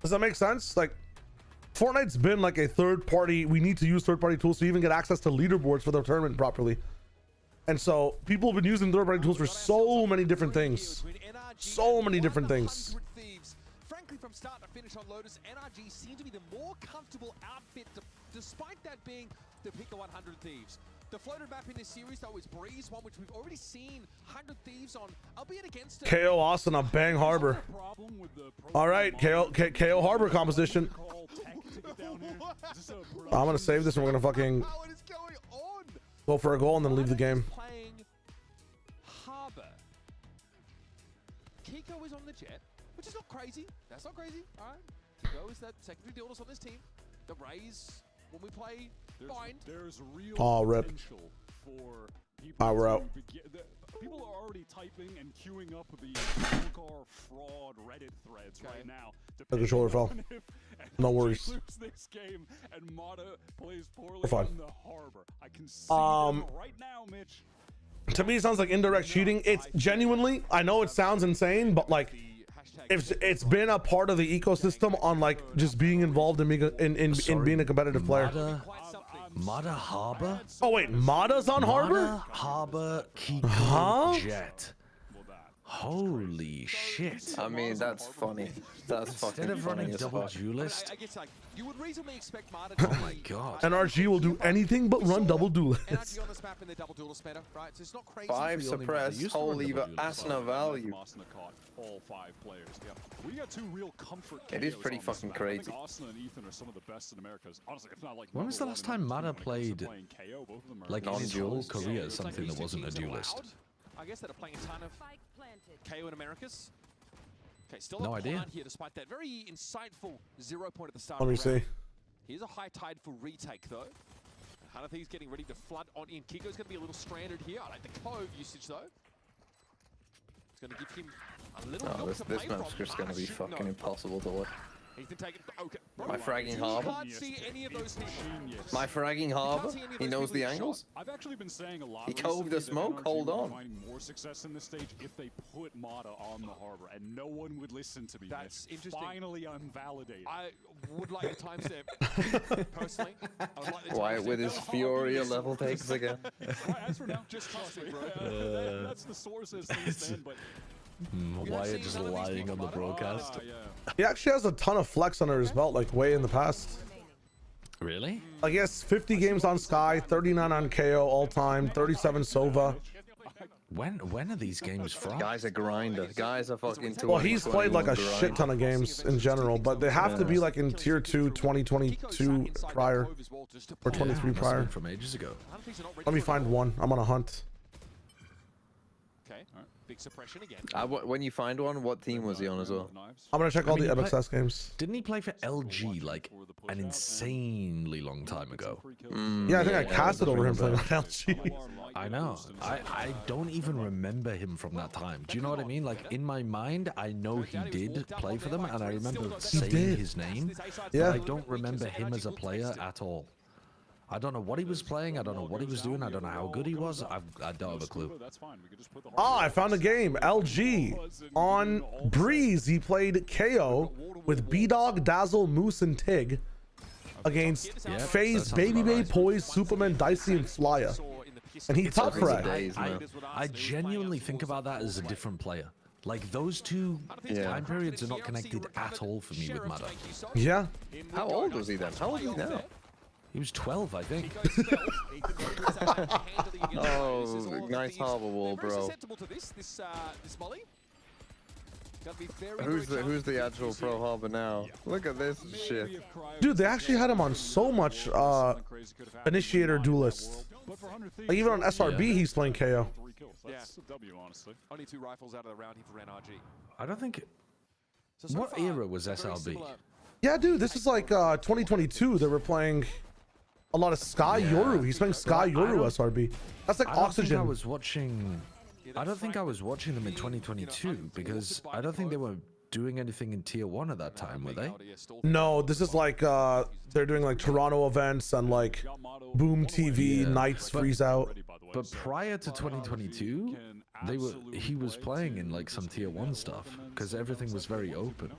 Does that make sense? Like, Fortnite's been like a third party. We need to use third party tools to even get access to leaderboards for the tournament properly. And so people have been using third-party tools for so many different things. So many different things. Frankly, from start to finish on Lotus, NRG seem to be the more comfortable outfit, despite that being the pick of 100 Thieves. The floated map in this series, though, is Breeze, one which we've already seen 100 Thieves on, albeit against KO Austin on Bang Harbor. All right, KO Harbor composition. I'm going to save this and we're going to fucking go for a goal and then leave the game. Playing Harbor. Kiko is on the jet, which is not crazy. That's not crazy. All right. Kiko is that secondary dealers on this team. The Rays, when we play Bind. There's real rip. potential for people. All right, we're out. People are already typing and queuing up the Volcar fraud Reddit threads right now. The controller fell. No worries. Lose this game and Mata plays poorly We're fine. on the harbor. I can see them right now, Mitch. To me, it sounds like indirect cheating. It's genuinely, I know it sounds insane, but like, it's been a part of the ecosystem on like just being involved in being a competitive player. Mata Harbor? Oh wait, Mata's on Harbor? Mata Harbor Kiko Jet. Holy shit. I mean, that's funny. That's fucking Instead of running funny as double fuck. duelist. I guess like you would reasonably expect Mata to Oh my god. NRG will do anything but run double duelist. NRG on this map in their double duelist meta, right? So it's not crazy. 5 suppress, whole lever, Asna value. All 5 players. Yeah. We got 2 real comfort. It is KOs pretty on this fucking map. crazy. I think Austin and Ethan are some of the best in Americas. Honestly, if not like When was the last time Mata played like in his whole career something that wasn't a duelist? I guess that are playing a ton of KO in Americas. Okay, still No a idea. plan here despite that very insightful 0 point at the start. Let me of the round. see. Here's a high tide for retake, though. Hanathe's getting ready to flood on in. Kiko's going to be a little stranded here. I like the Cove usage, though. It's going to give him a little Oh, this map's just going to be fucking impossible to watch. Ethan taking, okay. My fragging harbor. Can't see any of those people. My fragging harbor. He knows the angles. I've actually been saying a lot. He coved the smoke. Hold on. Finding more success in this stage if they put Mata on the harbor, and no one would listen to me. That's interesting. Finally, I'm validated. I would like a timestamp personally. I would like the Wyatt with his Furia level takes again. As for now, just trust me, bro. That's the source as things stand, but. Wyatt just lying on the broadcast. He actually has a ton of flex under his belt, like way in the past. Really? Like he has 50 games on Sky, 39 on KO all time, 37 Sova. When are these games from? Guy's a grinder. Guy's a fucking. Well, he's played like a shit ton of games in general, but they have to be like in tier 2, 2022 prior, or 23 prior. From ages ago. Let me find one. I'm on a hunt. Okay. Big suppression again. When you find one, what team was he on as well? I'm gonna check all the MXS games. Didn't he play for LG like an insanely long time ago? Yeah, I think I casted over him playing on LG. I know. I don't even remember him from that time. Do you know what I mean? Like in my mind, I know he did play for them, and I remember saying his name. Yeah. But I don't remember him as a player at all. I don't know what he was playing. I don't know what he was doing. I don't know how good he was. I don't have a clue. Ah, I found a game. LG on Breeze. He played KO with B-Dog, Dazzle, Moose, and Tig against FaZe, Baby Bay, Poise, Superman, Dicey, and Flyer. And he top frag. I genuinely think about that as a different player. Like those two time periods are not connected at all for me with Mada. Yeah. How old was he then? How old is he now? He was 12, I think. Oh, nice harbor wall, bro. Who's the actual pro harbor now? Look at this shit. Dude, they actually had him on so much initiator duelist. Like even on SRB, he's playing KO. That's a W, honestly. Only 2 rifles out of the round here for NRG. I don't think. What era was SRB? Yeah, dude, this is like 2022. They were playing a lot of Sky Yoru. He's playing Sky Yoru SRB. That's like Oxygen. I don't think I was watching them in 2022 because I don't think they were doing anything in tier 1 at that time, were they? No, this is like they're doing like Toronto events and like Boom TV, Nights, Freeze Out. But prior to 2022, he was playing in like some tier 1 stuff because everything was very open.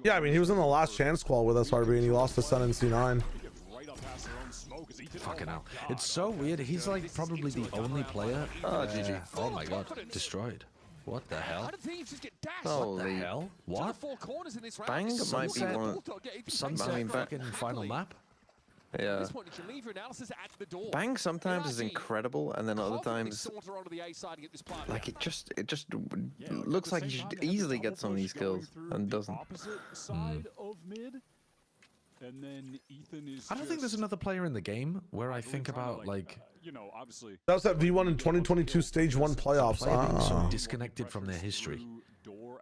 Yeah, I mean, he was in the last chance call with SRB and he lost to Sun and C9. Fucking hell. It's so weird. He's like probably the only player. Oh, GG. Oh my god. Destroyed. What the hell? Holy. What the hell? What? Bang might be one. Sunset fucking final map? Yeah. Bang sometimes is incredible, and then other times, like it just looks like he should easily get some of these kills and doesn't. And then Ethan is I don't think there's another player in the game where I think about like you know, obviously that was that V1 in 2022 Stage 1 playoffs. So disconnected from their history.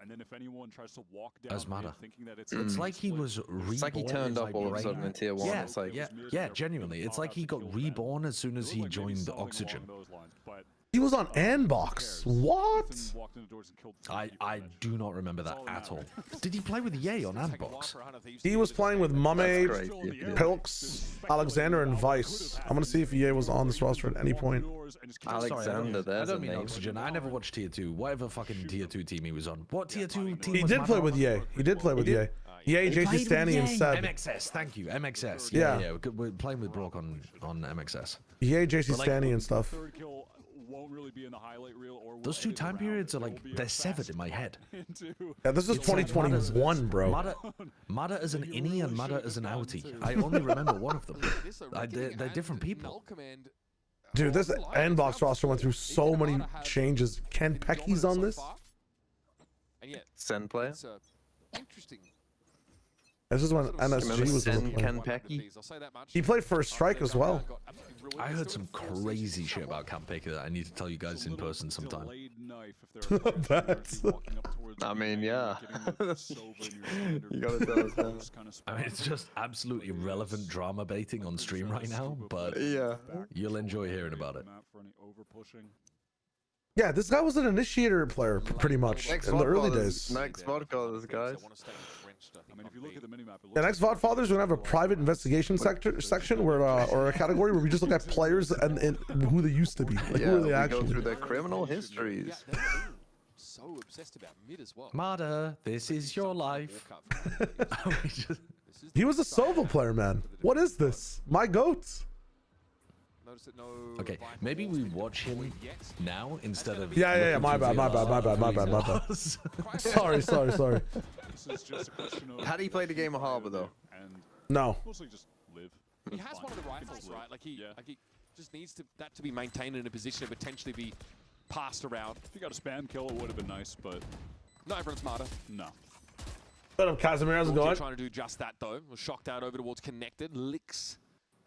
And then if anyone tries to walk down As Mada. thinking that It's like he was reborn. It's like he turned up all of a sudden in tier 1. Yeah, it's like, yeah, genuinely. It's like he got reborn as soon as he joined the Oxygen. He was on Anbox. What? I do not remember that at all. Did he play with Ye on Anbox? He was playing with Mame, Pilks, Alexander, and Vice. I'm gonna see if Ye was on this roster at any point. Alexander, I don't mean Oxygen. I never watched tier 2. Whatever fucking tier 2 team he was on. What tier 2 team He was did Mada play on? with Ye. He did play with Ye. Ye, JC Stanny, and Seb. MXS, thank you. MXS. Yeah. We're playing with Brock on MXS. Ye, JC Stanny, and stuff. Won't really be in the highlight reel or those 2 time periods are like they're severed in my head. Yeah, this is 2021, bro. Mada as an innie and Mada as an outie. I only remember one of them. They're different people. Dude, this Nbox roster went through so many changes. Ken Pecky's on this. Send player. Interesting. This is when NSG was in the Ken Pecky. He played First Strike as well. I heard some crazy shit about Campaker that I need to tell you guys in person sometime. I mean, yeah. You gotta tell us now. I mean, it's just absolutely irrelevant drama baiting on stream right now, but yeah, you'll enjoy hearing about it. Yeah, this guy was an initiator player pretty much in the early days. Next vodka, guys. I mean, if you look at the minimap, The next VOD Fathers, we're gonna have a private investigation section where, or a category where we just look at players and who they used to be. Like, who are they actually? Go through their criminal histories. So obsessed about mid as well. Marta, this is your life. He was a solo player, man. What is this? My goats. Okay, maybe we watch him now instead of. Yeah. My bad. Sorry. Had he played a game of Harbor though? No. He has one of the rifles, right? Like he just needs that to be maintained in a position to potentially be passed around. If you got a spam kill, it would have been nice, but not everyone's smarter. No. But if Casimiro's going. Trying to do just that though. Was shocked out over towards Connected. Licks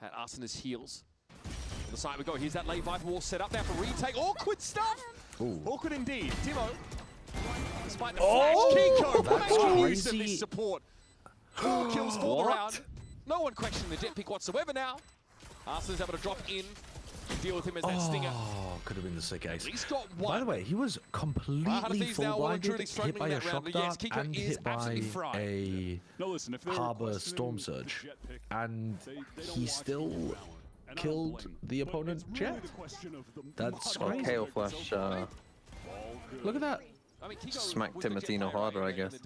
at us in his heels. On the side we go. Here's that late Viper wall set up now for retake. Awkward stuff. Ooh. Awkward indeed. Timo. Despite the flash, Kiko making use of this support. 4 kills for the round. No one questioning the jet pick whatsoever now. Arsenal's able to drop in. Deal with him as that stinger. Oh, could have been the sick ace. He's got one. By the way, he was completely full-blinded, hit by a shock dart, and hit by a Harbor Storm Surge. And he still killed the opponent jet. That's crazy. KO Flash. Look at that. Smack Timotino harder, I guess.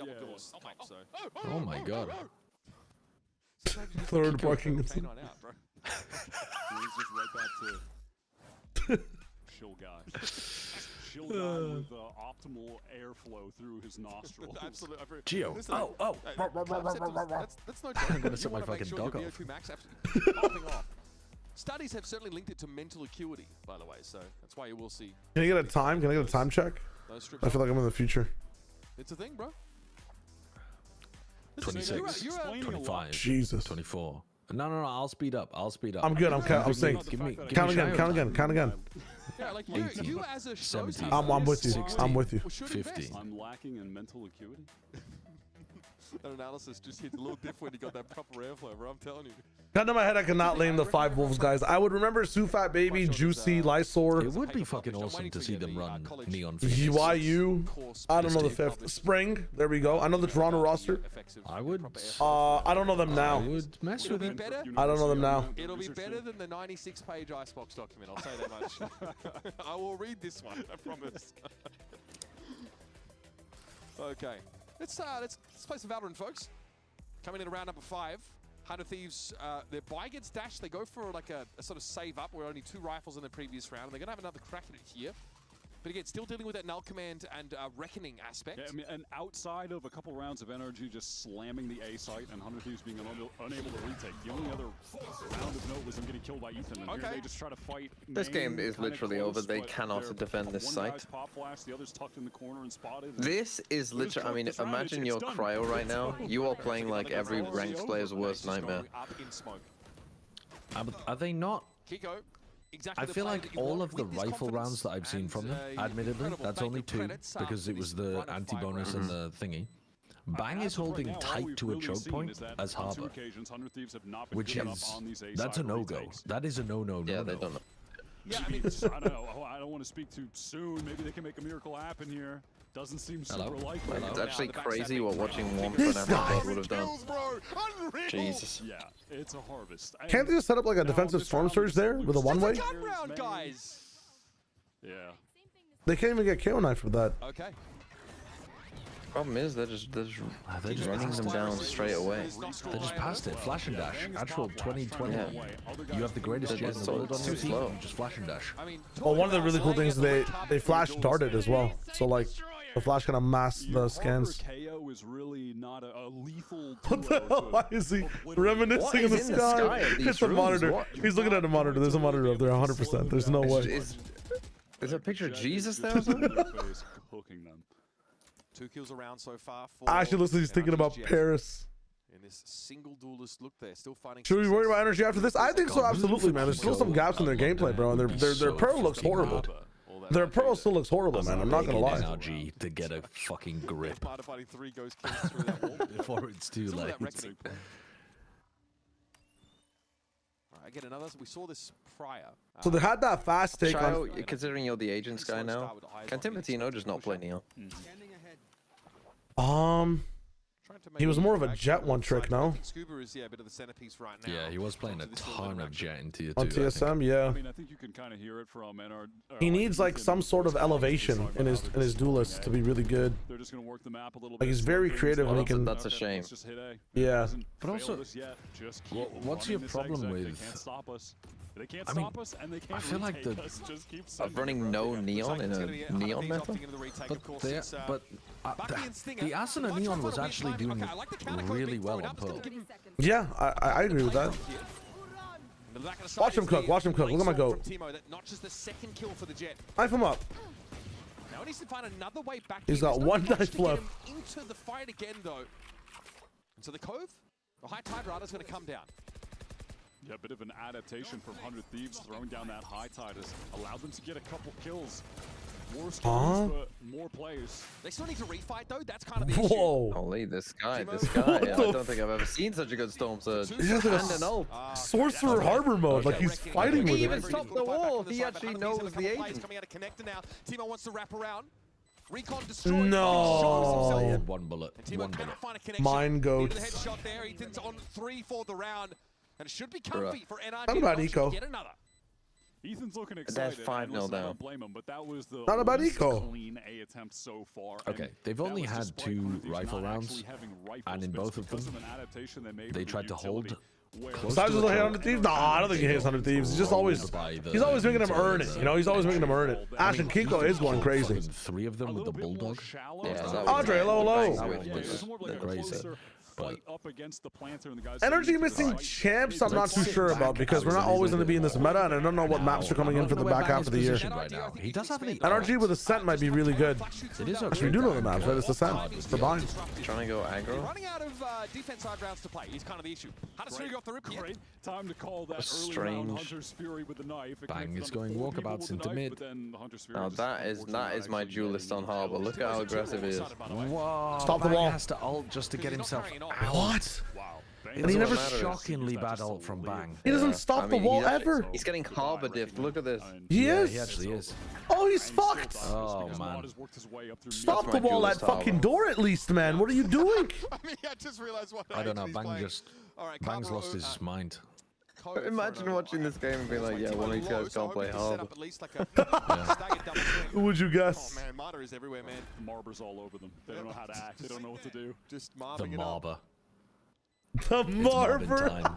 Oh my god. Third barking. Chill guy. Chill guy with optimal airflow through his nostrils. Absolutely. Geo. Listen, Oh. that's no joke. I'm gonna set You my wanna make fucking sure dog your off. VO2 max absolutely popping off. Studies have certainly linked it to mental acuity, by the way, so that's why you will see. Can I get a time? Can I get a time check? I feel like I'm in the future. It's a thing, bro. 26, you're 25, Jesus. 24. No, I'll speed up. I'm good. I'm saying. Count again. Yeah, like you as a show. I'm with you. 60, I'm with you. 50. I'm lacking in mental acuity. That analysis just hit a little different when you got that proper airflow, bro. I'm telling you. Gun to my head, I cannot name the 5 Wolves guys. I would remember Sufat Baby, Juicy, Lysor. It would be fucking awesome to see them run Neon. YU. I don't know the 5th. Spring. There we go. I know the Toronto roster. I would. I don't know them now. I would mess with it. I don't know them now. It'll be better than the 96-page Icebox document. I'll say that much. I will read this one. I promise. Okay. Let's play some Valorant, folks. Coming in around number 5. 100 Thieves, their buy gets dashed. They go for like a sort of save up. We're only 2 rifles in the previous round. And they're going to have another crack at it here. But again, still dealing with that null command and reckoning aspect. Yeah, I mean, and outside of a couple rounds of NRG just slamming the A site and 100 Thieves being unable to retake, the only other round of note was them getting killed by Ethan. And here they just try to fight. This game is literally over. They cannot defend this site. Pop flash, the other's tucked in the corner and spotted. This is literally. I mean, imagine your cryo right now. You are playing like every ranked player's worst nightmare. Are they not? Kiko. I feel like all of the rifle rounds that I've seen from them, admittedly, that's only 2 because it was the anti-bonus and the thingy. Bang is holding tight to a choke point as Harbor, which is, that's a no-go. That is a no-no. Yeah, they don't know. Yeah, I mean, I don't know. I don't want to speak too soon. Maybe they can make a miracle happen here. Doesn't seem super likely. It's actually crazy what watching one for an episode would have done. Jesus. Yeah, it's a harvest. Can't they just set up like a defensive storm surge there with a one-way? Guys. Yeah. They can't even get KO knife for that. Okay. Problem is, they're just running them down straight away. They just passed it. Flash and dash. Actual 2020. Yeah. You have the greatest jet in the world on your team. Just flash and dash. Well, one of the really cool things is they flash darted as well. So like the flash kind of mask the scans. KO is really not a lethal. What the hell? Why is he reminiscing in the sky? It's a monitor. He's looking at a monitor. There's a monitor up there 100%. There's no way. Is there a picture of Jesus there or something? Hooking them. 2 kills around so far. For Actually, listen, he's thinking about Paris. in this single duelist look there, still finding. Should we worry about NRG after this? I think so, absolutely, man. There's still some gaps in their gameplay, bro, and their pearl looks horrible. Their pearl still looks horrible, man. I'm not gonna lie. NRG to get a fucking grip before it's too late. Again, another. We saw this prior. So they had that fast take on. Considering you're the agents guy now, can Timotino just not play Neon? He was more of a Jet one trick, no? Scuba is a bit of the centerpiece right now. Yeah, he was playing a ton of Jet in tier 2. On TSM, yeah. I mean, I think you can kind of hear it from NRG. He needs like some sort of elevation in his duelist to be really good. They're just gonna work the map a little Like bit. he's very creative when he can. That's a shame. Yeah. But also, what's your problem with? They can't I mean, stop us, and they can't I feel like the of running no Neon in a Neon meta. But the Asuna Neon was actually doing really well on Pearl. Yeah, I agree with that. Watch him cook. Watch him cook. Look at my goat. Knife him up. Now he needs to find another way back. He's got one knife left. Into the fight again, though. And so the Cove, the High Tide Rider's going to come down. Yeah, a bit of an adaptation from 100 Thieves. Throwing down that High Tide has allowed them to get a couple kills. More skills, but more players. They still need to refight, though. That's kind of the issue. Whoa. Holy, this guy. I don't think I've ever seen such a good Storm Surge. He has like And an ult. Sorcerer Harbor mode, like he's fighting with He even it. stopped the wall. He actually knows the agent. Coming out of connector now. Timo wants to wrap around. Recon destroyed. No. He had one bullet. Timo cannot find a connection. Mine goats. Even a headshot there. Ethan's on 3 for the round. And it should be comfy for NRG. Not about Eco. Get another. Ethan's looking excited. That's 5-0 I down. don't blame him, but that was the Not about least Eco. clean A attempt so far. Okay, And they've that only was had despite 2 Hunter Thieves rifle not rounds, actually having rifles, and in but both of because them, an adaptation they made they with tried to hold utility, where- close Besides to the the hit kill. 100 Thieves? Nah, I don't think he hits 100 Thieves. He's just always, he's always making them earn it. You know, he's always making them earn it. Ash and Kiko is going crazy. 3 of them with the bulldog. Andre, low. They're crazy. But up against the planter and the guys. NRG missing champs, I'm not too sure about because we're not always going to be in this meta, and I don't know what maps are coming in for the back half of the year. Right now. He does have any NRG with Ascent might be really good. It is Actually, we do know the maps, right? It's Ascent for buying. Trying to go aggro. Running out of defense side rounds to play is kind of the issue. Hatasugi off the rip. Great time to call that early Strange. round Hunter's Fury with the knife. It Bang is connected on going 4 people walkabouts with the into knife, mid. but then the Hunter's Fury Now just that is my actually duelist on Harbor. Look at how aggressive he is. Whoa. Stop the Bang wall. has to ult just to get himself out. What? Wow. And he never shockingly bad ult from Bang. He doesn't stop the wall ever. He's getting Harbor diffed. Look at this. He is. He actually is. Oh, he's fucked. Oh man. Stop the wall at fucking door at least, man. What are you doing? I mean, I just realized what I don't know. Bang playing. just. Alright, Bang's lost his mind. Imagine watching this game and being like, yeah, one of these guys can't play Harbor. Who would you guess? Oh man, Martyr is everywhere, man. Marber's all over them. They don't know how to act. They don't know what to do. Just The mobbing it up. Marber. The It's Marber. Marbin time.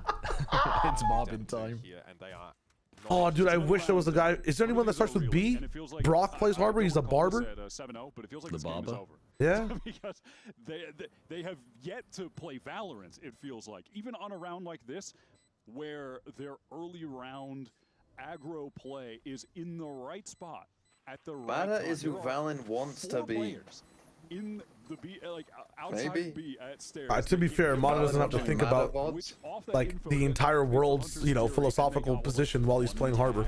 It's Marbin time. Here, and they are Oh, dude, I wish there was a guy. Is there anyone that starts with B? Brock plays Harbor. He's a barber. But it feels like The this game is barber? over. Yeah. Because they have yet to play Valorant, it feels like. Even on a round like this, where their early round aggro play is in the right spot at the right Bada time. is who There are Valen wants 4 to be. players in the B, like outside Maybe. B at stairs. To be fair, Mata doesn't have to think about like the entire world's, you know, philosophical position while he's playing Harbor.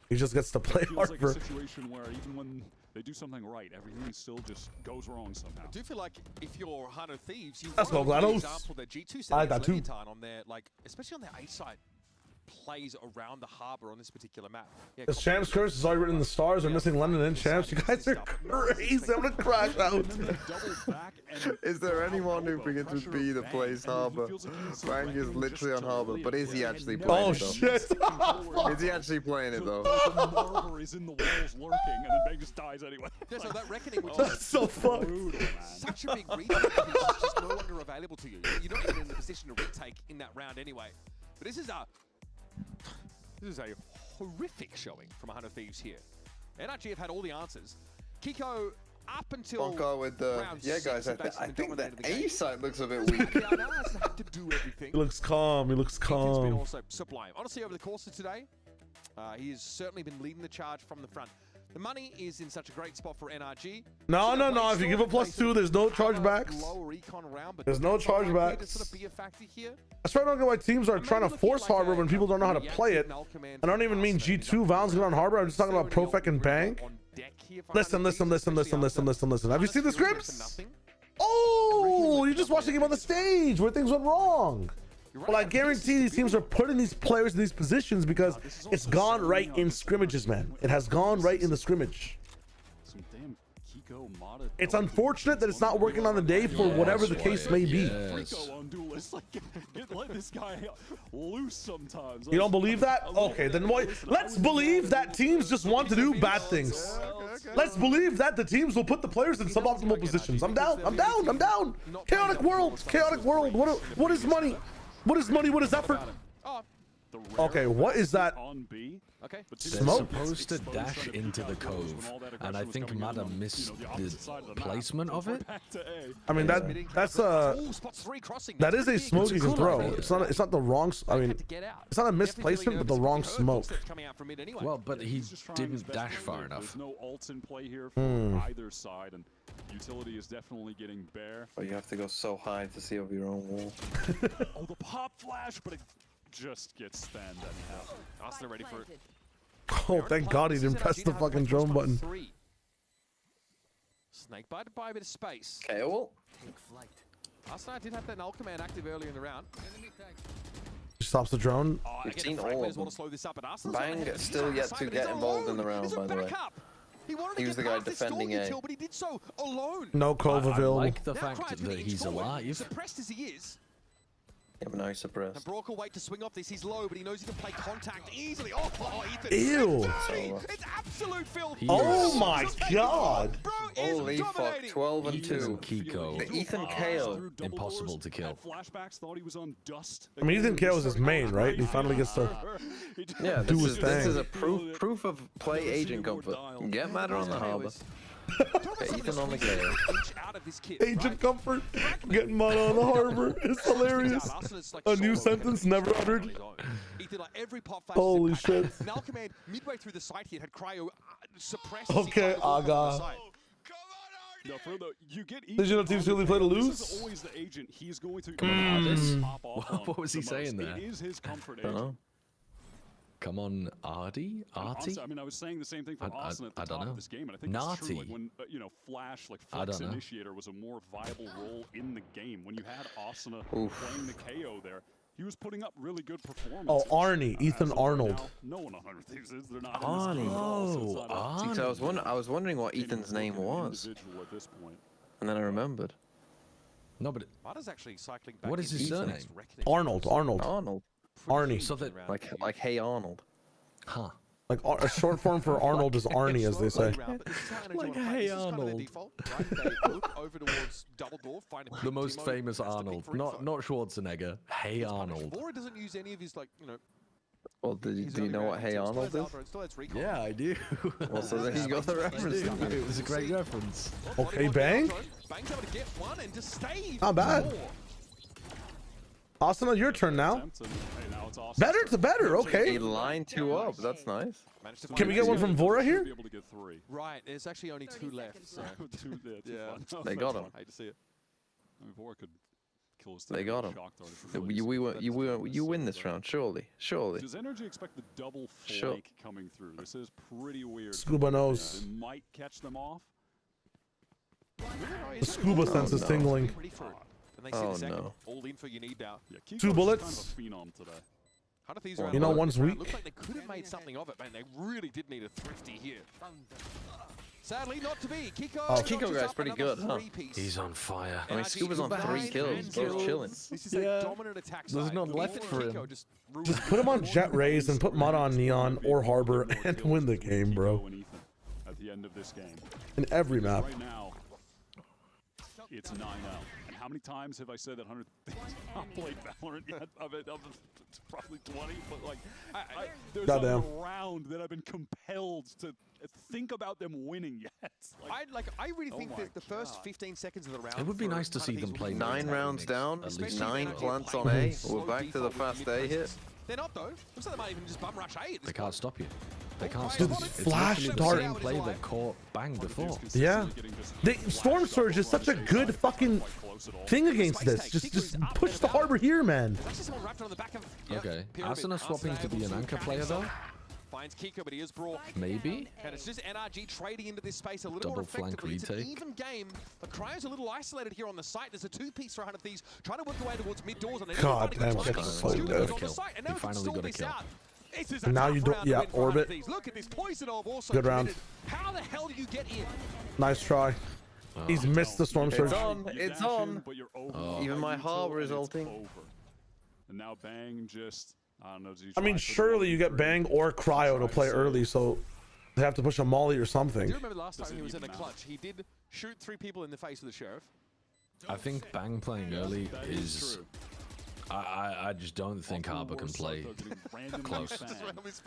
He just gets to play Feels like a Harbor. situation where even when they do something right, everything still just goes wrong somehow. I do feel like if you're Hunter Thieves, you Let's go, want to GLaDOS. example that G2 I like that too. Leviathan on their, like, especially on their A side, plays around the harbor on this particular map. Yeah, This Champs curse is already written in the stars. They're missing London and Champs. You guys are crazy. I'm gonna crash out. Is there anyone who begins with B that plays Harbor? Bang is literally on Harbor, but is he actually playing Oh it though? shit. Is he actually playing it though? Marber is in the walls lurking, and then Bang just dies anyway. Yeah, so that reckoning, which That's is so fucked. such a big retake, is just no longer available to you. You're not even in the position to retake in that round anyway. But this is a horrific showing from Hunter Thieves here. NRG have had all the answers. Kiko up until Bonko with the round yeah, guys. 6 I think the dominated the A game. side looks a bit weak. Now hasn't had to do everything. He looks calm. He looks Ethan's been calm. also sublime. Honestly, over the course of today, he has certainly been leading the charge from the front. The money is in such a great spot for NRG. No. If you give a +2, there's no chargebacks. There's no chargebacks. That's why I don't get why teams are trying to force Harbor when people don't know how to play it. I don't even mean G2 Val's good on Harbor. I'm just talking about Pro fucking Bank. Listen. Have you seen the scripts? Oh, you just watched the game on the stage where things went wrong. Well, I guarantee these teams are putting these players in these positions because it's gone right in scrimmages, man. It has gone right in the scrimmage. It's unfortunate that it's not working on the day for whatever the case may be. You don't believe that? Okay, then why? Let's believe that teams just want to do bad things. Let's believe that the teams will put the players in suboptimal positions. I'm down. Chaotic world. What is money? What is money? What is effort? Okay, what is that? They're Smoke? supposed to dash into the cove, and I think Mada missed the placement of it. I mean that is a smoke you can throw. It's not the wrong. I mean, it's not a misplacement, but the wrong smoke. Well, but he didn't dash far enough. No ults in play here for either side, and utility is definitely getting bare. But you have to go so high to see over your own wall. Oh, the pop flash, but it just gets spanned anyhow. Arsenal ready for it. Oh, thank God he didn't press the fucking drone button. Snake bite to buy a bit of space. KO. Take flight. Arsenal did have that null command active earlier in the round. Stops the drone. We've seen all of them. Bang still yet to get involved in the round, by the way. He was the guy defending A. But he did so alone. No Cove I available. like the fact that he's alive. Suppressed as he is. Yeah, but now he's suppressed. And Brock will wait to swing off this. He's low, but he knows he can play contact easily. Oh, Ethan. Ew. It's absolute filth. Oh my God. Holy fuck, 12 and 2. Kiko. Ethan KO. Impossible to kill. Flashbacks thought he was on dust. I mean, Ethan KO is his main, right? He finally gets to do his thing. This is a proof of play agent comfort. Get Matter on the harbor. Get Ethan on the KO. Agent comfort. Getting mud on the harbor. It's hilarious. A new sentence never uttered. Holy shit. Now command midway through the site here had Cryo suppressed. Okay, Aga. No, further, you get Digital teams really play to lose? This is always the agent. He's going to pop off What was he saying there? It is his comfort agent. Come on, Artie? Artie? I mean, I was saying the same thing for Austin at the top of this game, and I think it's true. Like when Flash, like Flex Initiator, was a more viable role in the game. When you had Austin playing the KO there, he was putting up really good performance. Oh, Arnie, Ethan Arnold. No one on 100 Thieves is. They're not. Arnie. Oh, so I was wondering what Ethan's name was, and then I remembered. No, but actually cycling back. What is his surname? Arnold. Arnie. So that like Hey Arnold. Huh. Like a short form for Arnold is Arnie, as they say. Like Hey Arnold. The most famous Arnold, not Schwarzenegger. Hey Arnold. Bora doesn't use any of his Well, do you know what Hey Arnold is? Yeah, I do. Well, so then you got the reference. It was a great reference. Okay, Bang. Bang's able to get one and just stay. Not bad. Austin, your turn now. Better to better, okay. He lined 2 up, that's nice. Can we get one from Vora here? Right, there's actually only 2 left. So. Yeah, they got him. I hate to see it. I mean, Vora could kill his They got him. You win this round, surely. Does NRG expect the double flake coming through? This is pretty weird. Scuba knows. It might catch them off. The scuba sense is tingling. Oh no. All info you need now. Yeah, 2 bullets. Kind of a phenom today. You know, one's weak. Looks like they could have made something of it, man. They really did need a thrifty here. Sadly, not to be. Kiko. Oh, Kiko guy's pretty good, huh? He's on fire. I mean, Scuba's on 3 kills. He's chilling. This is a dominant attack side. There's none left for him. Just put him on Jet Rays and put Mud on Neon or Harbor and win the game, bro. At the end of this game. In every map. Right now, it's 9-0. How many times have I said that 100 not played Valorant yet? Of it, probably 20. But like, there's not a round that I've been compelled to think about them winning yet. I really think that the first 15 seconds of the round. It would be nice to see them play 9 rounds down, 9 plants on A. We're back to the fast A hit. They're not though. Looks like they might even just bum rush A. They can't stop you. They can't Dude, stop. this It's flash literally dart. the same play that caught Bang before. Yeah. Storm Surge is such a good fucking thing against this. Just push the harbor here, man. Okay. Asuna swapping to be an anchor player though. Finds Kiko, but he is brought. Maybe. And it's just NRG trading into this space a little Double more flank effectively. It's an retake. even game. The Cryo's a little isolated here on the site. There's a two-piece for 100 Thieves trying to work their way towards mid doors. God damn, that's so good. He finally got a kill. And now you don't. Yeah, orbit. Look at this poison orb also. Good round. How the hell do you get in? Nice try. He's missed the Storm Surge. It's on. It's on. Even my harbor is ulting. And now Bang just, I don't know. I mean, surely you get Bang or Cryo to play early, so they have to push a Molly or I something. do remember last time he was in a clutch. He did shoot 3 people in the face of the Sheriff. I think Bang playing early is. I just don't think Harbor can play close.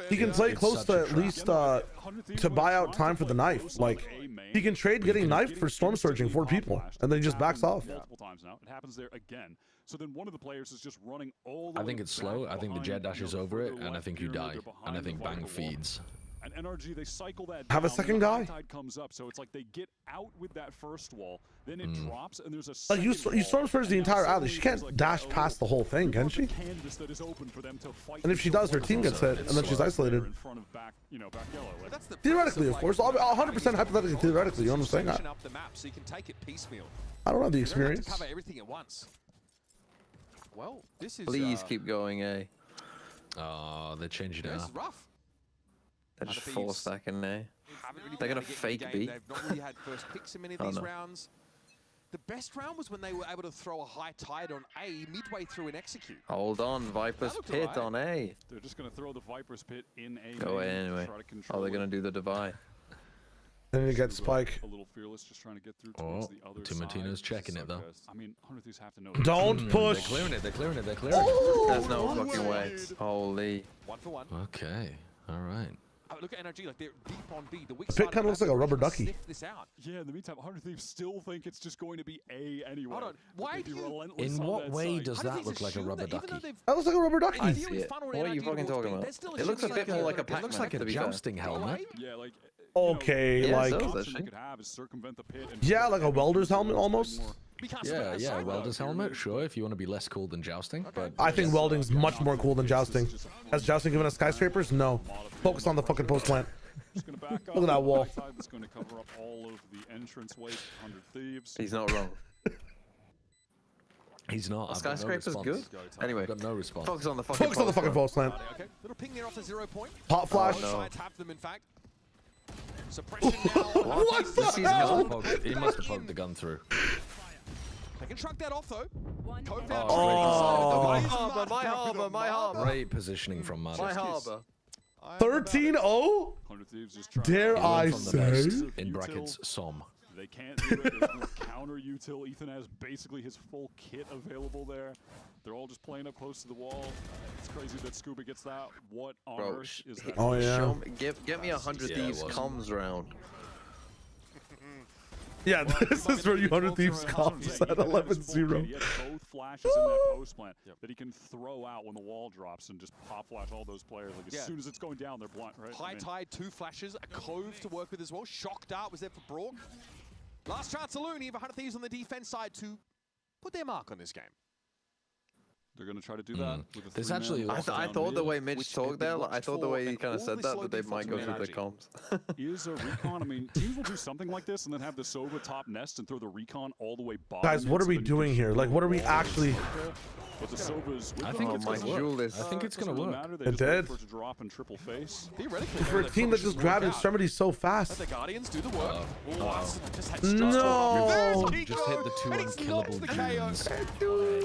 He can play close to at least to buy out time for the knife. Like he can trade getting knifed for storm surging 4 people, and then he just backs off. Multiple times now. It happens there again. So then one of the players is just running all the I way think it's slow. I think the jet dashes over it, and I think you die. And I think Bang wall. feeds. And NRG, they cycle that Have a down, second the guy? tide comes up, so it's like they get out with that first wall, then it drops, and there's a Like you second storm wall, surge the and now entire alley. suddenly She there's can't like dash past the whole thing, can she? canvas that is open for them to fight. And if she does, her team gets hit, and then she's isolated. In front of back, back yellow. Like, That's the Theoretically, of course. 100% hypothetically, theoretically. You know what I'm saying? Section up the map so you can take it piecemeal. I don't have the You don't have to experience. cover everything at once. Well, this is. Please keep going, eh? Oh, they changed it This now. is rough. They're just 4 stacking, eh? They're gonna fake B. They've not really had first picks in many of these rounds. The best round was when they were able to throw a high tide on A midway through and execute. Hold on, Viper's looked Pit alright. on A. They're just going to throw the Viper's Pit in A. Go main, anyway. try to Oh, control they're gonna it. do the divide. Then you get Spike. A little fearless, just trying to get through towards the other Timatina's side. checking it though. I mean, 100 Thieves have to know. Don't push. They're clearing it. They're clearing it. They're clearing it. There's no fucking way. Holy. 1 for 1. Okay. All right. Look at NRG, like they're deep on B. The weak The side pit of kind of looks like a map, rubber they can ducky. sniff this out. Yeah, in the meantime, 100 Thieves still think it's just going to be A anyway. Hold on, why do you... In what way does that look like a rubber ducky? That looks like a rubber ducky. I see it. What are you fucking talking about? It looks a bit more like a Pac-Man. It looks like a jousting helmet. Yeah, like... Okay, Yeah, like so The does option she. they could have is circumvent the pit and yeah, like a welder's helmet almost. Yeah, welder's helmet. Sure, if you want to be less cool than jousting, but I think welding's much more cool than jousting. Has jousting given us skyscrapers? No. Focus on the fucking post plant. just going to back up. Look at that wall. That's going to cover up all of the entranceway. 100 Thieves. He's not wrong. he's not. I've got no Skyscraper's response. good. Anyway, I've got no response. focus on the fucking Focus on the fucking post plant. Okay, little ping there off the 0 point. Pop flash. Oh, no. Sides have them, in fact. Suppression now. What the He must hell? have poked- He must have poked the gun through. They can shrug that off, though. Oh. My harbor, my harbor, my harbor. Great positioning from My Maddox. harbor. 13-0? 100 Thieves just trying Dare to I From the say? best, in brackets, Som. They can't do it. There's no counter util. Ethan has basically his full kit available there. They're all just playing up close to the wall. It's crazy that Scuba gets that. What on Bro, earth is that? Oh, yeah. Show me, get me 100 Yeah, Thieves it was. comms round. Yeah, this is where you 100 Thieves comes at 11-0. He has both flashes in that post plant that he can throw out when the wall drops and just pop flash all those players. Like as soon as it's going down, they're blind, right? High tide, 2 flashes, a cove to work with as well. Shock dart was there for Brock. Last chance saloon, you have 100 Thieves on the defense side to put their mark on this game. They're going to try to do that. With a There's 3-man actually lock I down thought the mid. way Mitch talked there, I thought the way he kind of said that they might go through the comms. comms. Is a recon. I mean, teams will do something like this and then have the Sova top nest and throw the recon all the way bottom. Guys, what are so we then you doing can here? Like, what are we shoot all actually... But the Sova's with I the think high it's tide. gonna work. Julius. I think it's Doesn't gonna really work. matter. They It just wait did. for it to drop in triple face. Theoretically, For a team that just grabbed extremities so Let fast. the Guardians do the work. Just had No! Just hit the 2 and he's unkillable knocked the KO. goons.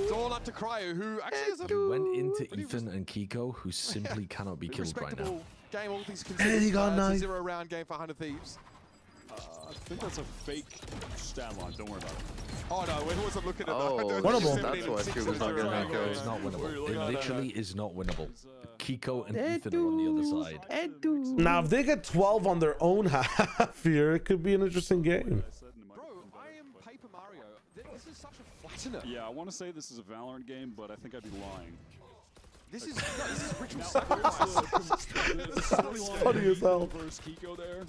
It's all up to Cryo, who actually is a You went into Ethan and Kiko, who simply cannot be killed right now. respectable game. All things And considered, he got it's a knifed. 0-round game for 100 Thieves. I think that's a fake stat line. Don't worry about it. Oh no, we wasn't looking at Oh, that. Winnable. That's why Scuba's not getting that goal. It's not winnable. It literally is not winnable. Kiko and Ethan are on the other side. Now, if they get 12 on their own half here, it could be an interesting game. Bro, I am Paper Mario. This is such a flattener. Yeah, I want to say this is a Valorant game, but I think I'd be lying. This is ritual sacrifice. Funny as hell. Versus Kiko there.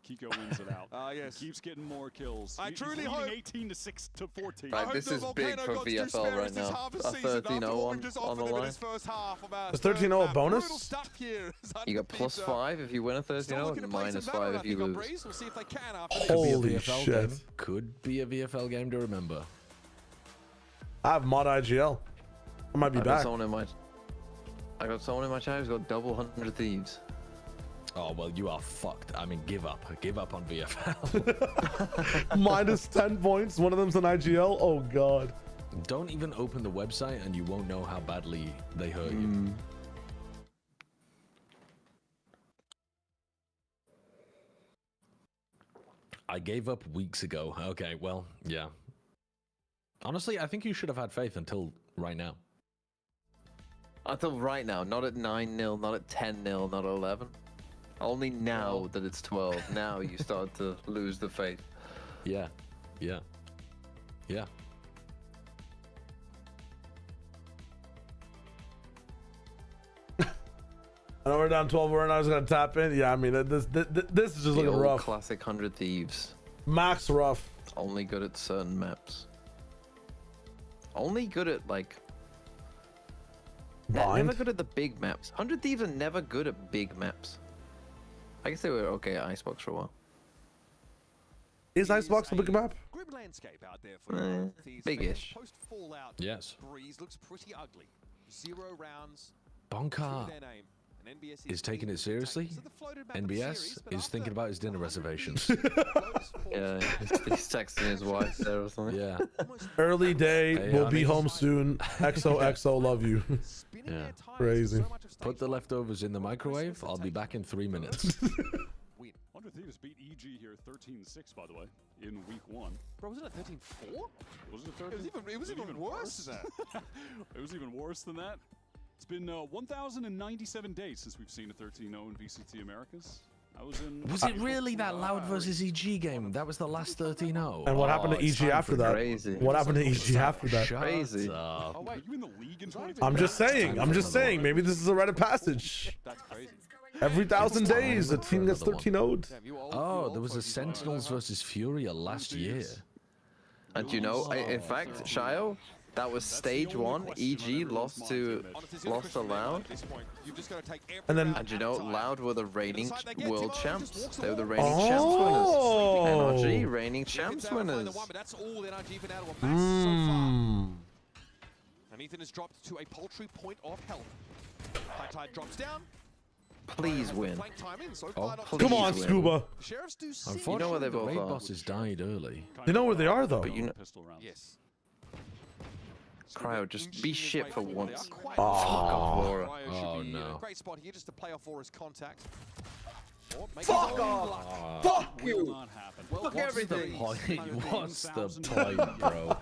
Kiko wins it out. Yes. Keeps getting more kills. I truly hope 18 to 6 to 14. Right, this is big for VFL right now. A 13-0 on the line. Is 13-0 a bonus? You got +5 if you win a 13-0, and -5 if you lose. Holy shit. Could be a VFL game to remember. I have mod IGL. I might be back. I got someone in my chat who's got double 100 Thieves. Oh, well, you are fucked. I mean, give up. Give up on VFL. Minus 10 points. One of them's an IGL. Oh, God. Don't even open the website and you won't know how badly they hurt you. I gave up weeks ago. Okay, well, yeah. Honestly, I think you should have had faith until right now. Until right now. Not at 9-0, not at 10-0, not at 11. Only now that it's 12, now you start to lose the faith. Yeah, yeah, yeah. I know we're down 12. We're not going to tap in. Yeah, I mean, this is just looking rough. Classic 100 Thieves. Max rough. Only good at certain maps. Only good at, like... Never good at the big maps. 100 Thieves are never good at big maps. I guess they were okay at Icebox for a while. Is Icebox a big map? Grim landscape out there for big-ish. Post Fallout. Yes. Breeze looks pretty ugly. 0 rounds. Bonka is taking it seriously. NBS is thinking about his dinner reservations. Yeah, he's texting his wife there or something. Yeah. Early day. Hey, we'll honey. be home soon. XOXO. Love you. Yeah. Crazy. Put the leftovers in the microwave. I'll be back in 3 minutes. 100 Thieves beat EG here 13-6, by the way, in week 1. Bro, wasn't it 13-4? Was it 13? It was even worse than that. It was even worse than that. It's been 1,097 days since we've seen a 13-0 in VCT Americas. I was in. Was it really that Loud versus EG game? That was the last 13-0. And what happened to EG after that? Crazy. What happened to EG after that? Crazy. Oh, wait, you in the league in 2020? I'm just saying. I'm just saying. Maybe this is a rite of passage. That's crazy. Every 1,000 days, a team gets 13-0'd. Oh, there was a Sentinels versus Furia last year. And you know, in fact, Shio, that was stage 1. EG lost to Loud. And then, and you know, Loud were the reigning world champs. They were the reigning champs winners. NRG reigning champs winners. That's all NRG for now to amass so far. And Ethan has dropped to a paltry point of health. High Tide drops down. Please win. Come on, Scuba. You know where they both raid are. bosses died early. They know where they are, though. But you know, yes. Cryo, just be shit for once. Oh. Fuck off, Laura. Oh, no. Great spot here just to play off Aura's contact. Fuck off! Fuck you! Fuck everything! What's the point, bro?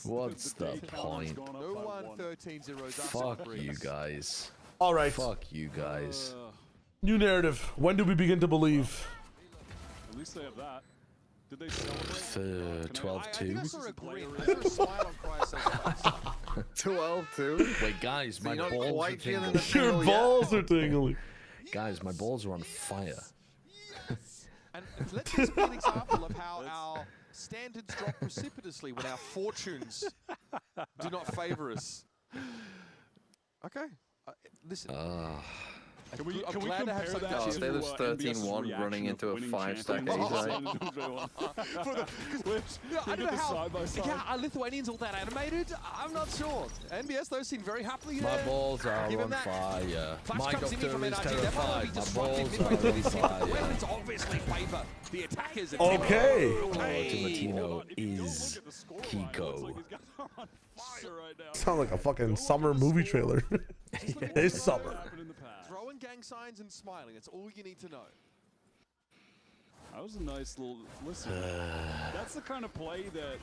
What's the point? No 1-13-0. Fuck you guys. All right. Fuck you guys. New narrative. When do we begin to believe? At least they have that. Did they celebrate? 12-2. 12-2? Wait, guys, my you're not balls are quite feeling tingling. the Your balls are tingling. Guys, my balls are on fire. And let's just be an example of how our standards drop precipitously when our fortunes do not favor us. Okay. Listen. Can we I'm glad to have compare something that to to There's 13-1 NBS's running into a reaction of 5-stack winning A side. I don't know how. Yeah, are Lithuanians all that animated? I'm not sure. NBS, those seem very happily. My balls are Give him on that. fire. Flash My comes in here from doctor is NRG. They're probably terrified. My disruptive balls midway through are on this game. The fire. weapons obviously favor the attackers. And Okay. Ultimatino is Kiko. Sound like a fucking summer movie trailer. It's summer. Throwing gang signs and smiling. That's all you need to know. That was a nice little listen. That's the kind of play that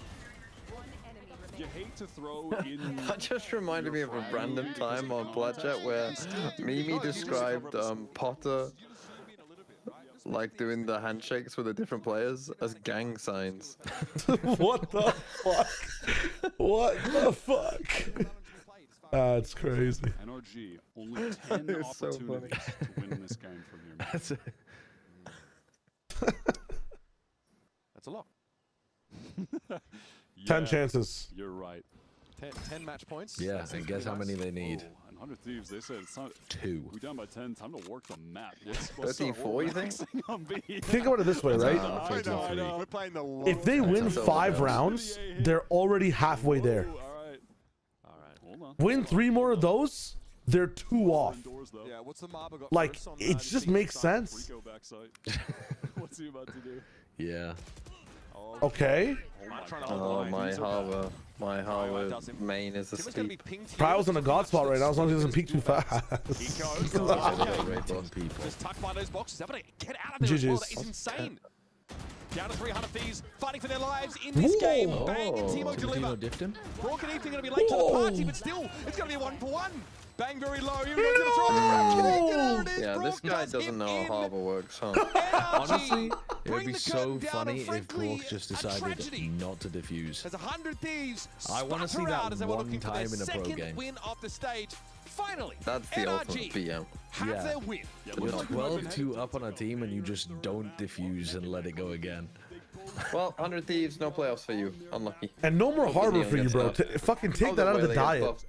you hate to throw in. That just reminded me of a random time on Bloodjet where Mimi described Potter like doing the handshakes with the different players as gang signs. What the fuck? What the fuck? That's crazy. NRG only 10 It's so opportunities to win this game from here. That's it. That's a lot. 10 chances. You're right. 10 match points. Yeah, That seems and guess pretty how nice. many they need. Oh, and 100 Thieves, they said it's not 2. we down by 10. Time to work the map. 34, you think? Think about it this way, right? I know. We're playing the low. If they win That's 5 all. rounds, they're already halfway there. All right. Hold on. Win 3 more of those, they're 2 off. Yeah, what's the Marble got Like, first on, it the just team makes side? sense. Rico backside. What's he about to do? Yeah. Okay. Oh, my Harbor. My Harbor main is asleep. Prowl's in a god spot right now, as long as he doesn't peek too fast. Just tuck by those boxes. They're going to get out of there as well. That is insane. Down to 300 Thieves, fighting for their lives in this game. Bang and Timo deliver. Broken Ethan going to be late to the party, but still, it's going to be a 1-for-1. Bang very low. You're going to throw the Yeah, this guy doesn't know how Harbor works, huh? Honestly, it would be so funny if Brook just decided not to defuse. There's 100 Thieves. I want to see that one time in a pro game. Win off the stage. Finally, That's the ultimate BM. have their win. You're 12-2 up on a team and you just don't defuse and let it go again. Well, 100 Thieves, no playoffs for you. Unlucky. And no more Hopefully Harbor Leon for you, gets bro. buffed. Fucking take that out of the diet.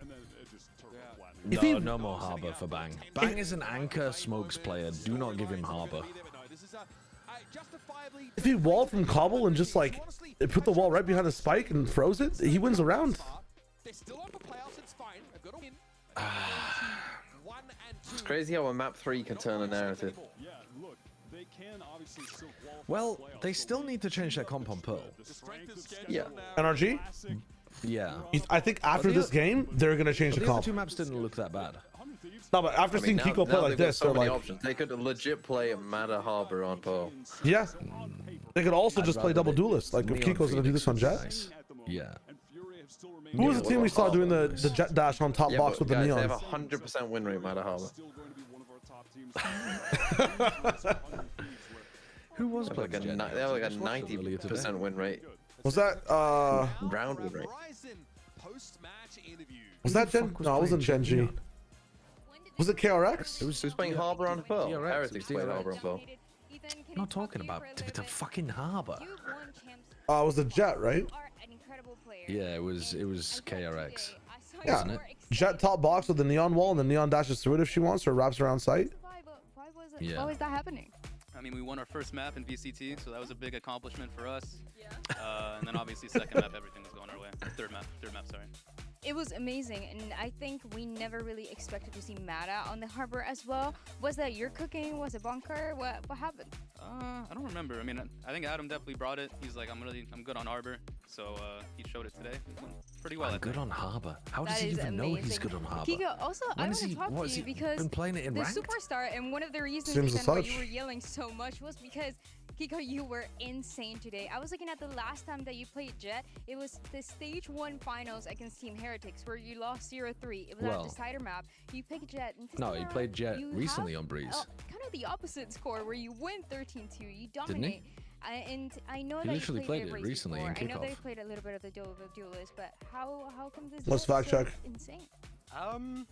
If he- No more Harbor for Bang. Bang is an anchor smokes player. Do not give him Harbor. If he walled from Cobble and just like put the wall right behind the spike and froze it, he wins a round. It's crazy how a map 3 can turn a narrative. Well, they still need to change their comp on Pearl. Yeah. NRG? Yeah. I think after this game, they're gonna change the The other comp. 2 maps didn't look that bad. No, but after seeing now- Kiko play now like they've got this, so they're many like, options. They could legit play Matter Harbor on Pearl. yeah. They could also I'd just play rather double they- duelist. Like if Neon Kiko's gonna do this on Jet. Nice. Yeah. Who was the team we saw doing the Jet dash on top Yeah, box but with the guys, neon? they have a 100% win rate, Matter Harbor. Who was They have like a, playing Jet? they have like a Just watched it earlier today. 90% win rate. Was that Round win rate. was that Gen? No, it wasn't Gen G. Was it KRX? It was Who's playing Harbor on Pearl? DRX, Heretics it was played DRX. Harbor on Pearl. I'm not talking about the fucking Harbor. It was the Jet, right? Yeah, it was KRX. Yeah. Wasn't it? Jet top box with the neon wall and the neon dashes through it if she wants or wraps around sight. Yeah. Why was that happening? I mean, we won our first map in VCT, so that was a big accomplishment for us. And then obviously second map, everything was going our way. Third map, sorry. It was amazing, and I think we never really expected to see Mata on the harbor as well. Was that your cooking? Was it Bonker? What happened? I don't remember. I mean, I think Adam definitely brought it. He's like, I'm good on Arbor, so he showed it today. It went pretty well. I'm good on Harbor. How does That he is even know he's amazing. good on Harbor? Kiko, also, I When want is to he- talk what to is you he because been playing it in the ranked? superstar, and one of the reasons Seems as why such. you were yelling so much was because Kiko, you were insane today. I was looking at the last time that you played Jet. It was the stage 1 finals against Team Heretics where you lost 0-3. It was Well, at decider map. You picked Jet. And No, he played Jet you recently have, on Breeze. kind of the opposite score where you win 13-2. You Didn't he? dominate. And I know He that literally you played played it race recently in before. I know that you kickoff. played a little bit of the duelist, but how come this Let's is fact so check. insane? I'm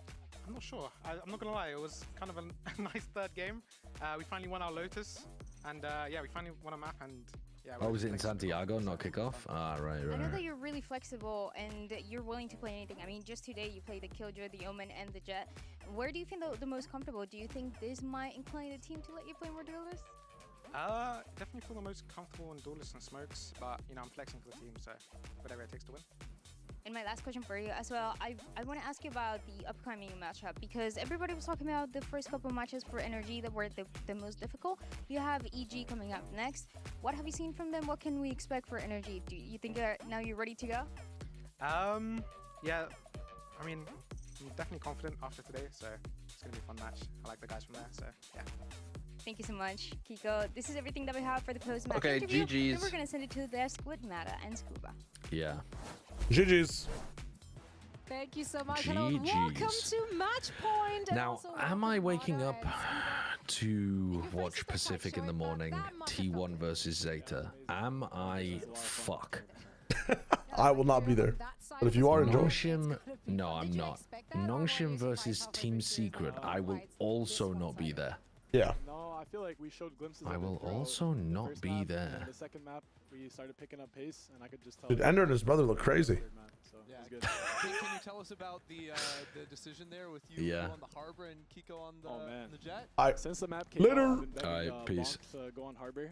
not sure. I'm not gonna lie. It was kind of a nice third game. We finally won our Lotus, and yeah, we finally won a map, and yeah. Oh, was it in Santiago, not kickoff? Ah, right, I know right. that you're really flexible and you're willing to play anything. I mean, just today you played the Killjoy, the Omen, and the Jet. Where do you feel the most comfortable? Do you think this might incline the team to let you play more duelists? Definitely feel the most comfortable in duelists and smokes, but you know, I'm flexing for the team, so whatever it takes to win. And my last question for you as well, I want to ask you about the upcoming matchup because everybody was talking about the first couple matches for NRG that were the most difficult. You have EG coming up next. What have you seen from them? What can we expect for NRG? Do you think now you're ready to go? Yeah, I mean, I'm definitely confident after today, so it's gonna be a fun match. I like the guys from there, so yeah. Thank you so much, Kiko. This is everything that we have for the post-match Okay, interview. GGs. And we're going to send it to the desk with Mata and Scuba. Yeah. GG's. Thank you so much. Hello, welcome GG's. to Match Point. and Now, also am welcome I to waking Mata up and to watch Pacific in the morning, T1 versus Zeta? Am I fuck? I will not be there. But if you are, enjoy. Nongshim, no, I'm not. Nongshim versus Team Secret, I will also not be there. Yeah. No, I feel like we showed glimpses. I of will it throughout also the not first be map, there. and the second map, we started picking up pace, and I could just tell. Dude, Ender and his brother look crazy. So Yeah. it was good. Can you tell us about the decision there with you Yeah. on the Harbor and Kiko on the Jet? Since the map came Later. out, I've been begging, Alright, peace. Bonk to go on Harbor.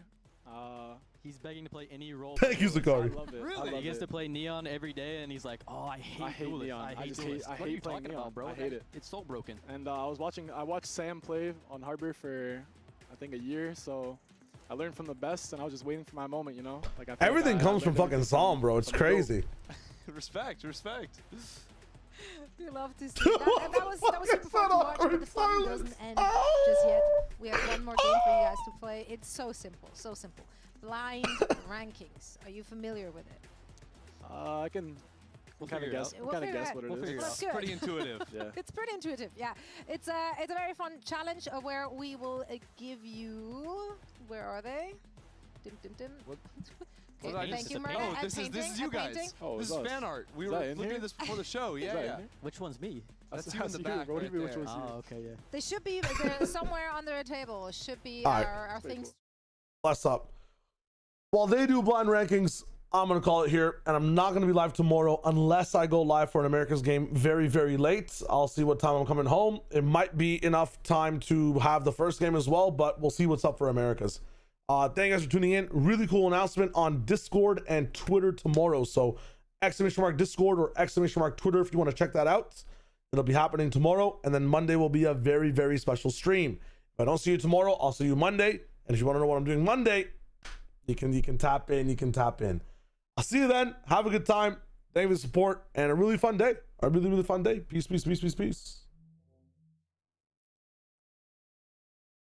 He's begging to play any role. Thank you, I Zakari. love it. Really? I love He gets it. to play Neon every day, and he's like, "Oh, I hate Duelist. Neon. I hate just Duelist." I What are hate you playing talking Neon, about, bro? I hate it. It's so broken. And I watched Sam play on Harbor for, I think, a year. So I learned from the best, and I was just waiting for my moment. You know, like I feel Everything like I comes from learned fucking everything Psalm, bro. It's from the GOAT. crazy. Respect. We love to see that. And that was super fun to watch, but the fun doesn't end just yet. We have one more game for you guys to play. It's so simple, so simple. Blind rankings. Are you familiar with it? I can kind of guess. We'll figure it guess out. what it We'll is. figure it out. That's good. Pretty intuitive. Yeah. It's pretty intuitive, yeah. It's a very fun challenge where we will give you. Where are they? Dim dim dim. What did I Thank just- you, Murray. Oh, And this is painting, you and guys. painting. Oh, This it's is us. fan art. We Is were that in looking here? at this before the show. Is Yeah, that yeah. in here? Which one's me? That's you in the you. back. What do right you mean, which there. one's you? Oh, okay, yeah. They should be there somewhere under a table. Should be All right. our things. Bless up. While they do blind rankings, I'm going to call it here, and I'm not going to be live tomorrow unless I go live for an Americas game very, very late. I'll see what time I'm coming home. It might be enough time to have the first game as well, but we'll see what's up for Americas. Thank you guys for tuning in. Really cool announcement on Discord and Twitter tomorrow. So !Discord or !Twitter if you want to check that out. It'll be happening tomorrow, and then Monday will be a very, very special stream. If I don't see you tomorrow, I'll see you Monday. And if you want to know what I'm doing Monday, you can tap in. I'll see you then. Have a good time. Thank you for the support and a really fun day. A really, really fun day. Peace.